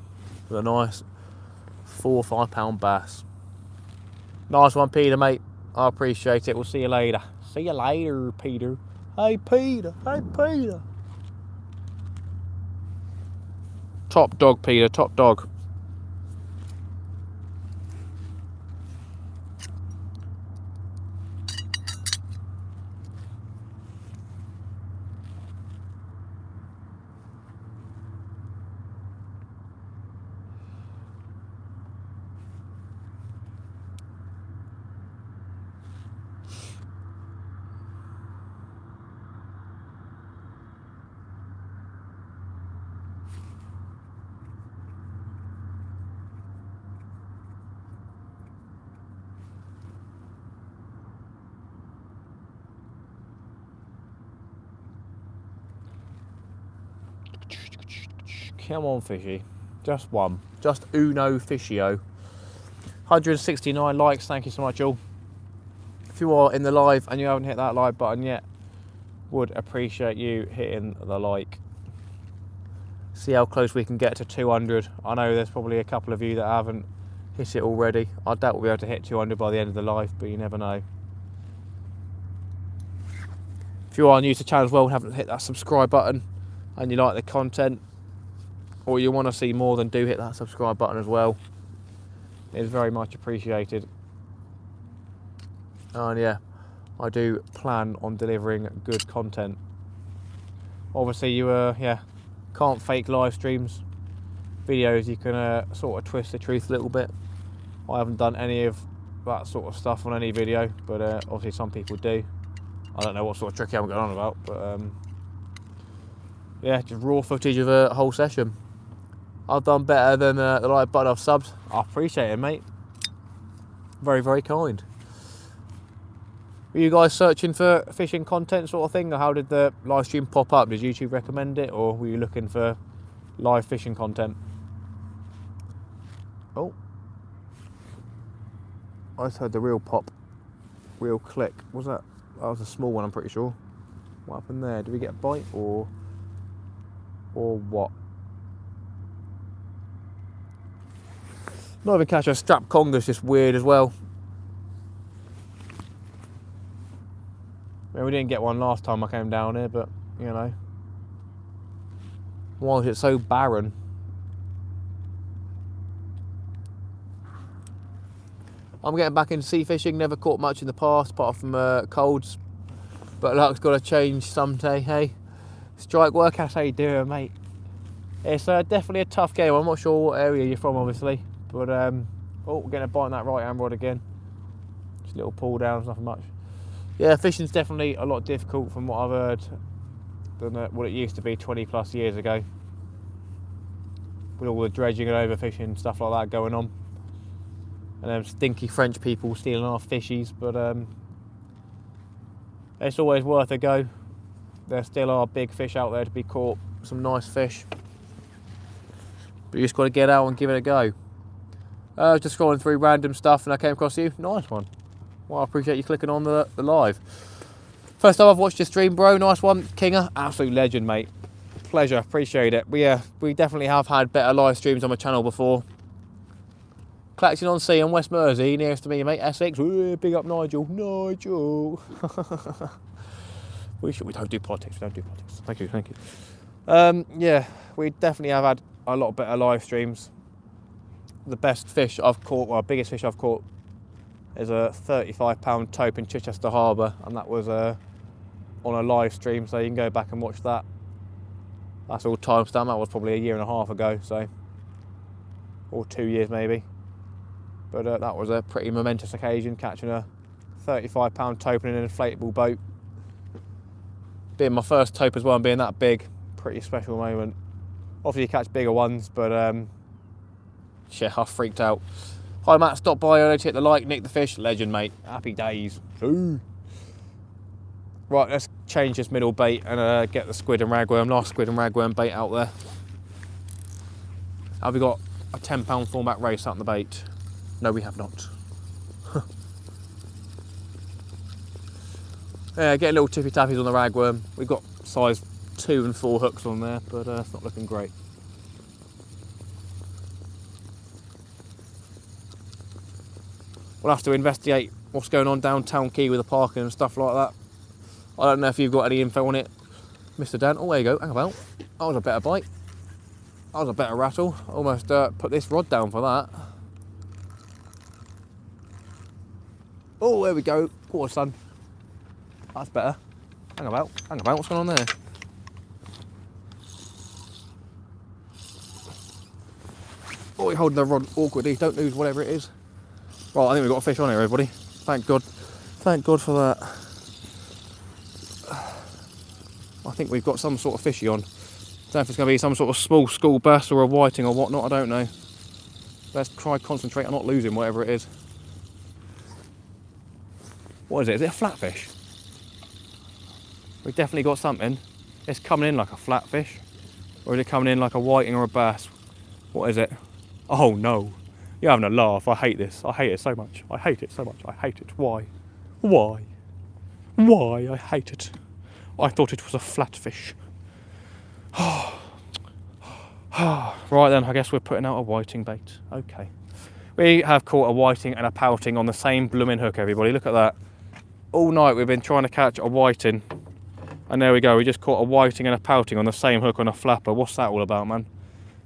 [SPEAKER 1] with a nice 4 or 5 pound bass. Nice one, Peter, mate. I appreciate it. We'll see you later. See you later, Peter. Hey, Peter. Hey, Peter. Top dog, Peter. Top dog. Come on, fishy. Just one. Just uno fishio. 169 likes. Thank you so much, all. If you are in the live and you haven't hit that like button yet, would appreciate you hitting the like. See how close we can get to 200. I know there's probably a couple of you that haven't hit it already. I doubt we'll be able to hit 200 by the end of the live, but you never know. If you are new to the channel as well and haven't hit that subscribe button and you like the content or you want to see more, then do hit that subscribe button as well. It's very much appreciated. And yeah, I do plan on delivering good content. Obviously you can't fake live streams. Videos you can sort of twist the truth a little bit. I haven't done any of that sort of stuff on any video, but obviously some people do. I don't know what sort of trick I'm going on about, but yeah, just raw footage of a whole session. I've done better than the like button I've subbed. I appreciate it, mate. Very, very kind. Were you guys searching for fishing content sort of thing, or how did the live stream pop up? Did YouTube recommend it, or were you looking for live fishing content? Oh, I just heard the real pop, real click. Was that? That was a small one, I'm pretty sure. What happened there? Did we get a bite or what? Not even catch a strap conger's just weird as well. I mean, we didn't get one last time I came down here, but you know, why is it so barren? I'm getting back into sea fishing. Never caught much in the past, apart from colds. But luck's got to change someday. Hey, strike work. How you doing, mate? It's definitely a tough game. I'm not sure what area you're from, obviously, but oh, we're getting a bite on that right hand rod again. Just a little pull down, nothing much. Yeah, fishing's definitely a lot difficult from what I've heard than what it used to be 20 plus years ago. With all the dredging and overfishing, stuff like that going on. And them stinky French people stealing our fishies, but it's always worth a go. There still are big fish out there to be caught, some nice fish. But you just got to get out and give it a go. I was just scrolling through random stuff and I came across you. Nice one. Well, I appreciate you clicking on the live. First time I've watched your stream, bro. Nice one. Kinger, absolute legend, mate. Pleasure, appreciate it. We definitely have had better live streams on my channel before. Clacton on Sea in West Mersey, nearest to me, mate. Essex. Ooh, big up Nigel. Nigel. we don't do politics. We don't do politics. Thank you, thank you. Yeah, we definitely have had a lot better live streams. The best fish I've caught, well, biggest fish I've caught, is a 35-pound tope in Chichester Harbour, and that was on a live stream, so you can go back and watch that. That's all timestamped. That was probably a year and a half ago, so, or 2 years maybe. But that was a pretty momentous occasion, catching a 35-pound tope in an inflatable boat. Being my first tope as well and being that big, pretty special moment. Obviously you catch bigger ones, but yeah, I freaked out. Hi Matt, stop by early to hit the like, nick the fish, legend mate, happy days. Ooh. Right, let's change this middle bait and get the squid and ragworm, last squid and ragworm bait out there. Have we got a 10-pound format race out in the bait? No, we have not. Yeah, getting little tippy tappies on the ragworm. We've got size 2 and 4 hooks on there, but it's not looking great. We'll have to investigate what's going on downtown Quay with the parking and stuff like that. I don't know if you've got any info on it, Mr. Dan. Oh, there you go. Hang about. That was a better bite. That was a better rattle. Almost put this rod down for that. Oh, there we go. Poor son. That's better. Hang about. Hang about. What's going on there? Oh, you're holding the rod awkwardly. Don't lose whatever it is. Right, I think we've got a fish on here, everybody. Thank God. Thank God for that. I think we've got some sort of fishy on. Don't know if it's going to be some sort of small school bass or a whiting or whatnot. I don't know. Let's try concentrate on not losing whatever it is. What is it? Is it a flatfish? We've definitely got something. It's coming in like a flatfish. Or is it coming in like a whiting or a bass? What is it? Oh no. You're having a laugh. I hate this. I hate it so much. I hate it so much. I hate it. Why? Why? Why? I hate it. I thought it was a flatfish. Right then, I guess we're putting out a whiting bait. Okay. We have caught a whiting and a pouting on the same blooming hook, everybody. Look at that. All night we've been trying to catch a whiting. And there we go. We just caught a whiting and a pouting on the same hook on a flapper. What's that all about, man?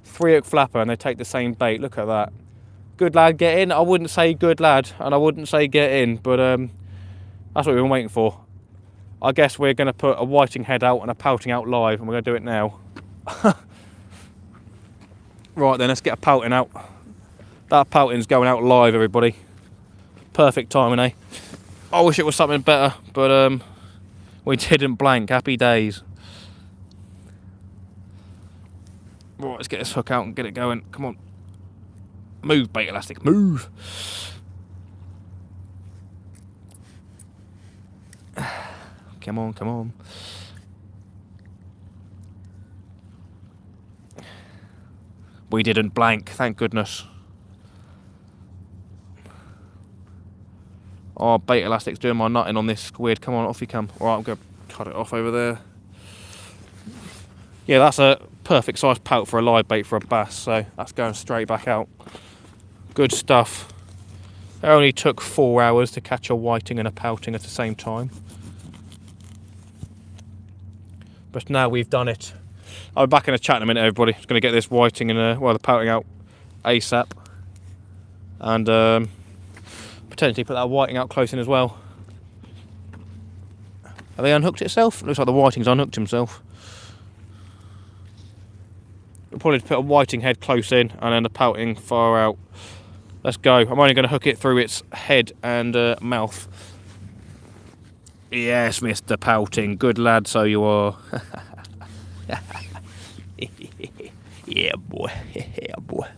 [SPEAKER 1] 3-hook flapper and they take the same bait. Look at that. Good lad, get in. I wouldn't say good lad and I wouldn't say get in, but that's what we've been waiting for. I guess we're going to put a whiting head out and a pouting out live, and we're going to do it now. Right then, let's get a pouting out. That pouting's going out live, everybody. Perfect timing, eh? I wish it was something better, but we didn't blank. Happy days. Right, let's get this hook out and get it going. Come on. Move, bait elastic, move. Come on, come on. We didn't blank, thank goodness. Oh, bait elastic's doing my nutting on this squid. Come on, off you come. Alright, I'm going to cut it off over there. Yeah, that's a perfect size pout for a live bait for a bass, so that's going straight back out. Good stuff. It only took 4 hours to catch a whiting and a pouting at the same time. But now we've done it. I'll be back in a chat in a minute, everybody. Just going to get this whiting and the pouting out ASAP. And potentially put that whiting out close in as well. Have they unhooked itself? Looks like the whiting's unhooked himself. We'll probably put a whiting head close in and then the pouting far out. Let's go. I'm only going to hook it through its head and mouth. Yes, Mr. Pouting. Good lad, so you are. Yeah, boy. Yeah, boy.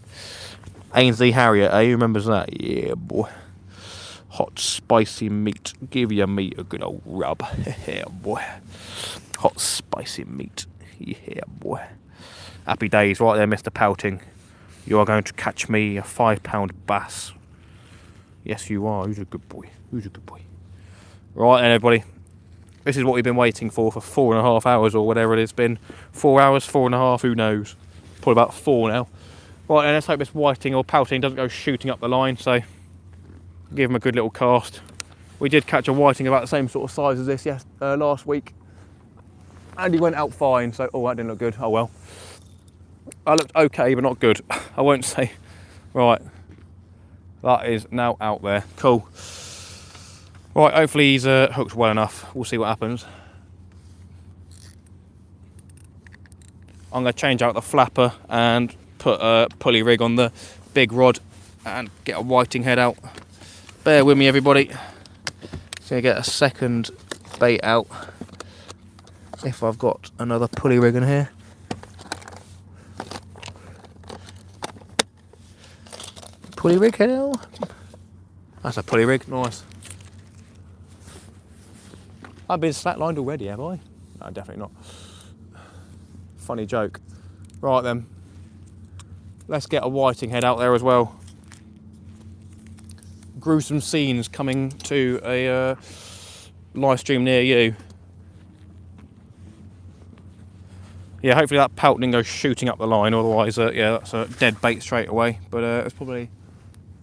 [SPEAKER 1] Ainsley Harrier, eh? Who remembers that? Yeah, boy. Hot, spicy meat. Give your meat a good old rub. Yeah, boy. Hot, spicy meat. Yeah, boy. Happy days. Right there, Mr. Pouting. You are going to catch me a 5-pound bass. Yes, you are. Who's a good boy? Who's a good boy? Right then, everybody. This is what we've been waiting for 4.5 hours or whatever it has been. 4 hours, 4.5, who knows? Probably about 4 now. Right then, let's hope this whiting or pouting doesn't go shooting up the line, so give him a good little cast. We did catch a whiting about the same sort of size as this last week. And he went out fine, so, oh, that didn't look good. Oh well. That looked okay, but not good. I won't say. Right. That is now out there. Cool. Right, hopefully he's hooked well enough. We'll see what happens. I'm going to change out the flapper and put a pulley rig on the big rod and get a whiting head out. Bear with me, everybody. Just going to get a second bait out. If I've got another pulley rig in here. Pulley rig, hell? That's a pulley rig, nice. I've been slacklined already, have I? No, definitely not. Funny joke. Right then. Let's get a whiting head out there as well. Gruesome scenes coming to a live stream near you. Yeah, hopefully that pout didn't go shooting up the line, otherwise, yeah, that's a dead bait straight away. But it's probably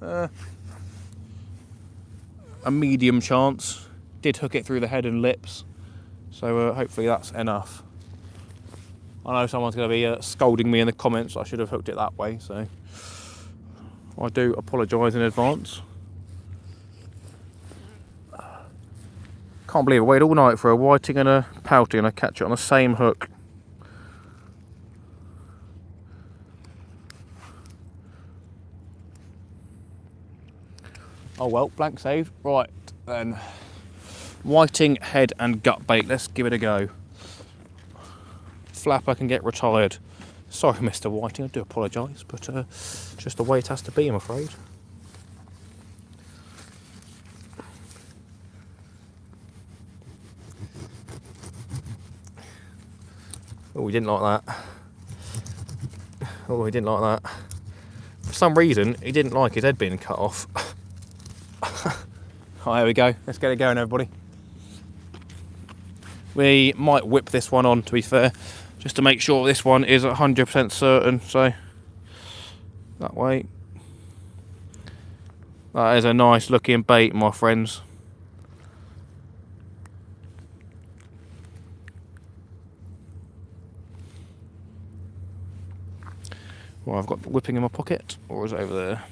[SPEAKER 1] a medium chance. Did hook it through the head and lips, so hopefully that's enough. I know someone's going to be scolding me in the comments. I should have hooked it that way, so I do apologise in advance. Can't believe I waited all night for a whiting and a pouting and I catch it on the same hook. Oh well, blank saved. Right then. Whiting, head and gut bait. Let's give it a go. Flapper can get retired. Sorry, Mr. Whiting, I do apologise, but just the way it has to be, I'm afraid. Oh, we didn't like that. Oh, he didn't like that. For some reason, he didn't like his head being cut off. Oh, there we go. Let's get it going, everybody. We might whip this one on, to be fair, just to make sure this one is 100% certain. So that way. That is a nice looking bait, my friends. Well, I've got the whipping in my pocket, or is it over there?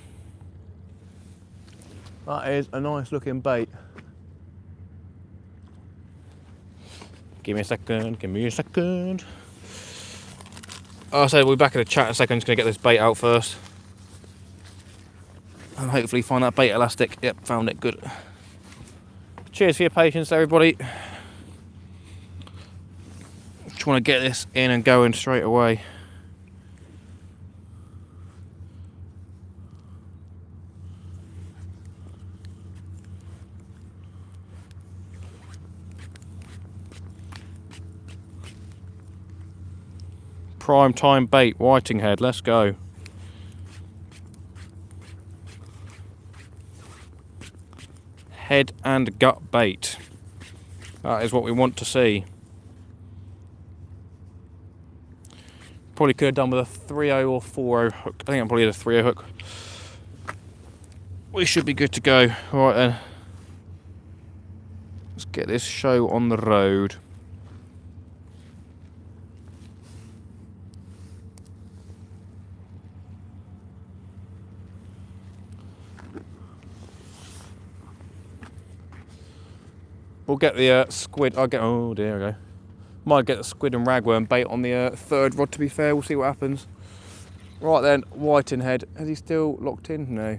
[SPEAKER 1] That is a nice looking bait. Give me a second, give me a second. I said we'll be back in the chat in a second. I'm just going to get this bait out first. And hopefully find that bait elastic. Yep, found it, good. Cheers for your patience, everybody. Just want to get this in and going straight away. Prime time bait, whiting head, let's go. Head and gut bait. That is what we want to see. Probably could have done with a 3.0 or 4.0 hook. I think I'm probably at a 3.0 hook. We should be good to go. Alright then. Let's get this show on the road. We'll get the squid. Oh dear, I go. Might get the squid and ragworm bait on the third rod, to be fair. We'll see what happens. Right then, whiting head. Is he still locked in? No.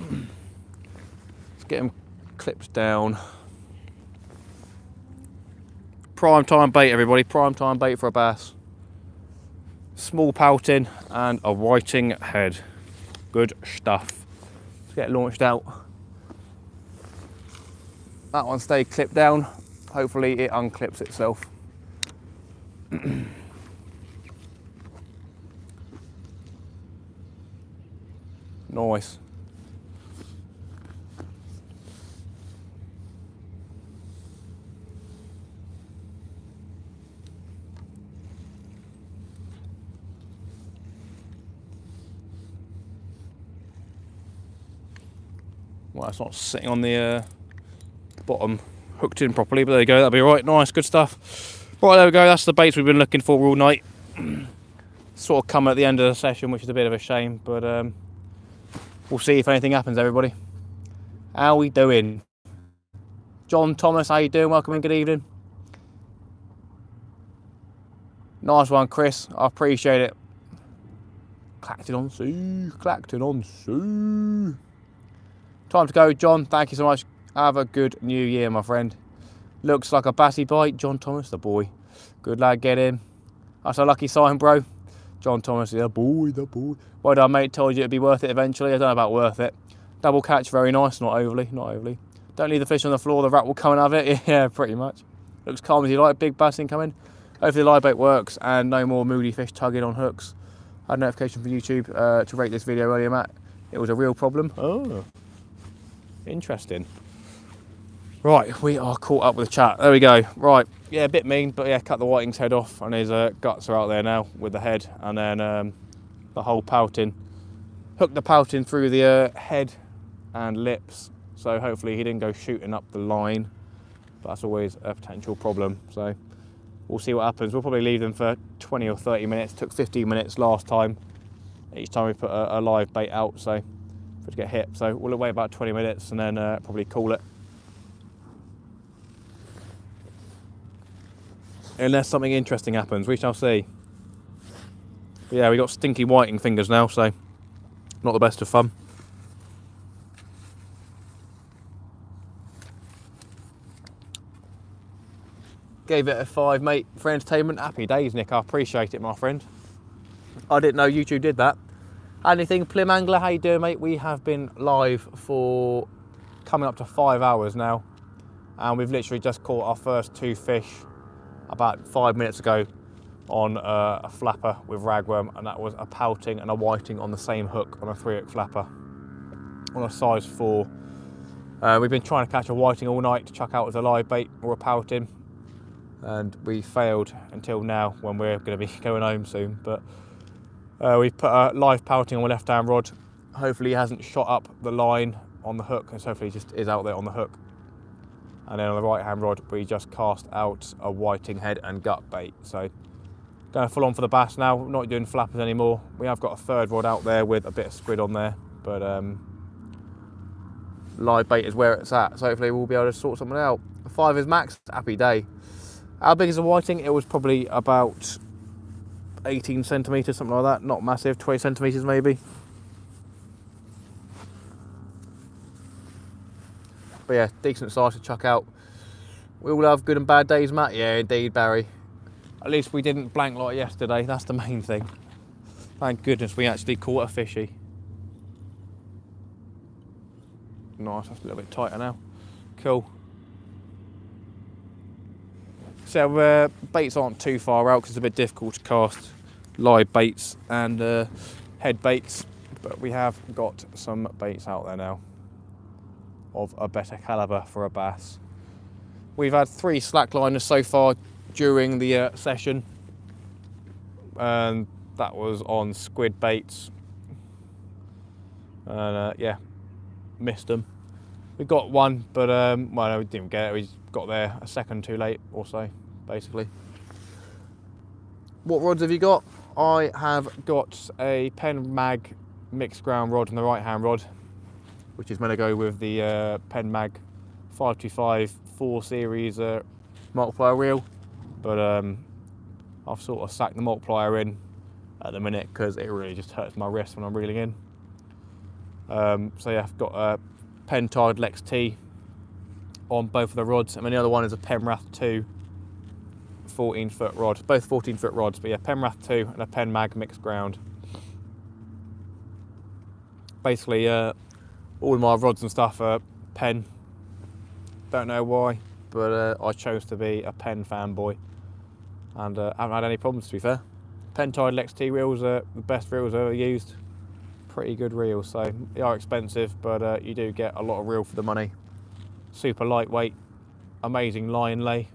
[SPEAKER 1] Let's get him clipped down. Prime time bait, everybody. Prime time bait for a bass. Small pouting and a whiting head. Good stuff. Let's get it launched out. That one stayed clipped down. Hopefully it unclips itself. Nice. Well, it's not sitting on the bottom hooked in properly, but there you go, that'll be alright. Nice, good stuff. Right, there we go, that's the baits we've been looking for all night. Sort of come at the end of the session, which is a bit of a shame, but we'll see if anything happens, everybody. How we doing? John Thomas, how you doing? Welcome in, good evening. Nice one, Chris, I appreciate it. Clacked it on sea, clacked it on sea. Time to go, John, thank you so much. Have a good new year, my friend. Looks like a bassy bite. John Thomas, the boy. Good lad, get in. That's a lucky sign, bro. John Thomas, the boy, the boy. Well done, mate. Told you it'd be worth it eventually. I don't know about worth it. Double catch, very nice. Not overly, not overly. Don't leave the fish on the floor. The rat will come out of it. Yeah, pretty much. Looks calm as you like. Big bass incoming. Hopefully the live bait works and no more moody fish tugging on hooks. I had a notification from YouTube to rate this video earlier, Matt. It was a real problem. Oh, interesting. Right, we are caught up with the chat. There we go. Right, yeah, a bit mean, but yeah, cut the whiting's head off and his guts are out there now with the head and then the whole pouting. Hooked the pouting through the head and lips, so hopefully he didn't go shooting up the line. But that's always a potential problem, so we'll see what happens. We'll probably leave them for 20 or 30 minutes. Took 15 minutes last time. Each time we put a live bait out, so for it to get hit. So we'll wait about 20 minutes and then probably call it. Unless something interesting happens, we shall see. But yeah, we got stinky whiting fingers now, so not the best of fun. Gave it a 5, mate, for entertainment. Happy days, Nick. I appreciate it, my friend. I didn't know YouTube did that. Anything, Plim Angler, how you doing, mate? We have been live for coming up to 5 hours now, and we've literally just caught our first 2 fish about 5 minutes ago. on a flapper with ragworm, and that was a pouting and a whiting on the same hook on a 3-hook flapper on a size 4. We've been trying to catch a whiting all night to chuck out as a live bait or a pouting, and we failed until now when we're going to be going home soon. But we've put a live pouting on the left hand rod. Hopefully he hasn't shot up the line on the hook, and hopefully he just is out there on the hook. And then on the right hand rod we just cast out a whiting head and gut bait. So going full on for the bass now, not doing flappers anymore. We have got a third rod out there with a bit of squid on there, but live bait is where it's at, so hopefully we'll be able to sort something out. 5 is max, happy day. How big is the whiting? It was probably about 18 centimetres, something like that. Not massive, 20 centimetres maybe. But yeah, decent size to chuck out. We all have good and bad days, Matt. Yeah, indeed, Barry. At least we didn't blank like yesterday, that's the main thing. Thank goodness we actually caught a fishy. Nice, that's a little bit tighter now. Cool. So baits aren't too far out because it's a bit difficult to cast live baits and head baits, but we have got some baits out there now of a better calibre for a bass. We've had 3 slackliners so far during the session, and that was on squid baits, and yeah, missed them. We got one, but well, no, we didn't get it. We got there a second too late or so, basically. What rods have you got? I have got a Pen Mag mixed ground rod and the right hand rod, which is meant to go with the Pen Mag 525 4 series multiplier reel, but I've sort of sacked the multiplier in at the minute because it really just hurts my wrist when I'm reeling in. So yeah, I've got a Untitled Lex T on both of the rods, and then the other one is a Penrath 2 14-foot rod, both 14-foot rods, but yeah, Penrath 2 and a Pen Mag mixed ground. Basically, all of my rods and stuff are Pen. Don't know why, but I chose to be a Pen fanboy, and haven't had any problems, to be fair. Untitled Lex T reels are the best reels I've ever used. Pretty good reels, so they are expensive, but you do get a lot of reel for the money. Super lightweight, amazing line lay.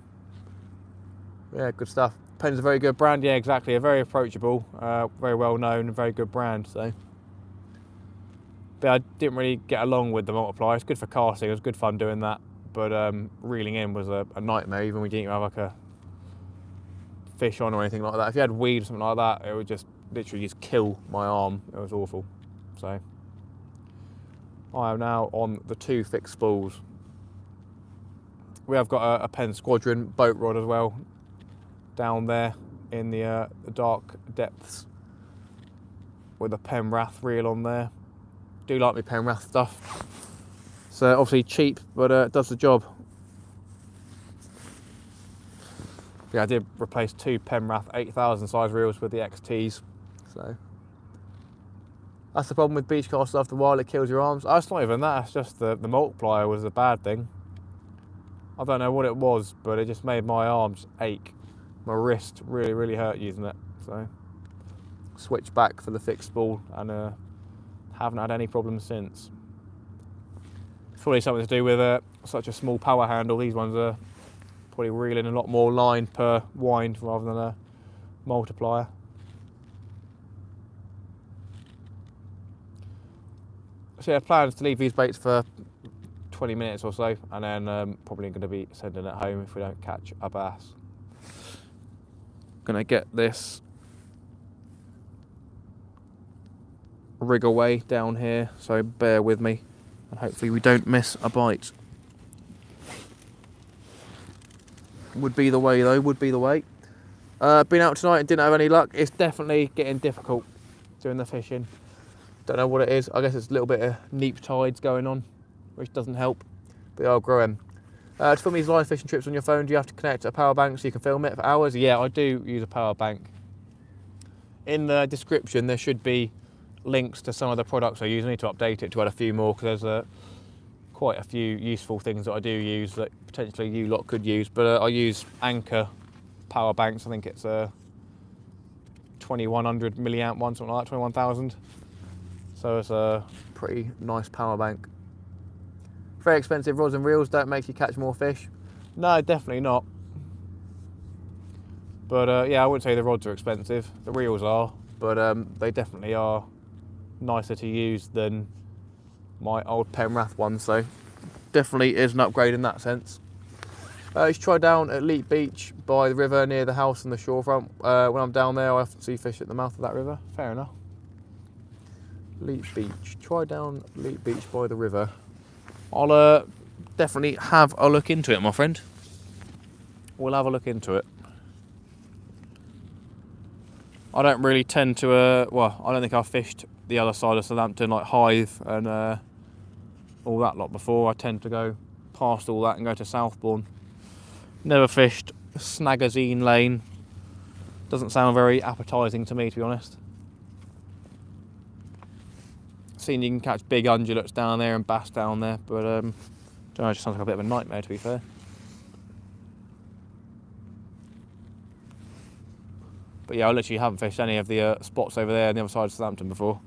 [SPEAKER 1] Yeah, good stuff. Pen's a very good brand. Yeah, exactly. A very approachable, very well known, very good brand. So, but I didn't really get along with the multiplier. It's good for casting. It was good fun doing that, but reeling in was a nightmare. Even when we didn't have like a fish on or anything like that. If you had weed or something like that, it would just literally just kill my arm. It was awful. So I am now on the 2 fixed spools. We have got a Pen Squadron boat rod as well down there in the dark depths with a Penrath reel on there. Do like me Penrath stuff. So obviously cheap, but it does the job. Yeah, I did replace 2 Penrath 8000 size reels with the XTs. So that's the problem with beach cast after a while, it kills your arms. Oh, it's not even that, it's just the multiplier was the bad thing. I don't know what it was, but it just made my arms ache. My wrist really hurt using it. So switched back for the fixed spool and haven't had any problems since. It's probably something to do with such a small power handle. These ones are probably reeling a lot more line per wind rather than a multiplier. So yeah, plans to leave these baits for 20 minutes or so, and then probably going to be sending it home if we don't catch a bass. Going to get this rig away down here, so bear with me, and hopefully we don't miss a bite. Would be the way though, would be the way. Been out tonight and didn't have any luck. It's definitely getting difficult doing the fishing. Don't know what it is. I guess it's a little bit of neap tides going on, which doesn't help, but they are growing. To film these live fishing trips on your phone, do you have to connect a power bank so you can film it for hours? Yeah, I do use a power bank. In the description, there should be links to some of the products I use. I need to update it to add a few more because there's quite a few useful things that I do use that potentially you lot could use. But I use Anchor power banks. I think it's 2100 milliamp one, something like that, 21,000. So it's a pretty nice power bank. Very expensive rods and reels don't make you catch more fish. No, definitely not. But yeah, I wouldn't say the rods are expensive. The reels are, but they definitely are nicer to use than my old Penrath one. So definitely is an upgrade in that sense. Let's try down at Leap Beach by the river near the house and the shorefront. When I'm down there, I often see fish at the mouth of that river. Fair enough. Leap Beach. Try down Leap Beach by the river. I'll definitely have a look into it, my friend. We'll have a look into it. I don't really tend to, well, I don't think I've fished the other side of Southampton, like Hythe and all that lot before. I tend to go past all that and go to Southbourne. Never fished Snagazine Lane. Doesn't sound very appetising to me, to be honest. Seen you can catch big undulates down there and bass down there, but don't know, it just sounds like a bit of a nightmare, to be fair. But yeah, I literally haven't fished any of the spots over there on the other side of Southampton before.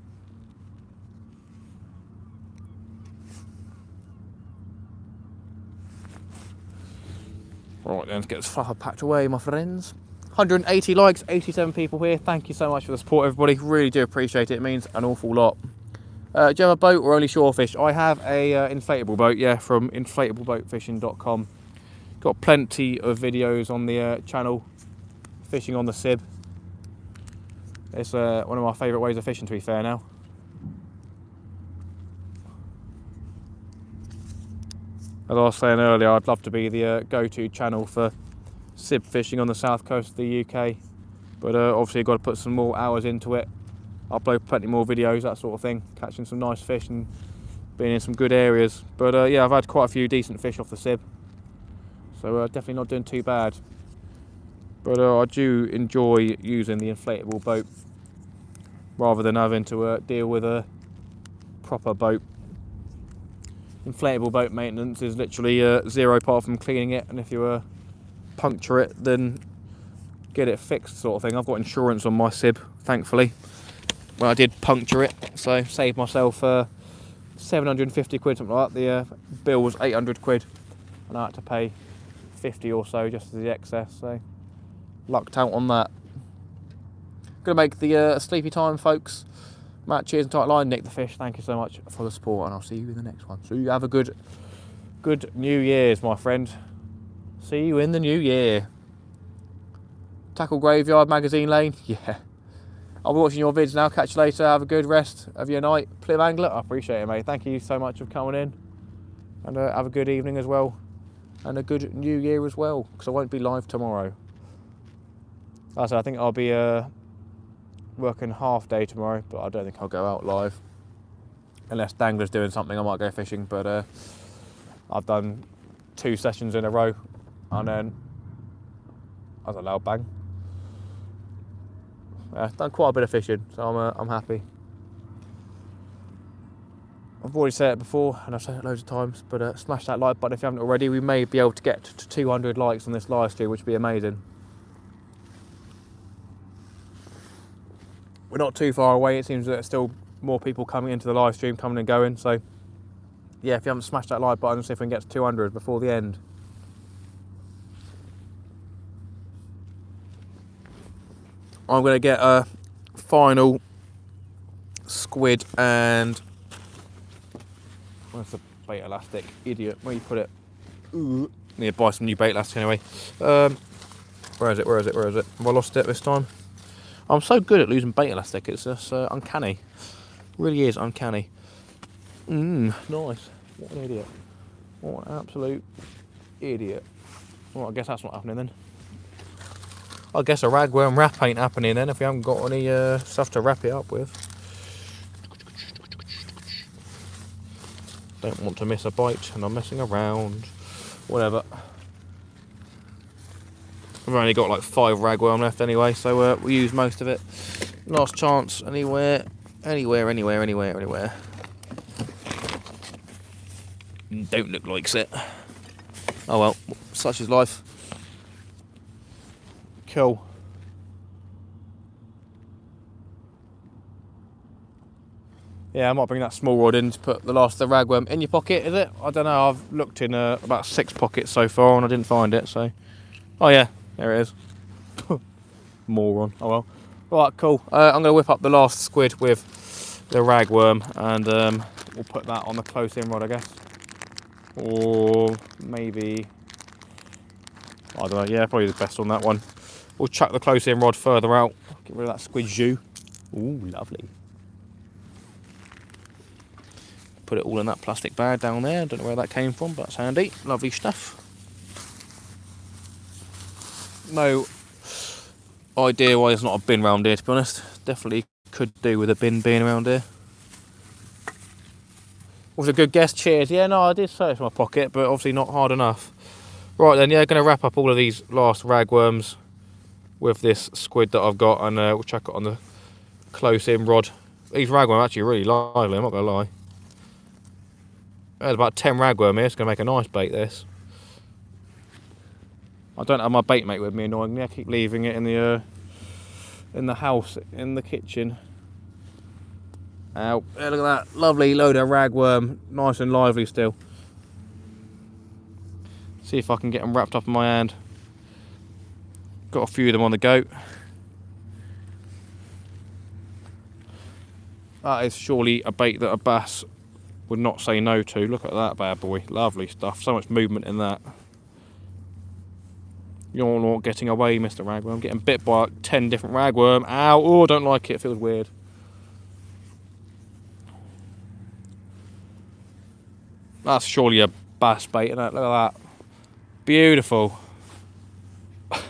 [SPEAKER 1] Right then, let's get this fluffer packed away, my friends. 180 likes, 87 people here. Thank you so much for the support, everybody. Really do appreciate it. It means an awful lot. Do you have a boat or only shore fish? I have a inflatable boat, yeah, from inflatableboatfishing.com. Got plenty of videos on the channel, fishing on the Sib. It's one of my favourite ways of fishing, to be fair now. As I was saying earlier, I'd love to be the go-to channel for Sib fishing on the south coast of the UK. But obviously you've got to put some more hours into it. Upload plenty more videos, that sort of thing. Catching some nice fish and being in some good areas. But yeah, I've had quite a few decent fish off the Sib. So definitely not doing too bad. But I do enjoy using the inflatable boat rather than having to deal with a proper boat. Inflatable boat maintenance is literally zero apart from cleaning it, and if you puncture it, then get it fixed, sort of thing. I've got insurance on my Sib, thankfully. Well, I did puncture it, so saved myself 750 quid, something like that. The bill was 800 quid, and I had to pay 50 or so just as the excess, so lucked out on that. Gonna make the sleepy time, folks. Matt, cheers and tight line. Nick the Fish, thank you so much for the support, and I'll see you in the next one. So you have a good New Year's, my friend. See you in the new year. Tackle Graveyard, Magazine Lane, yeah. I'll be watching your vids now. Catch you later. Have a good rest of your night. Plym Angler, I appreciate it, mate. Thank you so much for coming in, and have a good evening as well, and a good new year as well, because I won't be live tomorrow. Like I said, I think I'll be working half day tomorrow, but I don't think I'll go out live unless Dangler's doing something. I might go fishing, but I've done 2 sessions in a row, and then that was a loud bang. Yeah, done quite a bit of fishing, so I'm happy. I've already said it before, and I've said it loads of times, but smash that like button if you haven't already. We may be able to get to 200 likes on this live stream, which would be amazing. We're not too far away. It seems that there's still more people coming into the live stream, coming and going. So yeah, if you haven't smashed that like button, see if we can get to 200 before the end. I'm going to get a final squid and... Where's the bait elastic? Idiot. Where you put it? Ooh. Need to buy some new bait elastic anyway. Where is it? Have I lost it this time? I'm so good at losing bait elastic. It's just uncanny. It really is uncanny. Nice. What an idiot. What an absolute idiot. Well, I guess that's not happening then. I guess a ragworm wrap ain't happening then if we haven't got any stuff to wrap it up with. Don't want to miss a bite and I'm messing around. Whatever. I've only got like 5 ragworm left anyway, so we'll use most of it. Last chance anywhere. Don't look like it. Oh well, such is life. Cool. Yeah, I might bring that small rod in to put the last of the ragworm in your pocket, is it? I don't know, I've looked in about 6 pockets so far and I didn't find it, so... Oh yeah, there it is. Moron, oh well. Right, cool. I'm going to whip up the last squid with the ragworm and we'll put that on the close-in rod, I guess. Or maybe... I don't know, yeah, probably the best on that one. We'll chuck the close-in rod further out. Get rid of that squid jus. Ooh, lovely. Put it all in that plastic bag down there. Don't know where that came from, but that's handy. Lovely stuff. No idea why there's not a bin around here, to be honest. Definitely could do with a bin being around here. Was a good guess, cheers. Yeah, no, I did search my pocket, but obviously not hard enough. Right then, yeah, going to wrap up all of these last ragworms with this squid that I've got, and we'll chuck it on the close-in rod. These ragworms are actually really lively, I'm not going to lie. There's about 10 ragworm here, it's going to make a nice bait, this. I don't have my bait mate with me, annoyingly. I keep leaving it in the house, in the kitchen. Ow, yeah, look at that, lovely load of ragworm, nice and lively still. See if I can get them wrapped up in my hand. Got a few of them on the go. That is surely a bait that a bass would not say no to. Look at that bad boy, lovely stuff. So much movement in that. You're not getting away, Mr. Ragworm. Getting bit by like 10 different ragworm. Ow, oh, don't like it, feels weird. That's surely a bass bait, isn't it? Look at that. Beautiful. Let's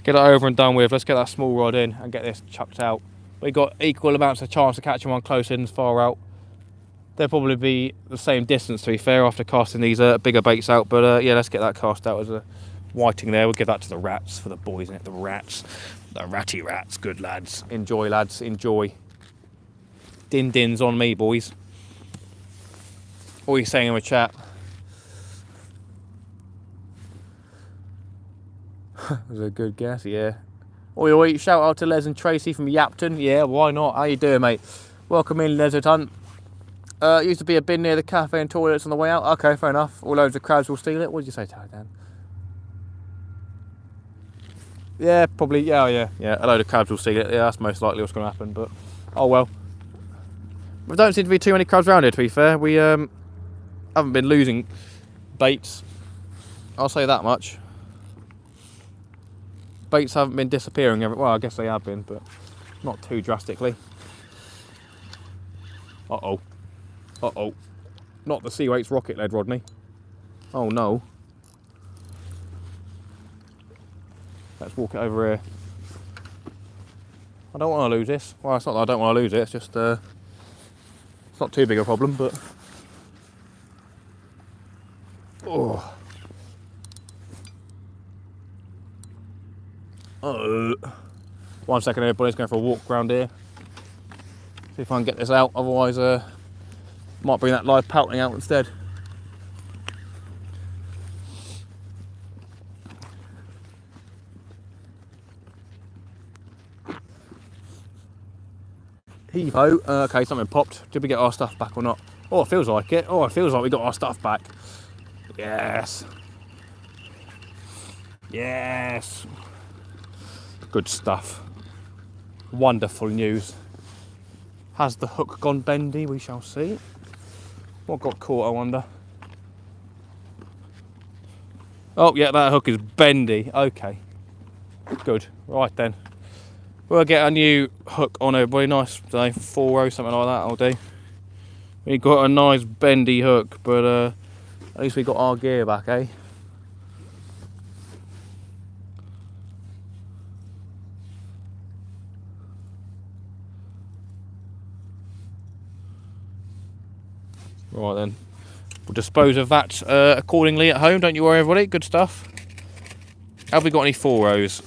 [SPEAKER 1] get it over and done with. Let's get that small rod in and get this chucked out. We got equal amounts of chance to catch them on close in, far out. They'll probably be the same distance, to be fair, after casting these bigger baits out. But yeah, let's get that cast out as a whiting there. We'll give that to the rats for the boys, innit? The rats. The ratty rats. Good lads. Enjoy, lads. Enjoy. Din dins on me, boys. What are you saying in the chat? That was a good guess, yeah. Oi, oi, shout out to Les and Tracy from Yapton. Yeah, why not? How you doing, mate? Welcome in, Les Hunt. Used to be a bin near the cafe and toilets on the way out. Okay, fair enough. All loads of crabs will steal it. What did you say, Tally Dan? Yeah, probably. Yeah. A load of crabs will steal it. Yeah, that's most likely what's going to happen. But oh well. There don't seem to be too many crabs around here, to be fair. We haven't been losing baits. I'll say that much. Baits haven't been disappearing. Well, I guess they have been, but not too drastically. Uh-oh. Uh-oh. Not the C8's rocket lead, Rodney. Oh, no. Let's walk it over here. I don't want to lose this. Well, it's not that I don't want to lose it. It's just, it's not too big a problem, but... Oh. 1 second, everybody's going for a walk around here. See if I can get this out, otherwise might bring that live pouting out instead. Heave ho. Okay, something popped. Did we get our stuff back or not? Oh, it feels like it. Oh, it feels like we got our stuff back. Yes. Yes. Good stuff. Wonderful news. Has the hook gone bendy? We shall see. What got caught, I wonder? Oh, yeah, that hook is bendy. Okay. Good. Right then. We'll get a new hook on everybody. Nice, say 4-0, something like that, I'll do. We got a nice bendy hook, but at least we got our gear back, eh? Right then, we'll dispose of that accordingly at home, don't you worry everybody, good stuff. Have we got any 4-0s?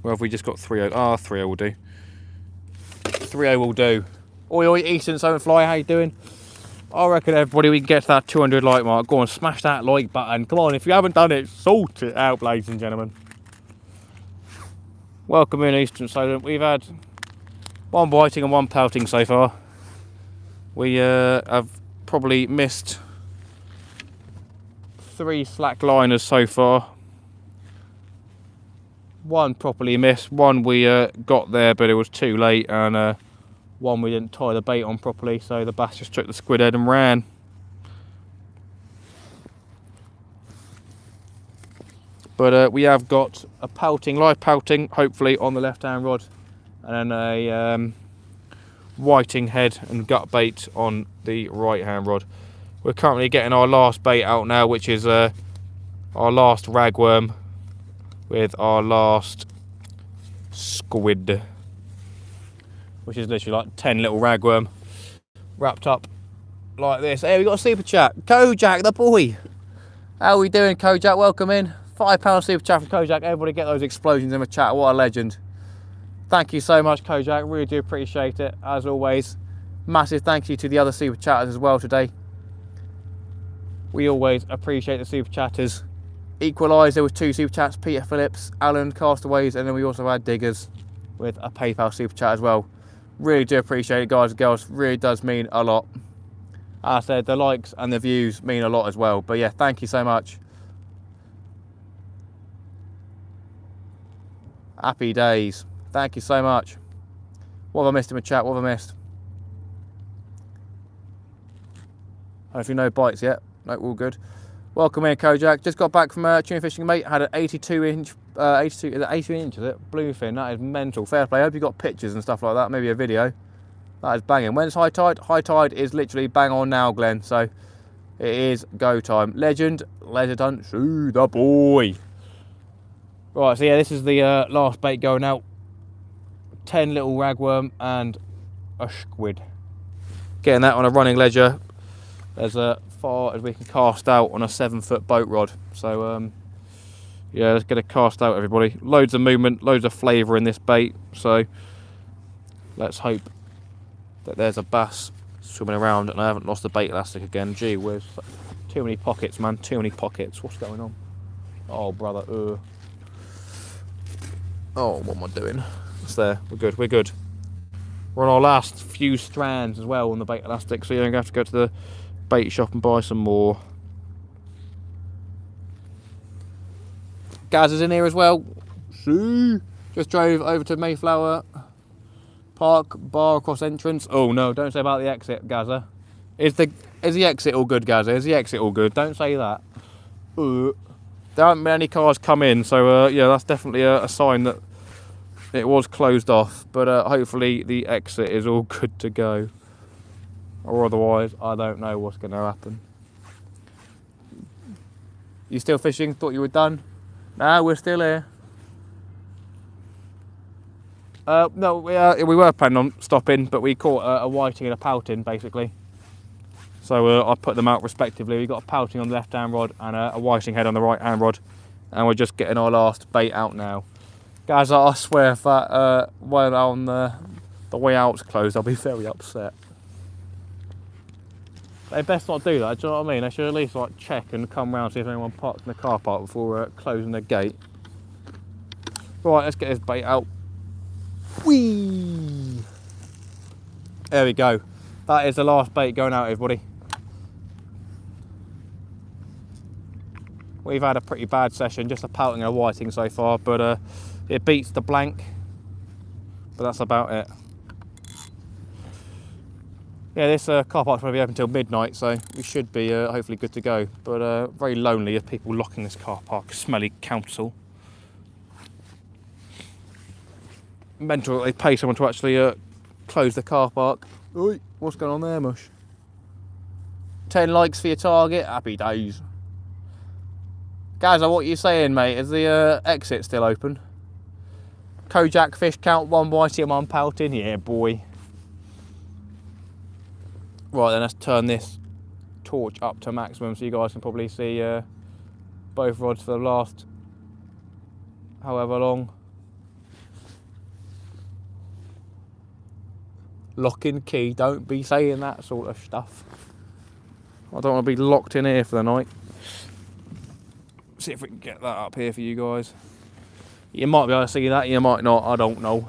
[SPEAKER 1] Or have we just got 3-0? Ah, 3-0 will do. 3-0 will do. Oi oi, Eastern Southern Fly, how you doing? I reckon everybody we can get to that 200 like mark. Go on, smash that like button. Come on, if you haven't done it, sort it out, ladies and gentlemen. Welcome in, Eastern Southern. We've had One whiting and one pouting so far. We have probably missed 3 slack liners so far. One properly missed, one we got there but it was too late, and one we didn't tie the bait on properly, so the bass just took the squid head and ran. But we have got a pouting, live pouting, hopefully on the left hand rod, and then a whiting head and gut bait on the right hand rod. We're currently getting our last bait out now, which is our last ragworm with our last squid, which is literally like 10 little ragworm wrapped up like this. Hey, we got a super chat. Kojak the boy, how are we doing, Kojak? Welcome in. £5 super chat from Kojak. Everybody get those explosions in the chat. What a legend. Thank you so much, Kojak. Really do appreciate it. As always, massive thank you to the other super chatters as well today. We always appreciate the super chatters. Equaliser with 2 super chats, Peter Phillips, Alan, Castaways, and then we also had Diggers with a PayPal super chat as well. Really do appreciate it, guys and girls. Really does mean a lot. As I said, the likes and the views mean a lot as well. But yeah, thank you so much. Happy days. Thank you so much. What have I missed in the chat? What have I missed? Hopefully no bites yet. No, all good. Welcome in, Kojak. Just got back from tuna fishing, mate. Had an 82 inch, 82 inch, is it? Bluefin. That is mental. Fair play. I hope you got pictures and stuff like that. Maybe a video. That is banging. When's high tide? High tide is literally bang on now, Glenn. So it is go time. Legend, legend hunt. Shoot the boy. Right, so yeah, this is the last bait going out. 10 little ragworm and a squid. Getting that on a running ledger as far as we can cast out on a 7-foot boat rod. So yeah, let's get a cast out, everybody. Loads of movement, loads of flavour in this bait. So let's hope that there's a bass swimming around and I haven't lost the bait elastic again. Gee whiz. Too many pockets, man. Too many pockets. What's going on? Oh, brother. Oh, what am I doing? It's there. We're good. We're good. We're on our last few strands as well on the bait elastic, so you're going to have to go to the bait shop and buy some more. Gaz is in here as well. See? Just drove over to Mayflower Park, bar across entrance. Oh no, don't say about the exit, Gazza. Is the exit all good, Gazza? Is the exit all good? Don't say that. There aren't many cars come in, so yeah, that's definitely a sign that it was closed off. But hopefully the exit is all good to go. Or otherwise, I don't know what's going to happen. You still fishing? Thought you were done? No, we're still here. No, we were planning on stopping, but we caught a whiting and a pouting, basically. So I put them out respectively. We got a pouting on the left-hand rod and a whiting head on the right-hand rod. And we're just getting our last bait out now. Guys, I swear if that while on the way out's closed, I'll be very upset. They best not do that, do you know what I mean? They should at least like check and come round, see if anyone parks in the car park before closing the gate. Right, let's get this bait out. Whee! There we go. That is the last bait going out, everybody. We've had a pretty bad session, just a pouting and a whiting so far, but it beats the blank. But that's about it. Yeah, this car park's going to be open until midnight, so we should be hopefully good to go. But very lonely of people locking this car park. Smelly council. Mental that they pay someone to actually close the car park. Oi, what's going on there, mush? 10 likes for your target. Happy days. Guys, what are you saying, mate? Is the exit still open? Kojak fish count, 1 whitey and 1 pouting. Yeah, boy. Right, then let's turn this torch up to maximum so you guys can probably see both rods for the last however long. Lock and key, don't be saying that sort of stuff. I don't want to be locked in here for the night. See if we can get that up here for you guys. You might be able to see that, you might not, I don't know.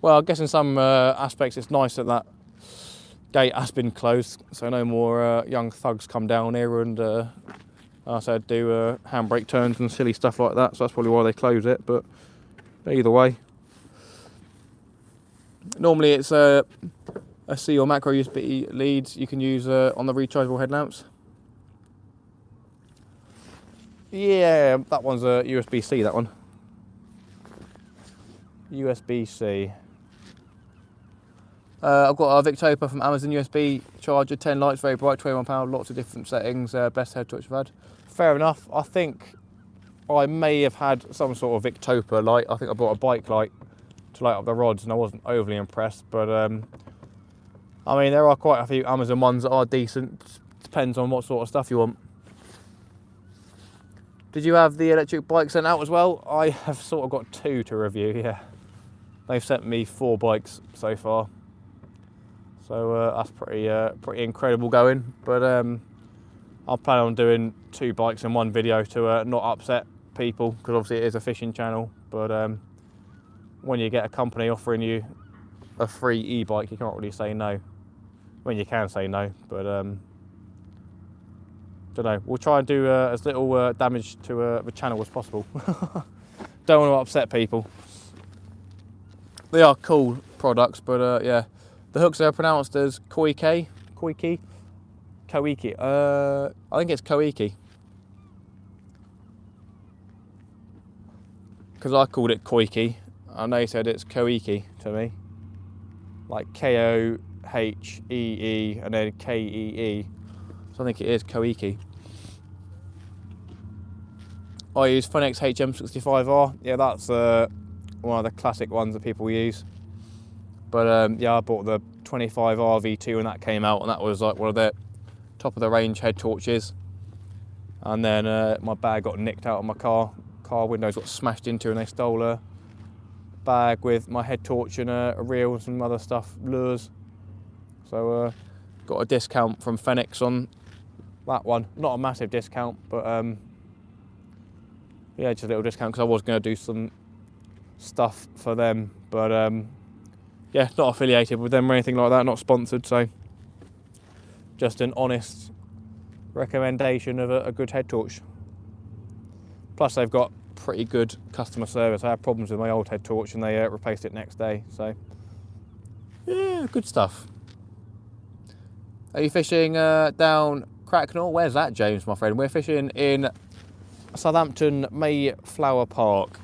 [SPEAKER 1] Well, I guess in some aspects it's nice that that gate has been closed, so no more young thugs come down here and I said do handbrake turns and silly stuff like that, so that's probably why they close it. But either way, normally it's a C or macro USB leads you can use on the rechargeable headlamps. Yeah, that one's a USB-C, that one. USB-C. I've got a Victopa from Amazon USB charger, 10 lights, very bright, £21, lots of different settings, best head touch I've had. Fair enough. I think I may have had some sort of Victopa light. I think I bought a bike light to light up the rods and I wasn't overly impressed, but I mean, there are quite a few Amazon ones that are decent. Depends on what sort of stuff you want. Did you have the electric bike sent out as well? I have sort of got 2 to review, yeah. They've sent me 4 bikes so far. So that's pretty incredible going. But I'll plan on doing 2 bikes in one video to not upset people, because obviously it is a fishing channel. But when you get a company offering you a free e-bike, you can't really say no. When you can say no, but don't know. We'll try and do as little damage to the channel as possible. Don't want to upset people. They are cool products, but yeah, the hooks are pronounced as koike. I think it's koike, because I called it koike and they said it's koike to me, like Kohee and then Kee. So I think it is koike. I use Phoenix HM65R. Yeah, that's one of the classic ones that people use. But yeah, I bought the 25R V2 when that came out, and that was like one of the top of the range head torches. And then my bag got nicked out of my car. Car windows got smashed into, and they stole a bag with my head torch and a reel and some other stuff, lures. So got a discount from Phoenix on that one. Not a massive discount, but yeah, just a little discount, because I was going to do some stuff for them, but yeah, not affiliated with them or anything like that, not sponsored, so just an honest recommendation of a good head torch. Plus they've got pretty good customer service. I had problems with my old head torch and they replaced it next day, so yeah, good stuff. Are you fishing down Cracknell? Where's that, James, my friend? We're fishing in Southampton, Mayflower Park.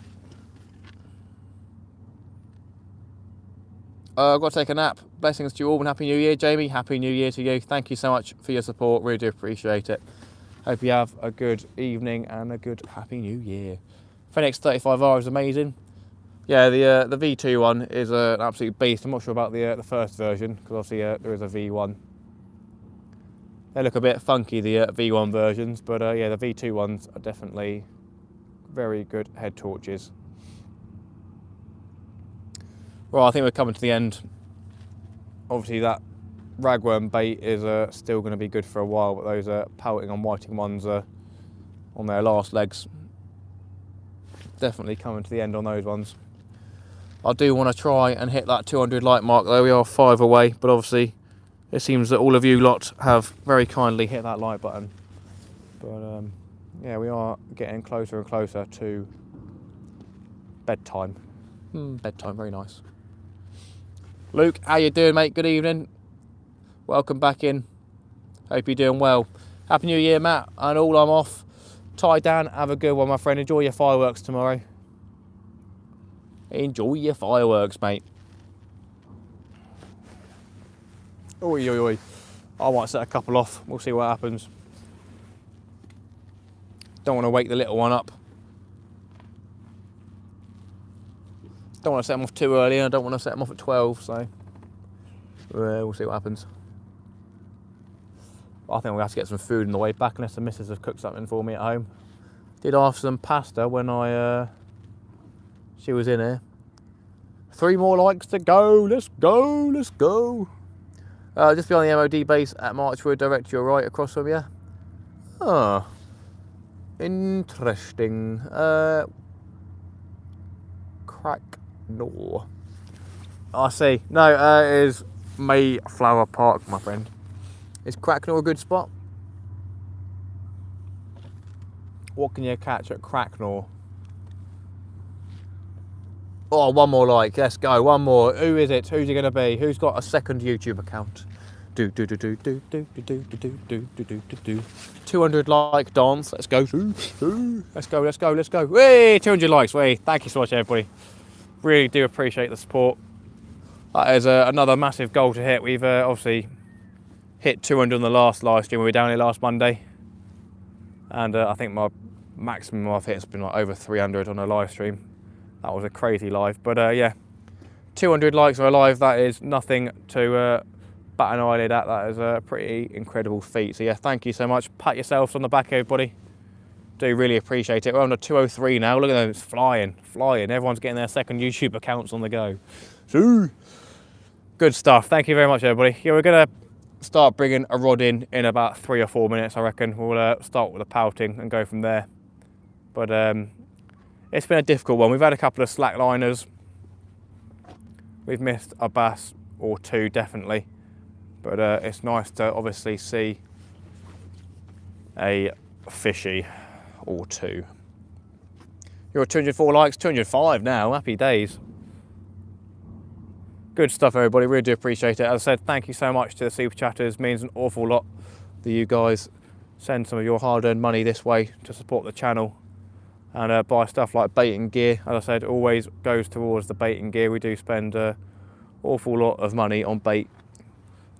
[SPEAKER 1] I've got to take a nap. Blessings to you all and Happy New Year, Jamie. Happy New Year to you. Thank you so much for your support. Really do appreciate it. Hope you have a good evening and a good Happy New Year. Phoenix 35R is amazing. Yeah, the V2 one is an absolute beast. I'm not sure about the first version, because obviously there is a V1. They look a bit funky, the V1 versions, but yeah, the V2 ones are definitely very good head torches. Well, I think we're coming to the end. Obviously that ragworm bait is still going to be good for a while, but those pouting and whiting ones are on their last legs. Definitely coming to the end on those ones. I do want to try and hit that 200 light mark though. We are 5 away, but obviously it seems that all of you lot have very kindly hit that like button. But yeah, we are getting closer and closer to bedtime. Bedtime, very nice. Luke, how you doing, mate? Good evening. Welcome back in. Hope you're doing well. Happy New Year, Matt, and all. I'm off. Tie down, have a good one, my friend. Enjoy your fireworks tomorrow. Enjoy your fireworks, mate. Oi, oi, oi. I might set a couple off. We'll see what happens. Don't want to wake the little one up. Don't want to set them off too early, and I don't want to set them off at 12, so we'll see what happens. I think we'll have to get some food on the way back, unless the missus have cooked something for me at home. Did have some pasta when she was in here. 3 more likes to go. Let's go. Let's go. Just beyond the MOD base at Marchwood, direct to your right across from you. Oh, interesting. Cracknell. I see. No, it is Mayflower Park, my friend. Is Cracknell a good spot? What can you catch at Cracknell? Oh, one more like. Let's go. One more. Who is it? Who's it going to be? Who's got a second YouTube account? 200 like dance. Let's go. Let's go. Let's go. Let's go. Hey, 200 likes. Wait. Thank you so much, everybody. Really do appreciate the support. That is another massive goal to hit. We've obviously hit 200 on the last live stream. We were down here last Monday, and I think my maximum I've hit has been like over 300 on a live stream. That was a crazy live, but yeah, 200 likes on a live, that is nothing to bat an eyelid at. That is a pretty incredible feat. So yeah, thank you so much. Pat yourselves on the back, everybody. Do really appreciate it. We're on to 203 now. Look at them, it's flying. Everyone's getting their second YouTube accounts on the go. So, good stuff. Thank you very much, everybody. Yeah, we're gonna start bringing a rod in about 3 or 4 minutes, I reckon. We'll start with the pouting and go from there. But it's been a difficult one. We've had a couple of slackliners. We've missed a bass or two, definitely. But it's nice to obviously see a fishy or two. You're at 204 likes, 205 now. Happy days. Good stuff, everybody. Really do appreciate it. As I said, thank you so much to the super chatters. It means an awful lot that you guys send some of your hard-earned money this way to support the channel. And buy stuff like baiting gear. As I said, always goes towards the baiting gear. We do spend an awful lot of money on bait.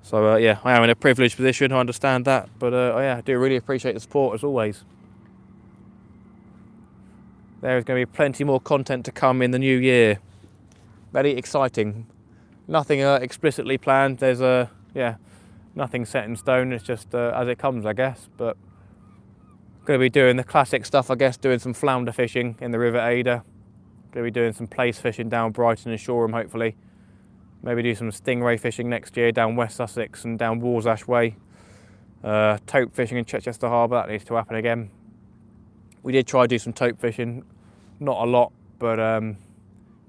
[SPEAKER 1] So yeah, I am in a privileged position, I understand that. But yeah, I do really appreciate the support as always. There is going to be plenty more content to come in the new year. Very exciting. Nothing explicitly planned. There's yeah, nothing set in stone. It's just as it comes, I guess. But going to be doing the classic stuff, I guess, doing some flounder fishing in the River Ada. Going to be doing some place fishing down Brighton and Shoreham, hopefully. Maybe do some stingray fishing next year down West Sussex and down Warsash Way. Tope fishing in Chichester Harbour, that needs to happen again. We did try to do some tope fishing, not a lot, but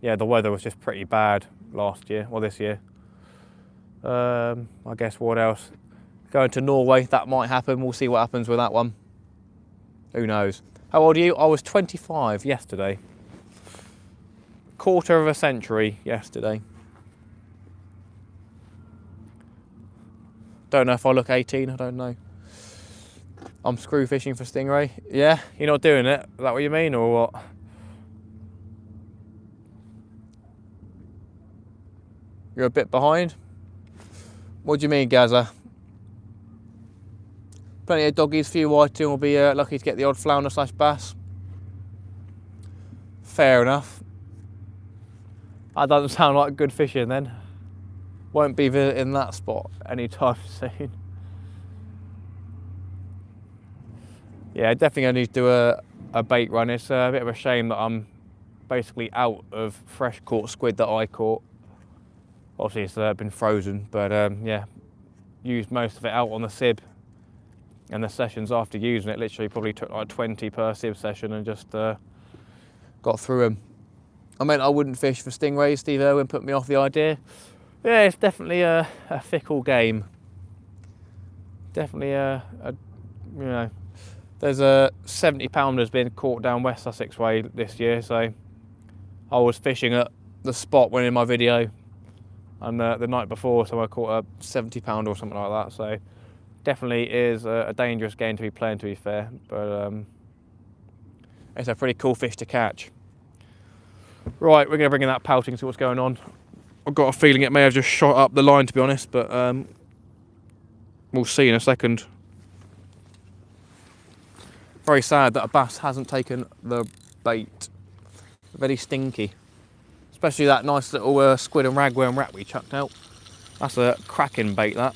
[SPEAKER 1] yeah, the weather was just pretty bad last year, or this year. I guess what else? Going to Norway, that might happen. We'll see what happens with that one. Who knows? How old are you? I was 25 yesterday. Quarter of a century yesterday. Don't know if I look 18, I don't know. I'm screw fishing for stingray. Yeah, you're not doing it? Is that what you mean, or what? You're a bit behind? What do you mean, Gaza? Plenty of doggies, few whiting, will be lucky to get the odd flounder slash bass. Fair enough. That doesn't sound like good fishing then. Won't be visiting that spot anytime soon. Yeah, definitely going to need to do a bait run. It's a bit of a shame that I'm basically out of fresh caught squid that I caught. Obviously it's been frozen, but yeah, used most of it out on the sib. And the sessions after using it literally probably took like 20 per sib session and just got through them. I meant I wouldn't fish for stingrays. Steve Irwin put me off the idea. Yeah, it's definitely a fickle game. Definitely you know, there's a 70 pounders being caught down West Sussex Way this year, so I was fishing at the spot when in my video, and the night before someone caught a 70 pounder or something like that, so definitely is a dangerous game to be playing, to be fair, but it's a pretty cool fish to catch. Right, we're going to bring in that pouting, see what's going on. I've got a feeling it may have just shot up the line, to be honest, but we'll see in a second. Very sad that a bass hasn't taken the bait. Very stinky. Especially that nice little squid and ragworm rat we chucked out. That's a cracking bait, that.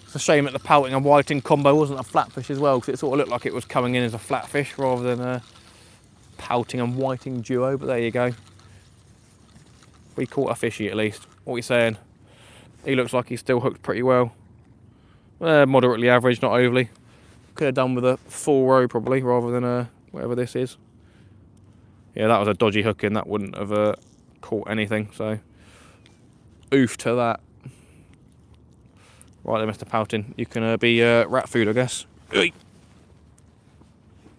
[SPEAKER 1] It's a shame that the pouting and whiting combo wasn't a flatfish as well, because it sort of looked like it was coming in as a flatfish rather than a pouting and whiting duo, but there you go. We caught a fishy at least. What are you saying? He looks like he's still hooked pretty well. Moderately average, not overly. Could have done with a full row probably, rather than whatever this is. Yeah, that was a dodgy hooking. That wouldn't have caught anything, so oof to that. Right then, Mr. Pouting, you can be rat food, I guess.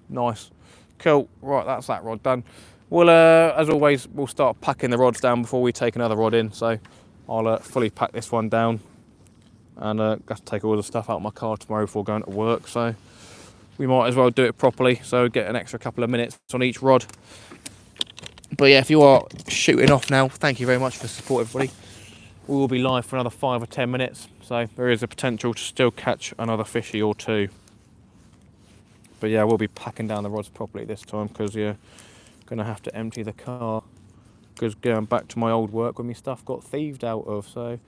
[SPEAKER 1] Nice. Cool. Right, that's that rod done. We'll, as always, we'll start packing the rods down before we take another rod in, so I'll fully pack this one down and got to take all the stuff out of my car tomorrow before going to work, so we might as well do it properly, so get an extra couple of minutes on each rod. But yeah, if you are shooting off now, thank you very much for the support, everybody. We will be live for another 5 or 10 minutes, so there is a potential to still catch another fishy or two. But yeah, we'll be packing down the rods properly this time, because you're going to have to empty the car, because going back to my old work when my stuff got thieved out of, so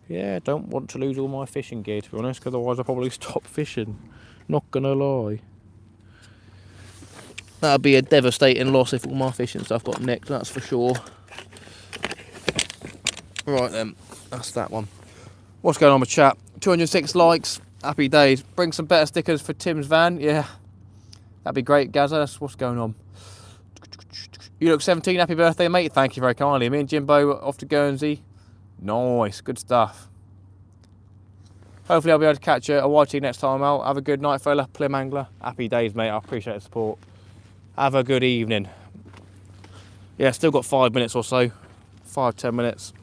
[SPEAKER 1] yeah, don't want to lose all my fishing gear, to be honest, because otherwise I'll probably stop fishing, not gonna lie. That'd be a devastating loss if all my fishing stuff got nicked, that's for sure. Right then, that's that one. What's going on with chat? 206 likes, happy days. Bring some better stickers for Tim's van, yeah. That'd be great, Gazza, that's what's going on. You look 17, happy birthday, mate. Thank you very kindly. Me and Jimbo off to Guernsey. Nice, good stuff. Hopefully I'll be able to catch a whiting next time out. Have a good night, fella. Plim angler. Happy days, mate. I appreciate the support. Have a good evening. Yeah, still got 5 minutes or so. 5-10 minutes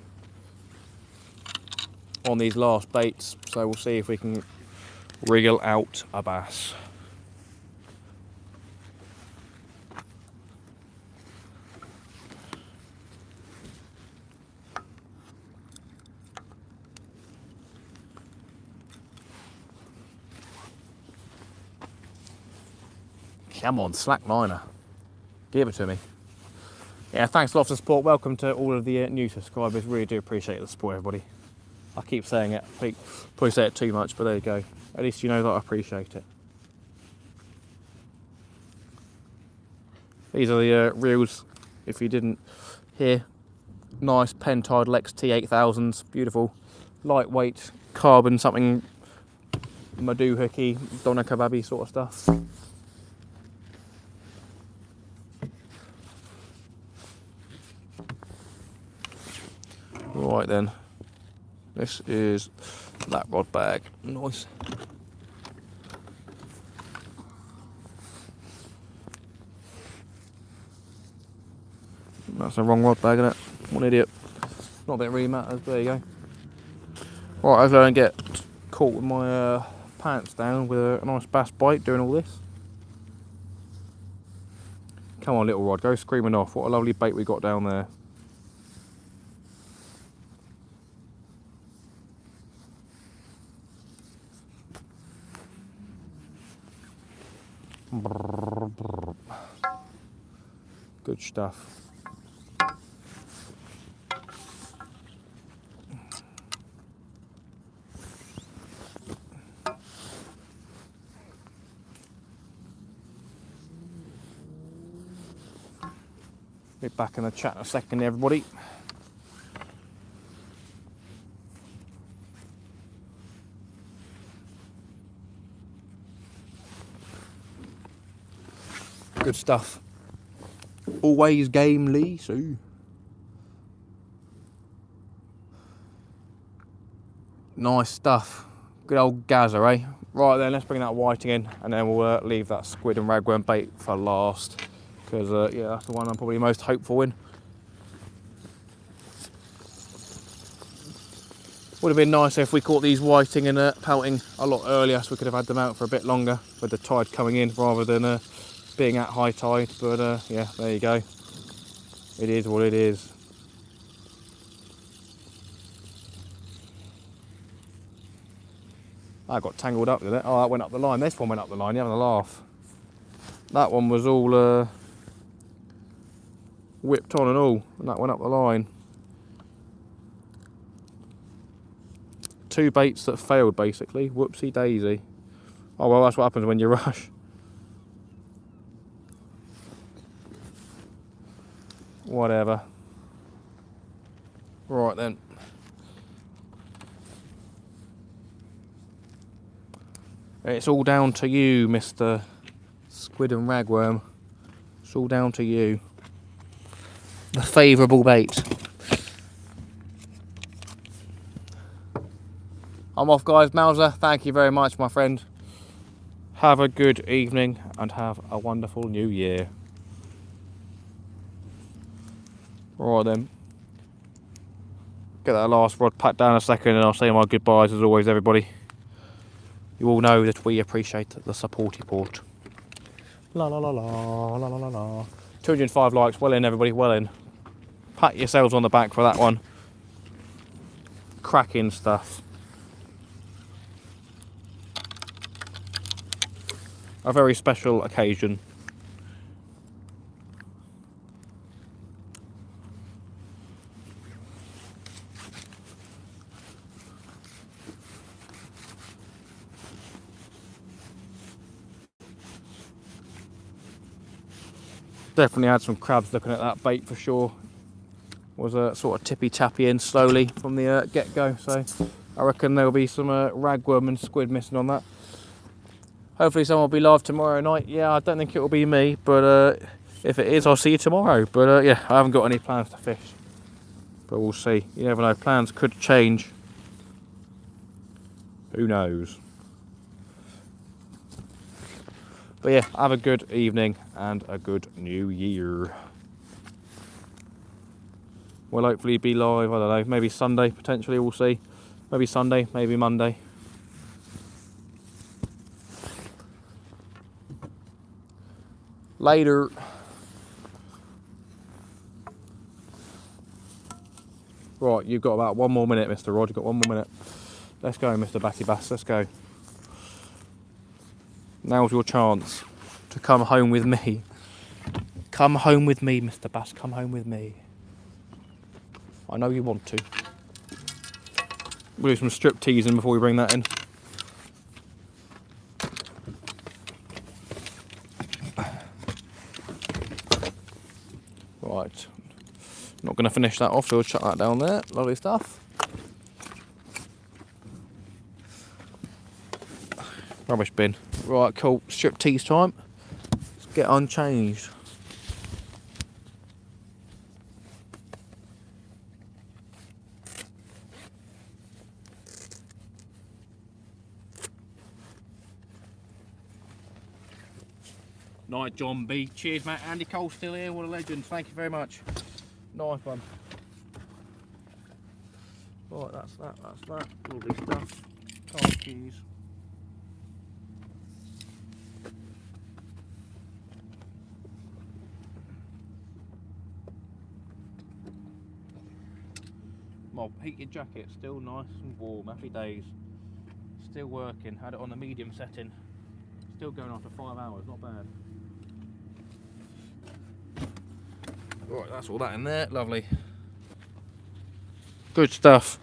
[SPEAKER 1] on these last baits, so we'll see if we can wriggle out a bass. Come on, slack liner. Give it to me. Yeah, thanks a lot for the support. Welcome to all of the new subscribers. Really do appreciate the support, everybody. I keep saying it. I probably say it too much, but there you go. At least you know that I appreciate it. These are the reels, if you didn't hear. Nice Pentide Lex T8000s. Beautiful. Lightweight, carbon, something Madhu hooky, Donna Kababi sort of stuff. Right then, this is that rod bag. Nice. That's the wrong rod bag, isn't it? What an idiot. Not that it really matters, but there you go. Right, hopefully I don't get caught with my pants down with a nice bass bite doing all this. Come on, little rod, go screaming off. What a lovely bait we got down there. Good stuff. Be back in the chat in a second, everybody. Good stuff. Always gamely, so. Nice stuff. Good old Gaza, eh? Right then, let's bring that whiting in, and then we'll leave that squid and ragworm bait for last, because yeah, that's the one I'm probably most hopeful in. Would have been nicer if we caught these whiting and pouting a lot earlier, so we could have had them out for a bit longer with the tide coming in rather than being at high tide. But yeah, there you go. It is what it is. That got tangled up, didn't it? Oh, that went up the line. This one went up the line. You're having a laugh. That one was all whipped on and all, and that went up the line. Two baits that failed, basically. Whoopsie daisy. Oh well, that's what happens when you rush. Whatever. Right then. It's all down to you, Mr. Squid and Ragworm. It's all down to you. the favourable bait. I'm off, guys. Mauser, thank you very much, my friend. Have a good evening and have a wonderful new year. Alright then. Get that last rod packed down a second and I'll say my goodbyes as always, everybody. You all know that we appreciate the support. La la la la la la la la. 205 likes, well in everybody, well in. Pat yourselves on the back for that one. Cracking stuff. A very special occasion. Definitely had some crabs looking at that bait for sure. Was a sort of tippy tappy in slowly from the get-go, so I reckon there'll be some ragworm and squid missing on that. Hopefully someone will be live tomorrow night. Yeah, I don't think it will be me, but if it is, I'll see you tomorrow. But yeah, I haven't got any plans to fish, but we'll see. You never know, plans could change. Who knows? But yeah, have a good evening and a good new year. We'll hopefully be live, I don't know, maybe Sunday potentially, we'll see. Maybe Sunday, maybe Monday. Later. Right, you've got about 1 more minute, Mr. Rod. You've got 1 more minute. Let's go, Mr. Batty Bass, let's go. Now's your chance to come home with me. Come home with me, Mr. Bass, come home with me. I know you want to. We'll do some strip teasing before we bring that in. Right. Not going to finish that off, so we'll chuck that down there. Lovely stuff. Rubbish bin. Right, cool. Strip tease time. Let's get unchanged. Night, John B. Cheers, mate. Andy Cole still here. What a legend. Thank you very much. Nice one. Right, that's that. That's that. Lovely stuff. Car keys. My heated jacket still nice and warm. Happy days. Still working. Had it on the medium setting. Still going after 5 hours. Not bad. Right, that's all that in there. Lovely. Good stuff.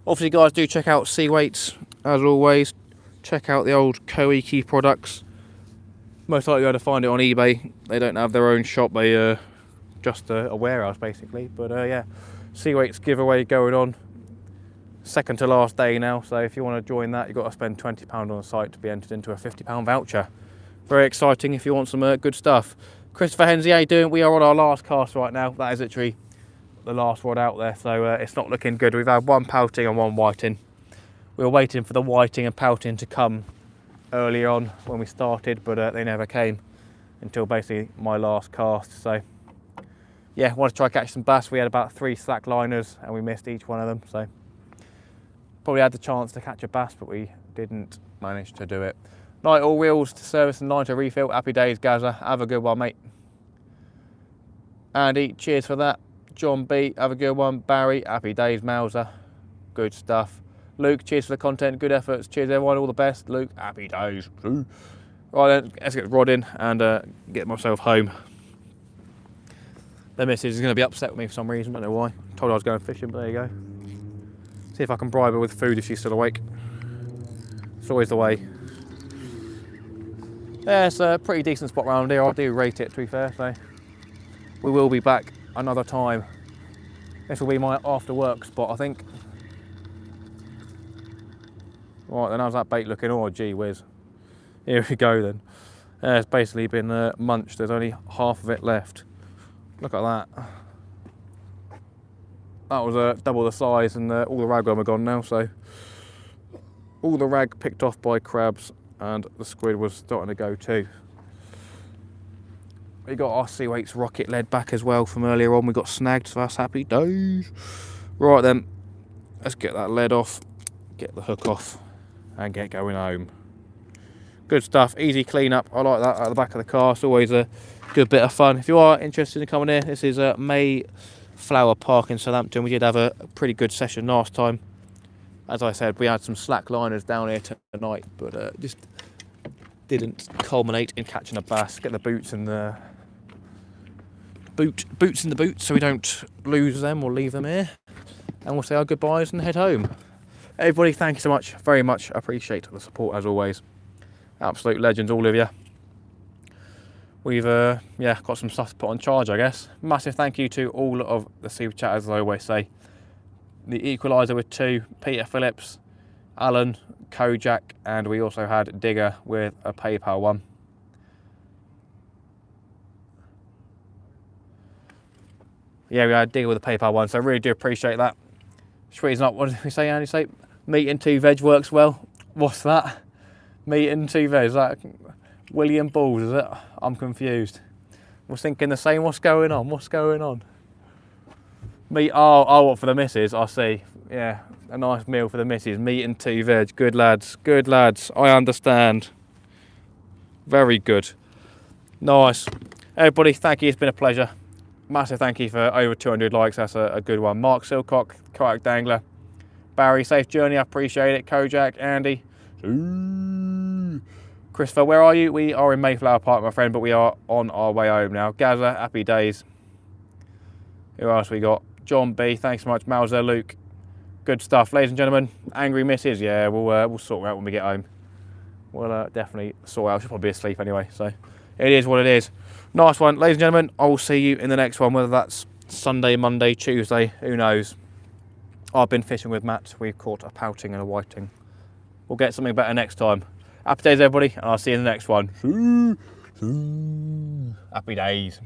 [SPEAKER 1] Obviously, guys, do check out Sea Weights as always. Check out the old Koiki products. Most likely you're able to find it on eBay. They don't have their own shop. They just a warehouse basically. But yeah, Sea Weights giveaway going on. Second to last day now. So if you want to join that, you've got to spend £20 on the site to be entered into a £50 voucher. Very exciting if you want some good stuff. Christopher Hensley, how you doing? We are on our last cast right now. That is literally the last rod out there, so it's not looking good. We've had 1 pouting and 1 whiting. We were waiting for the whiting and pouting to come early on when we started, but they never came until basically my last cast. So yeah, wanted to try catch some bass. We had about 3 slack liners and we missed each one of them, so probably had the chance to catch a bass, but we didn't manage to do it. Night, all wheels to service and line to refill. Happy days, Gaza. Have a good one, mate. Andy, cheers for that. John B, have a good one. Barry, happy days, Mauser. Good stuff. Luke, cheers for the content. Good efforts. Cheers, everyone. All the best. Luke, happy days. Right then, let's get Rod in and get myself home. The missus is going to be upset with me for some reason. Don't know why. Told her I was going fishing, but there you go. See if I can bribe her with food if she's still awake. It's always the way. Yeah, it's a pretty decent spot around here. I do rate it, to be fair, so we will be back another time. This will be my after work spot, I think. Right then, how's that bait looking? Oh, gee whiz. Here we go then. It's basically been munched. There's only half of it left. Look at that. That was double the size, and all the ragworm are gone now, so all the rag picked off by crabs, and the squid was starting to go too. We got our Sea Weights rocket lead back as well from earlier on. We got snagged, so that's happy days. Right then, let's get that lead off, get the hook off, and get going home. Good stuff, easy clean up. I like that at the back of the car. It's always a good bit of fun. If you are interested in coming here, this is Mayflower Park in Southampton. We did have a pretty good session last time. As I said, we had some slack liners down here tonight, but just didn't culminate in catching a bass. Get the boots in the boots in the boots so we don't lose them or leave them here. And we'll say our goodbyes and head home. Everybody, thank you so much. Very much appreciate the support as always. Absolute legends, all of you. We've got some stuff to put on charge, I guess. Massive thank you to all of the super chatters, as I always say. The Equaliser with 2, Peter Phillips, Alan, Kojak, and we also had Digger with a PayPal one. Yeah, we had Digger with a PayPal one, so I really do appreciate that. Sweeten's not, what did we say, Andy? Say, meat and 2 veg works well. What's that? Meat and 2 veg, is that William Balls, is it? I'm confused. I was thinking the same, what's going on? What's going on? Meat, oh, what for the missus? I see. Yeah, a nice meal for the missus. Meat and 2 veg. Good lads, good lads. I understand. Very good. Nice. Everybody, thank you. It's been a pleasure. Massive thank you for over 200 likes. That's a good one. Mark Silcock, Kayak Dangler. Barry, safe journey. I appreciate it. Kojak, Andy. Christopher, where are you? We are in Mayflower Park, my friend, but we are on our way home now. Gaza, happy days. Who else we got? John B, thanks so much. Mauser, Luke. Good stuff, ladies and gentlemen. Angry missus, yeah, we'll sort her out when we get home. We'll definitely sort her out. She'll probably be asleep anyway, so it is what it is. Nice one, ladies and gentlemen. I will see you in the next one, whether that's Sunday, Monday, Tuesday, who knows. I've been fishing with Matt. We've caught a pouting and a whiting. We'll get something better next time. Happy days, everybody, and I'll see you in the next one. Happy days.